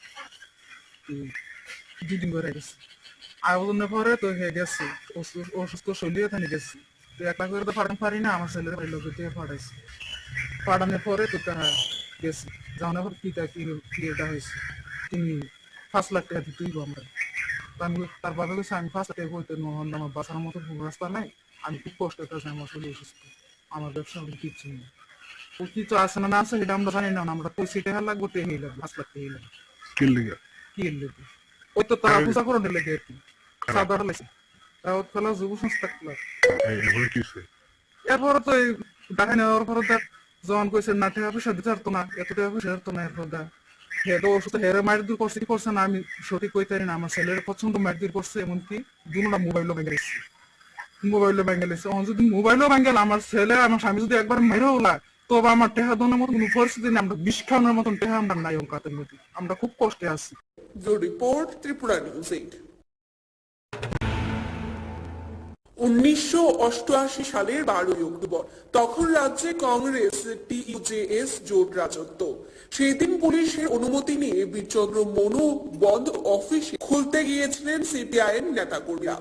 2 দিন করে গেছে। আয়োজনের পরে তো হয়ে গেছে অসুস্থ শরীরে থানি গেছি, তো 1 লাখ করে তো ফাটাতে পারি না, আমার ছেলের বাড়ির লোকের দিয়ে ফাটাইছি। ফাটানোর পরে তো তারা গেছি, জানার পর কি এটা হয়েছে, তিনি 5 লাখ টাকা দিতেই আমরা। আমি তার বাবা গেছে, আমি 5 লাখ টাকা বলতে নহন, আমার বাঁচার মতো রাস্তা নাই, আমি খুব কষ্ট করতেছি, আমার শরীর অসুস্থ, আমার ব্যবসা কিচ্ছু নেই। ও কিছু আছে না আছে সেটা আমরা জানি না, আমরা পয়সা টাকা লাগবো, টেনে লাগবে 5 লাখ টাকা লাগবে। কি লেগে ওই তো তারা পূজা করে লেগে আর কি সাদা লাগছে রাউতখোলা যুব সংস্থা ক্লাব। এরপরে তো দেখাই নেওয়ার পরে যখন কইছে না টাকা পয়সা দিতে পারতো না, এত টাকা পয়সা পারতো না, এরপর হে তো অসুস্থ, হেরে মায়ের দূর করছে কি করছে না আমি সঠিক কইতে পারি না। আমার ছেলের প্রচন্ড মায়ের দূর করছে, এমনকি দুটা মোবাইলও ভেঙে গেছে, মোবাইলও ভেঙে গেছে। যদি মোবাইলও ভেঙে গেল, আমার ছেলে আমার স্বামী যদি একবার মেরে হলা, তবে আমার টেহা দোনের মতো কোনো পরিস্থিতি নেই, আমরা বিষ খাওয়ানোর মতন টেহা আমরা নাই অঙ্কাতের মধ্যে, আমরা খুব কষ্টে আছি। Report Tripura news 8। 1988 সালের 12ই অক্টোবর, তখন রাজ্যে কংগ্রেস TUJS জোট রাজত্ব। সেই দিন পুলিশের অনুমতি নিয়ে বীরচন্দ্র মনু বন্ধ অফিসে খুলতে গিয়েছিলেন CPIM নেতাকর্মীরা।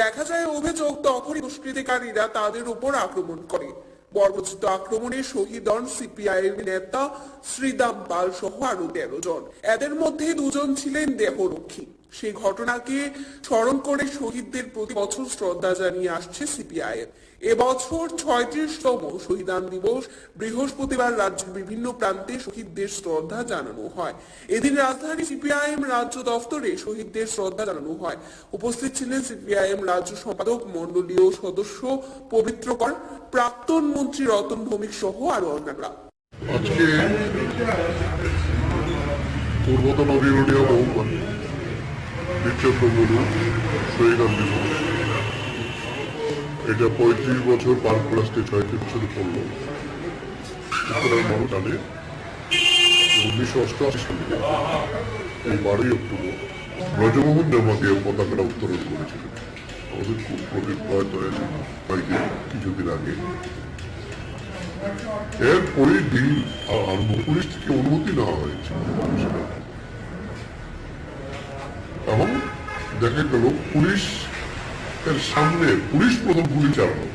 দেখা যায় অভিযোগ তখনই দুষ্কৃতিকারীরা তাদের উপর আক্রমণ করে। বর্বরচিত আক্রমণে শহীদ হন CPIM নেতা শ্রীদাম পাল সহ আরো 13 জন। এদের মধ্যে 2 জন ছিলেন দেহরক্ষী। সেই ঘটনাকে স্মরণ করে শহীদদের প্রতি বছর শ্রদ্ধা জানিয়ে আসছে CPIM। এবছর 36তম শহীদান দিবস। বৃহস্পতিবার রাজ্যের বিভিন্ন প্রান্তে শহীদদের শ্রদ্ধা জানানো হয়। এদিন রাজধানী CPIM রাজ্য দফতরে শহীদদের শ্রদ্ধা জানানো হয়। উপস্থিত ছিলেন CPIM রাজ্য সম্পাদক মন্ডলীয় সদস্য পবিত্র কর, প্রাক্তন মন্ত্রী রতন ভৌমিক সহ আরো অন্যান্যরা। আজকে পূর্বতন বিরোধী বহুবার বীরচন্দ্র মনু শহীদান দিবস, এটা 35 বছর পার করে আসতে 36 বছর পড়ল। ত্রিপুরার মানুষ জানে 1988 সালে এই 12ই অক্টোবর ব্রজমোহন দেওয়াদিয়া পতাকাটা উত্তোলন করেছিলেন। আমাদের খুব প্রতিজ্ঞাত হয়েছে কিছুদিন আগে। এরপরে দিন পুলিশ থেকে অনুমতি নেওয়া হয়েছে এবং দেখা গেল পুলিশ এর সামনে পুলিশ প্রথম গুলি চালানো,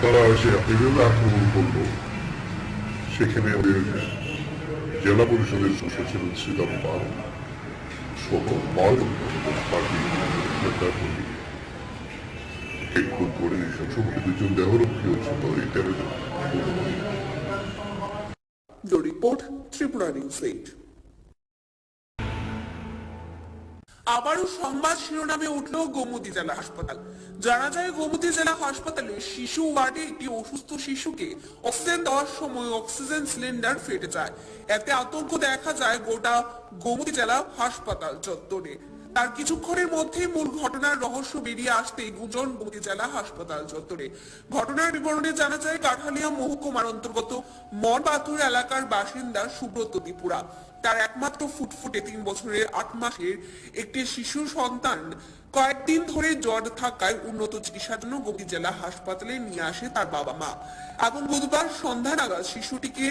তারা এসে এভাবে আক্রমণ করলো। সেখানে আমাদের জেলা পরিষদের সদস্য ছিলেন শ্রীদাম পাল সহ 12 পার্টি নেতা কর্মী খুন করে সবসময় 2 জন দেহরক্ষী ছিল। এই 13 জন। Report Tripura news 8। আবারও সংবাদ শিরোনামে উঠল গোমতী জেলা হাসপাতাল। জানা যায় গোমতী জেলা হাসপাতালে শিশু ওয়ার্ডে একটি অসুস্থ শিশুকে অক্সিজেন দেওয়ার সময় অক্সিজেন সিলিন্ডার ফেটে যায়। এতে আতঙ্ক দেখা যায় গোটা গোমতী জেলা হাসপাতাল চত্বরে। তার কিছুক্ষণের মধ্যেই মূল ঘটনার রহস্য বেরিয়ে আসতেই গুঞ্জন গোমতী জেলা হাসপাতাল চত্বরে। ঘটনার বিবরণে জানা যায় কাঠালিয়া মহকুমার অন্তর্গত মরপাথর এলাকার বাসিন্দা সুব্রত ত্রিপুরা। তার একমাত্র ফুটফুটে 3 বছরের 8 মাসের একটি শিশু সন্তান কয়েকদিন ধরে জ্বর থাকায় উন্নত চিকিৎসার জন্য গোমতী জেলা হাসপাতালে নিয়ে আসে তার বাবা মা। এখন বুধবার সন্ধ্যা নাগাদ শিশুটিকে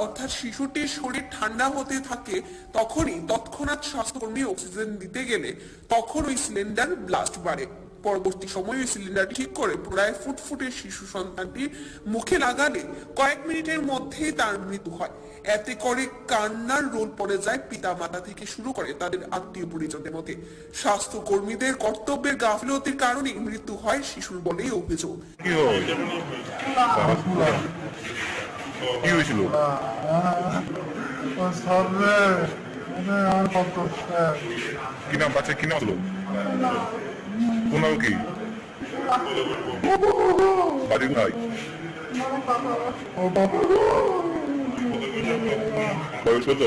অর্থাৎ শিশুটির শরীর ঠান্ডা হতে থাকে, তখনই তৎক্ষণাৎ স্বাস্থ্যকর্মী অক্সিজেন দিতে গেলে তখন ওই সিলিন্ডার ব্লাস্ট বাড়ে। পরবর্তী সময়ে ওই সিলিন্ডার ঠিক করে প্রায় ফুটফুটে শিশু সন্তানটি মুখে লাগালে কয়েক মিনিটের মধ্যেই তার মৃত্যু হয়। এতে করে কান্নার রোল পড়ে যায় পিতা মাতা থেকে শুরু করে তাদের আত্মীয় পরিজনদের মধ্যে। স্বাস্থ্যকর্মীদের কর্তব্যের গাফিলতির কারণে মৃত্যু হয় শিশুর বলেই অভিযোগ। কি হয়েছিল? কি নাম বাচ্চা, কি নাম হলো? কি বাড়ি নাই? বয়স কত?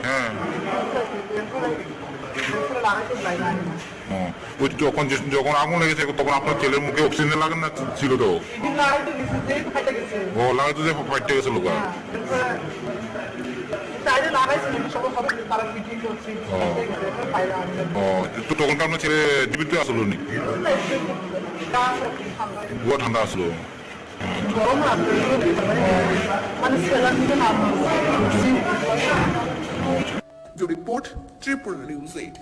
হ্যাঁ, যখন আগুন লেগেছে তখন আপনার ছেলের মুখে অক্সিজেন লাগান না ছিল তো? ও লাগাইতো যে ফাইটে গেছে লোক। তো তখন তো আপনার ছেলে জীবিত আসলো নি? ঠান্ডা আসলো। Report Tripura news 8।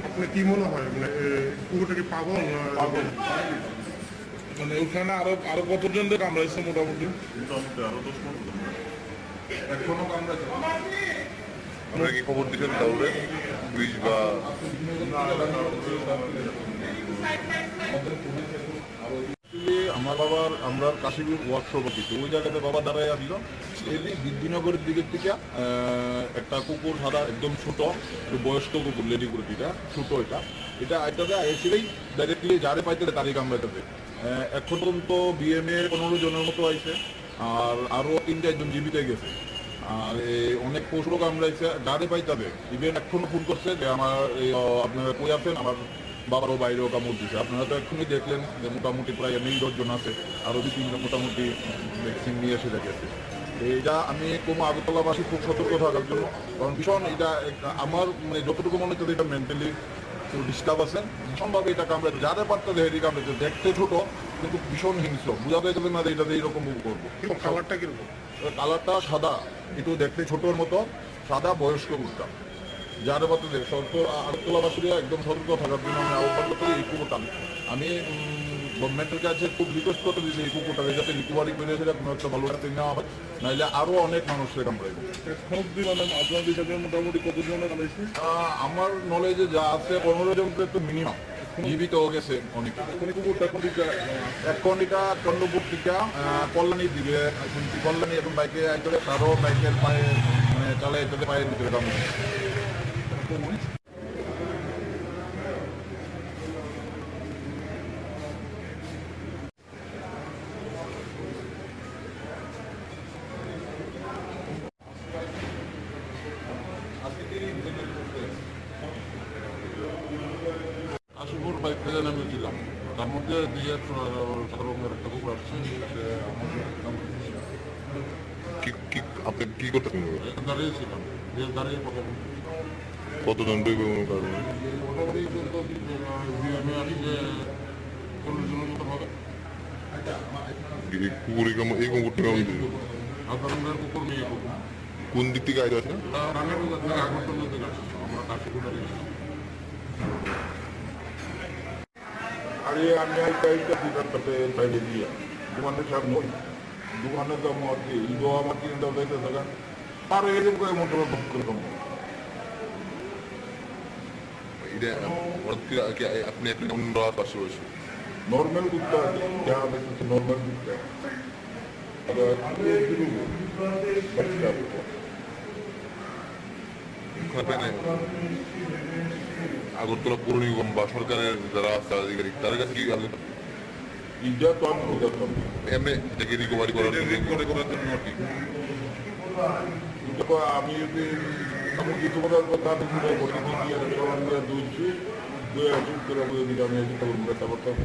আপনার কি মনে হয় মানে পুরোটা কি পাবো মানে ওখানে আরো কতজন কামড়াইছে? মোটামুটি আরো 10 জন এখনো কামড়াইছে। আপনারা কি খবর দিচ্ছেন তাহলে? বিষ বা আমার বাবার আমরা কাশীপুর ওয়ার্কশপ কিছু ওই জায়গাতে বাবা দাঁড়ায় আসলো এদিকে বিদ্যুনগরের দিকের থেকে একটা কুকুর সাদা একদম ছোট একটু বয়স্ক কুকুর লেডি কুকুর এটা ছোট এটা এটাতে এসেই ডাইরেক্টলি যারে পাইতে তারই কামড়াইতেছে এখন পর্যন্ত বিএমএ 15 জনের মতো আইছে আর আরো 3-4 জীবিত গেছে আর অনেক পশুরও কামড়াইছে ডারে পাইতে ইভেন এখনো ফোন করছে যে আমার আপনারা কই আছেন আমার বাবারও বাইরেও কামড় দিচ্ছে আপনারা তো এক্ষুনি দেখলেন যে মোটামুটি প্রায় 9-10 জন আছে আরও 2-3 জন মোটামুটি ভ্যাকসিন নিয়ে এসে গেছে এটা আমি কোনো আগরতলাবাসী খুব সতর্ক থাকার জন্য কারণ ভীষণ এটা আমার মানে যতটুকু মনে হচ্ছে এটা মেন্টালি ডিস্টার্ব আছে ভীষণভাবে এটা কামড়াতে যাদের পারতে হেরি কামড়াতে দেখতে ছোট কিন্তু ভীষণ হিংস্র বোঝাতে যাবে না যে এটাতে এইরকম করবো কালারটা কিরকম কালারটা সাদা একটু দেখতে ছোটোর মতো সাদা বয়স্ক কুকুরটা যার মতো আগরতলাবাসীরা একদম সতর্ক থাকার জন্য আমি আহ্বান করি এই কুকুরটা আমি গভর্নমেন্টের কাছে খুব রিকোয়েস্ট করতে দিয়েছি এই কুকুরটাকে যাতে রিকভারি করে সেটা কোনো একটা ভালো একটা নেওয়া হয় নাহলে আরও অনেক মানুষের কামড়াইবে আপনাদের সাথে মোটামুটি কতজনের কামড়াইছে আমার নলেজে যা আছে 15 জন তো মিনিমাম জীবিত গেছে অনেক এখন এটা চন্দ্রপুর থেকে কল্যাণীর দিকে কল্যাণী এবং বাইকে একবারে তারও বাইকের পায়ে মানে চালে এটাতে পায়ের ভিতরে কামড় আশুপুর বাইক থেকে নেমেছিলাম তার মধ্যে দিয়ে সাদা রঙের একটা কুকুর আসছে আপনি কি করতেছেন দাঁড়িয়েছিলাম দাঁড়িয়ে কথা কতজন ডুবে কারণে মোটামুটি বিএমএ আসছে 40 জনের মতো হবে এই কুকুরটা কেমন সাদা রঙের কুকুর মেয়ে কুকুর কোন দিক থেকে আইতে আছে রানের থেকে আগরতলা থেকে আসছে আমরা কাশীপুর अरे अन्य कई का दिक्कत करते हैं पहले दिया दुकान में सब नहीं दुकान का मारती दो मारती नहीं दबे तो सगा पर ये लोग कोई मोटर बुक कर दो এটা আপনি একটা পাশাপাশি नॉर्मल कुत्ता क्या बोलते नॉर्मल कुत्ता अगर बच्चा আগরতলা পৌর নিগম বা সরকারের যারা আছে আধিকারিক তাদের কাছে কি ইটা তো আমি করতাম এমনি এটাকে রিকভারি করার জন্য আর কি আমি যদি আমি কিছু করার কথা দুইছি দুই আসুন করে আমি ব্যবস্থা করতে হবে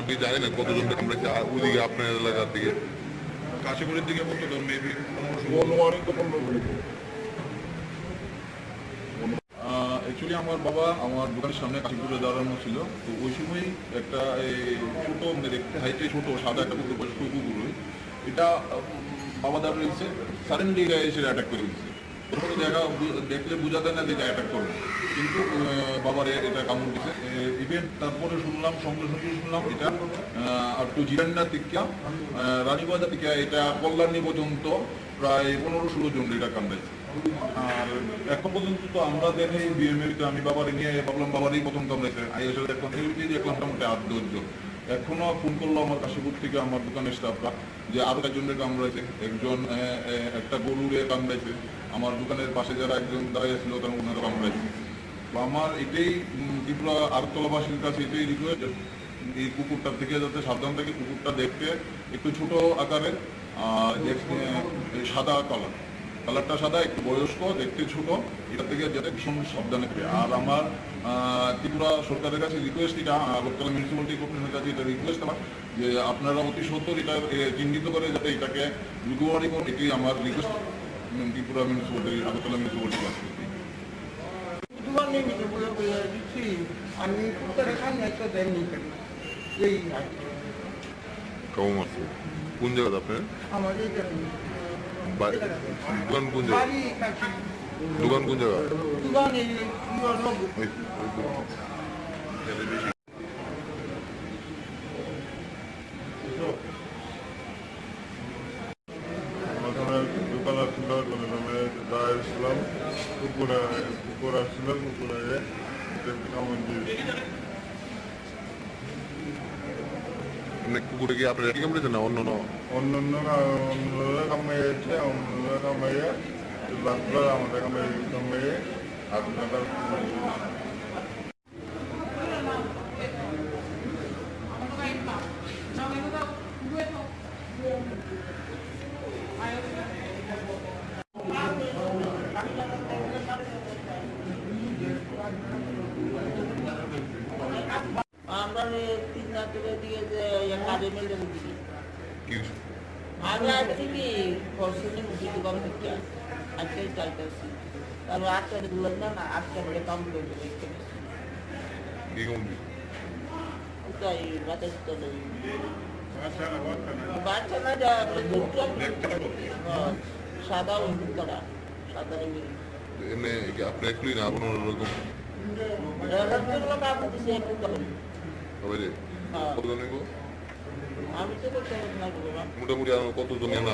আপনি জানেন না কতজন আমরা ওইদিকে আপনার এলাকার দিকে কাশীপুরের দিকে কতজন মেবি অ্যাকচুয়ালি আমার বাবা আমার দোকানের সামনে কাশীপুরে দাঁড়ানো ছিল তো ওই সময় একটা ছোটো মানে দেখতে হাইটে ছোটো সাদা একটা কুকুর বয়স্ক কুকুর এটা বাবা দাঁড়িয়েছে সাডেনলি এসে অ্যাটাক করে দিচ্ছে প্রথমে দেখলে বোঝা যায় না যে এটা অ্যাটাক করবে কিন্তু বাবার এটা কামড় দিচ্ছে ইভেন তারপরে সঙ্গে শুনলাম এটা একটু জিরান্ডা থেকে রানীবাজার থেকে এটা কল্যাণী পর্যন্ত প্রায় 15-16 জন এটা কামড়াইছে আর এখন পর্যন্ত তো আমরা দেখি বিএমএতে আমি বাবারে নিয়ে ভাবলাম বাবারই প্রথম কামড়াইছে আইএসএ এখন এই দেখলাম মোটামুটি 8-10 জন এখনো ফোন করলো আমার কাশীপুর থেকে আমার দোকানের স্টাফরা যে আরো একজনের কামড়াইছে একজন একটা গরুরে কামড়াইছে আমার দোকানের পাশে যারা একজন দাঁড়িয়েছিল তারা ওনারা কামড়াইছে তো আমার এটাই ত্রিপুরা আগরতলাবাসীর কাছে এটাই রিকোয়েস্ট এই কুকুরটার থেকে যাতে সাবধান থাকে কুকুরটা দেখতে একটু ছোট আকারের সাদা কালারটা সাদা একটু বয়স্ক দেখতে ছোট এটা থেকে যাতে ভীষণ সাবধানে থাকে আর আমার ত্রিপুরা সরকারের কাছে রিকোয়েস্ট এটা আগরতলা মিউনিসিপ্যালিটি কর্পোরেশনের কাছে এটা রিকোয়েস্ট আমার যে আপনারা অতি সত্তর এটা চিহ্নিত করে যাতে এটাকে রিকভারি করুন এটি আমার রিকোয়েস্ট ত্রিপুরা মিউনিসিপ্যালিটি আগরতলা মিউনিসিপ্যালিটির কাছে কেমন আছে কোন জায়গাতে আপনার দোকান কোন জায়গা দোকান কোন জায়গা দোকান কুকুরে কি আপনার একই কামড়েছে না অন্য অন্য কামড়েছে অন্য কামড়ে লাস্টবার আমাদের কামড়ে আপনার আমরা 3 রাতের দিকে যে কাজে মেলে দিছি কি আমরা আজকে কি ফসলে মুখি দোকান থেকে আজকে চাইতেছি তারপর আটটা দিলেন না আটটা বলে কাম করে দেখতে কি কমবি তাই বাতাস তো নেই বাচ্চা না যা সাদা হলুদ করা সাদা রঙের এমনি আপনি একটু না আপনার ওরকম হবে রে কত নেব আমি তো করতে লাগবো না মোটামুটি আর কত জন না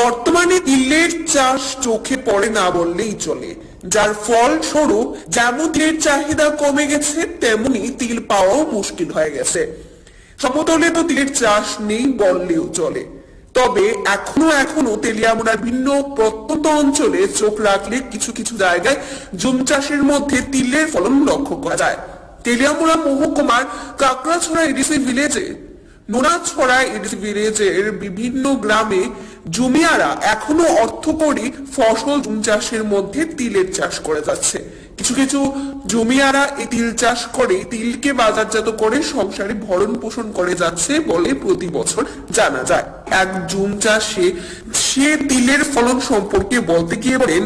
বর্তমানে তিলের চাষ চোখে পড়ে না বললেই চলে, যার ফলস্বরূপ যেমন তিলের চাহিদা কমে গেছে তেমনি তিল পাওয়াও মুশকিল হয়ে গেছে। সমতলে তো তিলের চাষ নেই বললেও চলে, তবে এখনো তেলিয়ামুড়ার ভিন্ন প্রত্যন্ত অঞ্চলে চোখ রাখলে কিছু কিছু জায়গায় জুম চাষের মধ্যে তিলের ফলন লক্ষ্য করা যায়। তেলিয়ামুড়া মহকুমার কাকড়াছড়া এডিসি ভিলেজে নোনাছড়া এডিসি ভিলেজের বিভিন্ন গ্রামে জমিয়ারা এখনো অর্থকরী ফসল জুম চাষের মধ্যে তিলের চাষ করে যাচ্ছে। কিছু কিছু জমিয়ারা এই তিল চাষ করে তিলকে বাজারজাত করে সংসারে ভরণ পোষণ করে যাচ্ছে বলে প্রতি বছর জানা যায়। এক জুম চাষে সে তিলের ফলন সম্পর্কে বলতে গিয়ে বলেন,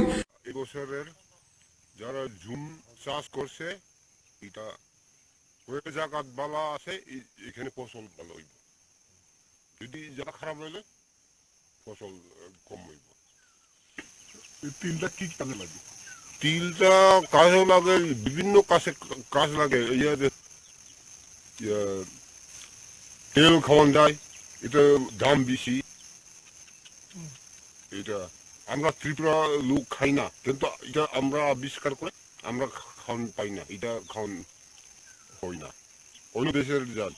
এবছরের যারা জুম চাষ করছে এটা ওই জায়গাত ভালো আছে, এখানে ফসল ভালো হইব, যদি জায়গা খারাপ হইলে ফসল কম হইব। তিলটা কি কাজে লাগে? তিলটা কাজে লাগে, বিভিন্ন কাজ লাগে। তেল খাওয়ান যায়, এটা দাম বেশি। এটা আমরা ত্রিপুরা লোক খাই না, কিন্তু এটা আমরা আবিষ্কার করে আমরা খাওয়ান পাই না, এটা খাওয়ান হয় না অন্য দেশের জাত।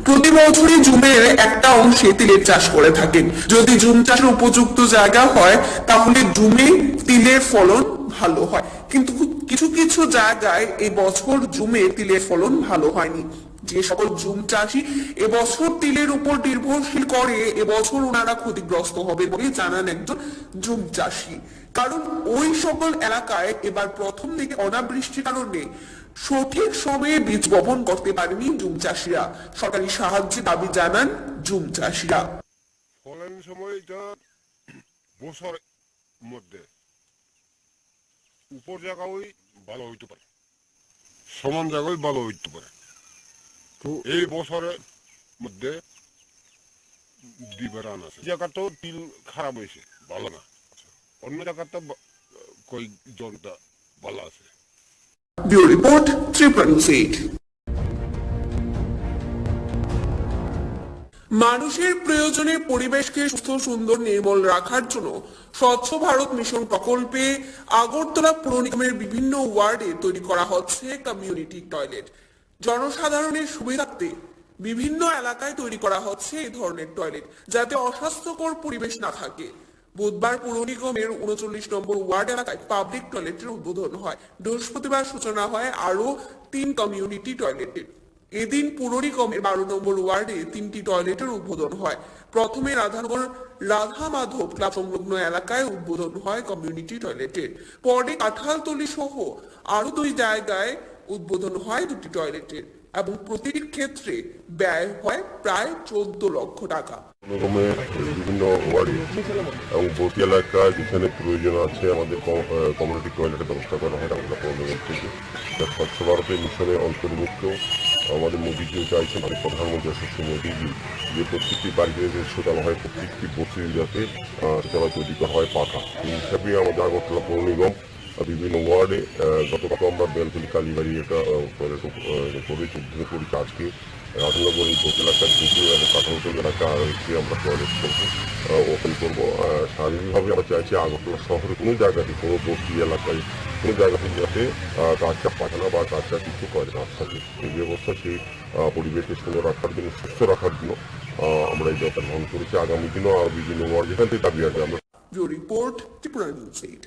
প্রতি বছরই জুমের একটা অংশে তিলের চাষ করে থাকেন। যদি জুম চাষের উপযুক্ত জায়গা হয় তাহলে জুমে তিলের ফলন ভালো হয়, কিন্তু কিছু কিছু জায়গায় এই বছর জুমে তিলের ফলন ভালো হয়নি। যে সকল জুম চাষী এবছর তিলের উপর নির্ভরশীল করে এবছর ওনারা ক্ষতিগ্রস্ত হবে বলে জানান একজন জুম চাষী। কারণ ওই সকল এলাকায় এবার প্রথম দিকে অনাবৃষ্টির কারণে সঠিক সময়ে বীজ বপন করতে পারেনি জুম চাষীরা। সরকারি সাহায্যের দাবি জানান জুম চাষীরা। ফলনের সময় এটা বছর মধ্যে উপর জায়গায় ভালো হইতে পারে, সমান জায়গায় ভালো হইতে পারে। তো এই বছরের মধ্যে দিবার আছে, জায়গাটাও তিল খারাপ হয়েছে, ভালো না। অন্য জায়গাটা কয়েকজনটা ভালো আছে। Bureau report, Tripura news 8। মানুষের প্রয়োজনে পরিবেশকে সুস্থ সুন্দর নির্মল রাখার জন্য স্বচ্ছ ভারত মিশন প্রকল্পে আগরতলা পুর নিগমের বিভিন্ন ওয়ার্ডে তৈরি করা হচ্ছে কমিউনিটি টয়লেট। জনসাধারণের সুবিধার্থে বিভিন্ন এলাকায় তৈরি করা হচ্ছে এই ধরনের টয়লেট, যাতে অস্বাস্থ্যকর পরিবেশ না থাকে। বুধবার পুর নিগমের 39 নম্বর ওয়ার্ড এলাকায় পাবলিক টয়লেটের উদ্বোধন হয়। বৃহস্পতিবার সূচনা হয় আরো 3 কমিউনিটি টয়লেটের। এদিন পুর নিগমের 12 নম্বর ওয়ার্ডে 3টি টয়লেটের উদ্বোধন হয়। প্রথমে রাধানগর রাধা মাধব ক্লাব সংলগ্ন এলাকায় উদ্বোধন হয় কমিউনিটি টয়লেটের। পরে কাঁঠালতলি সহ আরো 2 জায়গায় উদ্বোধন হয় 2টি টয়লেটের। এবং প্রতিটির ক্ষেত্রে ব্যয় হয় প্রায় 14 লক্ষ টাকা। রকমের বিভিন্ন ওয়ার্ডে এবং বস্তি এলাকায় যেখানে প্রয়োজন আছে আমাদের কমিউনিটি টয়লেটের ব্যবস্থা করা হয় আমরা পৌরনিগম থেকে। যা স্বচ্ছ ভারতের মিশনে অন্তর্ভুক্ত। আমাদের মোদীজিও চাইছেন, আমাদের প্রধানমন্ত্রী যশস্বী মোদীজি, যে প্রত্যেকটি বাড়িতে যে শৌচালয় হয়, প্রত্যেকটি বস্তির যাতে শৌচালয় তৈরি করা হয় পাকা। এই হিসাবে আমাদের আগরতলা পৌর নিগম বিভিন্ন ওয়ার্ডে গতকাল আমরা বেলতলি কালীবাড়ি একটা টয়লেট করেছি, উদ্বোধন করেছি। আজকে রাজনগর এই বস্তি এলাকার কিছু এবং কাঠামোতল এলাকা আরেকটি আমরা টয়লেট করবো, ওপেন করবো। স্বাভাবিকভাবে আমরা চাইছি আগরতলা শহরে কোনো জায়গাতে, কোনো বস্তি এলাকায় কোনো জায়গাতে যাতে কাঁচা পায়খানা বা কাঁচা কিছু টয়লেট না থাকে। এই ব্যবস্থা সেই পরিবেশকে সুন্দর রাখার জন্য, সুস্থ রাখার জন্য আমরা এই ব্যবস্থা গ্রহণ করেছি। আগামী দিনও আর বিভিন্ন ওয়ার্ড যেখান থেকে দাবি আছে আমরা। Report Tripura news 8।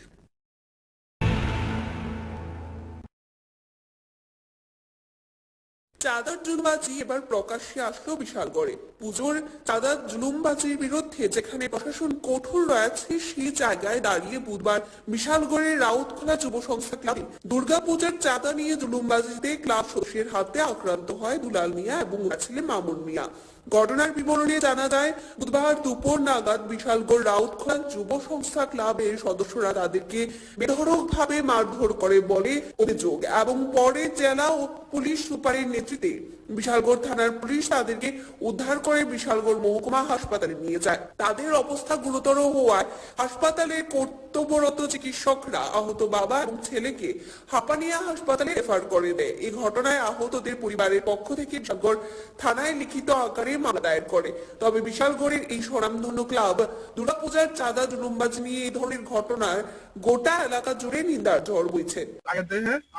চাঁদার জুলুমবাজি এবার প্রকাশ্যে আসলো বিশালগড়ে। পুজোর চাঁদার জুলুমবাজির বিরুদ্ধে যেখানে প্রশাসন কঠোর রয়েছে, সেই জায়গায় দাঁড়িয়ে বুধবার বিশালগড়ের রাউতখোলা যুব সংস্থা ক্লাবে দুর্গাপূজার চাঁদা নিয়ে জুলুমবাজিতে ক্লাব সদস্যের হাতে আক্রান্ত হয় দুলাল মিয়া এবং ছেলে মামুন মিয়া। ঘটনার বিবরণে জানা যায়, বুধবার দুপুর নাগাদ বিশালগড় রাউতখোলা যুব সংস্থা ক্লাবের সদস্যরা তাদেরকে বেধড়কভাবে মারধর করে বলে অভিযোগ এবং পরে জেলা ও পুলিশ সুপারের নেতৃত্বে বিশালগড় থানার পুলিশ তাদেরকে উদ্ধার করে বিশালগড় মহকুমা হাসপাতালে নিয়ে যায়। তাদের অবস্থা গুরুতর হওয়ায় হাসপাতালে কর্তব্যরত চিকিৎসকরা আহত বাবা এবং ছেলেকে হাপানিয়া হাসপাতালে রেফার করে দেয়। এই ঘটনায় আহতদের পরিবারের পক্ষ থেকে বিশালগড় থানায় লিখিত আকারে মামলা দায়ের করে। তবে বিশালগড়ের এই স্বনামধন্য ক্লাব দুর্গাপূজার চাঁদা জুলুমবাজি নিয়ে এই ধরনের ঘটনার গোটা এলাকা জুড়ে নিন্দার ঝড় বইছে।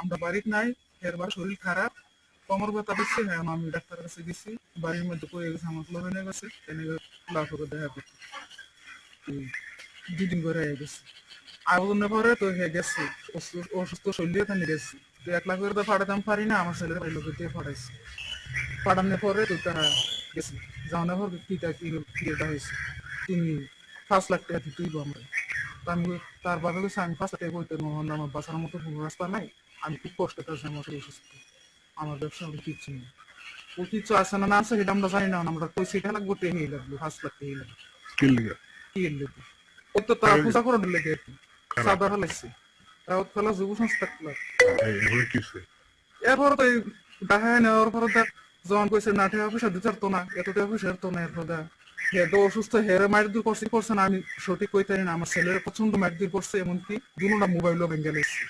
আমরা বাড়িতে নাই, এরবার শরীর খারাপ, কমর ব্যথা দিচ্ছে। হ্যাঁ, আমি ডাক্তারের কাছে গেছি, বাড়ির মধ্যে পড়ে গেছে, আমার ফ্লো হয়ে গেছে। ক্লাব করে দেখা করতে 2 দিন করে হয়ে গেছে। আগুনের পরে তো হয়ে গেছে অসুস্থ শরীরে থানে গেছি। তো 1 লাখ করে তো ফাটাতাম পারি না, আমার ছেলের বাড়ির লোকের দিয়ে ফাটাইছি। ফাটানোর পরে তো তারা গেছি, যাওয়ানোর পর কিটা হয়েছে তুমি 5 লাখ টাকা তুইব আমরা। আমি তার বাবা গেছে, আমি 5 লাখ টাকা বলতে আমার বাসার মতো কোনো রাস্তা নাই, আমি খুব কষ্ট করছি, আমার শরীর অসুস্থ, আমার ব্যবসা আমি কিচ্ছু নেই। ও কিচ্ছু আছে না আছে সেটা আমরা জানি না। আমরা কই সেটা লাগবো, টেনে লাগলো 5 লাখ টাকা লাগবে। কি লাগবে ও তো তারা পূজা করে লেগে সাদা ফেলাইছে রাউতখোলা যুব সংস্থা ক্লাব। এরপর তো দেখায় নেওয়ার পর যখন কইছে না টাকা পয়সা দিতে পারতো না, এত টাকা পয়সা পারতো না। এরপর হে তো অসুস্থ, হেরে মায়ের দূর করছে না, আমি সঠিক কইতে না। আমার ছেলের প্রচন্ড মায়ের দূর করছে, এমনকি দুটা মোবাইলও ভেঙে লেছে।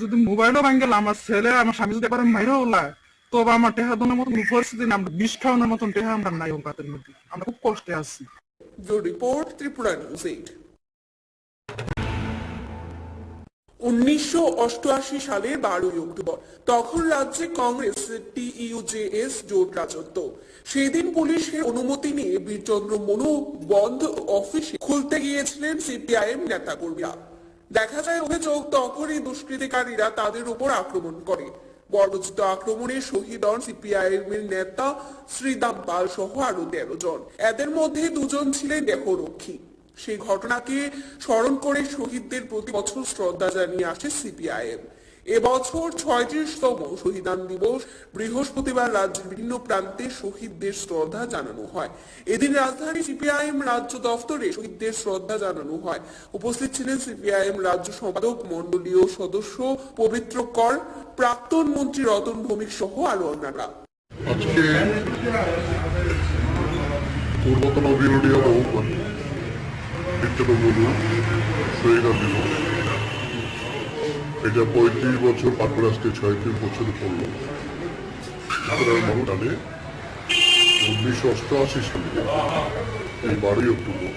যদি মোবাইলও ভেঙে আমার ছেলে আমার স্বামী যদি একবার মাইরে হলা, তবে আমার টেহা দোনের মতন পরিস্থিতি না, আমরা বিষ খাওয়ানোর মতন টেহা আমরা নাই কাতের মধ্যে, আমরা খুব কষ্টে আছি। Report Tripura news 8। 1988 সালের 12ই অক্টোবর তখন রাজ্যে কংগ্রেস TUJS জোট রাজত্ব। সেদিন পুলিশের অনুমতি নিয়ে বীরচন্দ্র মনু বন্ধ অফিসে খুলতে গিয়েছিলেন CPIM নেতাকর্মীরা। দেখা যায় অভিযোগ তখনই দুষ্কৃতিকারীরা তাদের উপর আক্রমণ করে। বর্বরোচিত আক্রমণে শহীদ হন CPIM এর নেতা শ্রীদাম পাল সহ আরো 13 জন। এদের মধ্যে 2 জন ছিলেন দেহরক্ষী। সেই ঘটনাকে স্মরণ করে শহীদদের প্রতি বছর শ্রদ্ধা জানিয়ে আসে CPIM। এবছর 36তম শহীদান দিবস বৃহস্পতিবার রাজ্যের বিভিন্ন প্রান্তে শহীদদের শ্রদ্ধা জানানো হয়। এদিন রাজধানী CPIM রাজ্য দফতরে শহীদদের শ্রদ্ধা জানানো হয়। উপস্থিত ছিলেন CPIM রাজ্য সম্পাদক মন্ডলীয় সদস্য পবিত্র কর, প্রাক্তন মন্ত্রী রতন ভৌমিক সহ আরো অন্যরা। আজকে পূর্বতন বিরোধী শহীদান দিবস, এটা 35 বছর পার করে আজকে 36 বছর পড়লো। টানে 1988 সালে এই 12ই অক্টোবর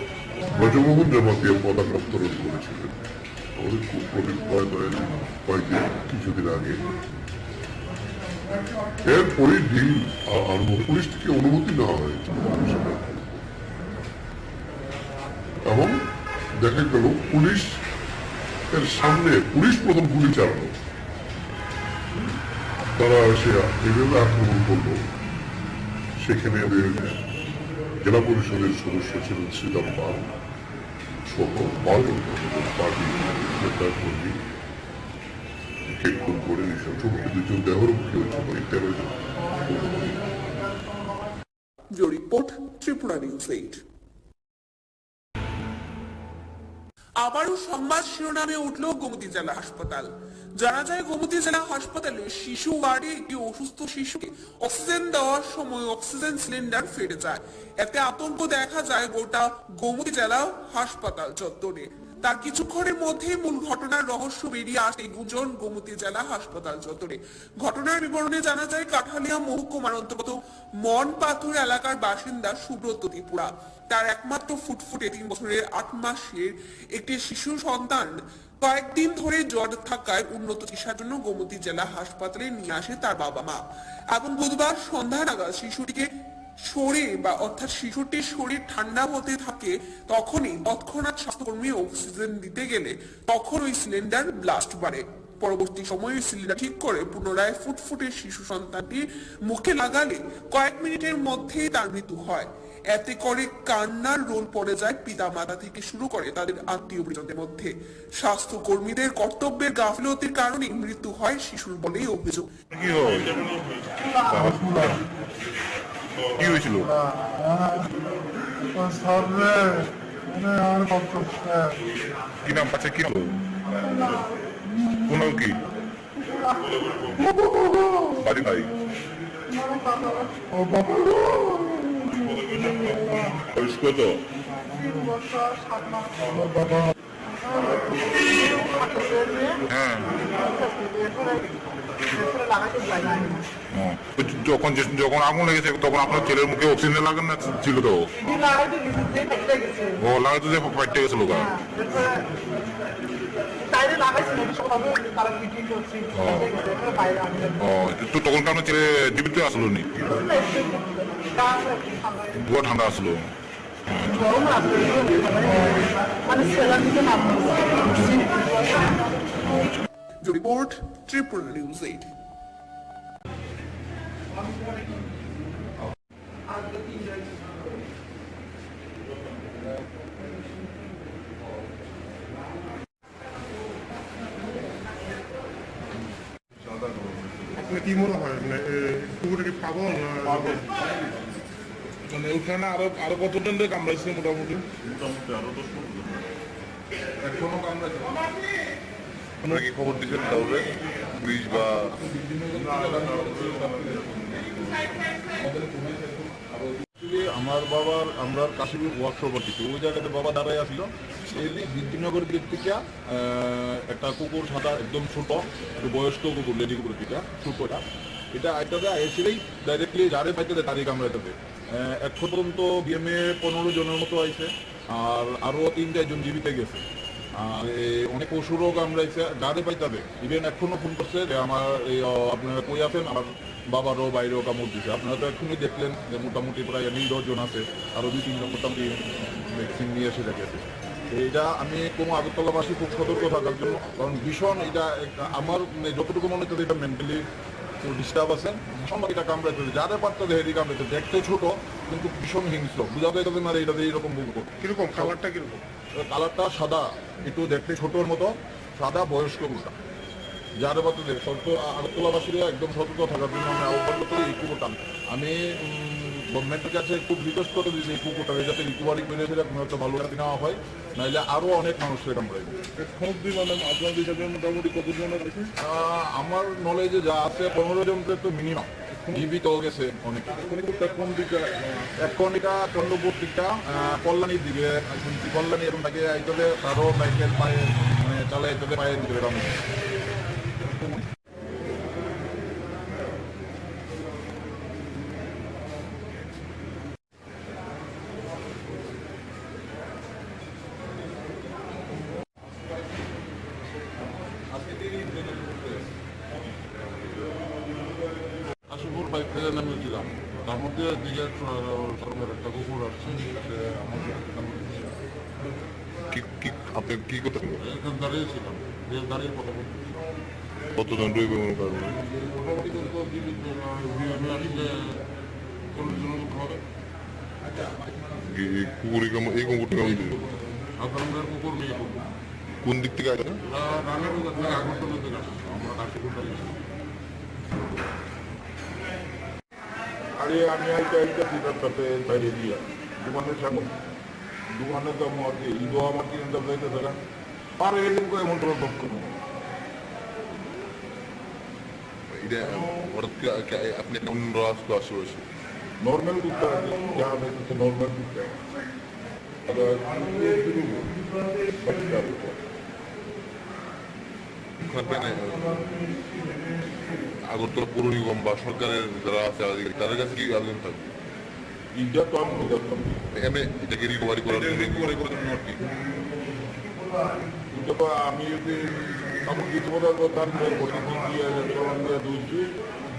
ব্রজমোহন জামাতিয়া পতাকা উত্তোলন করেছিলেন। আমাদের খুব কয়েকদিন কিছুদিন আগে এরপরেই দিন পুলিশ থেকে অনুমতি নেওয়া হয়েছে এবং দেখা গেল পুলিশ এর সামনে পুলিশ প্রথম গুলি চালানো, তারা এসে এইভাবে আক্রমণ করলো। সেখানে জেলা পরিষদের সদস্য ছিলেন শ্রীদাম পাল সহ 12 পার্টি নেতা কর্মী খুন করে নৃশংস দুজন দেহর মুখে হয়েছে পরীক্ষা রয়েছে। Report Tripura news 8। আবারও সংবাদ শিরোনামে উঠল গোমতী জেলা হাসপাতাল। জানা যায় গোমতী জেলা হাসপাতালে শিশু ওয়ার্ডে একটি অসুস্থ শিশুকে অক্সিজেন দেওয়ার সময় অক্সিজেন সিলিন্ডার ফেটে যায়। এতে আতঙ্ক দেখা যায় গোটা গোমতী জেলা হাসপাতাল চত্বরে। তার কিছুক্ষণের মধ্যেই মূল ঘটনার রহস্য বেরিয়ে আসে গুঞ্জন গোমতী জেলা হাসপাতাল চত্বরে। ঘটনার বিবরণে জানা যায় কাঠালিয়া মহকুমার অন্তর্গত মন পাথর এলাকার বাসিন্দা সুব্রত ত্রিপুরা। তার একমাত্র ফুটফুটে 3 বছরের 8 মাসের একটি শিশু সন্তান কয়েকদিন ধরে জ্বর থাকায় উন্নত চিকিৎসার জন্য গোমতী জেলা হাসপাতালে নিয়ে আসে তার বাবা মা। এখন বুধবার সন্ধ্যা নাগাদ শিশুটিকে অর্থাৎ শিশুটির শরীর ঠান্ডা হতে থাকে, তখনই তৎক্ষণাৎ স্বাস্থ্যকর্মী অক্সিজেন দিতে গেলে তখন ওই সিলিন্ডার ব্লাস্ট বাড়ে। পরবর্তী সময়ে সিলিন্ডার ঠিক করে পুনরায় ফুটফুটে শিশু সন্তানটি মুখে লাগালে কয়েক মিনিটের মধ্যেই তার মৃত্যু হয়। এতে করে কান্নার রোল পড়ে যায় পিতা মাতা থেকে শুরু করে তাদের আত্মীয় পরিজনদের মধ্যে। স্বাস্থ্যকর্মীদের কর্তব্যের গাফিলতির কারণে মৃত্যু হয় শিশুর বলেই অভিযোগ। কি হয়েছিল? কি নাম পাচ্ছে? কি কোন কি বাড়ি ভাই বয়স কত? হ্যাঁ, যখন যখন আগুন লেগেছে তখন আপনার ছেলের মুখে অক্সিজেন লাগান না ছিল তো? ও লাগাতে যে ফাইটে গেছিল গা। তো তখন আপনার ছেলে জীবিত আসলো নি? বুয়া ঠান্ডা আসলো। Report Tripura news 8। আপনার কি মনে হয় মানে কুকুরটা কি পাগল না? মানে ওখানে আরো কতজন কামড়াইছে মোটামুটি? এখনো কামড়াইছে। আপনারা কি খবর দিচ্ছেন তাহলে পুলিশ বা আমরা কাশীপুর ওয়ার্কশপ কিছু ওই জায়গাতে বাবা দাঁড়াই আসছিল। সেই বিদ্যুনগর দিক থেকে একটা কুকুর সাদা একদম ছোট একটু বয়স্ক কুকুর, লেডি কুকুর যেটা ছোটটা, এটা আইটাতে এসেই ডাইরেক্টলি যারে পাইতে তারিখ আমরা এটাতে এখন পর্যন্ত বিএমএ 15 জনের মতো আইছে, আর আরো 3-4 জন জীবিত গেছে। আর অনেক পশুরও কামড়াইছে, যারে পাইতাবে ইভেন এখনো ফোন করছে যে আমার এই আপনারা কই আছেন, আমার বাবারও বাইরেও কামড় দিচ্ছে। আপনারা তো এখনই দেখলেন যে মোটামুটি প্রায় 9-10 জন আছে, আরো 2-3 জন মোটামুটি ভ্যাকসিন নিয়ে এসে গেছে। এইটা আমি কোনো আগরতলাবাসী খুব সতর্ক থাকার জন্য, কারণ ভীষণ এটা আমার যতটুকু মনে হচ্ছে এটা মেন্টালি ডিস্টার্ব আছে। ভীষণ এটা কামড়াইতে যাদের পারতো হেরি কামড়াইতে, দেখতে ছোট কিন্তু ভীষণ হিংস্র, বুঝা যাইতে না এইটাতে এইরকম বুঝবো। কিরকম কালারটা কিরকম? কালারটা সাদা, একটু দেখতে ছোটোর মতো, সাদা, বয়স্ক কুকুরটা। যার মতো আগরতলাবাসীরা একদম সতর্ক থাকার জন্য আমি আহ্বান করি এই কুকুরটা। আমি গভর্নমেন্টের কাছে খুব রিকোয়েস্ট করে দিয়েছি এই কুকুরটা যাতে রিকভারি করে সেটা কোনো একটা ভালো কাজ নেওয়া হয়, নাহলে আরও অনেক মানুষ সেটা কামড়াইবে। আপনাদের হিসাবে মোটামুটি কতজন আছে? আমার নলেজে যা আছে 15 জন তো মিনিমাম জীবিত গেছে অনেক। কোন দিকে? এখন এটা চন্দ্রপুর দিকটা কল্যাণীর দিকে শুনছি, কল্যাণী এবং তাকে আইতে তারও বাইকের পায়ে মানে চালে আইতে পায়ে দিতে আমি কাশীপুর বাইক থেকে নেমেছিলাম, তার মধ্যে নিজের সরকার একটা কুকুর আসছে, আপনি কি করতে এখানে দাঁড়িয়েছিলাম, দাঁড়িয়ে কথা বলছি। কতজন রইবে মনে করেন? মোটামুটি কিন্তু বিএমএ আসলে 40 জনের মতো হবে। কুকুর এই কুকুরটা কেমন দিল? আপনাদের কুকুর মেয়ে কুকুর কোন দিক থেকে আসেন? আরে আমি আইটা সিটার সাথে বাইরে দিয়া দোকানের সামনে দোকানের দাম আছে ঈদও আমার কিনে দাম যাইতেছে না পারে এরকম করে এমন তোমার পক্ষ এটা হঠাৎ করে আপনি কেমন আসলো আশেপাশে? নর্মাল কুত্তা যা হচ্ছে নর্মাল কুত্তা আগরতলা পৌর নিগম বা সরকারের যারা আছে তাদের কাছে কি আবেদন থাকবে? ঈদটা তো আমি এখানে এটাকে রিকভারি করার জন্য আর কি আমি যদি আমার কিছু বলার কথা দিয়ে চলান দিয়ে দুইছি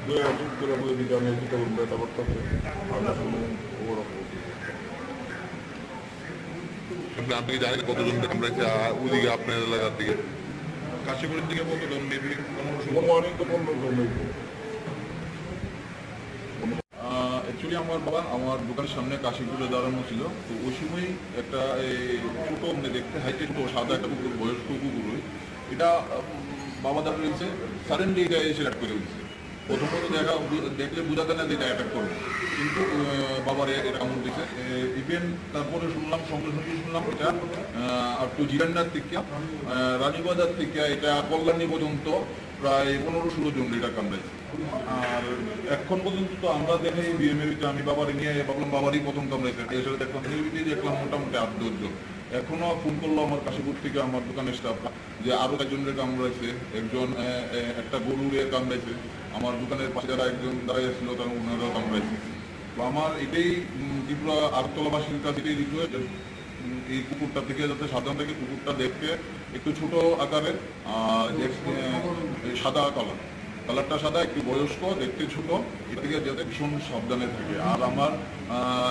দুই আসুন করে বলে দিতে আমি যেটা বলবো এটা করতে হবে আপনি কি জানেন কতজন কামড়াইছে ওদিকে আপনার এলাকার দিকে? কাশীপুরের দিকে কতজন? মেবি 15 অ্যাকচুয়ালি আমার বাবা আমার দোকানের সামনে কাশীপুরে দাঁড়ানো ছিল, তো ওই সময় একটা ছোট দেখতে হাইটে ছোট সাদা একটা কুকুর, বয়স্ক কুকুর, এটা বাবা দাঁড়িয়েছে সাডেনলি এটা এসে অ্যাটাক করে দিচ্ছে। প্রথমত দেখলে বোঝা যায় না যে এটা অ্যাটাক করবে, কিন্তু বাবার এটা কামড় দিচ্ছে। ইভেন তারপরে সঙ্গে শুনলাম এটা একটু জিরান্ডার থেকে রানীবাজার থেকে এটা কল্যাণী পর্যন্ত প্রায় 15-16 জন এটা কামড়াইছে। আর এখন পর্যন্ত তো আমরা দেখি বিএমএতে আমি বাবার নিয়ে ভাবলাম বাবারই প্রথম কামড়াইছে, এসে দেখলাম দেখলাম মোটামুটি 8-10 জন। এখনো ফোন করলো আমার কাশীপুর থেকে আমার দোকানের স্টাফ যে আরো একজনের কামড়াইছে, একজন একটা গরুরে কামড়াইছে, আমার দোকানের পাশে যারা একজন দাঁড়াই আসছিল তারা ওনারাও কামড়াইছে। তো আমার এটাই ত্রিপুরা আগরতলাবাসীর কাছে এটাই রিকোয়েস্ট, এই কুকুরটা থেকে যাতে সাধারণ থেকে কুকুরটা দেখতে একটু ছোট আকারের, সাদা কালারটা সাদা, একটু বয়স্ক, দেখতে ছোট, এটা থেকে যাতে ভীষণ সাবধানে থাকে। আর আমার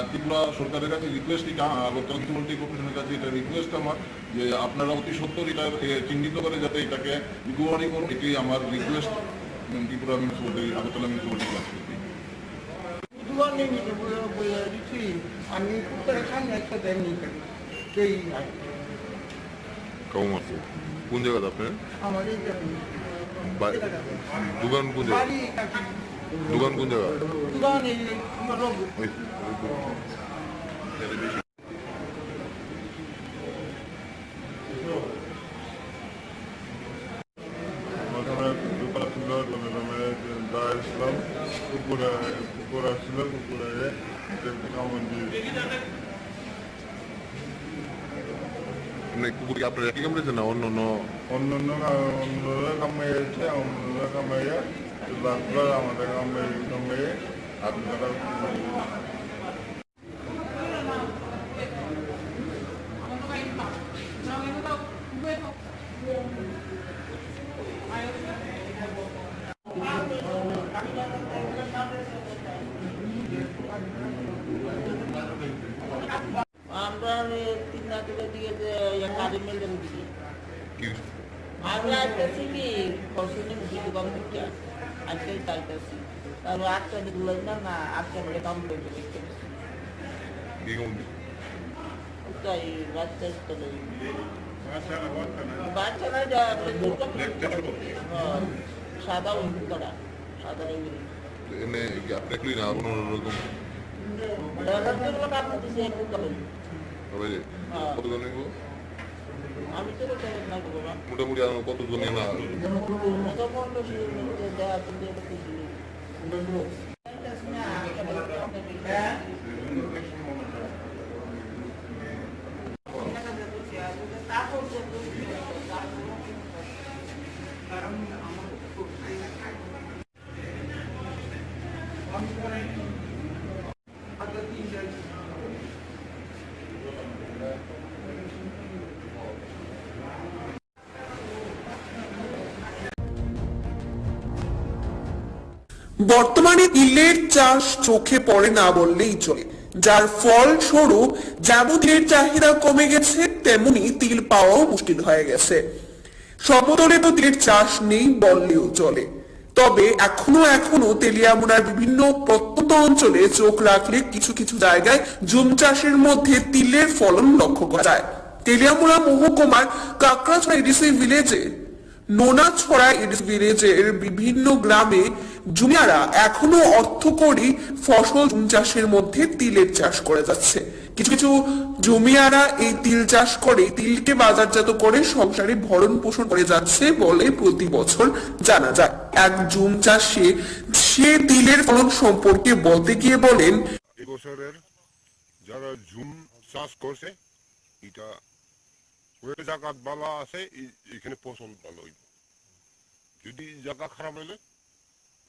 ত্রিপুরা সরকারের কাছে রিকোয়েস্ট, এটা আগরতলা মিউনিসিপ্যালিটি কর্পোরেশনের কাছে এটা রিকোয়েস্ট আমার, যে আপনারা অতি সত্বর এটা চিহ্নিত করে যাতে এটাকে রিকভারি করুন, এটাই আমার রিকোয়েস্ট ত্রিপুরা মিউনিসিপ্যালিটি, আগরতলা মিউনিসিপ্যালিটির কাছে। আমি কেমন আছে? কোন জায়গাতে আপনার দোকান? কোন জায়গা দোকান? কোন জায়গা? কুকুর আসছিল, কুকুরে কামড় দিয়ে কুকুর কি আপনার একই কামড়েছে না অন্য কামড়িয়েছে? অন্যরা কামড়িয়ে তারপর আমাদের কামড়িয়ে আপনারা আমরা 3 নাটকের দিকে যে কাজে মেলতে দিকে আমরা আসতেছি কি ফসলে মুখি দোকান থেকে আজকে চাইতেছি, তারপর 8টা দিকে না 8টা দিকে কাম করতে দেখতে তাই বাচ্চা চলে বাচ্চারা যা সাদা উল্টা সাদা এনে আপনি ক্লিন আর অন্যরকম কতজন আমি তো মোটামুটি আর কতজন না বর্তমানে তিলের চাষ চোখে পড়ে না বললেই চলে, যার ফলস্বরূপ যেমন তিলের চাহিদা কমে গেছে তেমনি তিল পাওয়াও মুশকিল হয়ে গেছে। সমতলে তো তিলের চাষ নেই বললেও চলে, তবে এখনো তেলিয়ামুড়ার বিভিন্ন প্রত্যন্ত অঞ্চলে চোখ রাখলে কিছু কিছু জায়গায় জুম চাষের মধ্যে তিলের ফলন লক্ষ্য করা যায়। তেলিয়ামুড়া মহকুমার কাকড়াছড়া এডিসি ভিলেজে নোনাছড়া এডিসি ভিলেজের বিভিন্ন গ্রামে জমিয়ারা এখনো অর্থকরী ফসল জুম চাষের মধ্যে তিলের চাষ করে যাচ্ছে। কিছু কিছু জমিয়ারা এই তিল চাষ করে তিলকে বাজারজাত করে সংসারে ভরণ পোষণ করে যাচ্ছে বলে প্রতি বছর জানা যায়। এক জুম চাষে সে তিলের ফলন সম্পর্কে বলতে গিয়ে বলেন, এবছরের যারা জুম চাষ করছে এটা ওই জায়গা ভালো আছে, এখানে ফসল ভালো হইব। যদি জায়গা খারাপ হইলে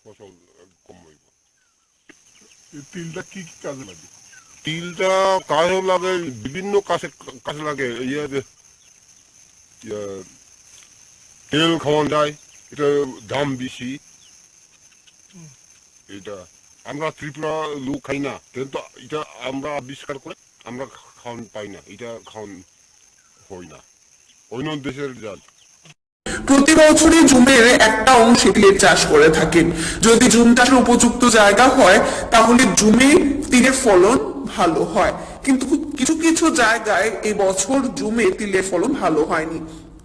ফসল কম হইব। তিলটা কি কি কাজে লাগে? তিলটা কাজে লাগে, বিভিন্ন কাজে লাগে। তেল খাওয়ান যায়, এটা দাম বেশি। এটা আমরা ত্রিপুরা লোক খাই না, কিন্তু এটা আমরা আবিষ্কার করে আমরা খাওয়ান পাই না, এটা খাওয়ান হয় না অন্য দেশের জাত। প্রতি বছরই জুমের একটা অংশে তিলের চাষ করে থাকেন। যদি জুম চাষের উপযুক্ত জায়গা হয় তাহলে জুমে তিলের ফলন ভালো হয়, কিন্তু কিছু কিছু জায়গায় এবছর জুমে তিলের ফলন ভালো হয়নি।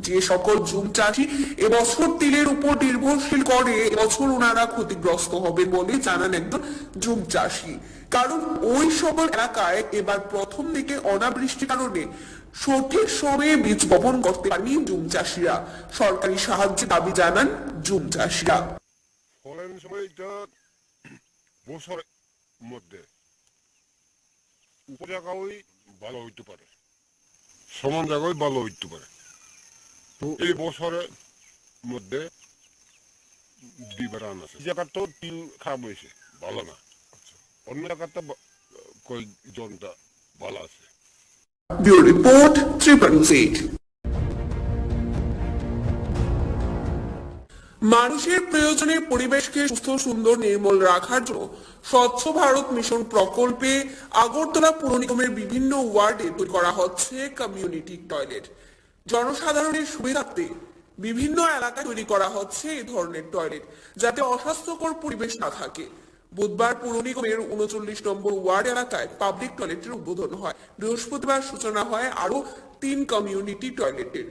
যে সকল জুম চাষী এবছর তিলের উপর নির্ভরশীল করে এবছর ওনারা ক্ষতিগ্রস্ত হবে বলে জানান একজন জুম চাষী। কারণ ওই সকল এলাকায় এবার প্রথম দিকে অনাবৃষ্টির কারণে সঠিক সময়ে বীজ বপন করতে পারেনি জুম চাষীরা। সরকারি সাহায্যের দাবি জানান জুম চাষীরা। ফলনের সময় এটা বছরের মধ্যে উপজায়গায় ভালো হইতে পারে, সমান জায়গায় ভালো হইতে পারে। এই বছরের মধ্যে দুইবার আন আছে। জায়গাটা তিল খারাপ হয়েছে, ভালো না। অন্য জায়গাটা কয়েকজনটা ভালো আছে। Bureau report, Tripura news 8। মানুষের প্রয়োজনে পরিবেশকে সুস্থ সুন্দর নির্মল রাখার জন্য স্বচ্ছ ভারত মিশন প্রকল্পে আগরতলা পুর নিগমের বিভিন্ন ওয়ার্ডে তৈরি করা হচ্ছে কমিউনিটি টয়লেট। জনসাধারণের সুবিধার্থে বিভিন্ন এলাকায় তৈরি করা হচ্ছে এই ধরনের টয়লেট, যাতে অস্বাস্থ্যকর পরিবেশ না থাকে। বুধবার পুর নিগমের 39 নম্বর ওয়ার্ড এলাকায় পাবলিক টয়লেটের উদ্বোধন হয়। বৃহস্পতিবার সূচনা হয় আরো 3 কমিউনিটি টয়লেটের।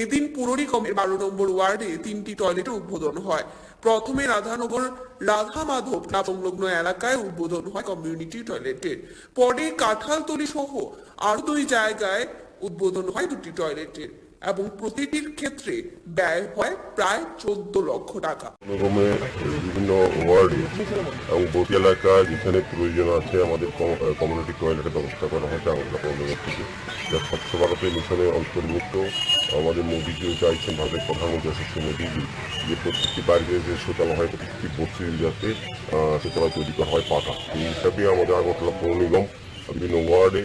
এদিন পুর নিগমের 12 নম্বর ওয়ার্ডে 3টি টয়লেটের উদ্বোধন হয়। প্রথমে রাধানগর রাধা মাধব ক্লাব সংলগ্ন এলাকায় উদ্বোধন হয় কমিউনিটি টয়লেটের। পরে কাঁঠালতলি সহ আরো 2 জায়গায় উদ্বোধন হয় 2টি টয়লেটের এবং প্রতিটির ক্ষেত্রে ব্যয় হয় প্রায় 14 লক্ষ টাকা। বিভিন্ন ওয়ার্ডে এবং বস্তি এলাকায় যেখানে প্রয়োজন আছে আমাদের কমিউনিটি টয়লেটের ব্যবস্থা করা হয়েছে আগরতলা পৌর নিগম থেকে, যা স্বচ্ছ ভারতের মিশনে অন্তর্ভুক্ত। আমাদের মোদীজিও চাইছেন, ভারতের প্রধানমন্ত্রী যশস্বী মোদীজি, যে প্রত্যেকটি বাড়িতে যে শৌচালয় হয় প্রত্যেকটি বস্তির যাতে শৌচালয় তৈরি করা হয় পাকা। এই হিসাবে আমাদের আগরতলা পৌর নিগম বিভিন্ন ওয়ার্ডে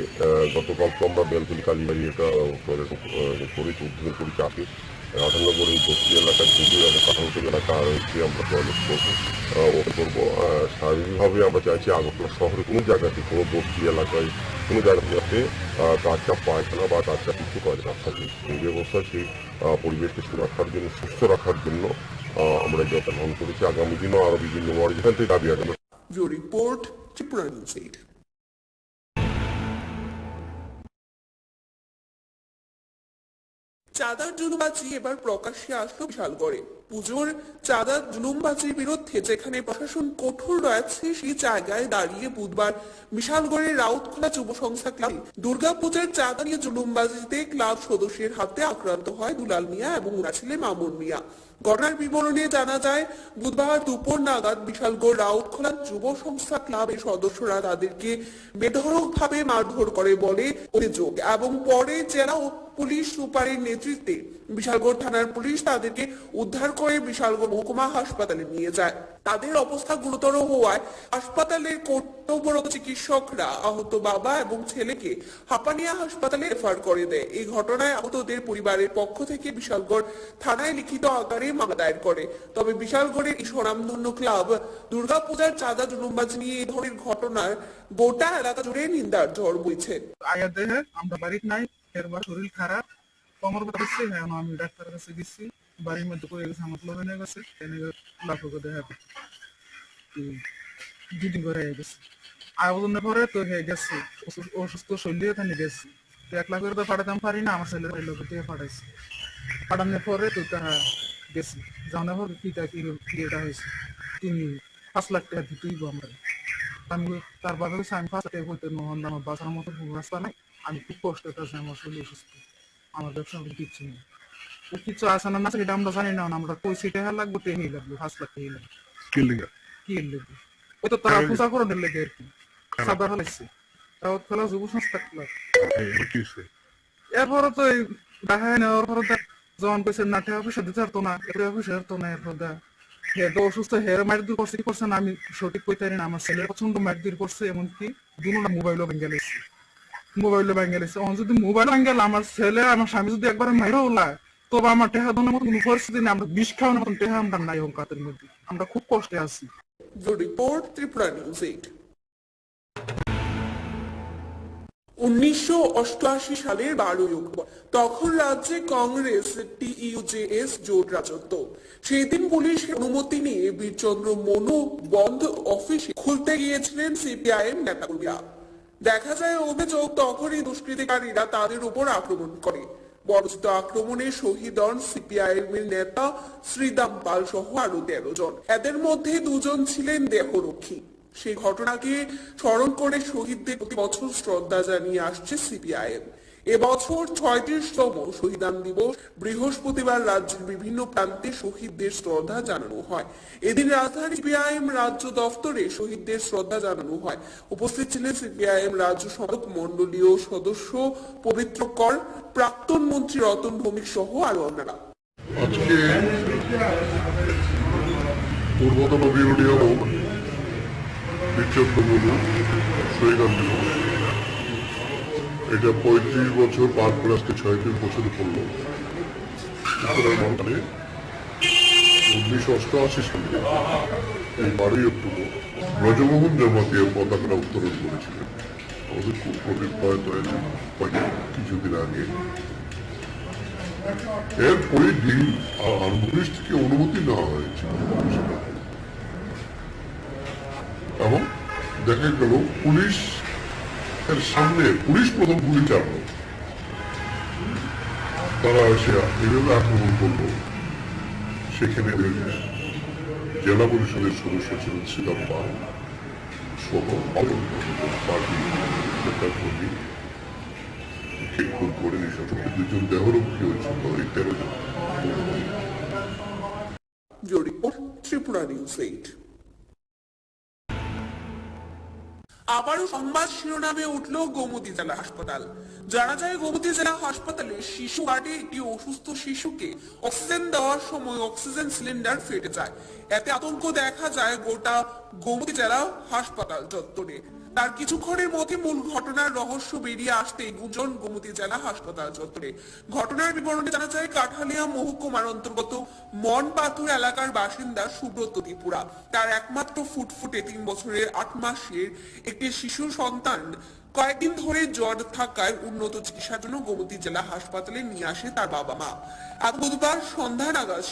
গতকালকে আমরা বেলতলি কালীবাড়ি একটা টয়লেট করেছি, উদ্বোধন করেছি। আগে রাধানগর এই বস্তি এলাকার থেকে এবং কাঁঠালতলি এলাকা রয়েছে আমরা টয়লেট করবো। স্বাভাবিকভাবে আমরা চাইছি আগরতলা শহরে কোনো জায়গাতে কোনো বস্তি এলাকায় কোনো জায়গাতে যাতে কাঁচা পায়খানা বা কাঁচা কিছু টয়লেট না থাকে। এই ব্যবস্থা সেই পরিবেশকে সুরক্ষার জন্য, সুস্থ রাখার জন্য আমরা এটা গ্রহণ করেছি। আগামী দিনও আরো বিভিন্ন ওয়ার্ড যেখান থেকে দাবি আগামী। Report, Tripura news 8। চাঁদার জুলুমবাজি এবার প্রকাশ্যে আসলো বিশালগড়ে। পুজোর চাঁদার জুলুমবাজির বিরুদ্ধে যেখানে প্রশাসন কঠোর রয়েছে সেই জায়গায় দাঁড়িয়ে বুধবার বিশালগড়ের রাউতখোলা যুব সংস্থা ক্লাবে দুর্গাপূজার চাঁদা নিয়ে জুলুমবাজিতে ক্লাব সদস্যের হাতে আক্রান্ত হয় দুলাল মিয়া এবং ওনার ছেলে মামুন মিয়া। ঘটনার বিবরণে জানা যায়, বুধবার দুপুর নাগাদ বিশালগড় রাউতখোলা যুব সংস্থা ক্লাবের সদস্যরা তাদেরকে বেধড়কভাবে মারধর করে বলে অভিযোগ এবং পরে জেলা পুলিশ সুপারের নেতৃত্বে বিশালগড় থানার পুলিশ তাদেরকে উদ্ধার করে বিশালগড় মহকুমা হাসপাতালে নিয়ে যায়। তাদের অবস্থা গুরুতর হওয়ায় হাসপাতালের কর্তব্যরত চিকিৎসকরা আহত বাবা এবং ছেলেকে হাপানিয়া হাসপাতালে রেফার করে দেয়। এই ঘটনায় আহতদের পরিবারের পক্ষ থেকে বিশালগড় থানায় লিখিত আকারে মামলা দায়ের করে। তবে বিশালগড়ের এই স্বনামধন্য ক্লাব দুর্গাপূজার চাঁদা জুলুমবাজি নিয়ে এই ধরনের ঘটনার গোটা এলাকা জুড়ে নিন্দার ঝড় বইছে। আমরা বাড়িতে নাই, এরবার শরীর খারাপ, কোমর ব্যথা হচ্ছে। এখন আমি ডাক্তারের কাছে গেছি, বাড়ির মধ্যে পড়ে গেছে, আমার লোক এনে গেছে, এনে লাফকে দেখা 2 দিন করে গেছে। আয়োজনের পরে তো হয়ে গেছে অসুস্থ শরীরে এখানে গেছি, 1 লাখ করে তো পাঠাতাম পারি না, আমার ছেলের বাড়ির লোকের থেকে পাঠাইছি। পাঠানোর পরে তো তারা গেছি, জানার পর পিতা এটা হয়েছে, তুমি 5 লাখ টাকা দিতেই আমার। আমি তার বাবা হচ্ছে আমি 5 টাকা করতে নহন, আমার বাঁচার মতো রাস্তা নাই, আমি খুব কষ্ট আছে, আমার শরীর অসুস্থ, আমার ব্যবসা কিচ্ছু নেই। ও কিছু আসে না না সেটা আমরা জানি না, আমরা পয়সা টাকা লাগবো, টেনে লাগবে 5 লাখ টাকা লাগবে। কি লাগবে ওই তো তারা পূজা করানোর লেগে আর কি, সাদা ফেলাইছে তাও ফেলা যুব সংস্থা। এরপরে তো দেখা নেওয়ার পরে যখন পেয়েছে না টাকা পয়সা দিতে পারতো না, টাকা পয়সা পারতো না, এরপর হের তো অসুস্থ, হের মায়ের দূর করছে কি করছে না আমি সঠিক কইতে পারি না। আমার ছেলের প্রচন্ড মায়ের দূর করছে, এমনকি দুটো মোবাইলও ভেঙে গেছে, যদি মোবাইল ভেঙে গেল আমার ছেলে আমার স্বামী যদি একবার মাইরও ওলায়, তবে আমার টেহা দোনের মতো কোনো পরিস্থিতি নেই, আমরা বিষ খাওয়ানোর মতন টেহা আমরা নাই কাতের মধ্যে, আমরা খুব কষ্টে আছি। Report Tripura news 8। 1988 সালের 12 অক্টোবর তখন রাজ্যে কংগ্রেস TUJS জোট রাজত্ব। সেই দিন পুলিশের অনুমতি নিয়ে বীরচন্দ্র মনু বন্ধ অফিস খুলতে গিয়েছিলেন CPIM নেতাকর্মীরা। দেখা যায় অভিযোগ তখনই দুষ্কৃতিকারীরা তাদের উপর আক্রমণ করে। বর্জিত আক্রমণে শহীদ হন CPIM এর নেতা শ্রীদাম পাল সহ আরো 13 জন, এদের মধ্যে 2 জন ছিলেন দেহরক্ষী। সেই ঘটনাকে স্মরণ করে শহীদদের প্রতি বছর শ্রদ্ধা জানিয়ে আসছে CPIM। এবছর 36তম শহীদান দিবস বৃহস্পতিবার রাজ্যের বিভিন্ন প্রান্তে শহীদদের শ্রদ্ধা জানানো হয়। এদিন রাজধানী CPIM রাজ্য দফতরে শহীদদের শ্রদ্ধা জানানো হয়। উপস্থিত ছিলেন CPIM রাজ্য সম্পাদক মন্ডলীয় সদস্য পবিত্র কর, প্রাক্তন মন্ত্রী রতন ভৌমিক সহ আরো অন্যরা। আজকে পূর্বতন বিরোধী বীরচন্দ্র মনু শহীদান দিবস, এটা 35 বছর পার করে আজকে 36 বছরে পড়ল। 1988 সালে এই 12 অক্টোবর ব্রজমোহন জামাতিয়া পতাকা উত্তোলন করেছিলেন। আমাদের খুব প্রতিপায়িত হয়েছে কিছুদিন আগে। এরপরে দিন আর পুলিশ থেকে অনুমতি নেওয়া হয়েছে এবং দেখা গেল পুলিশ এর সামনে পুলিশ প্রথম গুলি চালানো, তারা এসে এভাবে আক্রমণ করলো। সেখানে জেলা পরিষদের সদস্য ছিলেন শ্রীদাম পাল সহ পার্টি নেতাকর্মী খুন করে নিঃশ্বাস 2 জন দেহরক্ষী হয়েছিল, এই 13 জন। Report Tripura news 8। আবারও সংবাদ শিরোনামে উঠল গোমতী জেলা হাসপাতাল। জানা যায় গোমতী জেলা হাসপাতালে শিশু ওয়ার্ডে একটি অসুস্থ শিশুকে অক্সিজেন দেওয়ার সময় অক্সিজেন সিলিন্ডার ফেটে যায়। এতে আতঙ্ক দেখা যায় গোটা গোমতী জেলা হাসপাতাল চত্বরে। তার কিছুক্ষণের মধ্যে মূল ঘটনার রহস্য বেরিয়ে আসতেই গুঞ্জন গোমতী জেলা হাসপাতাল চত্বরে। ঘটনার বিবরণে জানা যায় কাঠালিয়া মহকুমার অন্তর্গত মনপাথর এলাকার বাসিন্দা সুব্রত ত্রিপুরা। তার একমাত্র ফুটফুটে 3 বছরের 8 মাসের একটি শিশু সন্তান কয়েকদিন ধরে জ্বর থাকায় উন্নত চিকিৎসার জন্য গোমতী জেলা হাসপাতালে নিয়ে আসে তার বাবা মা। আজ বুধবার সন্ধ্যা নাগাদ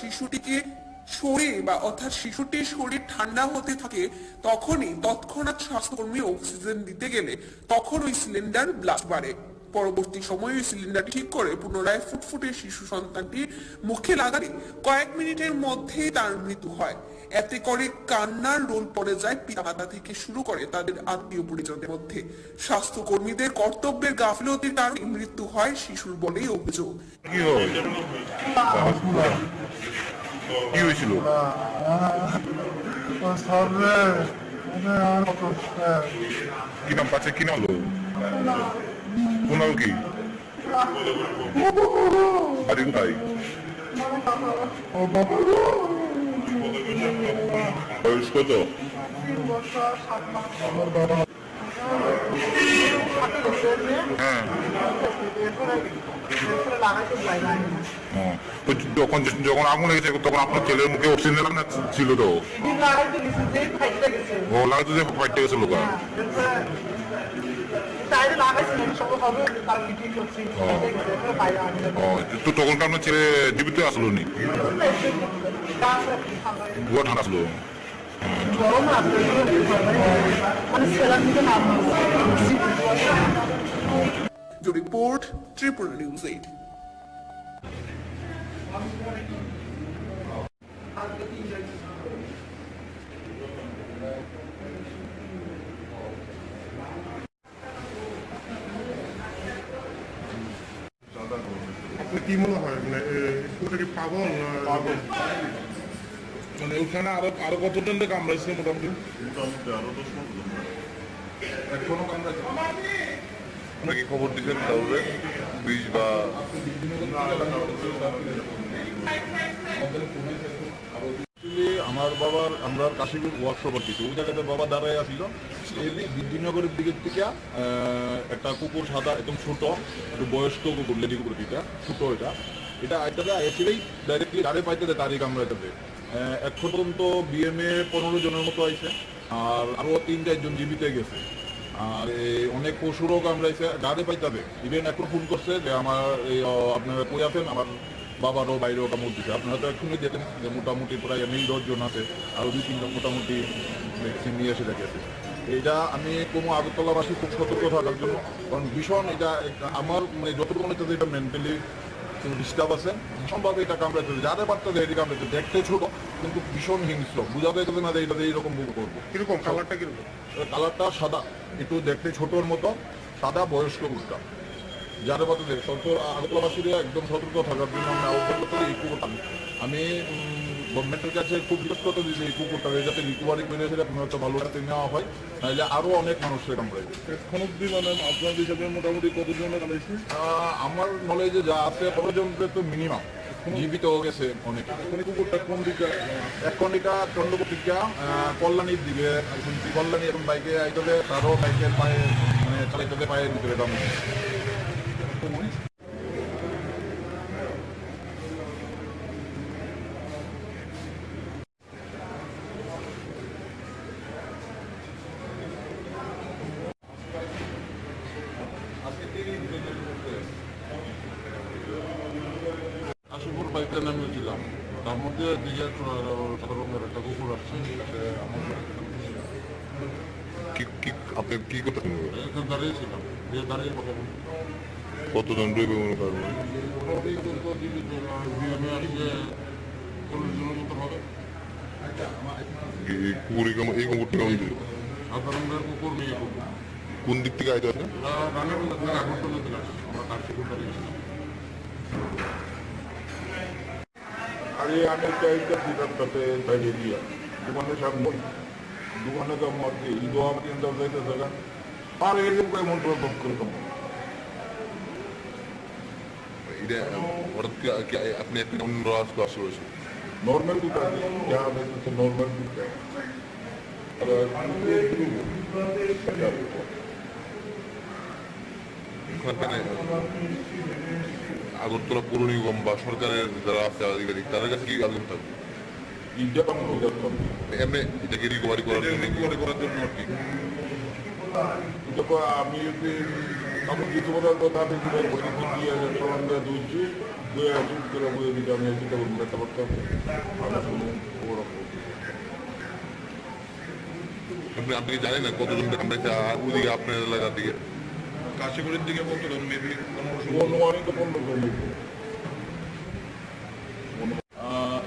শিশুটির শরীর ঠান্ডা হতে থাকে, তখনই তৎক্ষণাৎ স্বাস্থ্যকর্মী অক্সিজেন দিতে গেলে তখন ওই সিলিন্ডার ব্লাস্ট বাড়ে। পরবর্তী সময়ে ওই সিলিন্ডারটি ঠিক করে পুনরায় ফুটফুটে শিশু সন্তানটি মুখে লাগালে কয়েক মিনিটের মধ্যেই তার মৃত্যু হয়। এতে করে কান্নার রোল পড়ে যায় পিতামাতা থেকে শুরু করে তাদের আত্মীয় পরিজনদের মধ্যে। স্বাস্থ্যকর্মীদের কর্তব্যের গাফিলতির কারণে মৃত্যু হয় শিশুর বলেই অভিযোগ। কি হয়েছিল? কি নাম পাচ্ছে, কি নাম হলো? কোনাল কি বাড়ি কোথায়? বয়স কত? হ্যাঁ, যখন আগুন লেগেছে তখন আপনার ছেলের মুখে অক্সিজেন ছিল তো? ও লাগাতে যে ফাইটে গেছিল লোক। তো তখন তো আপনার ছেলে জীবিত আসলো নি? বুয়া ঠান্ডা আসলো। Report Tripura news 8। আপনার কি মনে হয় মানে কুকুরটা কি পাগল না মানে ওখানে আরো কতজন কামড়াইছে মোটামুটি আরো 10 এখনো কামড়াইছে আপনাকে খবর দিচ্ছেন তাহলে 20 বা আমার বাবার আমরা কাশীপুর ওয়ার্কশপের কিছু ওই জায়গাতে বাবা দাঁড়ায় আসছিল বিদ্যুনগরের দিকের থেকে একটা কুকুর সাদা একদম ছোট একটু বয়স্ক কুকুর লেডি কুকুর এটা ছোট এটা আইটাতে এসেই ডাইরেক্টলি গাড়ি পাইতে দেয় তারিখ আমরা এটাতে এখন পর্যন্ত বিএমএ 15 জনের মতো আইছে আর আরো 3-4 জন জীবিত গেছে আর অনেক পশুরও কামড়াইছে গাড়ি পাইতে ইভেন এখন ফোন করছে যে আমার আপনারা কই আছেন আমার বাবারও বাইরেও কামড় দিচ্ছে আপনারা তো এখনই দেখেন যে মোটামুটি প্রায় 9-10 জন আছে আরও 2-3 জন মোটামুটি ভ্যাকসিন নিয়ে এসে গেছে। এইটা আমি কোনো আগরতলাবাসী খুব সতর্ক থাকার জন্য, কারণ ভীষণ এটা আমার মানে যতটুকু মনে হচ্ছে এটা মেন্টালি ডিস্টার্ব আছে, ভীষণভাবে এটা কামড়াইতে যাদের বার্তা দেয় এটি কামড়াইতে দেখতে ছোট কিন্তু ভীষণ হিংস্র, বোঝা যাইতেছে না যে এটা এইরকম বুক করবো। কিরকম কালারটা কিরকম? কালারটা সাদা, একটু দেখতে ছোটোর মতো, সাদা, বয়স্ক কুকুরটা। যাদের বার্তা দেয় আগরতলাবাসীরা একদম সতর্ক থাকার জন্য আমি আহ্বান করি এই কুকুরটা আমি গভর্নমেন্টের কাছে খুব রিকোয়েস্ট করতে দিই যে এই কুকুরটা যাতে রিকভারি করে সেটা হয়তো ভালো যাতে নেওয়া হয়, নাহলে আরও অনেক মানুষের কামড়াইবে। এখন অব্দি মানে আপনার হিসাবে মোটামুটি কতজনের কামড়াইছে? আমার নলেজে যা আছে 15 জনের তো মিনিমাম জীবিত গেছে অনেক। এখন কুকুরটা কোন দিকে? এখন এটা চন্দ্রপুর দিকে কল্যাণীর দিকে শুনছি, কল্যাণী এখন বাইকে আইতলে তারও বাইকের পায়ে মানে চালাইতে পায়ের ভিতরে দাম। কাশীপুর বাইকটা নামিয়েছিলাম, তার মধ্যে দিকে সাদা রঙের একটা কুকুর আসছে। আপনি কি করতেন? এখানে দাঁড়িয়েছিলাম, দাঁড়িয়ে কথা বলি। কতজন রইবে মনে করেন? বিএমএ আসছে 40 জনের মতো হবে। এই কুকুরটা কেমন দিল? সাদা রঙের কুকুর, মেয়ে কুকুর। কোন দিক থেকে আইতে আছে? রানের আগরতলা থেকে আসছে, আমরা কাশীপুর দাঁড়িয়েছিলাম। अरे आने चाहिए सीधर करते पहले दिया दुकान सब दुकान का मारते दो आप के अंदर जाते सगा और एक दिन कोई मन पर बक कर कम এটা হঠাৎ আপনি একটা অন্য রাস্তা আসলে नॉर्मल दुकान क्या है तो नॉर्मल दुकान আগরতলা পৌর নিগম বা সরকারের যারা আছে আধিকারিক তাদের কাছে কি আবেদন থাকবে? এমনি এটাকে রিকভারি করার জন্য আর কি আমি আমি কিছু বলার কথা দিয়ে দুইছি দুই আসুন করে বলে দিতে আমি চিন্তা করবো একটা করতে হবে। আপনি কি জানেন না কতজন কামড়াইছে ওদিকে আপনার এলাকার দিকে? কাশীপুরের দিকে কতজন? মেবি 15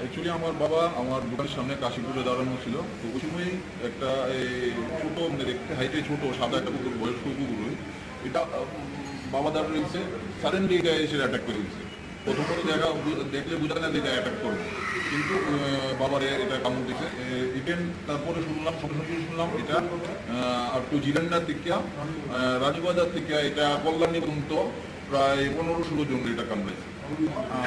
অ্যাকচুয়ালি আমার বাবা আমার দোকানের সামনে কাশীপুরে দাঁড়ানো ছিল, তো ওই সময় একটা ছোটো দেখতে হাইটে ছোটো সাদা একটা কুকুর, বয়স্ক কুকুর, এটা বাবা দাঁড়িয়ে রয়েছে, সাডেনলি এটা এসে অ্যাটাক করে দিচ্ছে। প্রথমত জায়গা দেখলে বোঝা যায় না এটা অ্যাটাক করবে, কিন্তু বাবারে এটা কামড় দিচ্ছে। ইভেন তারপরে শুনলাম এটা একটু জিরান্ডার থেকে রাজবাজার থেকে এটা কল্যাণী পর্যন্ত প্রায় 15-16 জন এটা কামড়াইছে।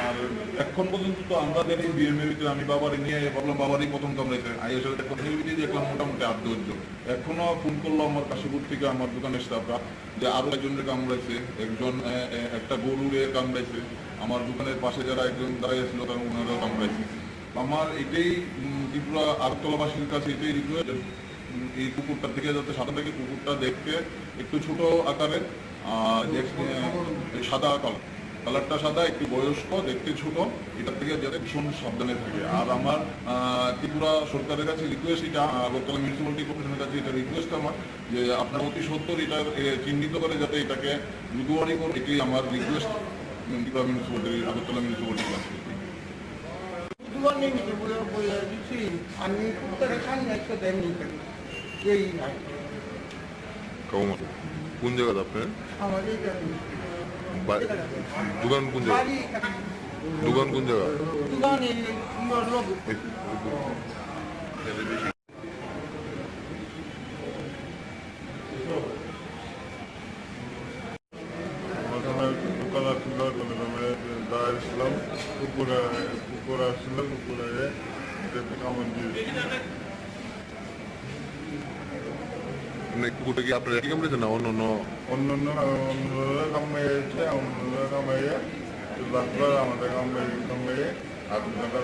আর এখন পর্যন্ত তো আমাদের এই বিএমএর ভিতরে আমি বাবারে নিয়ে ভাবলাম বাবারই প্রথম কামড়াইছে, আইএসএল দেখলাম মোটামুটি 8-10 জন। এখনো ফোন করলো আমার কাশীপুর থেকে আমার দোকানের স্টাফরা যে আরো একজনের কামড়াইছে, একজন একটা গরুরে কামড়াইছে, আমার দোকানের পাশে যারা একজন দাঁড়িয়েছিল তারা ওনারাও কামড়াইছে। আমার এটাই ত্রিপুরা আগরতলাবাসীর কাছে এটাই রিকোয়েস্ট, এই কুকুরটা থেকে যাতে সাদা থেকে কুকুরটা দেখতে একটু ছোট আকারের, সাদা কালার, কালারটা সাদা, একটু বয়স্ক, দেখতে ছোট, এটার থেকে যাতে ভীষণ সাবধানে থাকে। আর আমার ত্রিপুরা সরকারের কাছে রিকোয়েস্ট, এটা আগরতলা মিউনিসিপ্যালিটি কর্পোরেশনের কাছে এটা রিকোয়েস্ট আমার, যে আপনার অতি সত্তর এটা চিহ্নিত করে যাতে এটাকে রুদুয়ারি করে, এটাই আমার রিকোয়েস্ট ত্রিপুরা মিউনিসিপ্যালিটি, আগরতলা মিউনিসিপ্যালিটির কাছে। কোন জায়গাতে আপনার দোকান? কোন জায়গা? দোকান কোন জায়গা? কুকুরটা কি আপনার একই কামড়েছে না অন্য অন্য কামড়েছে, অন্য কামড়ে আমাদের কামড়ে আপনার